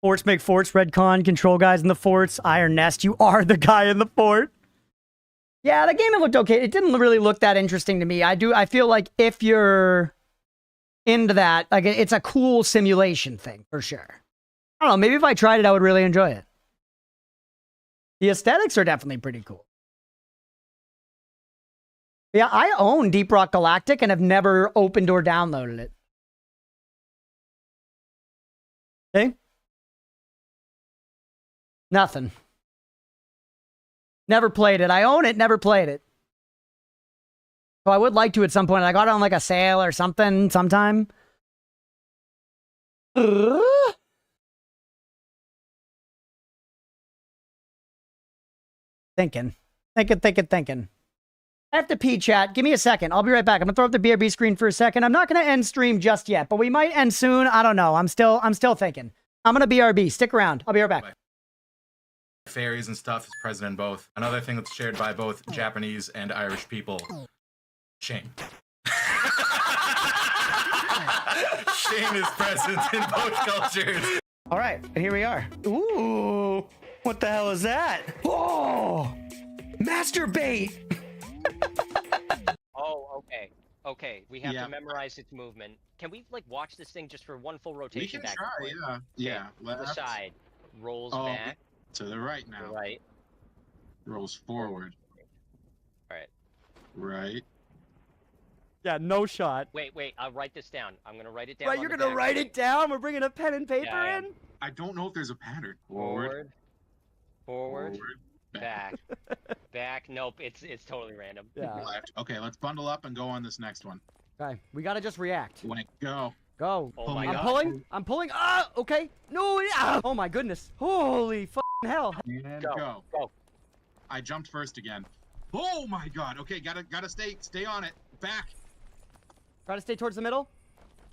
Forts make forts, Redcon, control guys in the forts, Iron Nest, you are the guy in the fort. Yeah, the game, it looked okay. It didn't really look that interesting to me. I feel like if you're into that, like, it's a cool simulation thing, for sure. I don't know, maybe if I tried it, I would really enjoy it. The aesthetics are definitely pretty cool. Yeah, I own Deep Rock Galactic and have never opened or downloaded it. Okay? Nothing. Never played it. I own it, never played it. So I would like to at some point. I got it on like a sale or something sometime. Thinking. I have to pee, chat. Give me a second. I'll be right back. I'm gonna throw up the BRB screen for a second. I'm not gonna end stream just yet, but we might end soon. I don't know. I'm still thinking. I'm gonna BRB. Stick around. I'll be right back. Fairies and stuff is present in both. Another thing that's shared by both Japanese and Irish people. Shame. Shame is present in both cultures. All right, and here we are. Ooh, what the hell is that? Oh, masturbate. Oh, okay. Okay, we have to memorize its movement. Can we, like, watch this thing just for one full rotation back? We can try, yeah. To the side. Rolls back. To the right now. To the right. Rolls forward. Alright. Right. Yeah, no shot. Wait, I'll write this down. I'm gonna write it down. Right, you're gonna write it down? We're bringing a pen and paper in? I don't know if there's a pattern. Forward. Back. Back. Nope, it's totally random. Yeah. Left. Okay, let's bundle up and go on this next one. Okay, we gotta just react. When it go. Go. Oh my I'm God. I'm pulling. Ah, okay. No, yeah. Oh my goodness. Holy fucking hell. And go. I jumped first again. Oh my God. Okay, gotta stay on it. Back. Try to stay towards the middle.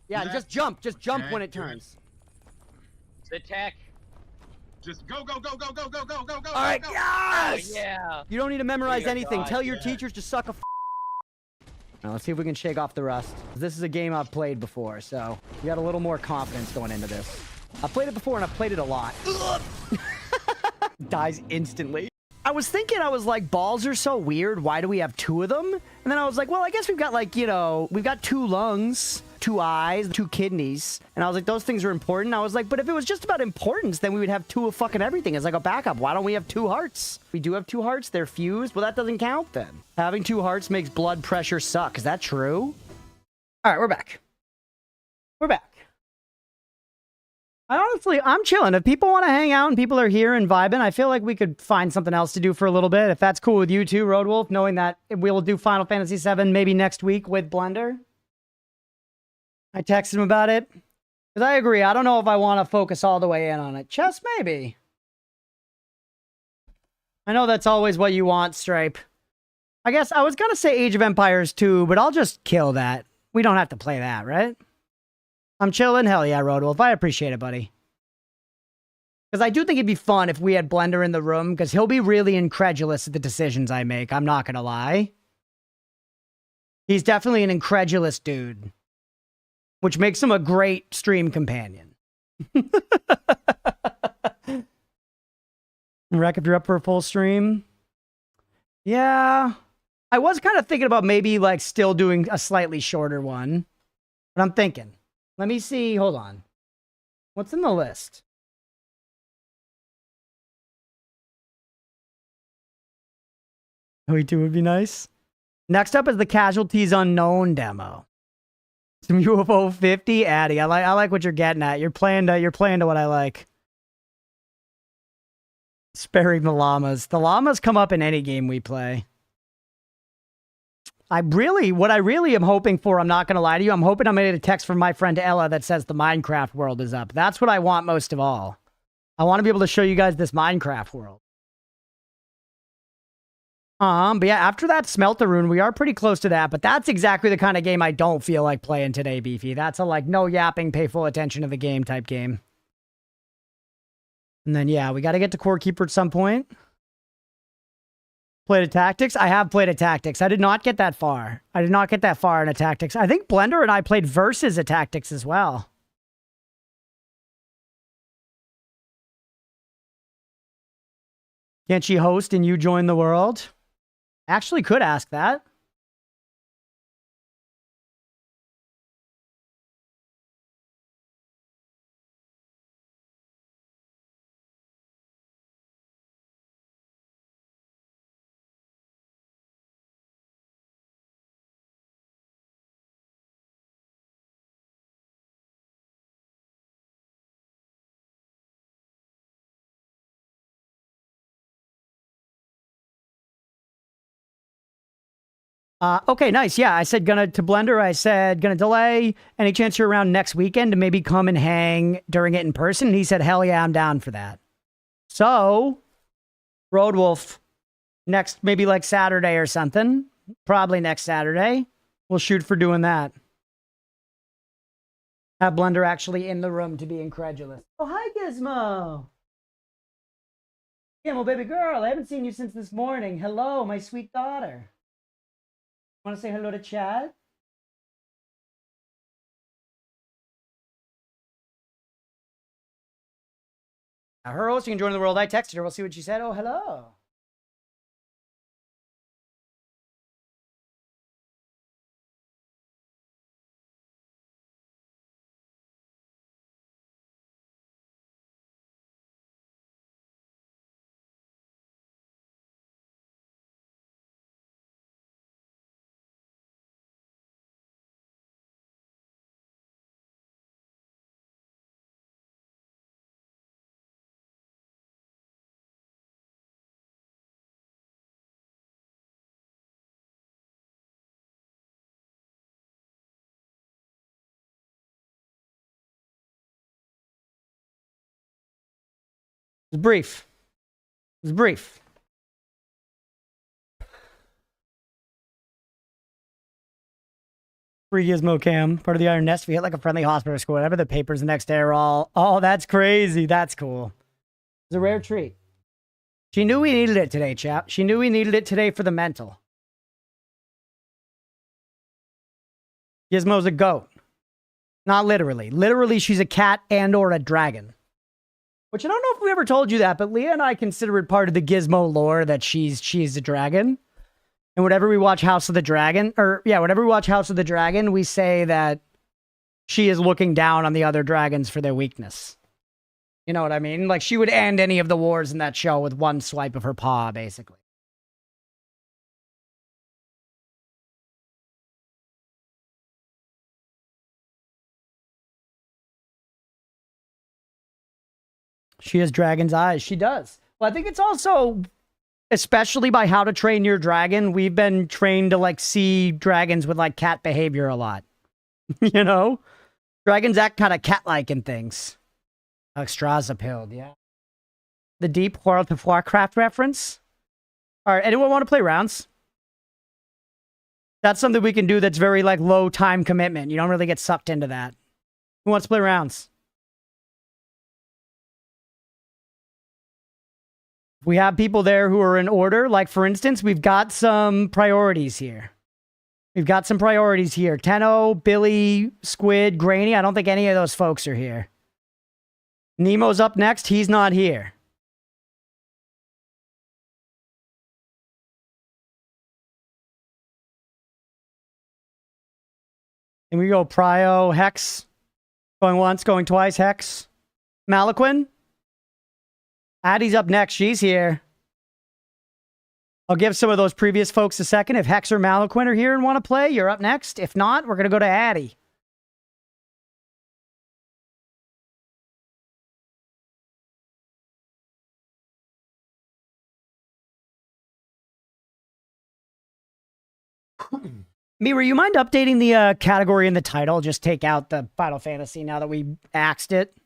Yeah, and just jump. Just jump when it good. turns. Attack. Just go. All right, go. yes! Oh, yeah. You don't need to memorize anything. God, Tell your teachers to suck a Now, let's see if we can shake off the rust. This is a game I've played before, so you got a little more confidence going into this. I've played it before, and I've played it a lot. Dies instantly. I was thinking, I was like, balls are so weird. Why do we have two of them? And then I was like, well, I guess we've got, like, you know, we've got 2 lungs, 2 eyes, 2 kidneys. And I was like, those things are important. I was like, but if it was just about importance, then we would have 2 of fucking everything as like a backup. Why don't we have 2 hearts? We do have 2 hearts. They're fused. Well, that doesn't count then. Having 2 hearts makes blood pressure suck. Is that true? All right, we're back. We're back. I'm chilling. If people want to hang out and people are here and vibing, I feel like we could find something else to do for a little bit. If that's cool with you too, Roadwolf, knowing that we'll do Final Fantasy VII maybe next week with Blender. I texted him about it. Because I agree. I don't know if I want to focus all the way in on it. Chess, maybe. I know that's always what you want, Stripe. I guess I was going to say Age of Empires 2, but I'll just kill that. We don't have to play that, right? I'm chilling. Hell yeah, Roadwolf. I appreciate it, buddy. Because I do think it'd be fun if we had Blender in the room, because he'll be really incredulous at the decisions I make. I'm not going to lie. He's definitely an incredulous dude, which makes him a great stream companion. Rec, if you're up for a full stream. Yeah. I was kind of thinking about maybe like still doing a slightly shorter one. But I'm thinking. Let me see. Hold on. What's in the list? OE2 would be nice. Next up is the Casualties Unknown demo. Some UFO 50, Addy. I like what you're getting at. You're playing to what I like. Sparing the llamas. The llamas come up in any game we play. What I really am hoping for, I'm not going to lie to you, I'm hoping I'm going to get a text from my friend Ella that says the Minecraft world is up. That's what I want most of all. I want to be able to show you guys this Minecraft world. But yeah, after that Smelter Rune, we are pretty close to that, but that's exactly the kind of game I don't feel like playing today, Beefy. That's a, like, no yapping, pay full attention to the game type game. And then, yeah, we got to get to Core Keeper at some point. Played a Tactics? I have played a Tactics. I did not get that far. I did not get that far in a Tactics. I think Blender and I played Versus a Tactics as well. Can't she host and you join the world? Actually could ask that. Okay, nice. Yeah, I said to Blender, I said gonna delay. Any chance you're around next weekend to maybe come and hang during it in person? And he said, hell yeah, I'm down for that. So, Roadwolf, next, maybe like Saturday or something. Probably next Saturday. We'll shoot for doing that. Have Blender actually in the room to be incredulous. Oh, hi, Gizmo. Yeah, well, baby girl, I haven't seen you since this morning. Hello, my sweet daughter. Want to say hello to Chad? Her hosting and joining the world. I texted her. We'll see what she said. Oh, hello. It was brief. It was brief. Free Gizmo Cam, part of the Iron Nest. We hit like a friendly hospital school. Whatever the papers the next day are all. Oh, that's crazy. That's cool. It's a rare treat. She knew we needed it today, chap. She knew we needed it today for the mental. Gizmo's a goat. Not literally. Literally, she's a cat and or a dragon. Which I don't know if we ever told you that, but Leah and I consider it part of the Gizmo lore that she's a dragon. And whenever we watch House of the Dragon, whenever we watch House of the Dragon, we say that she is looking down on the other dragons for their weakness. You know what I mean? Like, she would end any of the wars in that show with one swipe of her paw, basically. She has dragon's eyes. She does. Well, I think it's also, especially by How to Train Your Dragon, we've been trained to, like, see dragons with, like, cat behavior a lot. You know? Dragons act kind of cat-like in things. Extras pilled, yeah. The deep World of Warcraft reference. All right, anyone want to play rounds? That's something we can do that's very, like, low time commitment. You don't really get sucked into that. Who wants to play rounds? We have people there who are in order. Like, for instance, we've got some priorities here. Tenno, Billy, Squid, Grainy. I don't think any of those folks are here. Nemo's up next. He's not here. And we go Prio, Hex. Going once, going twice, Hex. Malaquin. Addie's up next. She's here. I'll give some of those previous folks a second. If Hex or Malaquin are here and want to play, you're up next. If not, we're going to go to Addie. Mira, you mind updating the category in the title? Just take out the Final Fantasy now that we axed it.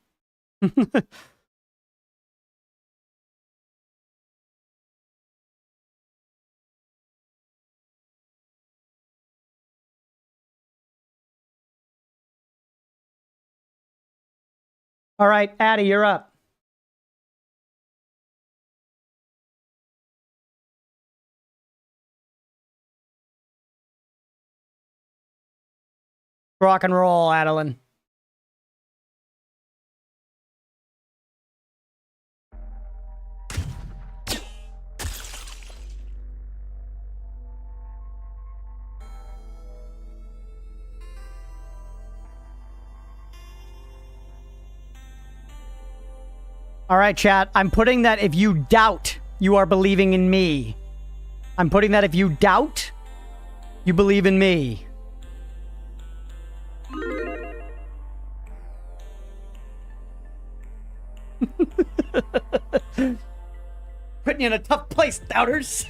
All right, Addie, you're up. Rock and roll, Adeline. All right, chat. I'm putting that if you doubt, you are believing in me. I'm putting that if you doubt, you believe in me. Putting you in a tough place, doubters.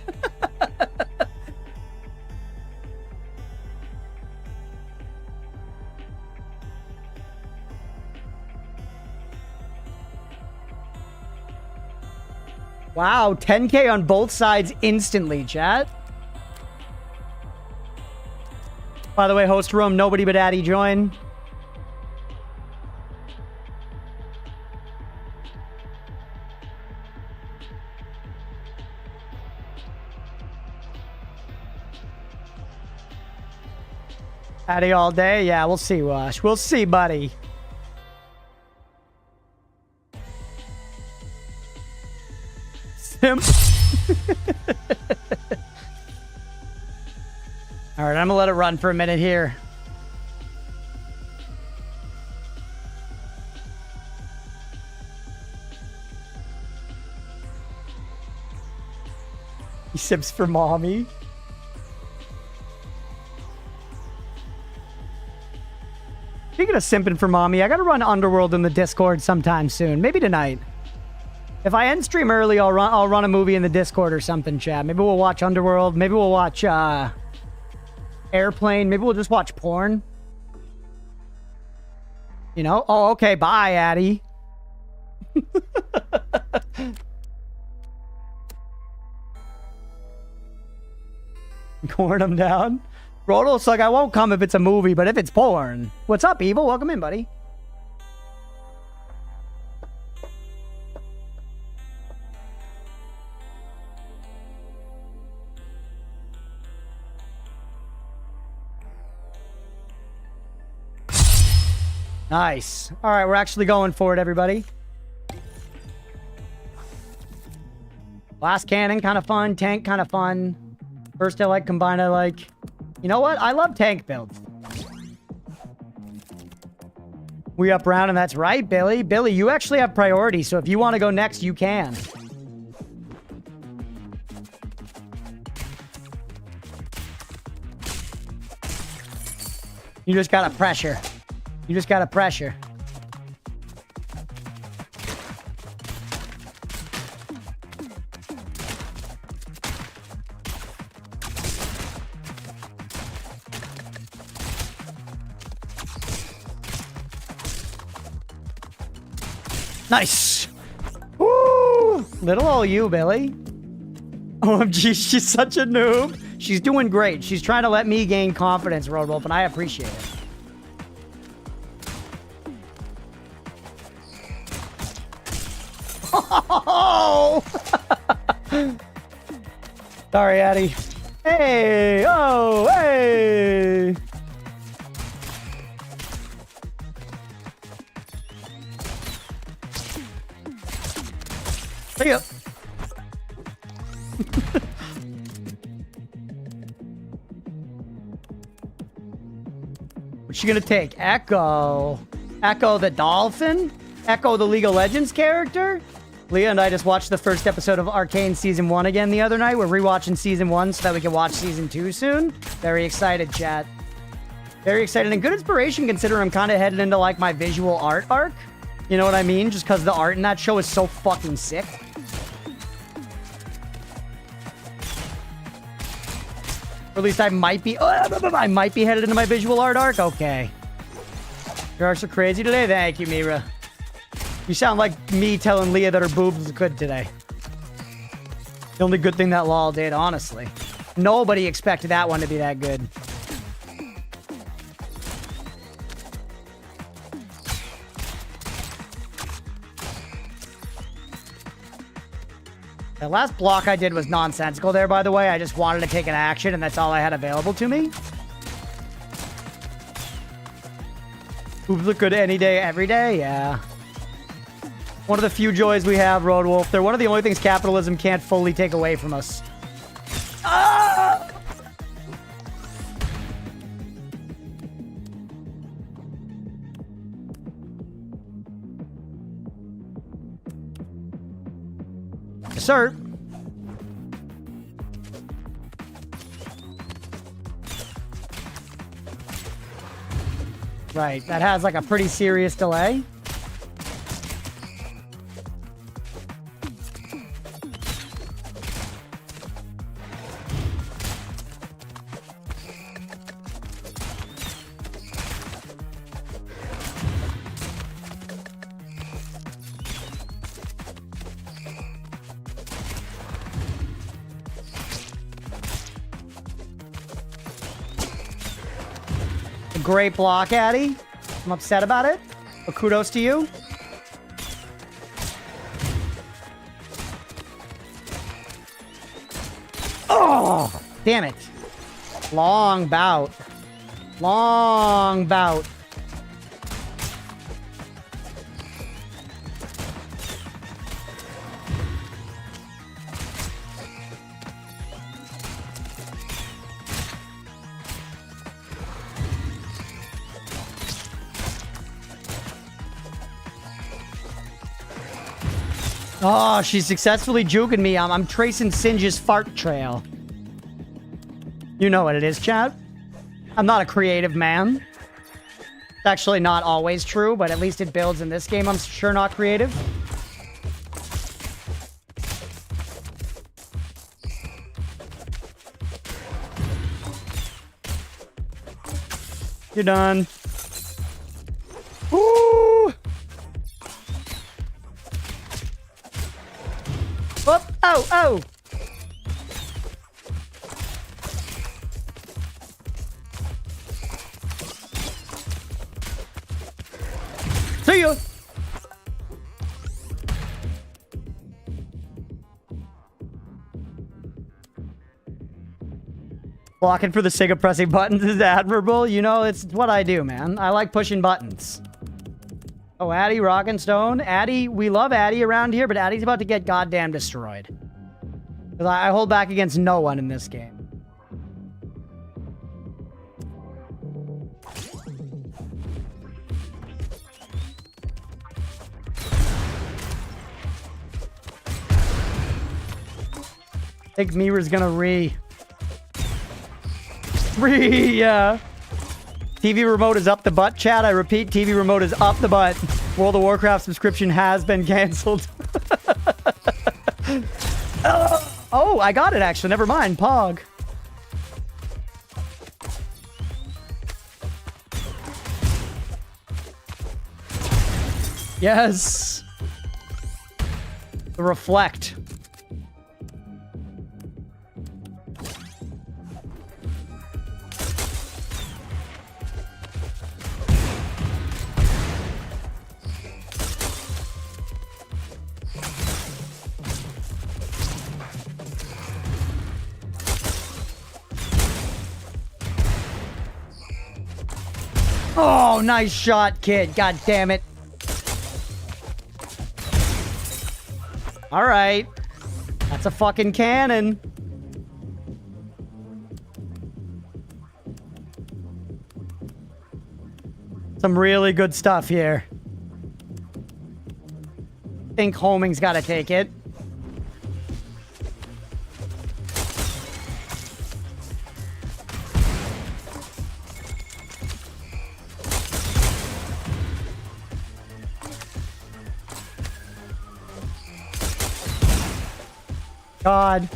Wow, 10K on both sides instantly, chat. By the way, host room, nobody but Addie join. Addie all day? Yeah, we'll see, Wash. We'll see, buddy. Simp. All right, I'm gonna let it run for a minute here. He sips for mommy. Speaking of simping for mommy, I gotta run Underworld in the Discord sometime soon. Maybe tonight. If I end stream early, I'll run a movie in the Discord or something, chat. Maybe we'll watch Underworld. Maybe we'll watch Airplane. Maybe we'll just watch porn. You know? Oh, okay. Bye, Addie. Corn him down. Rodol's like, I won't come if it's a movie, but if it's porn. What's up, Evil? Welcome in, buddy. Nice. All right, we're actually going for it, everybody. Blast cannon, kind of fun. Tank, kind of fun. First I like, combined I like. You know what? I love tank builds. We up round, and that's right, Billy. Billy, you actually have priority, so if you want to go next, you can. You just gotta pressure. You just gotta pressure. Nice. Woo! Little old you, Billy. OMG, she's such a noob. She's doing great. She's trying to let me gain confidence, Roadwolf, and I appreciate it. Oh! Sorry, Addie. Hey! Oh, hey! See ya. What's she gonna take? Echo. Echo the dolphin? Echo the League of Legends character? Leah and I just watched the first episode of Arcane Season 1 again the other night. We're rewatching Season 1 so that we can watch Season 2 soon. Very excited, chat. Very excited. And good inspiration considering I'm kind of headed into, like, my visual art arc. You know what I mean? Just because the art in that show is so fucking sick. Or at least I might be headed into my visual art arc. Okay. Your arcs are crazy today. Thank you, Mira. You sound like me telling Leah that her boobs was good today. The only good thing that LOL did, honestly. Nobody expected that one to be that good. The last block I did was nonsensical there, by the way. I just wanted to take an action, and that's all I had available to me. Boobs look good any day, every day? Yeah. One of the few joys we have, Roadwolf. They're one of the only things capitalism can't fully take away from us. Ah! Yes, sir. Right, that has like a pretty serious delay. Great block, Addy. I'm upset about it, but kudos to you. Oh, damn it. Long bout. Long bout. Oh, she's successfully juking me. I'm tracing Singe's fart trail. You know what it is, chat. I'm not a creative man. It's actually not always true, but at least it builds in this game. I'm sure not creative. You're done. Ooh! Oh, oh, oh! See ya! Blocking for the sake of pressing buttons is admirable. You know, it's what I do, man. I like pushing buttons. Oh, Addy, Rockin' Stone. Addy, we love Addy around here, but Addy's about to get goddamn destroyed. Because I hold back against no one in this game. I think Mira's gonna yeah. TV remote is up the butt, chat. I repeat, TV remote is up the butt. World of Warcraft subscription has been canceled. Oh, I got it actually. Never mind. Pog. Yes. The reflect. Oh, nice shot, kid. God damn it. All right. That's a fucking cannon. Some really good stuff here. Think homing's got to take it. God.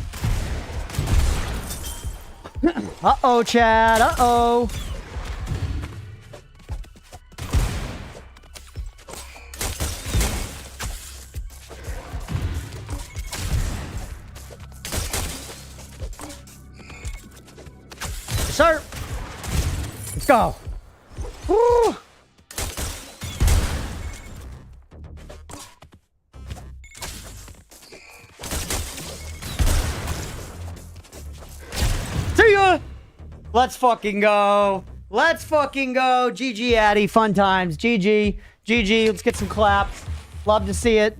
Uh-oh, Chad. Uh-oh. Sir. Let's go. Woo. See ya! Let's fucking go. Let's fucking go. GG, Addy. Fun times. GG. GG. Let's get some claps. Love to see it.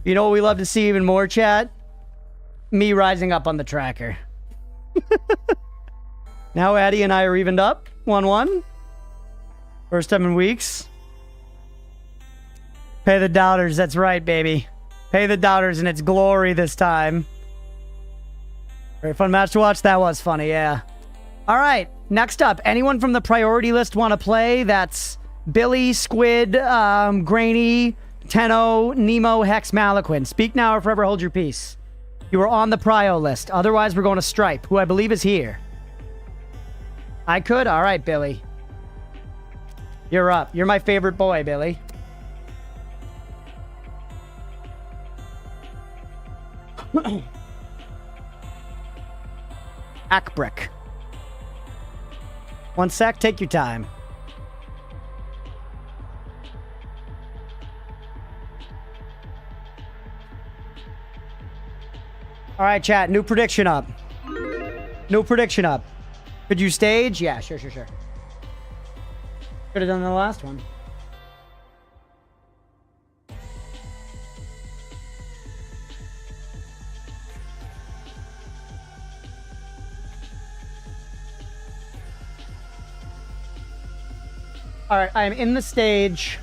You know what we love to see even more, chat? Me rising up on the tracker. Now Addy and I are evened up. 1-1. First time in weeks. Pay the doubters. That's right, baby. Pay the doubters in its glory this time. Very fun match to watch. That was funny, yeah. All right. Next up, anyone from the priority list want to play? That's Billy, Squid, Grainy, Tenno, Nemo, Hex, Malaquin. Speak now or forever hold your peace. You are on the prio list. Otherwise, we're going to Stripe, who I believe is here. I could? All right, Billy. You're up. You're my favorite boy, Billy. Ackbrick. 1 sec. Take your time. All right, chat. New prediction up. New prediction up. Could you stage? Yeah, sure. Could have done the last one. All right, I am in the stage.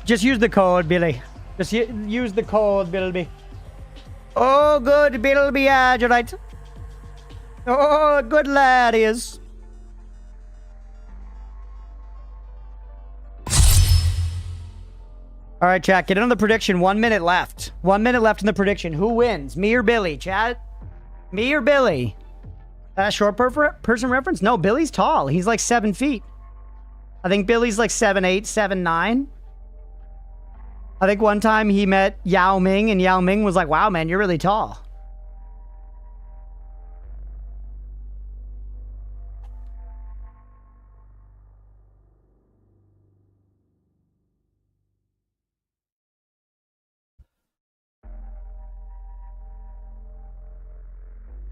Just use the code, Billy. Just use the code, Bilby. Oh, good, Bilby Agilite. Oh, good lad he is. All right, chat, get in on the prediction. 1 minute left. 1 minute left in the prediction. Who wins? Me or Billy, chat? Me or Billy? That a short person reference? No, Billy's tall. He's like 7 feet. I think Billy's like 7'8", 7'9". I think one time he met Yao Ming, and Yao Ming was like, wow, man, you're really tall.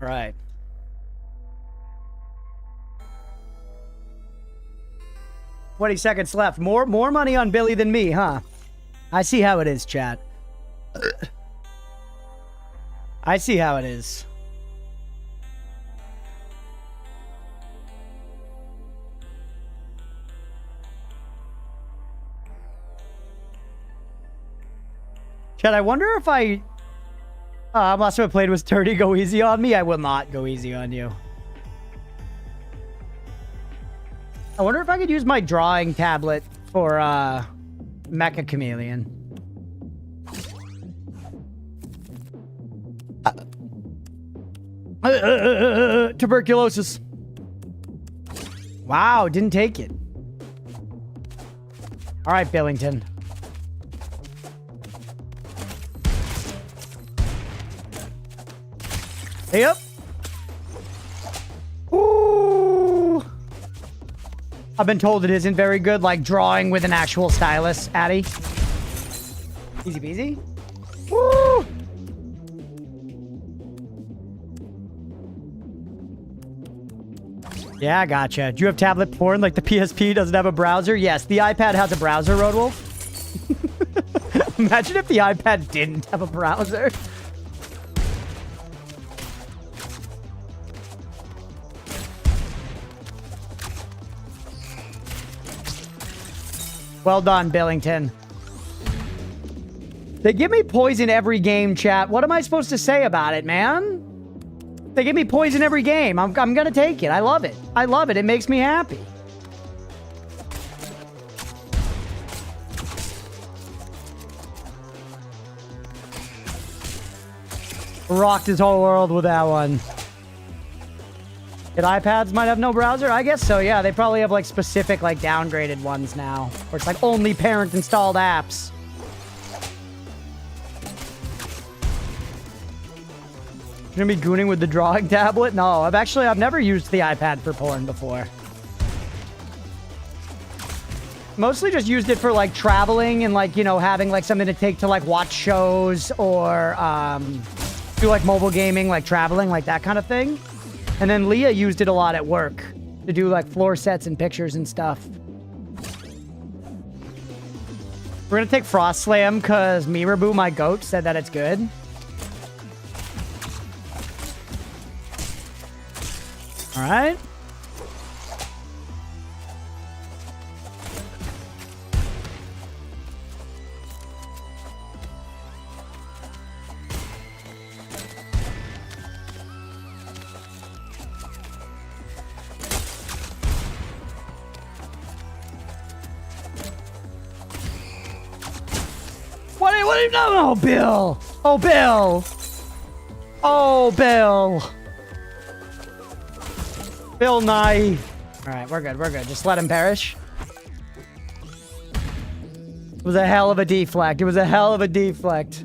All right. Twenty seconds left. More money on Billy than me, huh? I see how it is, chat. I see how it is. Chat, I wonder if I must have played with Turdy go easy on me. I will not go easy on you. I wonder if I could use my drawing tablet for Mecha Chameleon. Tuberculosis. Wow, didn't take it. All right, Billington. Yep. Ooh. I've been told it isn't very good, like drawing with an actual stylus, Addy. Easy peasy. Woo! Yeah, gotcha. Do you have tablet porn like the PSP doesn't have a browser? Yes, the iPad has a browser, Roadwolf. Imagine if the iPad didn't have a browser. Well done, Billington. They give me poison every game, chat. What am I supposed to say about it, man? They give me poison every game. I'm gonna take it. I love it. I love it. It makes me happy. Rocked his whole world with that one. Did iPads might have no browser? I guess so, yeah. They probably have like specific like downgraded ones now. Where it's like only parent installed apps. You're gonna be gooning with the drawing tablet? No, I've never used the iPad for porn before. Mostly just used it for like traveling and like, you know, having like something to take to like watch shows or do like mobile gaming, like traveling, like that kind of thing. And then Leah used it a lot at work to do like floor sets and pictures and stuff. We're gonna take Frost Slam because Mirabu, my goat, said that it's good. All right. What do you know? Oh, Bill. Oh, Bill. Oh, Bill. Bill Nye. All right, we're good. We're good. Just let him perish. It was a hell of a deflect. It was a hell of a deflect.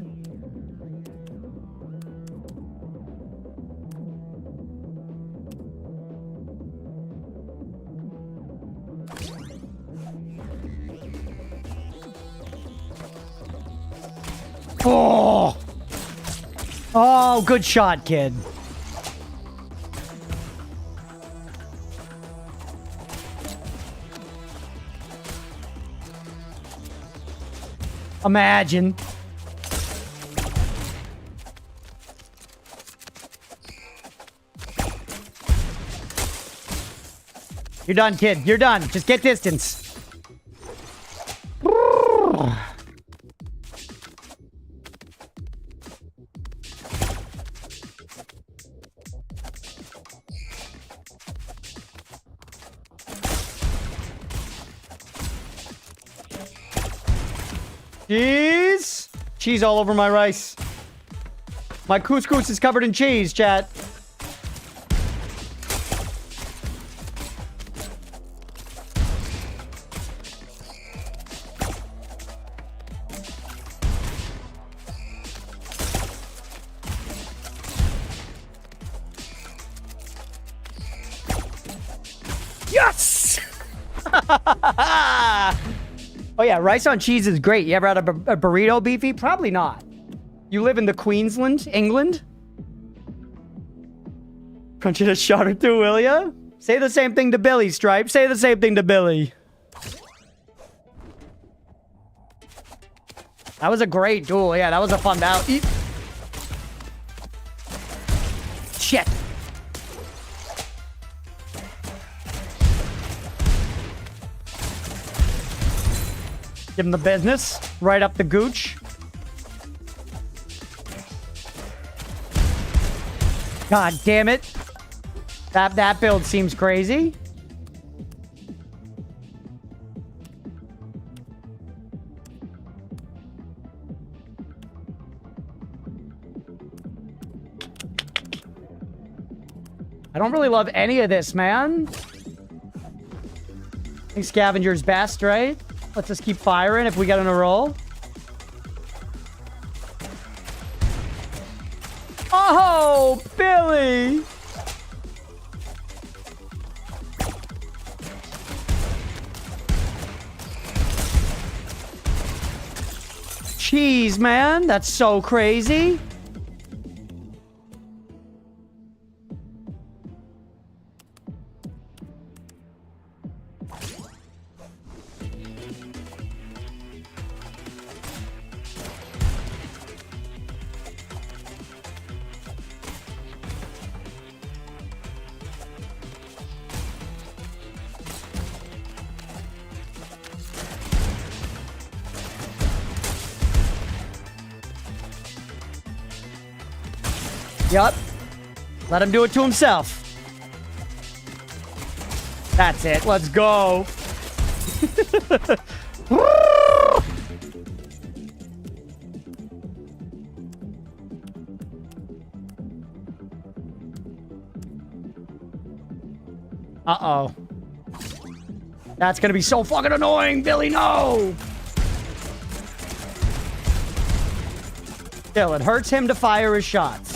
Oh! Oh, good shot, kid. Imagine. You're done, kid. You're done. Just get distance. Cheese! Cheese all over my rice. My couscous is covered in cheese, chat. Yes! Oh yeah, rice on cheese is great. You ever had a burrito, Beefy? Probably not. You live in the Queensland, England? Crunch it a shot or two, will ya? Say the same thing to Billy, Stripe. Say the same thing to Billy. That was a great duel. Yeah, that was a fun battle. Shit. Give him the business. Right up the gooch. God damn it. That build seems crazy. I don't really love any of this, man. I think Scavenger's best, right? Let's just keep firing if we get on a roll. Oh, Billy! Jeez, man. That's so crazy. Yup. Let him do it to himself. That's it. Let's go. Uh-oh. That's gonna be so fucking annoying, Billy, no! Still, it hurts him to fire his shots.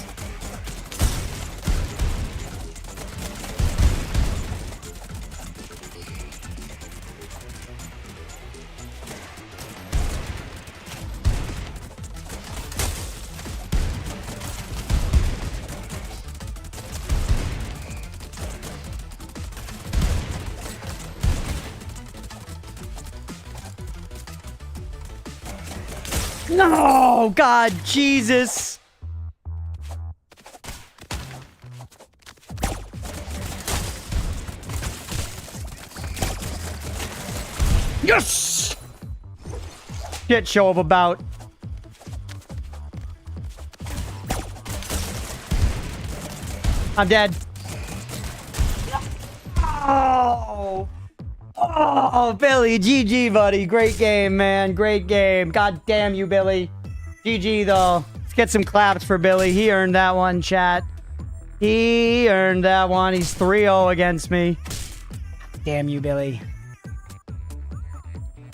No, God, Jesus. Yes! Shit show of about. I'm dead. Oh. Oh, Billy, GG, buddy. Great game, man. Great game. God damn you, Billy. GG, though. Let's get some claps for Billy. He earned that one, chat. He earned that one. He's 3-0 against me. Damn you, Billy.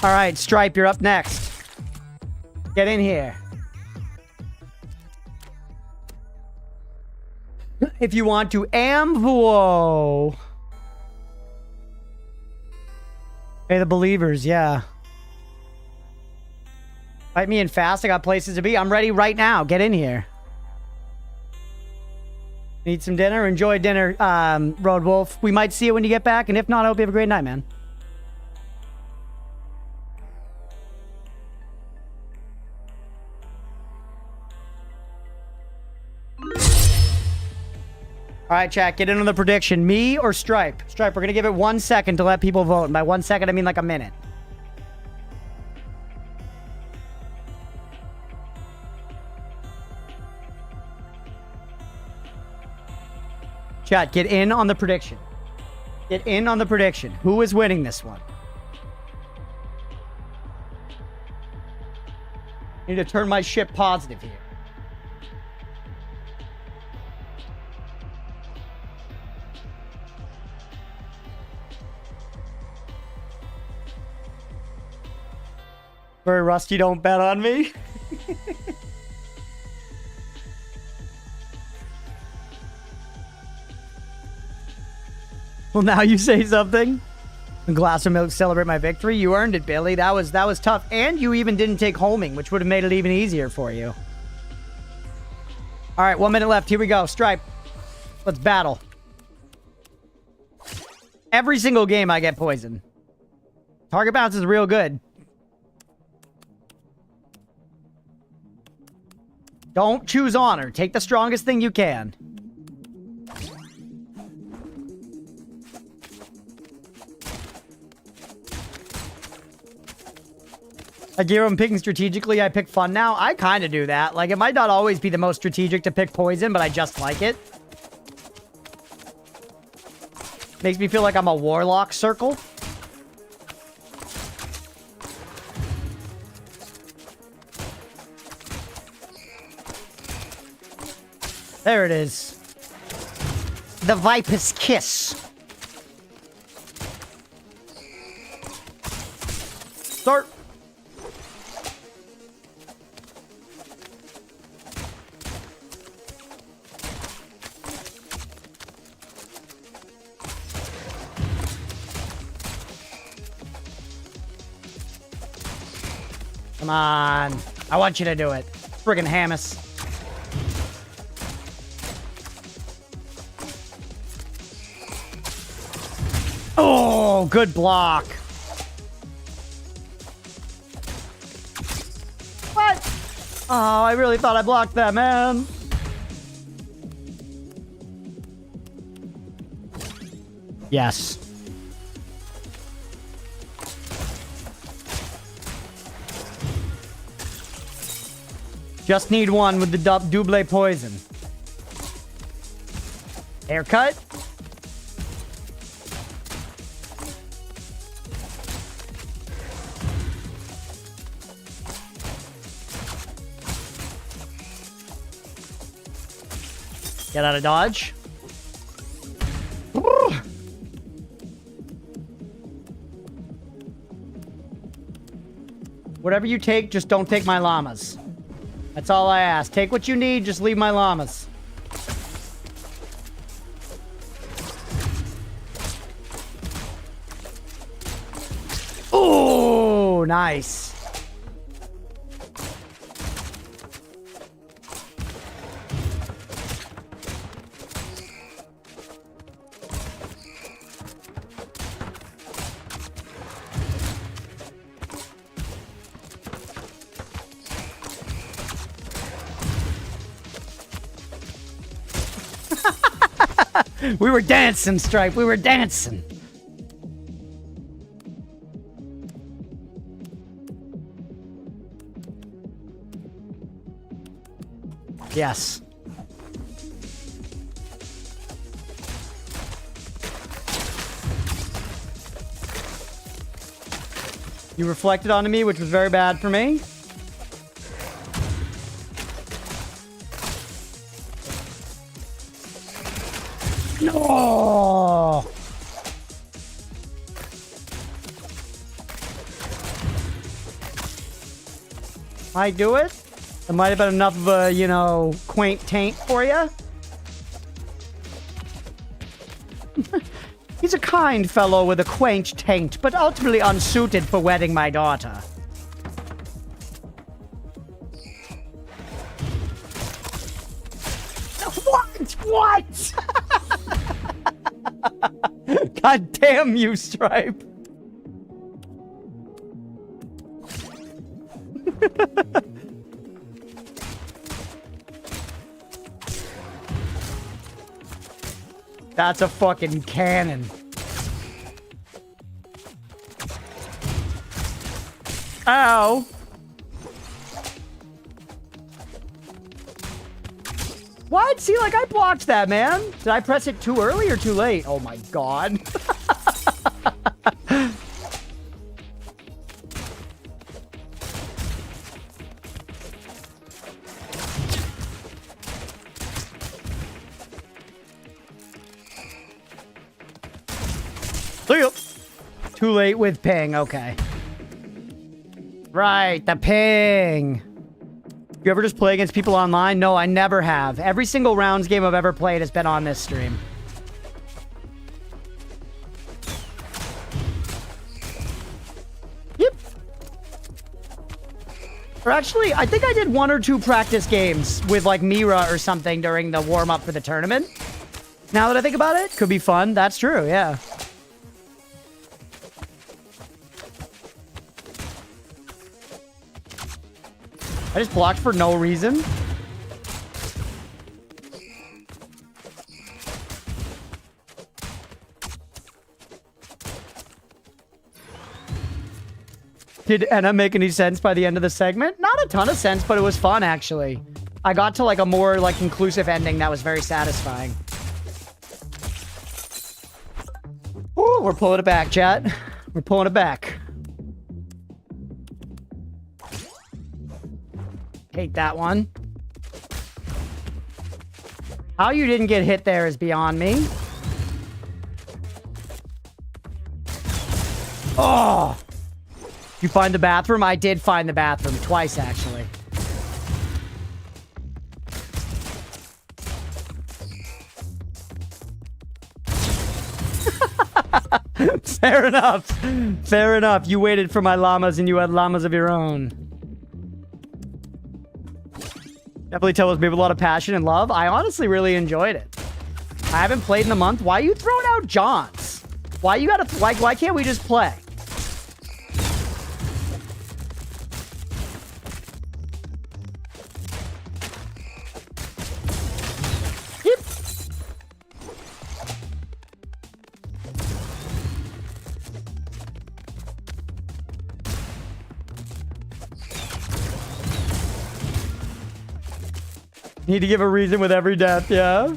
All right, Stripe, you're up next. Get in here. If you want to whoa. Hey, the believers, yeah. Fight me in fast. I got places to be. I'm ready right now. Get in here. Need some dinner? Enjoy dinner, Road Wolf. We might see you when you get back, and if not, I hope you have a great night, man. All right, chat, get in on the prediction. Me or Stripe? Stripe, we're going to give it 1 second to let people vote. And by 1 second, I mean like a minute. Chat, get in on the prediction. Get in on the prediction. Who is winning this one? I need to turn my ship positive here. Very rusty, don't bet on me. Well, now you say something. A glass of milk to celebrate my victory. You earned it, Billy. That was tough. And you even didn't take homing, which would have made it even easier for you. All right, 1 minute left. Here we go. Stripe. Let's battle. Every single game I get poisoned. Target bounce is real good. Don't choose honor. Take the strongest thing you can. I gear him picking strategically. I pick fun now. I kind of do that. Like, it might not always be the most strategic to pick poison, but I just like it. Makes me feel like I'm a warlock circle. There it is. The Viper's Kiss. Start. Come on. I want you to do it. Friggin' Hammus. Oh, good block. What? Oh, I really thought I blocked that, man. Yes. Just need one with the double poison. Haircut. Get out of dodge. Whatever you take, just don't take my llamas. That's all I ask. Take what you need, just leave my llamas. Oh, nice. We were dancing, Stripe. We were dancing. Yes. You reflected onto me, which was very bad for me. No. I do it. It might have been enough of a, you know, quaint taint for you. He's a kind fellow with a quaint taint, but ultimately unsuited for wedding my daughter. What? God damn you, Stripe. That's a fucking cannon. Ow. What? See, like, I blocked that, man. Did I press it too early or too late? Oh my god. See ya. Too late with ping, okay. Right, the ping. You ever just play against people online? No, I never have. Every single rounds game I've ever played has been on this stream. Yep. Or actually, I think I did 1 or 2 practice games with like Mira or something during the warm-up for the tournament. Now that I think about it, could be fun. That's true, yeah. I just blocked for no reason. Did ENA make any sense by the end of the segment? Not a ton of sense, but it was fun, actually. I got to, like, a more, like, conclusive ending that was very satisfying. Ooh, we're pulling it back, chat. We're pulling it back. Hate that one. How you didn't get hit there is beyond me. Oh! You find the bathroom? I did find the bathroom. Twice, actually. Fair enough. Fair enough. You waited for my llamas and you had llamas of your own. Definitely tell us we have a lot of passion and love. I honestly really enjoyed it. I haven't played in a month. Why are you throwing out Johns? Why you gotta, why can't we just play? Yep. Need to give a reason with every death, yeah?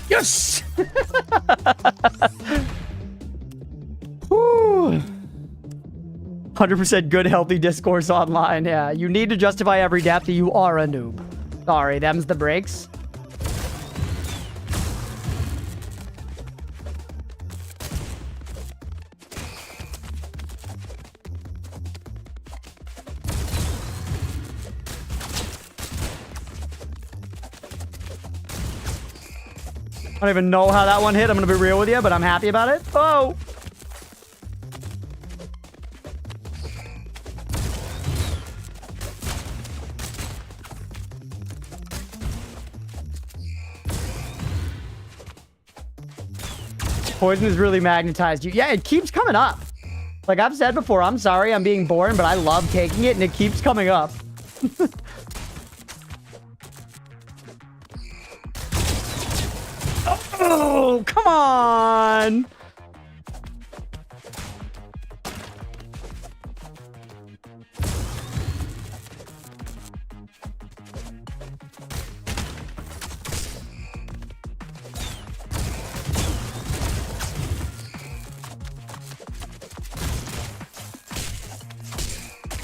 Yes! Whew. 100% good, healthy discourse online. Yeah, you need to justify every death that you are a noob. Sorry, them's the breaks. I don't even know how that one hit. I'm gonna be real with you, but I'm happy about it. Oh! Poison has really magnetized you. Yeah, it keeps coming up. Like I've said before, I'm sorry I'm being boring, but I love taking it and it keeps coming up. Oh, come on.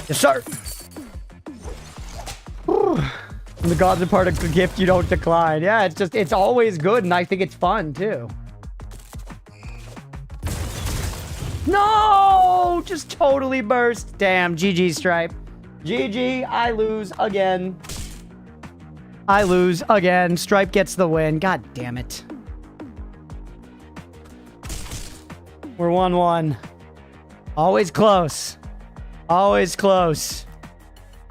Yes, sir. Whew. When the gods are part of the gift, you don't decline. Yeah, it's just, it's always good, and I think it's fun, too. No! Just totally burst. Damn, GG, Stripe. GG, I lose again. I lose again. Stripe gets the win. God damn it. We're 1-1. Always close. Always close.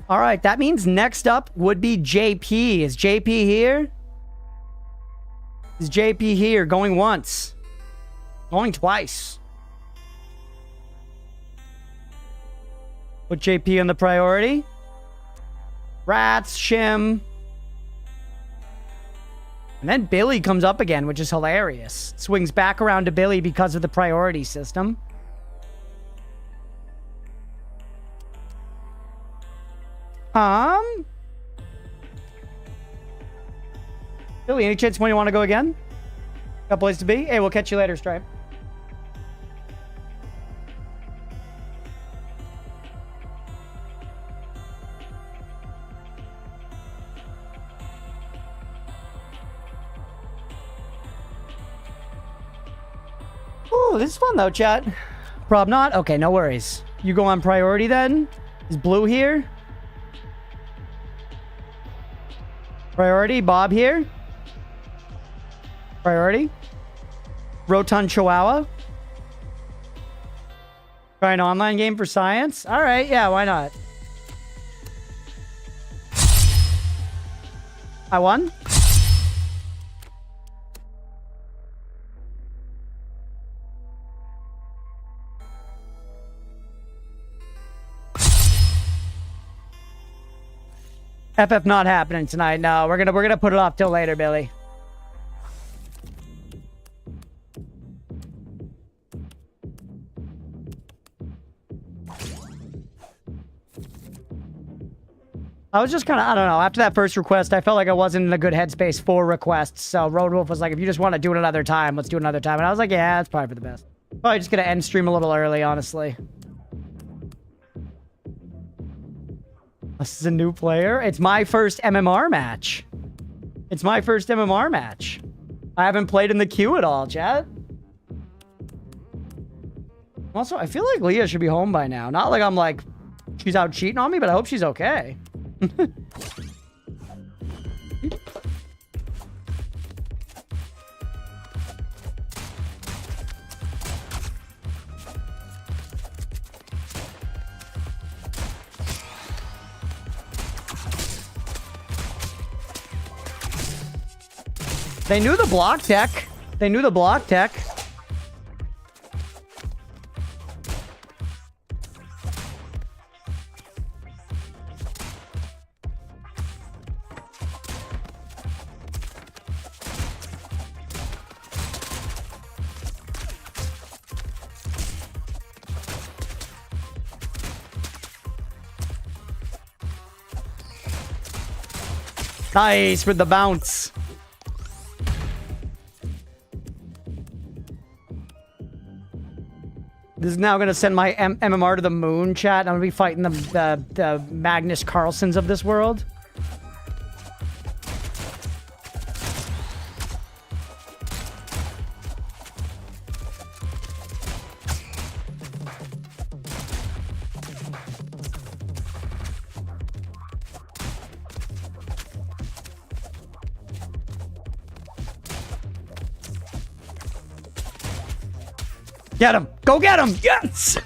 All right, that means next up would be JP. Is JP here? Is JP here? Going once. Going twice. Put JP on the priority. Rats, Shim. And then Billy comes up again, which is hilarious. Swings back around to Billy because of the priority system. Billy, any chance when you want to go again? Got a place to be? Hey, we'll catch you later, Stripe. Ooh, this is fun though, chat. Prob not? Okay, no worries. You go on priority then? Is Blue here? Priority, Bob here? Priority? Rotund Chihuahua? Try an online game for science? Alright, yeah, why not? I won? FF not happening tonight. No, we're gonna put it off till later, Billy. I was just kind of, I don't know. After that first request, I felt like I wasn't in a good headspace for requests. So Roadwolf was like, if you just want to do it another time, let's do it another time. And I was like, yeah, that's probably for the best. Probably just going to end stream a little early, honestly. This is a new player. It's my first MMR match. It's my first MMR match. I haven't played in the queue at all, chat. Also, I feel like Leah should be home by now. Not like I'm like, she's out cheating on me, but I hope she's okay. They knew the block tech. They knew the block tech. Nice with the bounce. This is now going to send my MMR to the moon, chat. I'm going to be fighting the Magnus Carlsens of this world. Get him! Go get him! Yes!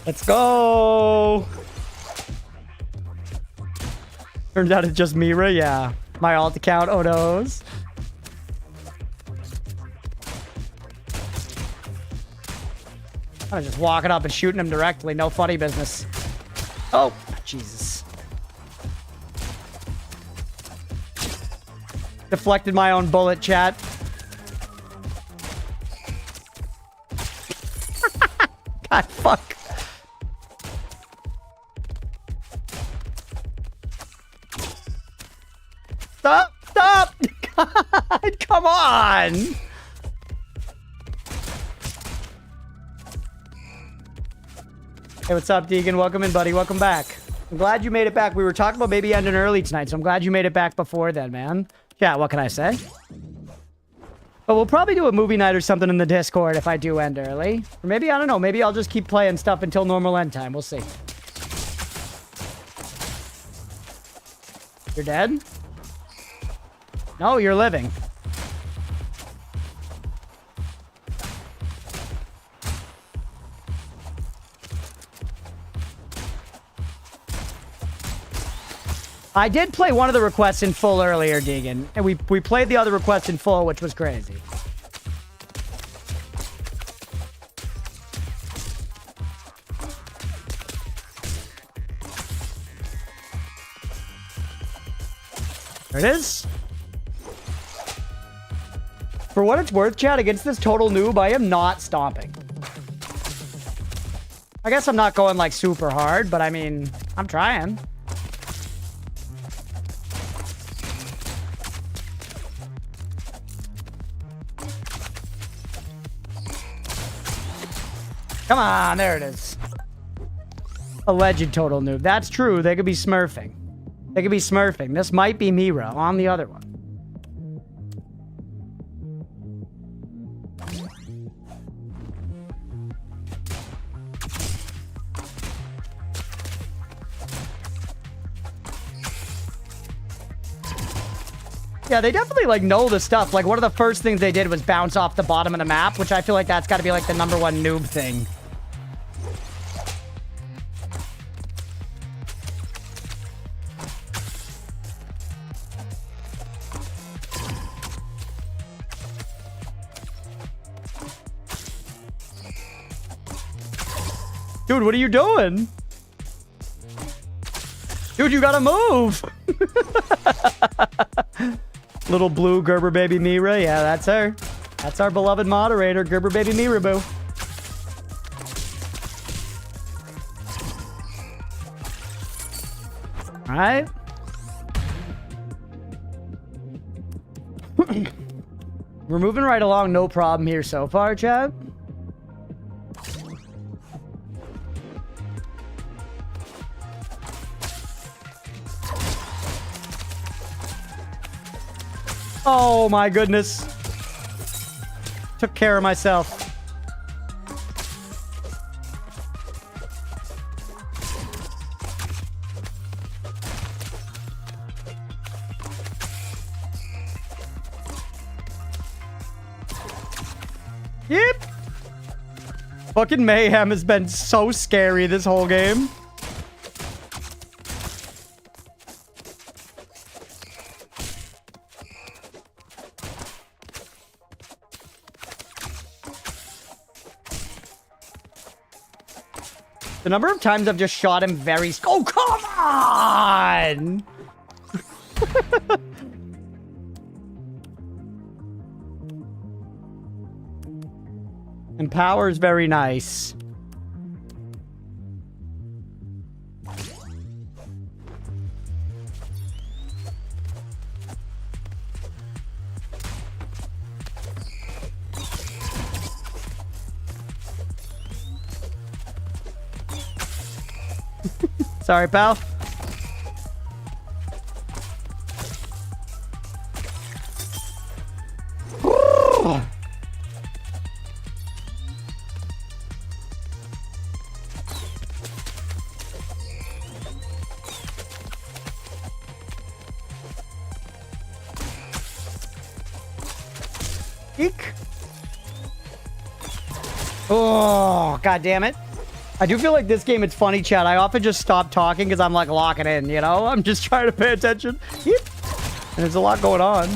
Let's go! Turns out it's just Mira, yeah. My alt account, oh no's. I'm just walking up and shooting him directly, no funny business. Oh, Jesus. Deflected my own bullet, chat. God, fuck. Stop! Stop! God, come on! Hey, what's up, Deegan? Welcome in, buddy. Welcome back. I'm glad you made it back. We were talking about maybe ending early tonight, so I'm glad you made it back before then, man. Yeah, what can I say? But we'll probably do a movie night or something in the Discord if I do end early. Or maybe, I don't know, maybe I'll just keep playing stuff until normal end time. We'll see. You're dead? No, you're living. I did play one of the requests in full earlier, Deegan. And we played the other request in full, which was crazy. There it is. For what it's worth, chat, against this total noob, I am not stomping. I guess I'm not going, like, super hard, but I mean, I'm trying. Come on, there it is. Alleged total noob. That's true. They could be smurfing. They could be smurfing. This might be Mira on the other one. Yeah, they definitely, like, know the stuff. Like, one of the first things they did was bounce off the bottom of the map, which I feel like that's got to be, like, the #1 noob thing. Dude, what are you doing? Dude, you gotta move! Little blue Gerber baby Mira. Yeah, that's her. That's our beloved moderator, Gerber baby Mira boo. All right. We're moving right along, no problem here so far, chat. Oh my goodness. Took care of myself. Yep. Fucking mayhem has been so scary this whole game. The number of times I've just shot him very... Oh, come on! And power is very nice. Sorry, pal. Eek. Oh, god damn it. I do feel like this game, it's funny, chat. I often just stop talking because I'm like locking in, you know? I'm just trying to pay attention. Yep. And there's a lot going on.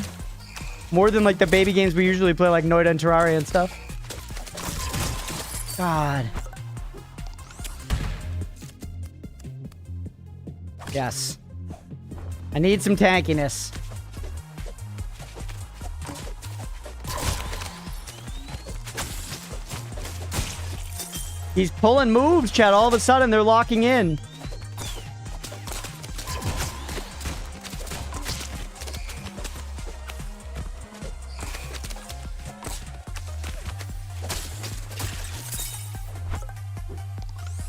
More than like the baby games we usually play, like Noida and Terraria and stuff. God. Yes. I need some tankiness. He's pulling moves, chat. All of a sudden, they're locking in.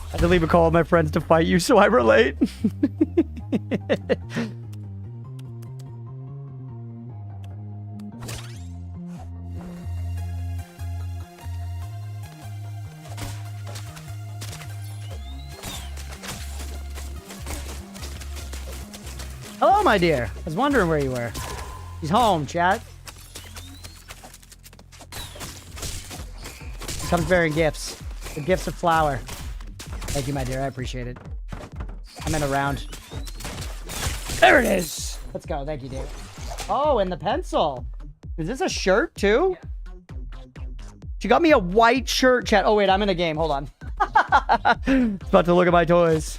I had to leave a call with my friends to fight you, so I relate. Hello, my dear. I was wondering where you were. He's home, chat. He comes bearing gifts. The gifts of flour. Thank you, my dear. I appreciate it. I'm in a round. There it is. Let's go. Thank you, Dave. Oh, and the pencil. Is this a shirt, too? Yeah. She got me a white shirt, chat. Oh, wait. I'm in a game. Hold on. It's about to look at my toys.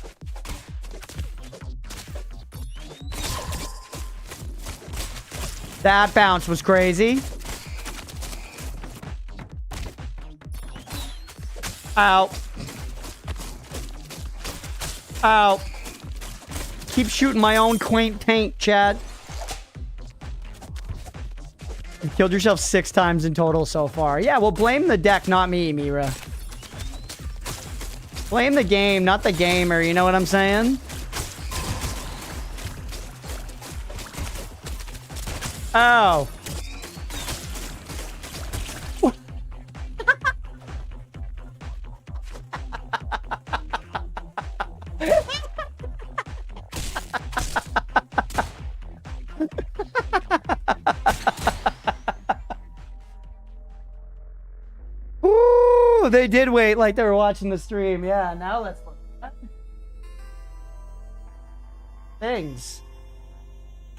That bounce was crazy. Ow. Ow. Keep shooting my own quaint taint, Chad. You killed yourself 6 times in total so far. Yeah, well, blame the deck, not me, Mira. Blame the game, not the gamer. You know what I'm saying? Oh. Ooh, they did wait like they were watching the stream. Yeah, now let's look at things.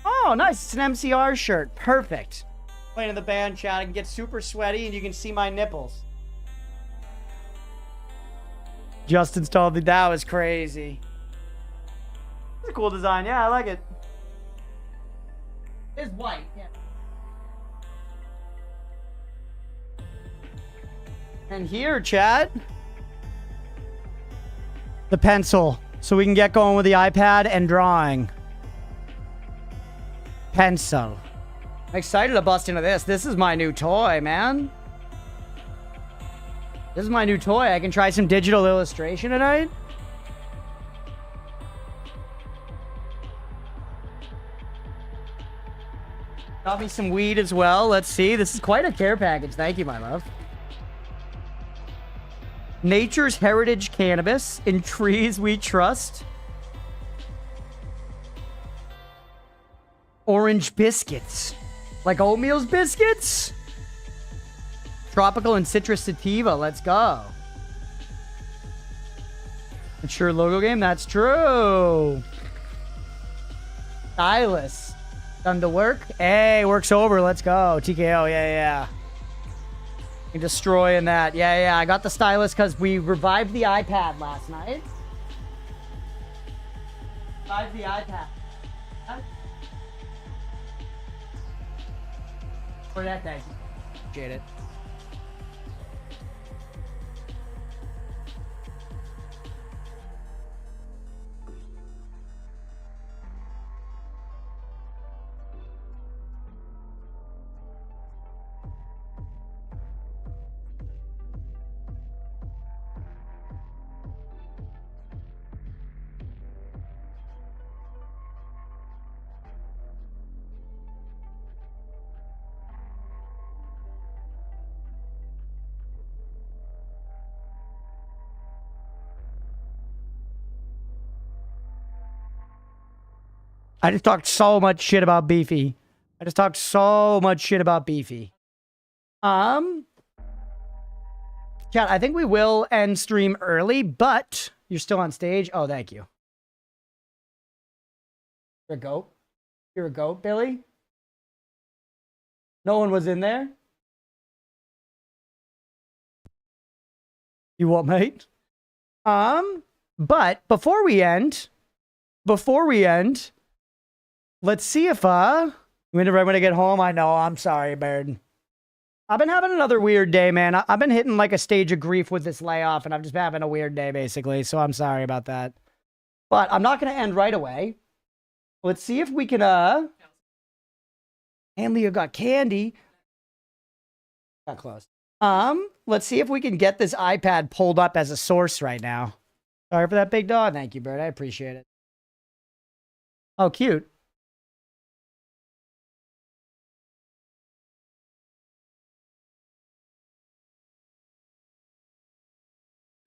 Oh, nice. It's an MCR shirt. Perfect. Playing in the band, chat. I can get super sweaty and you can see my nipples. Just installed it. That was crazy. It's a cool design. Yeah, I like it. It's white. Yeah. And here, chat. The pencil. So we can get going with the iPad and drawing. Pencil. I'm excited to bust into this. This is my new toy, man. This is my new toy. I can try some digital illustration tonight. Got me some weed as well. Let's see. This is quite a care package. Thank you, my love. Nature's Heritage Cannabis. In trees we trust. Orange biscuits. Like oatmeal's biscuits? Tropical and citrus sativa. Let's go. Mature logo game. That's true. Stylus. Done the work. Hey, work's over. Let's go. TKO. Yeah. You're destroying that. Yeah. I got the stylus because we revived the iPad last night. Revived the iPad. For that, thank you. Appreciate it. I just talked so much shit about Beefy. Chat, I think we will end stream early, but you're still on stage. Oh, thank you. You're a goat? You're a goat, Billy? No one was in there? You what, mate? But before we end, let's see if, when I get home, I know, I'm sorry, Bird. I've been having another weird day, man. I've been hitting like a stage of grief with this layoff, and I'm just having a weird day, basically, so I'm sorry about that. But I'm not going to end right away. Let's see if we can, and Leo got candy. Got close. Let's see if we can get this iPad pulled up as a source right now. Sorry for that big dog. Thank you, Bird. I appreciate it. Oh, cute.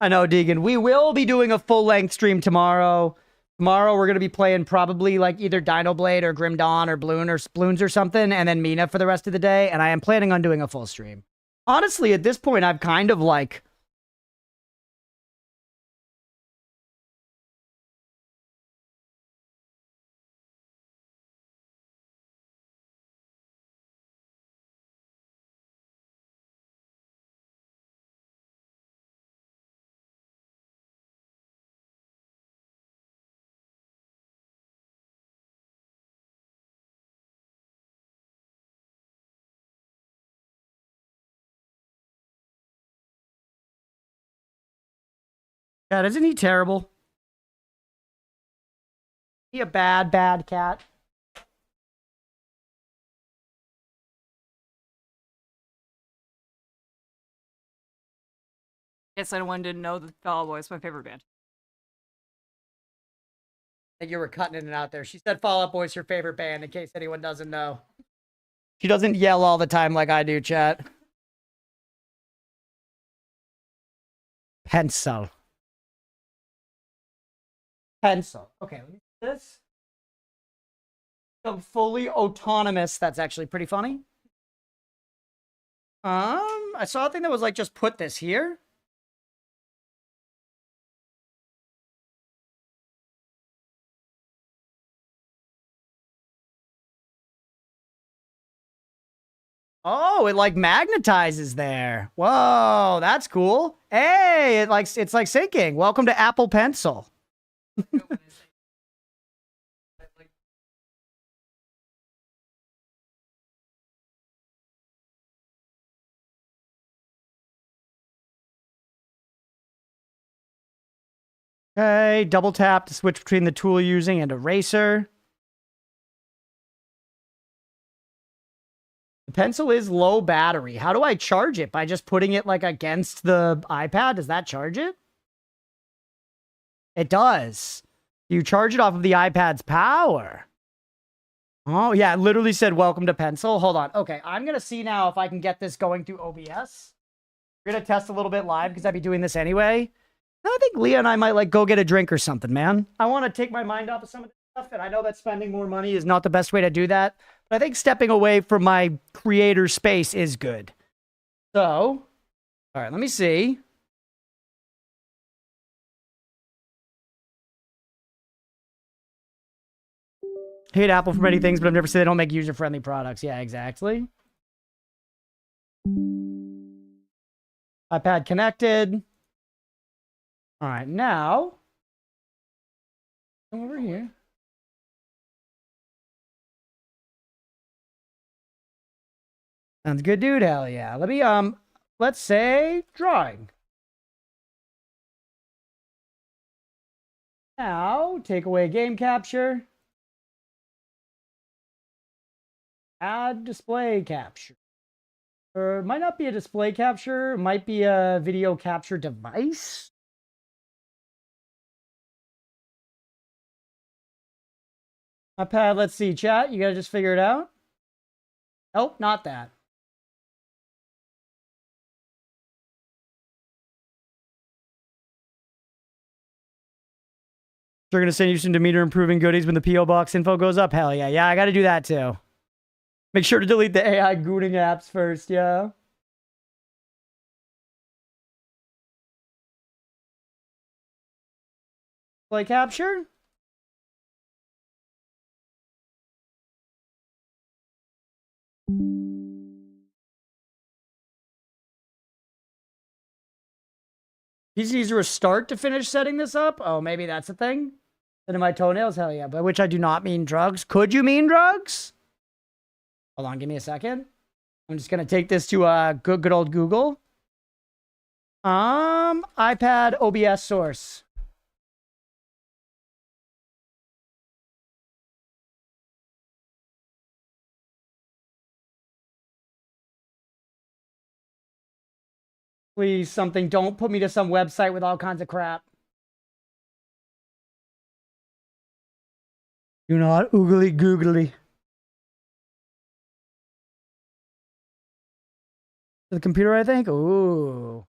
I know, Deegan. We will be doing a full-length stream tomorrow. Tomorrow, we're going to be playing probably like either Dino Blade or Grim Dawn or Bloons or something, and then Mina for the rest of the day, and I am planning on doing a full stream. Honestly, at this point, I've kind of like... God, isn't he terrible? He a bad, bad cat. Guess anyone didn't know that Fall Out Boy is my favorite band. I think you were cutting in and out there. She said Fall Out Boy's her favorite band, in case anyone doesn't know. She doesn't yell all the time like I do, chat. Pencil. Okay, let me see this. I'm fully autonomous. That's actually pretty funny. I saw a thing that was like, just put this here. Oh, it like magnetizes there. Whoa, that's cool. Hey, it's like syncing. Welcome to Apple Pencil. Okay, double tap to switch between the tool using and eraser. The pencil is low battery. How do I charge it? By just putting it like against the iPad? Does that charge it? It does. You charge it off of the iPad's power. Oh, yeah, it literally said, welcome to pencil. Hold on. Okay, I'm going to see now if I can get this going through OBS. We're going to test a little bit live because I'd be doing this anyway. And I think Leah and I might, like, go get a drink or something, man. I want to take my mind off of some of this stuff, and I know that spending more money is not the best way to do that. But I think stepping away from my creator space is good. So, all right, let me see. Hate Apple for many things, but I've never said they don't make user-friendly products. Yeah, exactly. iPad connected. All right, now come over here. Sounds good, dude. Hell yeah. Let me let's say drawing. Now take away game capture. Add display capture. Or it might not be a display capture, it might be a video capture device. iPad, let's see, chat. You gotta just figure it out. Nope, not that. They're gonna send you some demeanor improving goodies when the PO box info goes up. Hell yeah, yeah, I gotta do that too. Make sure to delete the AI gooning apps first, yeah. Play capture? PC needs to restart to finish setting this up? Oh, maybe that's a thing? Into my toenails? Hell yeah. By which I do not mean drugs. Could you mean drugs? Hold on, give me a second. I'm just gonna take this to good old Google. iPad OBS source. Please, something. Don't put me to some website with all kinds of crap. Do not oogly googly. The computer, I think. Ooh.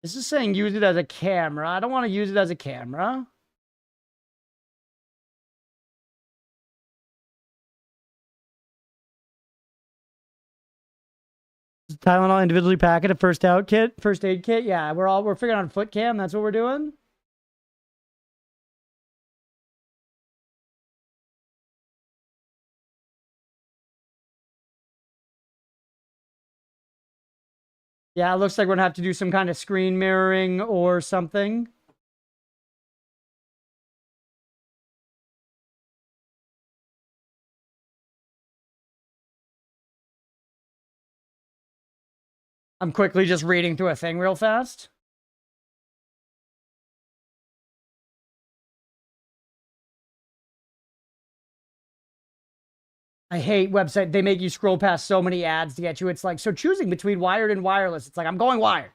This is saying use it as a camera. I don't want to use it as a camera. Tylenol individually packet a first aid kit. Yeah, we're figuring out foot cam. That's what we're doing. Yeah, it looks like we're gonna have to do some kind of screen mirroring or something. I'm quickly just reading through a thing real fast. I hate website. They make you scroll past so many ads to get you. It's like, so choosing between wired and wireless. It's like, I'm going wired.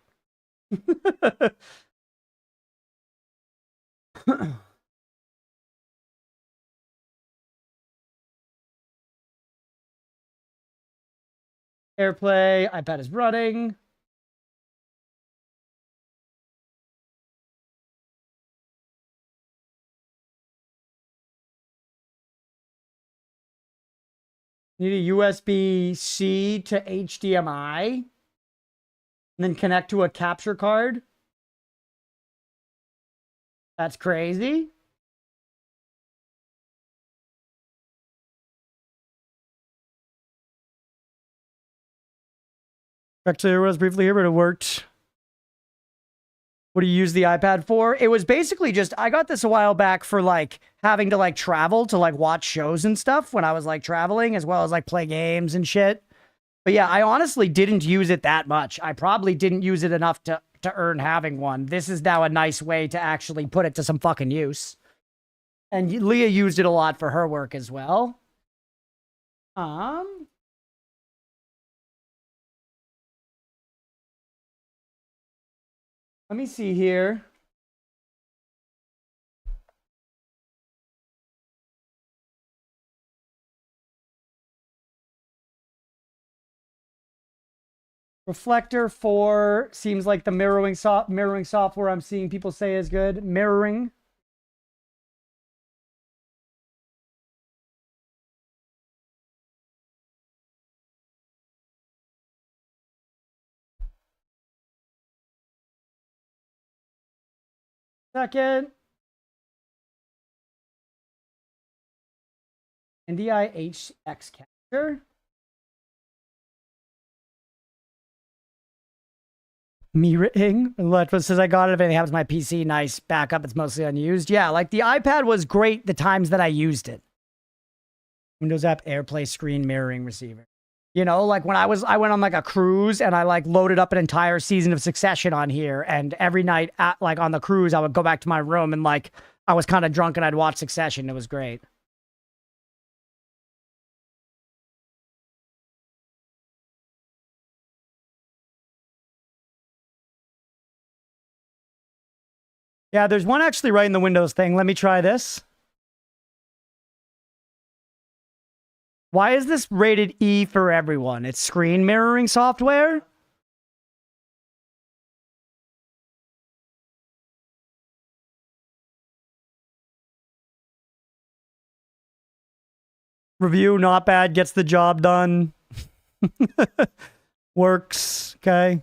AirPlay, iPad is running. Need a USB-C to HDMI. And then connect to a capture card. That's crazy. Actually, I was briefly here, but it worked What do you use the iPad for? It was basically just, I got this a while back for like having to like travel to like watch shows and stuff when I was like traveling, as well as like play games and shit. But yeah, I honestly didn't use it that much. I probably didn't use it enough to earn having one. This is now a nice way to actually put it to some fucking use. And Leah used it a lot for her work as well. Let me see here. Reflector 4 seems like the mirroring software I'm seeing people say is good. Mirroring. Second. NDI-HX capture. Mirroring. Electro says, I got it. If anything happens to my PC, nice backup. It's mostly unused. Yeah, like the iPad was great the times that I used it. Windows app AirPlay screen mirroring receiver. You know, like when I went on like a cruise and I like loaded up an entire season of Succession on here, and every night at like on the cruise, I would go back to my room and like I was kind of drunk and I'd watch Succession. It was great. Yeah, there's one actually right in the Windows thing. Let me try this. Why is this rated E for everyone? It's screen mirroring software? Review, not bad, gets the job done. Works, okay.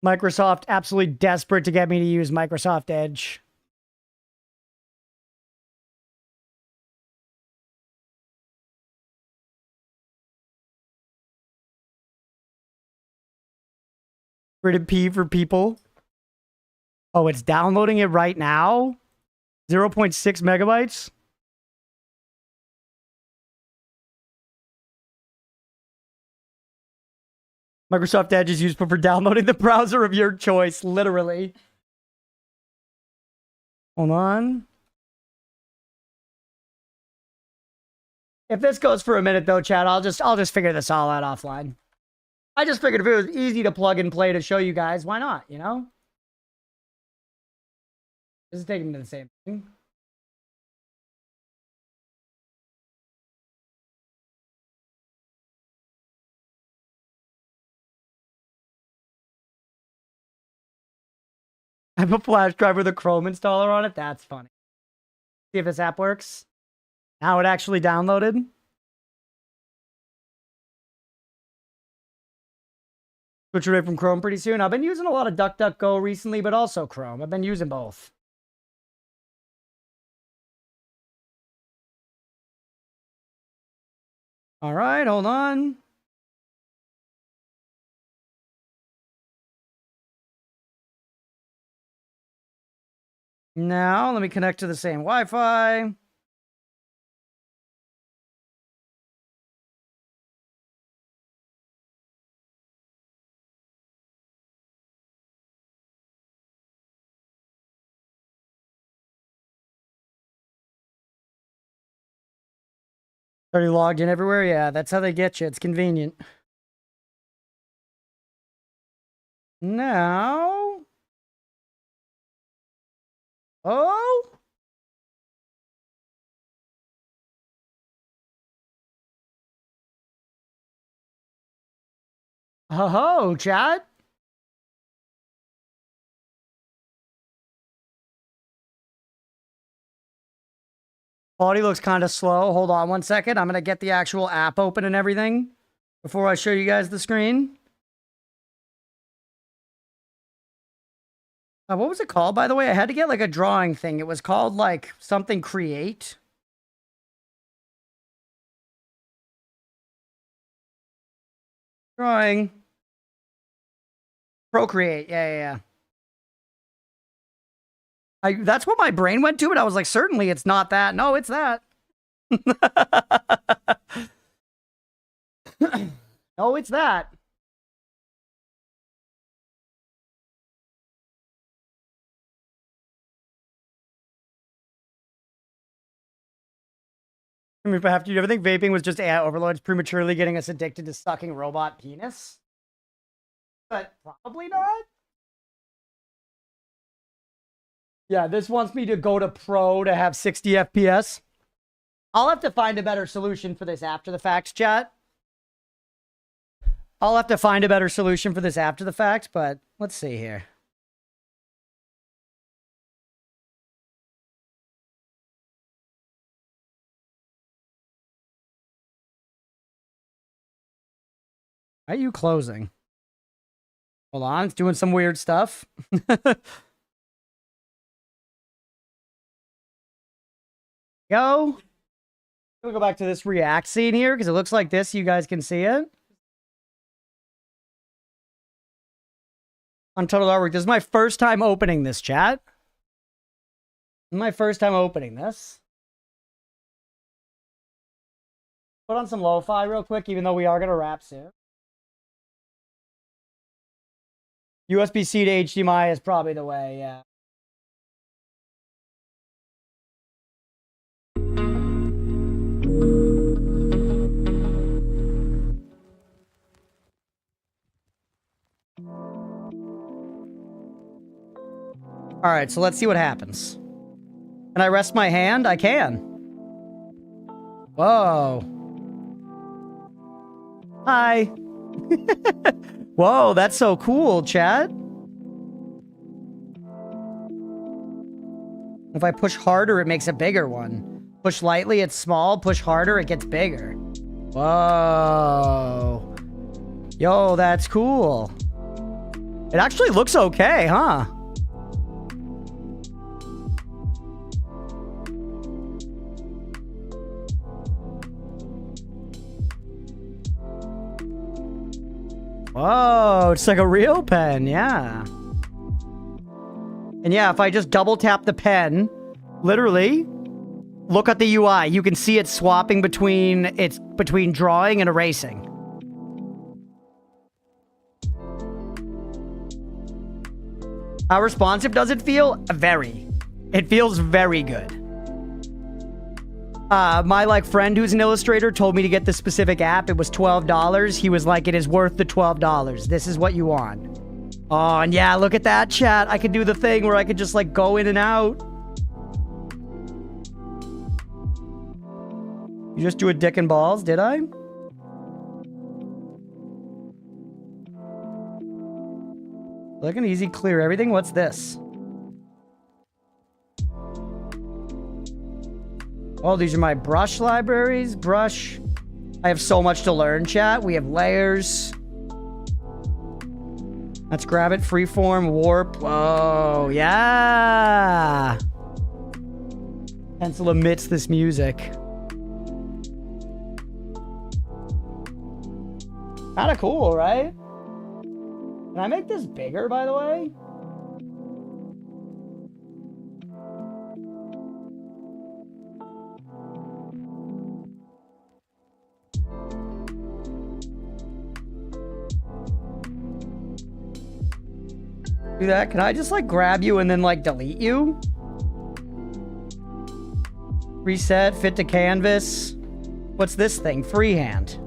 Microsoft absolutely desperate to get me to use Microsoft Edge. Rated P for people. Oh, it's downloading it right now? 0.6 megabytes? Microsoft Edge is useful for downloading the browser of your choice, literally. Hold on. If this goes for a minute though, chat, I'll just figure this all out offline. I just figured if it was easy to plug and play to show you guys, why not, you know? This is taking me to the same thing. I have a flash drive with a Chrome installer on it. That's funny. See if this app works. Now it actually downloaded. Switch away from Chrome pretty soon. I've been using a lot of DuckDuckGo recently, but also Chrome. I've been using both. All right, hold on. Now, let me connect to the same Wi-Fi. Already logged in everywhere? Yeah, that's how they get you. It's convenient. Now... Oh! Ho-ho, chat. Quality looks kind of slow. Hold on one second. I'm going to get the actual app open and everything before I show you guys the screen. What was it called, by the way? I had to get like a drawing thing. It was called like something create. Drawing. Procreate. Yeah. That's what my brain went to, but I was like, certainly it's not that. No, it's that. No, it's that. I mean, do you ever think vaping was just AI overloads prematurely getting us addicted to sucking robot penis? But probably not. Yeah, this wants me to go to pro to have 60 FPS. I'll have to find a better solution for this after the fact, chat. I'll have to find a better solution for this after the fact, but let's see here. Why are you closing? Hold on, it's doing some weird stuff. Go. We'll go back to this react scene here because it looks like this. You guys can see it. On Total Artwork. This is my first time opening this, chat. This is my first time opening this. Put on some lo-fi real quick, even though we are going to wrap soon. USB-C to HDMI is probably the way, yeah. All right, so let's see what happens. Can I rest my hand? I can. Whoa. Hi. Whoa, that's so cool, chat. If I push harder, it makes a bigger one. Push lightly, it's small. Push harder, it gets bigger. Whoa. Yo, that's cool. It actually looks okay, huh? Whoa, it's like a real pen, yeah. And yeah, if I just double tap the pen, literally, look at the UI. You can see it swapping between drawing and erasing. How responsive does it feel? Very. It feels very good. My friend who's an illustrator told me to get this specific app. It was $12. He was like, it is worth the $12. This is what you want. Oh, and yeah, look at that, chat. I could do the thing where I could just go in and out. You just do a dick and balls, did I? Look an easy clear everything. What's this? Oh, these are my brush libraries. Brush. I have so much to learn, chat. We have layers. Let's grab it. Freeform, warp. Whoa, yeah. Pencil emits this music. Kind of cool, right? Can I make this bigger, by the way? Do that? Can I just grab you and then delete you? Reset, fit to canvas. What's this thing? Freehand.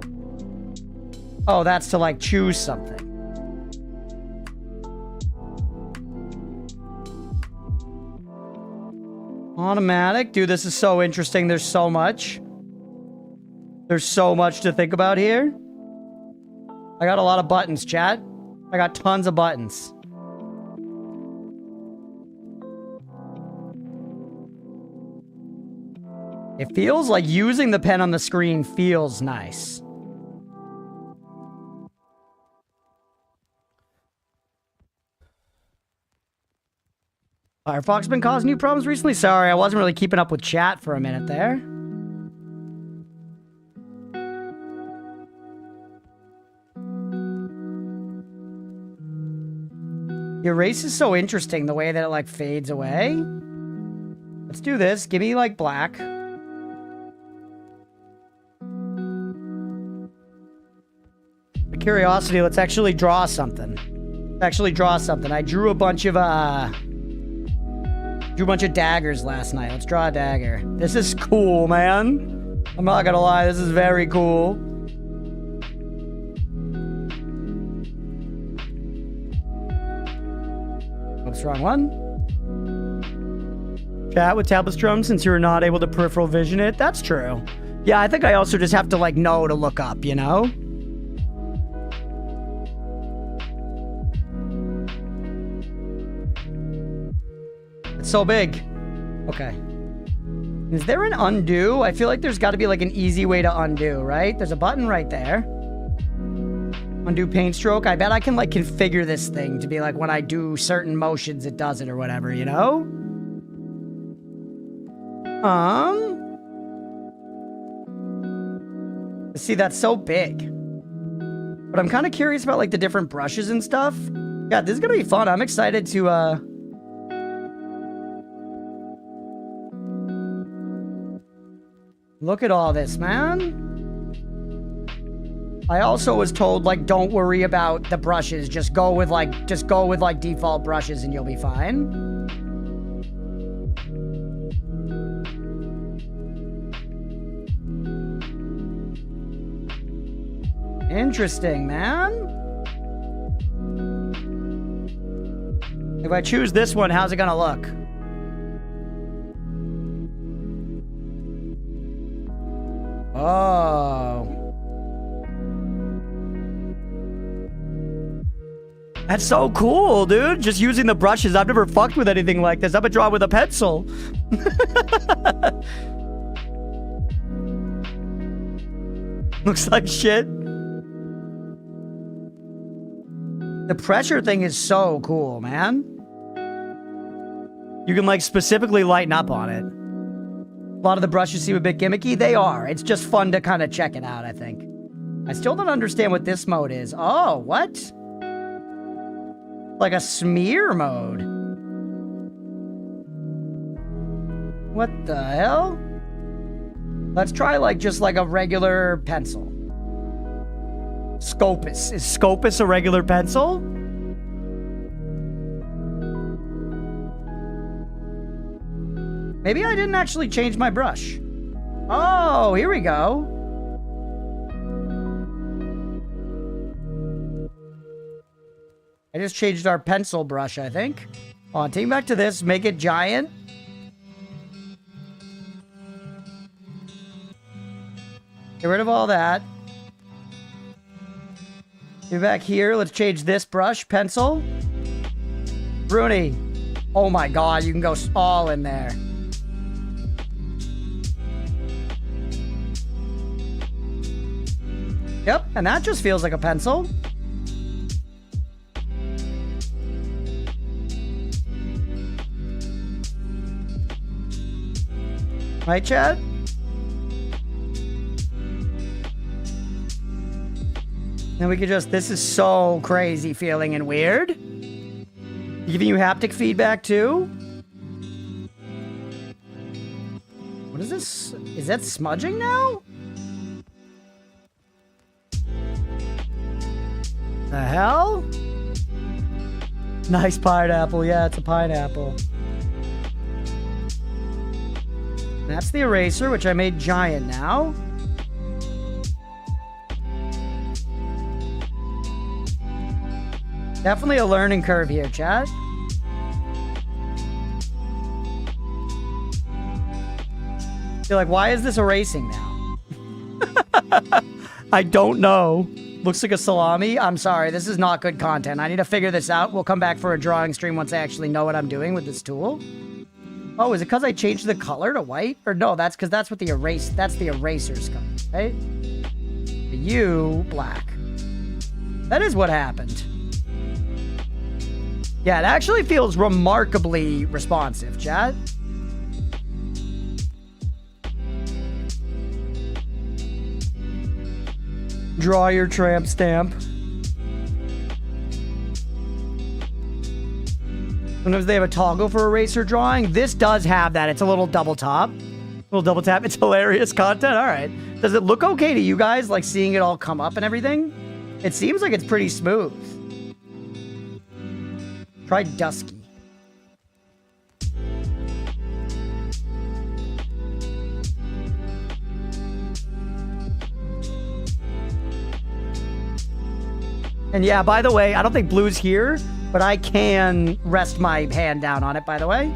Oh, that's to choose something. Automatic. Dude, this is so interesting. There's so much. There's so much to think about here. I got a lot of buttons, chat. I got tons of buttons. It feels like using the pen on the screen feels nice. Firefox been causing you problems recently? Sorry, I wasn't really keeping up with chat for a minute there. erase is so interesting, the way that it, like, fades away. Let's do this. Give me, like, black. For curiosity, let's actually draw something. I drew a bunch of daggers last night. Let's draw a dagger. This is cool, man. I'm not gonna lie, this is very cool. Oops, wrong one. Chat with tablet strum, since you're not able to peripheral vision it. That's true. Yeah, I think I also just have to, like, know to look up, you know? It's so big. Okay. Is there an undo? I feel like there's got to be, like, an easy way to undo, right? There's a button right there. Undo paint stroke. I bet I can, like, configure this thing to be, like, when I do certain motions, it does it or whatever, you know? See, that's so big. But I'm kind of curious about, like, the different brushes and stuff. Yeah, this is gonna be fun. I'm excited to, look at all this, man. I also was told, like, don't worry about the brushes. Just go with default brushes and you'll be fine. Interesting, man. If I choose this one, how's it gonna look? Oh. That's so cool, dude. Just using the brushes. I've never fucked with anything like this. I'm gonna draw with a pencil. Looks like shit. The pressure thing is so cool, man. You can, like, specifically lighten up on it. A lot of the brushes seem a bit gimmicky. They are. It's just fun to kind of check it out, I think. I still don't understand what this mode is. Oh, what? Like a smear mode. What the hell? Let's try, like, just like a regular pencil. Scopus. Is Scopus a regular pencil? Maybe I didn't actually change my brush. Oh, here we go. I just changed our pencil brush, I think. Hold on, take me back to this. Make it giant. Get rid of all that. Get back here. Let's change this brush. Pencil. Bruni. Oh my god, you can go all in there. Yep, and that just feels like a pencil. Right, Chad? Then we could just, this is so crazy feeling and weird. Giving you haptic feedback too? What is this? Is that smudging now? The hell? Nice pineapple. Yeah, it's a pineapple. That's the eraser, which I made giant now. Definitely a learning curve here, chat. You're like, why is this erasing now? I don't know. Looks like a salami. I'm sorry, this is not good content. I need to figure this out. We'll come back for a drawing stream once I actually know what I'm doing with this tool. Oh, is it because I changed the color to white? Or no, that's because that's what the eraser's color, right? The U, black. That is what happened. Yeah, it actually feels remarkably responsive, chat. Draw your tramp stamp. Sometimes they have a toggle for eraser drawing. This does have that. It's a little double top. Little double tap. It's hilarious content. All right. Does it look okay to you guys? Like seeing it all come up and everything? It seems like it's pretty smooth. Try Dusky. And yeah, by the way, I don't think Blue's here, but I can rest my hand down on it, by the way.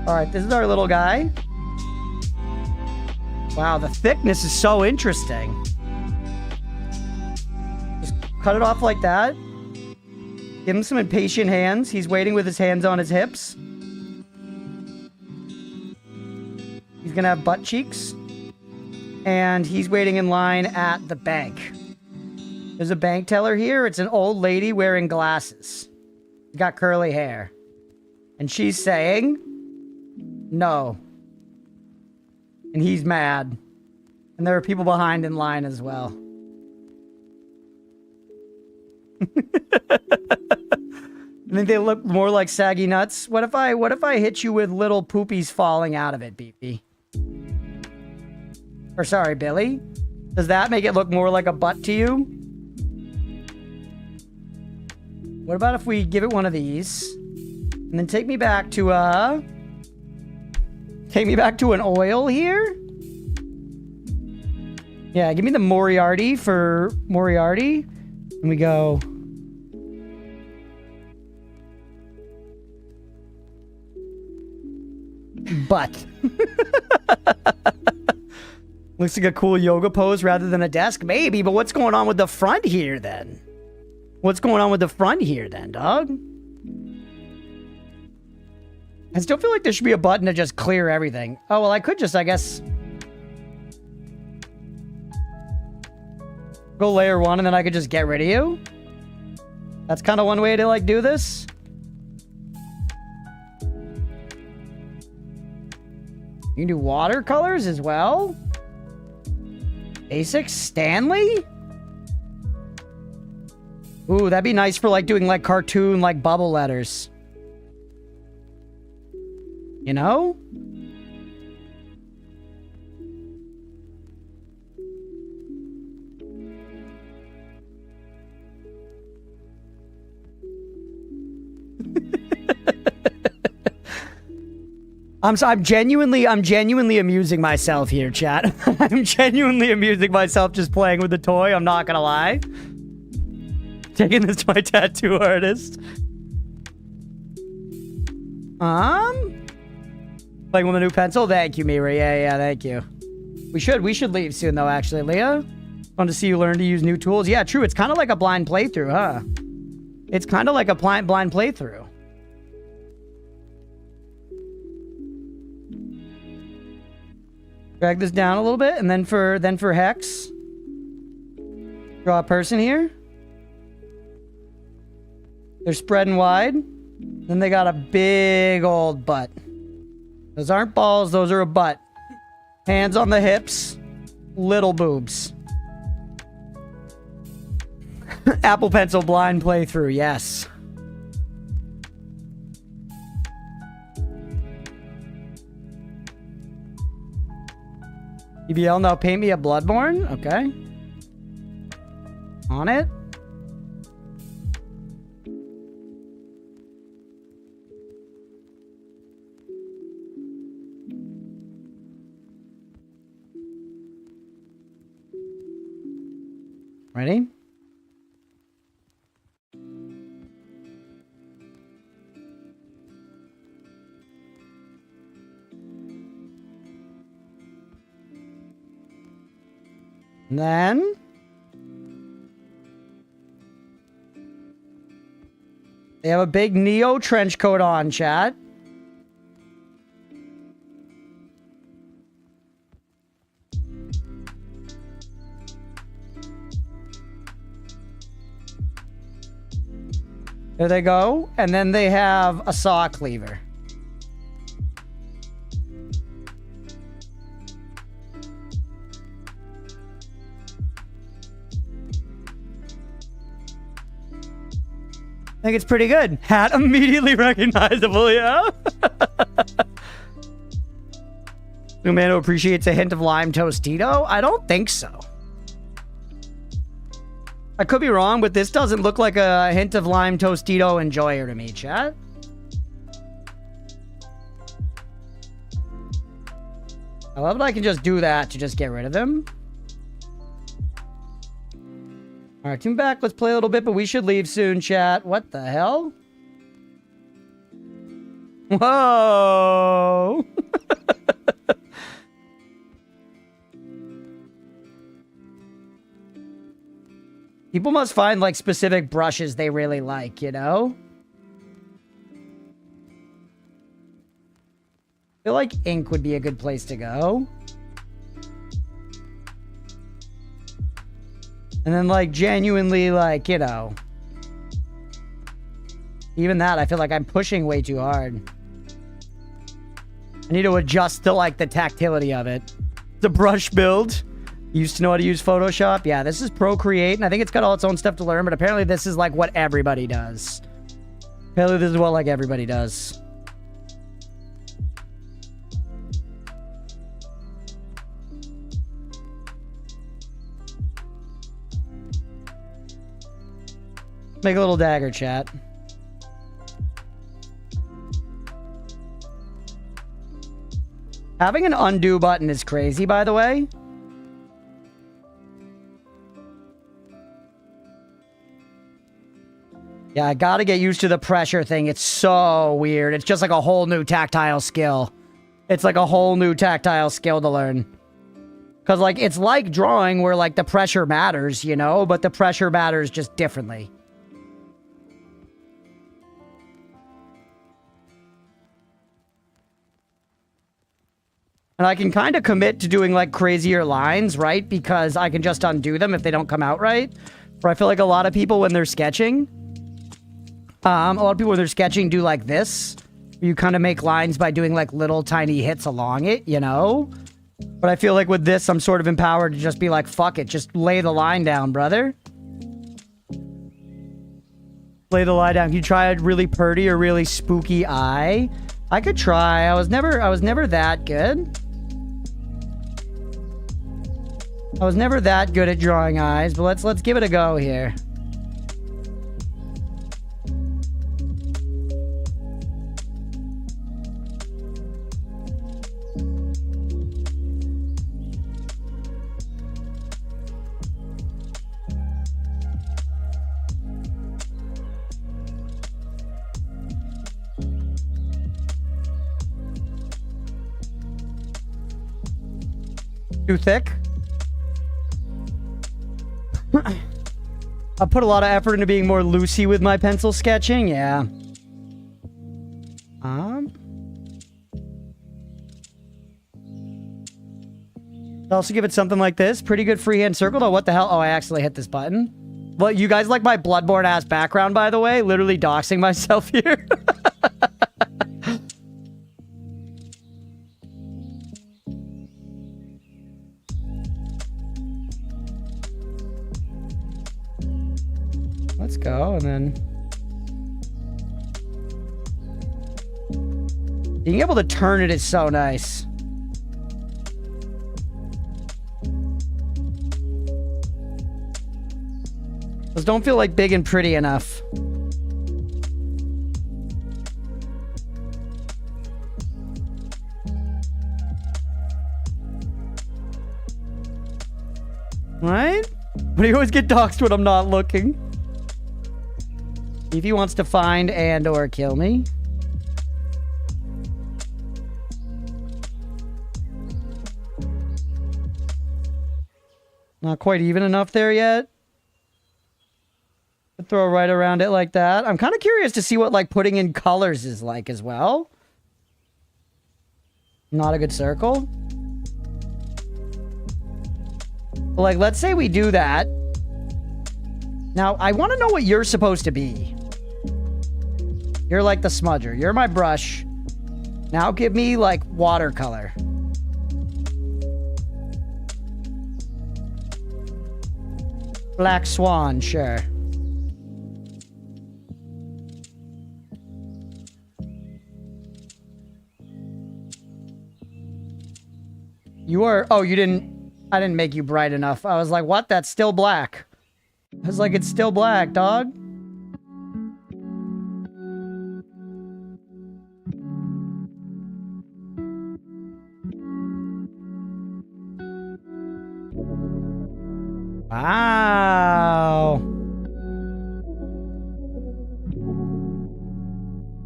All right, this is our little guy. Wow, the thickness is so interesting. Just cut it off like that. Give him some impatient hands. He's waiting with his hands on his hips. He's gonna have butt cheeks. And he's waiting in line at the bank. There's a bank teller here. It's an old lady wearing glasses. She's got curly hair. And she's saying, no. And he's mad. And there are people behind in line as well. I think they look more like saggy nuts. What if I hit you with little poopies falling out of it, BP? Or sorry, Billy. Does that make it look more like a butt to you? What about if we give it one of these? And then take me back to an oil here? Yeah, give me the Moriarty for Moriarty. And we go... butt. Looks like a cool yoga pose rather than a desk. Maybe, but what's going on with the front here then? What's going on with the front here then, dog? I still feel like there should be a button to just clear everything. Oh, well, I could just, I guess... go layer 1 and then I could just get rid of you? That's kind of one way to, like, do this. You can do watercolors as well? Basic Stanley? Ooh, that'd be nice for like doing like cartoon like bubble letters. You know? I'm genuinely amusing myself here, chat. I'm genuinely amusing myself just playing with the toy, I'm not gonna lie. Taking this to my tattoo artist. Playing with a new pencil? Thank you, Mira. Yeah, thank you. We should leave soon though, actually. Leah? Fun to see you learn to use new tools. Yeah, true. It's kind of like a blind playthrough, huh? It's kind of like a blind playthrough. Drag this down a little bit, and then for Hex, draw a person here. They're spreading wide. Then they got a big old butt. Those aren't balls, those are a butt. Hands on the hips, little boobs. Apple Pencil blind playthrough, yes. EBL, now paint me a Bloodborne. Okay. On it. Ready? And then they have a big Neo trench coat on, chat. There they go. And then they have a saw cleaver. think it's pretty good. Hat immediately recognizable, yeah? Umano appreciates a hint of lime Tostito? I don't think so. I could be wrong, but this doesn't look like a hint of lime Tostito enjoyer to me, chat. I love that I can just do that to just get rid of him. Alright, tune back. Let's play a little bit, but we should leave soon, chat. What the hell? Whoa! People must find, like, specific brushes they really like, you know? I feel like ink would be a good place to go. And then, like, genuinely, like, you know. Even that, I feel like I'm pushing way too hard. I need to adjust to, like, the tactility of it. The brush build. Used to know how to use Photoshop. Yeah, this is Procreate, and I think it's got all its own stuff to learn, but apparently this is, like, what everybody does. Apparently this is what, like, everybody does. Make a little dagger, chat. Having an undo button is crazy, by the way. Yeah, I gotta get used to the pressure thing. It's so weird. It's just like a whole new tactile skill. It's like a whole new tactile skill to learn. Because, like, it's like drawing where, like, the pressure matters, you know? But the pressure matters just differently. And I can kind of commit to doing, like, crazier lines, right? Because I can just undo them if they don't come out right. Where I feel like a lot of people, when they're sketching... a lot of people, when they're sketching, do like this. You kind of make lines by doing, like, little tiny hits along it, you know? But I feel like with this, I'm sort of empowered to just be like, fuck it. Just lay the line down, brother. Lay the line down. Can you try a really pretty or really spooky eye? I could try. I was never that good. I was never that good at drawing eyes, but let's give it a go here. Too thick? I put a lot of effort into being more loosey with my pencil sketching, yeah. Also give it something like this. Pretty good freehand circle. Oh, what the hell? Oh, I accidentally hit this button. Well, you guys like my Bloodborne ass background, by the way? Literally doxing myself here. Let's go, and then... Being able to turn it is so nice. Those don't feel like big and pretty enough. Right? But you always get doxed when I'm not looking. If he wants to find and or kill me. Not quite even enough there yet. Throw right around it like that. I'm kind of curious to see what, like, putting in colors is like as well. Not a good circle. But, like, let's say we do that. Now, I want to know what you're supposed to be. You're like the smudger. You're my brush. Now give me, like, watercolor. Black Swan, sure. You are... Oh, you didn't... I didn't make you bright enough. I was like, what? That's still black. I was like, it's still black, dog. Wow.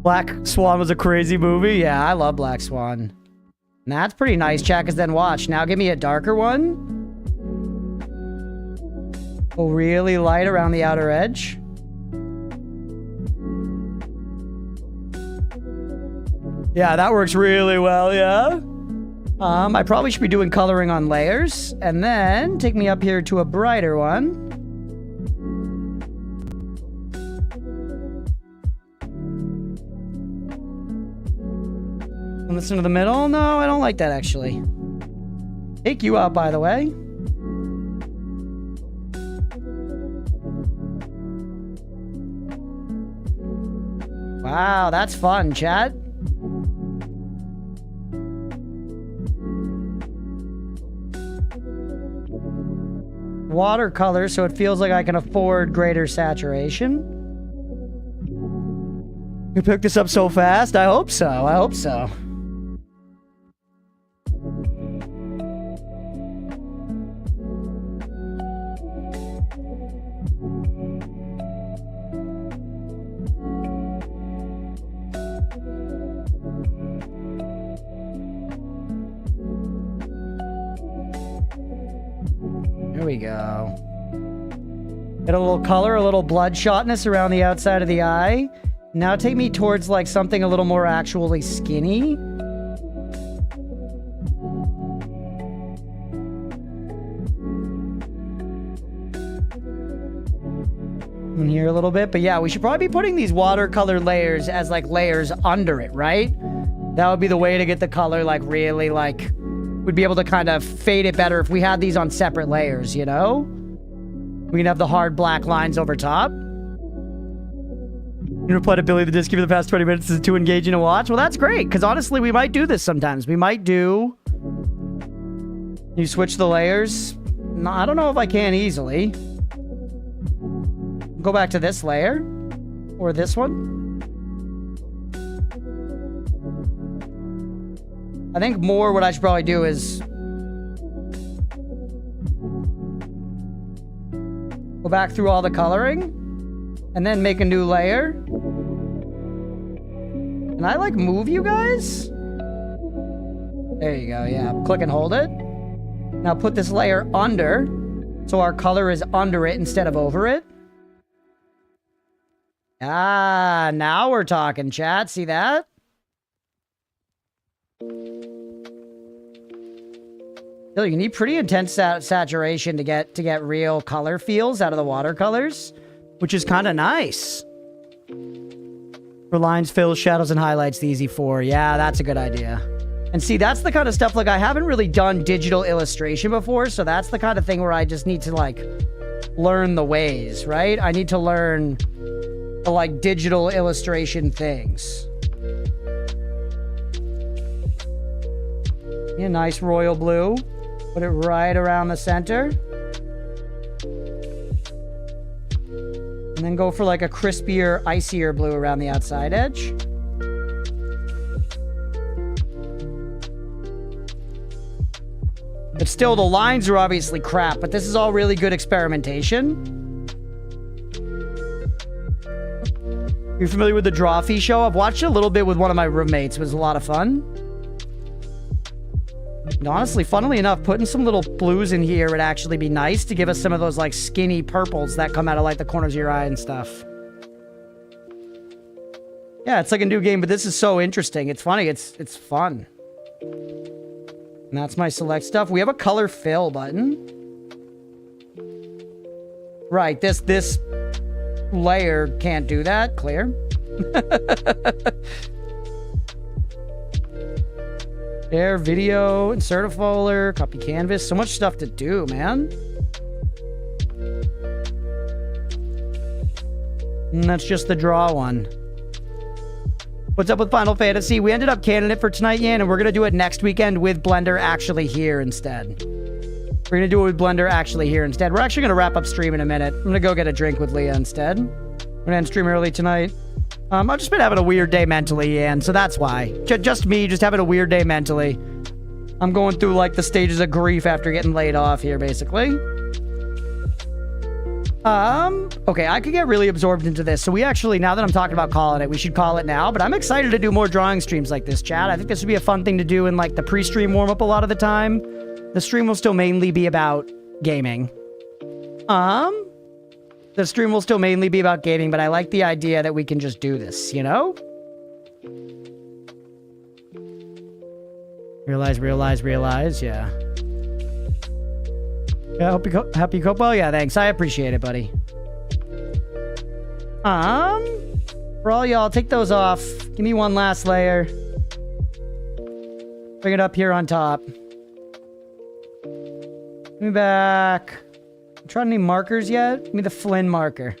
Black Swan was a crazy movie. Yeah, I love Black Swan. And that's pretty nice, chat, because then watch. Now give me a darker one. Go really light around the outer edge. Yeah, that works really well, yeah. I probably should be doing coloring on layers. And then take me up here to a brighter one. Listen to the middle? No, I don't like that, actually. Take you out, by the way. Wow, that's fun, chat. Watercolor, so it feels like I can afford greater saturation. You picked this up so fast? I hope so. I hope so. There we go. Get a little color, a little bloodshotness around the outside of the eye. Now take me towards like something a little more actually skinny. In here a little bit, but yeah, we should probably be putting these watercolor layers as like layers under it, right? That would be the way to get the color like really like, we'd be able to kind of fade it better if we had these on separate layers, you know? We can have the hard black lines over top. You replied to Billy the Disc for the past 20 minutes is too engaging to watch. Well, that's great, because honestly, we might do this sometimes. We might do... You switch the layers? No, I don't know if I can easily. Go back to this layer. Or this one. I think more what I should probably do is... Go back through all the coloring. And then make a new layer. Can I, like, move you guys? There you go, yeah. Click and hold it. Now put this layer under, so our color is under it instead of over it. Ah, now we're talking, chat. See that? Still, you need pretty intense saturation to get real color feels out of the watercolors, which is kind of nice. For lines, fills, shadows, and highlights, the easy 4. Yeah, that's a good idea. And see, that's the kind of stuff, like, I haven't really done digital illustration before, so that's the kind of thing where I just need to, like, learn the ways, right? I need to learn the, like, digital illustration things. Yeah, nice royal blue. Put it right around the center. And then go for like a crispier, icier blue around the outside edge. But still, the lines are obviously crap, but this is all really good experimentation. You're familiar with the Drawfee show? I've watched it a little bit with one of my roommates. It was a lot of fun. And honestly, funnily enough, putting some little blues in here would actually be nice to give us some of those, like, skinny purples that come out of, like, the corners of your eye and stuff. Yeah, it's like a new game, but this is so interesting. It's funny. It's fun. And that's my select stuff. We have a color fill button. Right, this layer can't do that. Clear. Air, video, insert a folder, copy canvas. So much stuff to do, man. And that's just the draw one. What's up with Final Fantasy? We ended up canning it for tonight, Yan, and we're going to do it next weekend with Blender actually here instead. We're going to do it with Blender actually here instead. We're actually going to wrap up stream in a minute. I'm going to go get a drink with Leah instead. We're going to end stream early tonight. I've just been having a weird day mentally, Yan, so that's why. Just me, just having a weird day mentally. I'm going through, like, the stages of grief after getting laid off here, basically. Okay, I could get really absorbed into this. So we actually, now that I'm talking about calling it, we should call it now. But I'm excited to do more drawing streams like this, chat. I think this would be a fun thing to do in, like, the pre-stream warm-up a lot of the time. The stream will still mainly be about gaming. The stream will still mainly be about gaming, but I like the idea that we can just do this, you know? Realize, yeah. Yeah, hope you cope well. Yeah, thanks. I appreciate it, buddy. For all y'all, take those off. Give me one last layer. Bring it up here on top. Give me back. I'm trying any markers yet? Give me the Flynn marker.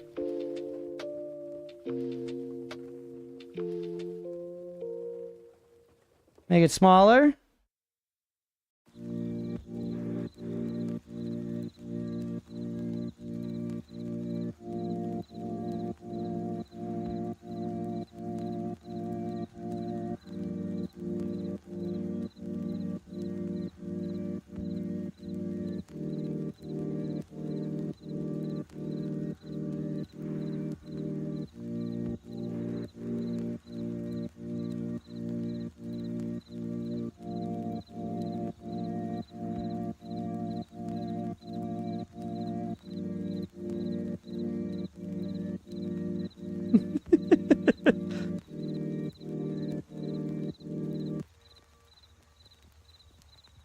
Make it smaller.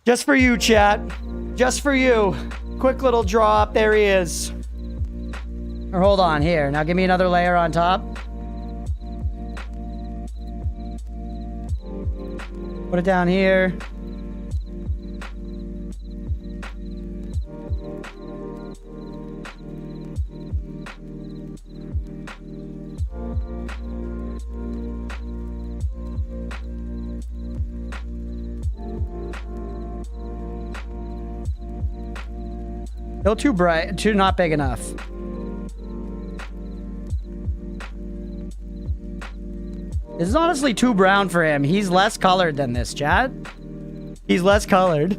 Just for you, chat. Just for you. Quick little drop. There he is. Or hold on, here. Now give me another layer on top. Put it down here. Still too bright, too not big enough. This is honestly too brown for him. He's less colored than this, chat. He's less colored.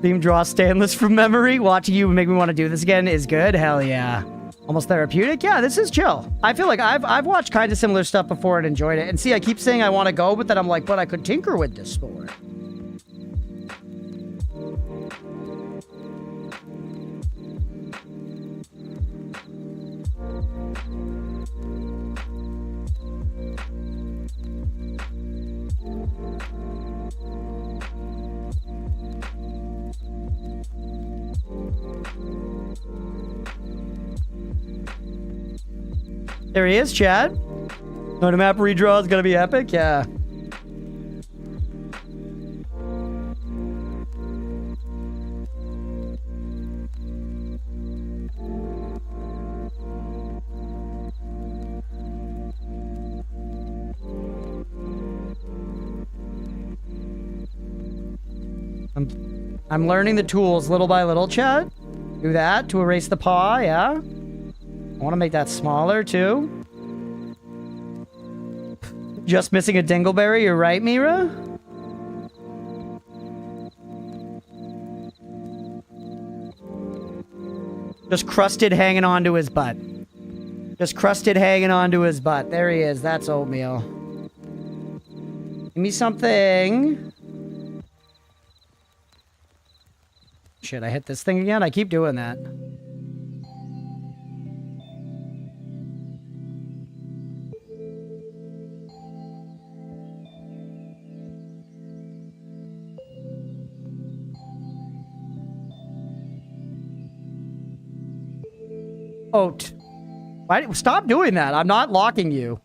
Theme draw stainless from memory. Watching you make me want to do this again is good. Hell yeah. Almost therapeutic. Yeah, this is chill. I feel like I've watched kind of similar stuff before and enjoyed it. And see, I keep saying I want to go, but then I'm like, but I could tinker with this more. There he is, Chad. No map redraw is gonna be epic, yeah. I'm learning the tools little by little, Chad. Do that to erase the paw, yeah. I want to make that smaller, too. Just missing a dingleberry, you're right, Mira? Just crusted hanging onto his butt. Just crusted hanging onto his butt. There he is. That's oatmeal. Give me something. Shit, I hit this thing again? I keep doing that. Oh, why? Stop doing that. I'm not locking you.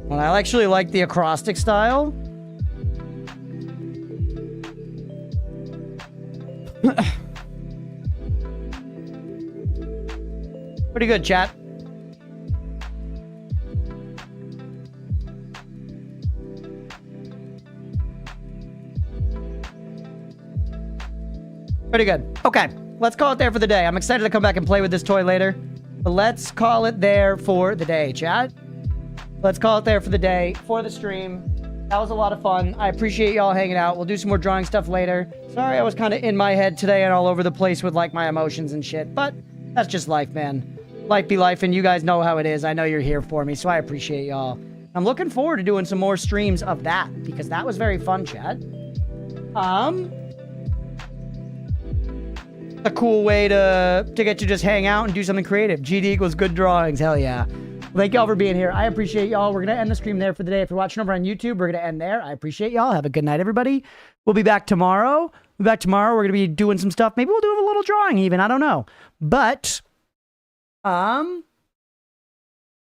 Well, I actually like the acrostic style. Pretty good, chat. Pretty good. Okay, let's call it there for the day. I'm excited to come back and play with this toy later. But let's call it there for the day, chat. Let's call it there for the day, for the stream. That was a lot of fun. I appreciate y'all hanging out. We'll do some more drawing stuff later. Sorry I was kind of in my head today and all over the place with, like, my emotions and shit. But that's just life, man. Life be life, and you guys know how it is. I know you're here for me, so I appreciate y'all. I'm looking forward to doing some more streams of that, because that was very fun, chat. A cool way to get you just hang out and do something creative. GD equals good drawings. Hell yeah. Thank y'all for being here. I appreciate y'all. We're going to end the stream there for the day. If you're watching over on YouTube, we're going to end there. I appreciate y'all. Have a good night, everybody. We'll be back tomorrow. We're going to be doing some stuff. Maybe we'll do a little drawing even. I don't know. But,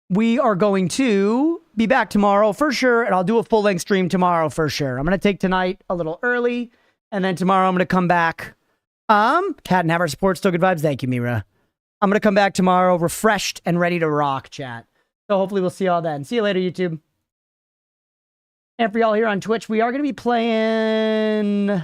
we are going to be back tomorrow for sure. And I'll do a full-length stream tomorrow for sure. I'm going to take tonight a little early. And then tomorrow I'm going to come back. Cat and Haver support, still good vibes. Thank you, Mira. I'm going to come back tomorrow refreshed and ready to rock, chat. So hopefully we'll see y'all then. See you later, YouTube. And for y'all here on Twitch, we are going to be playing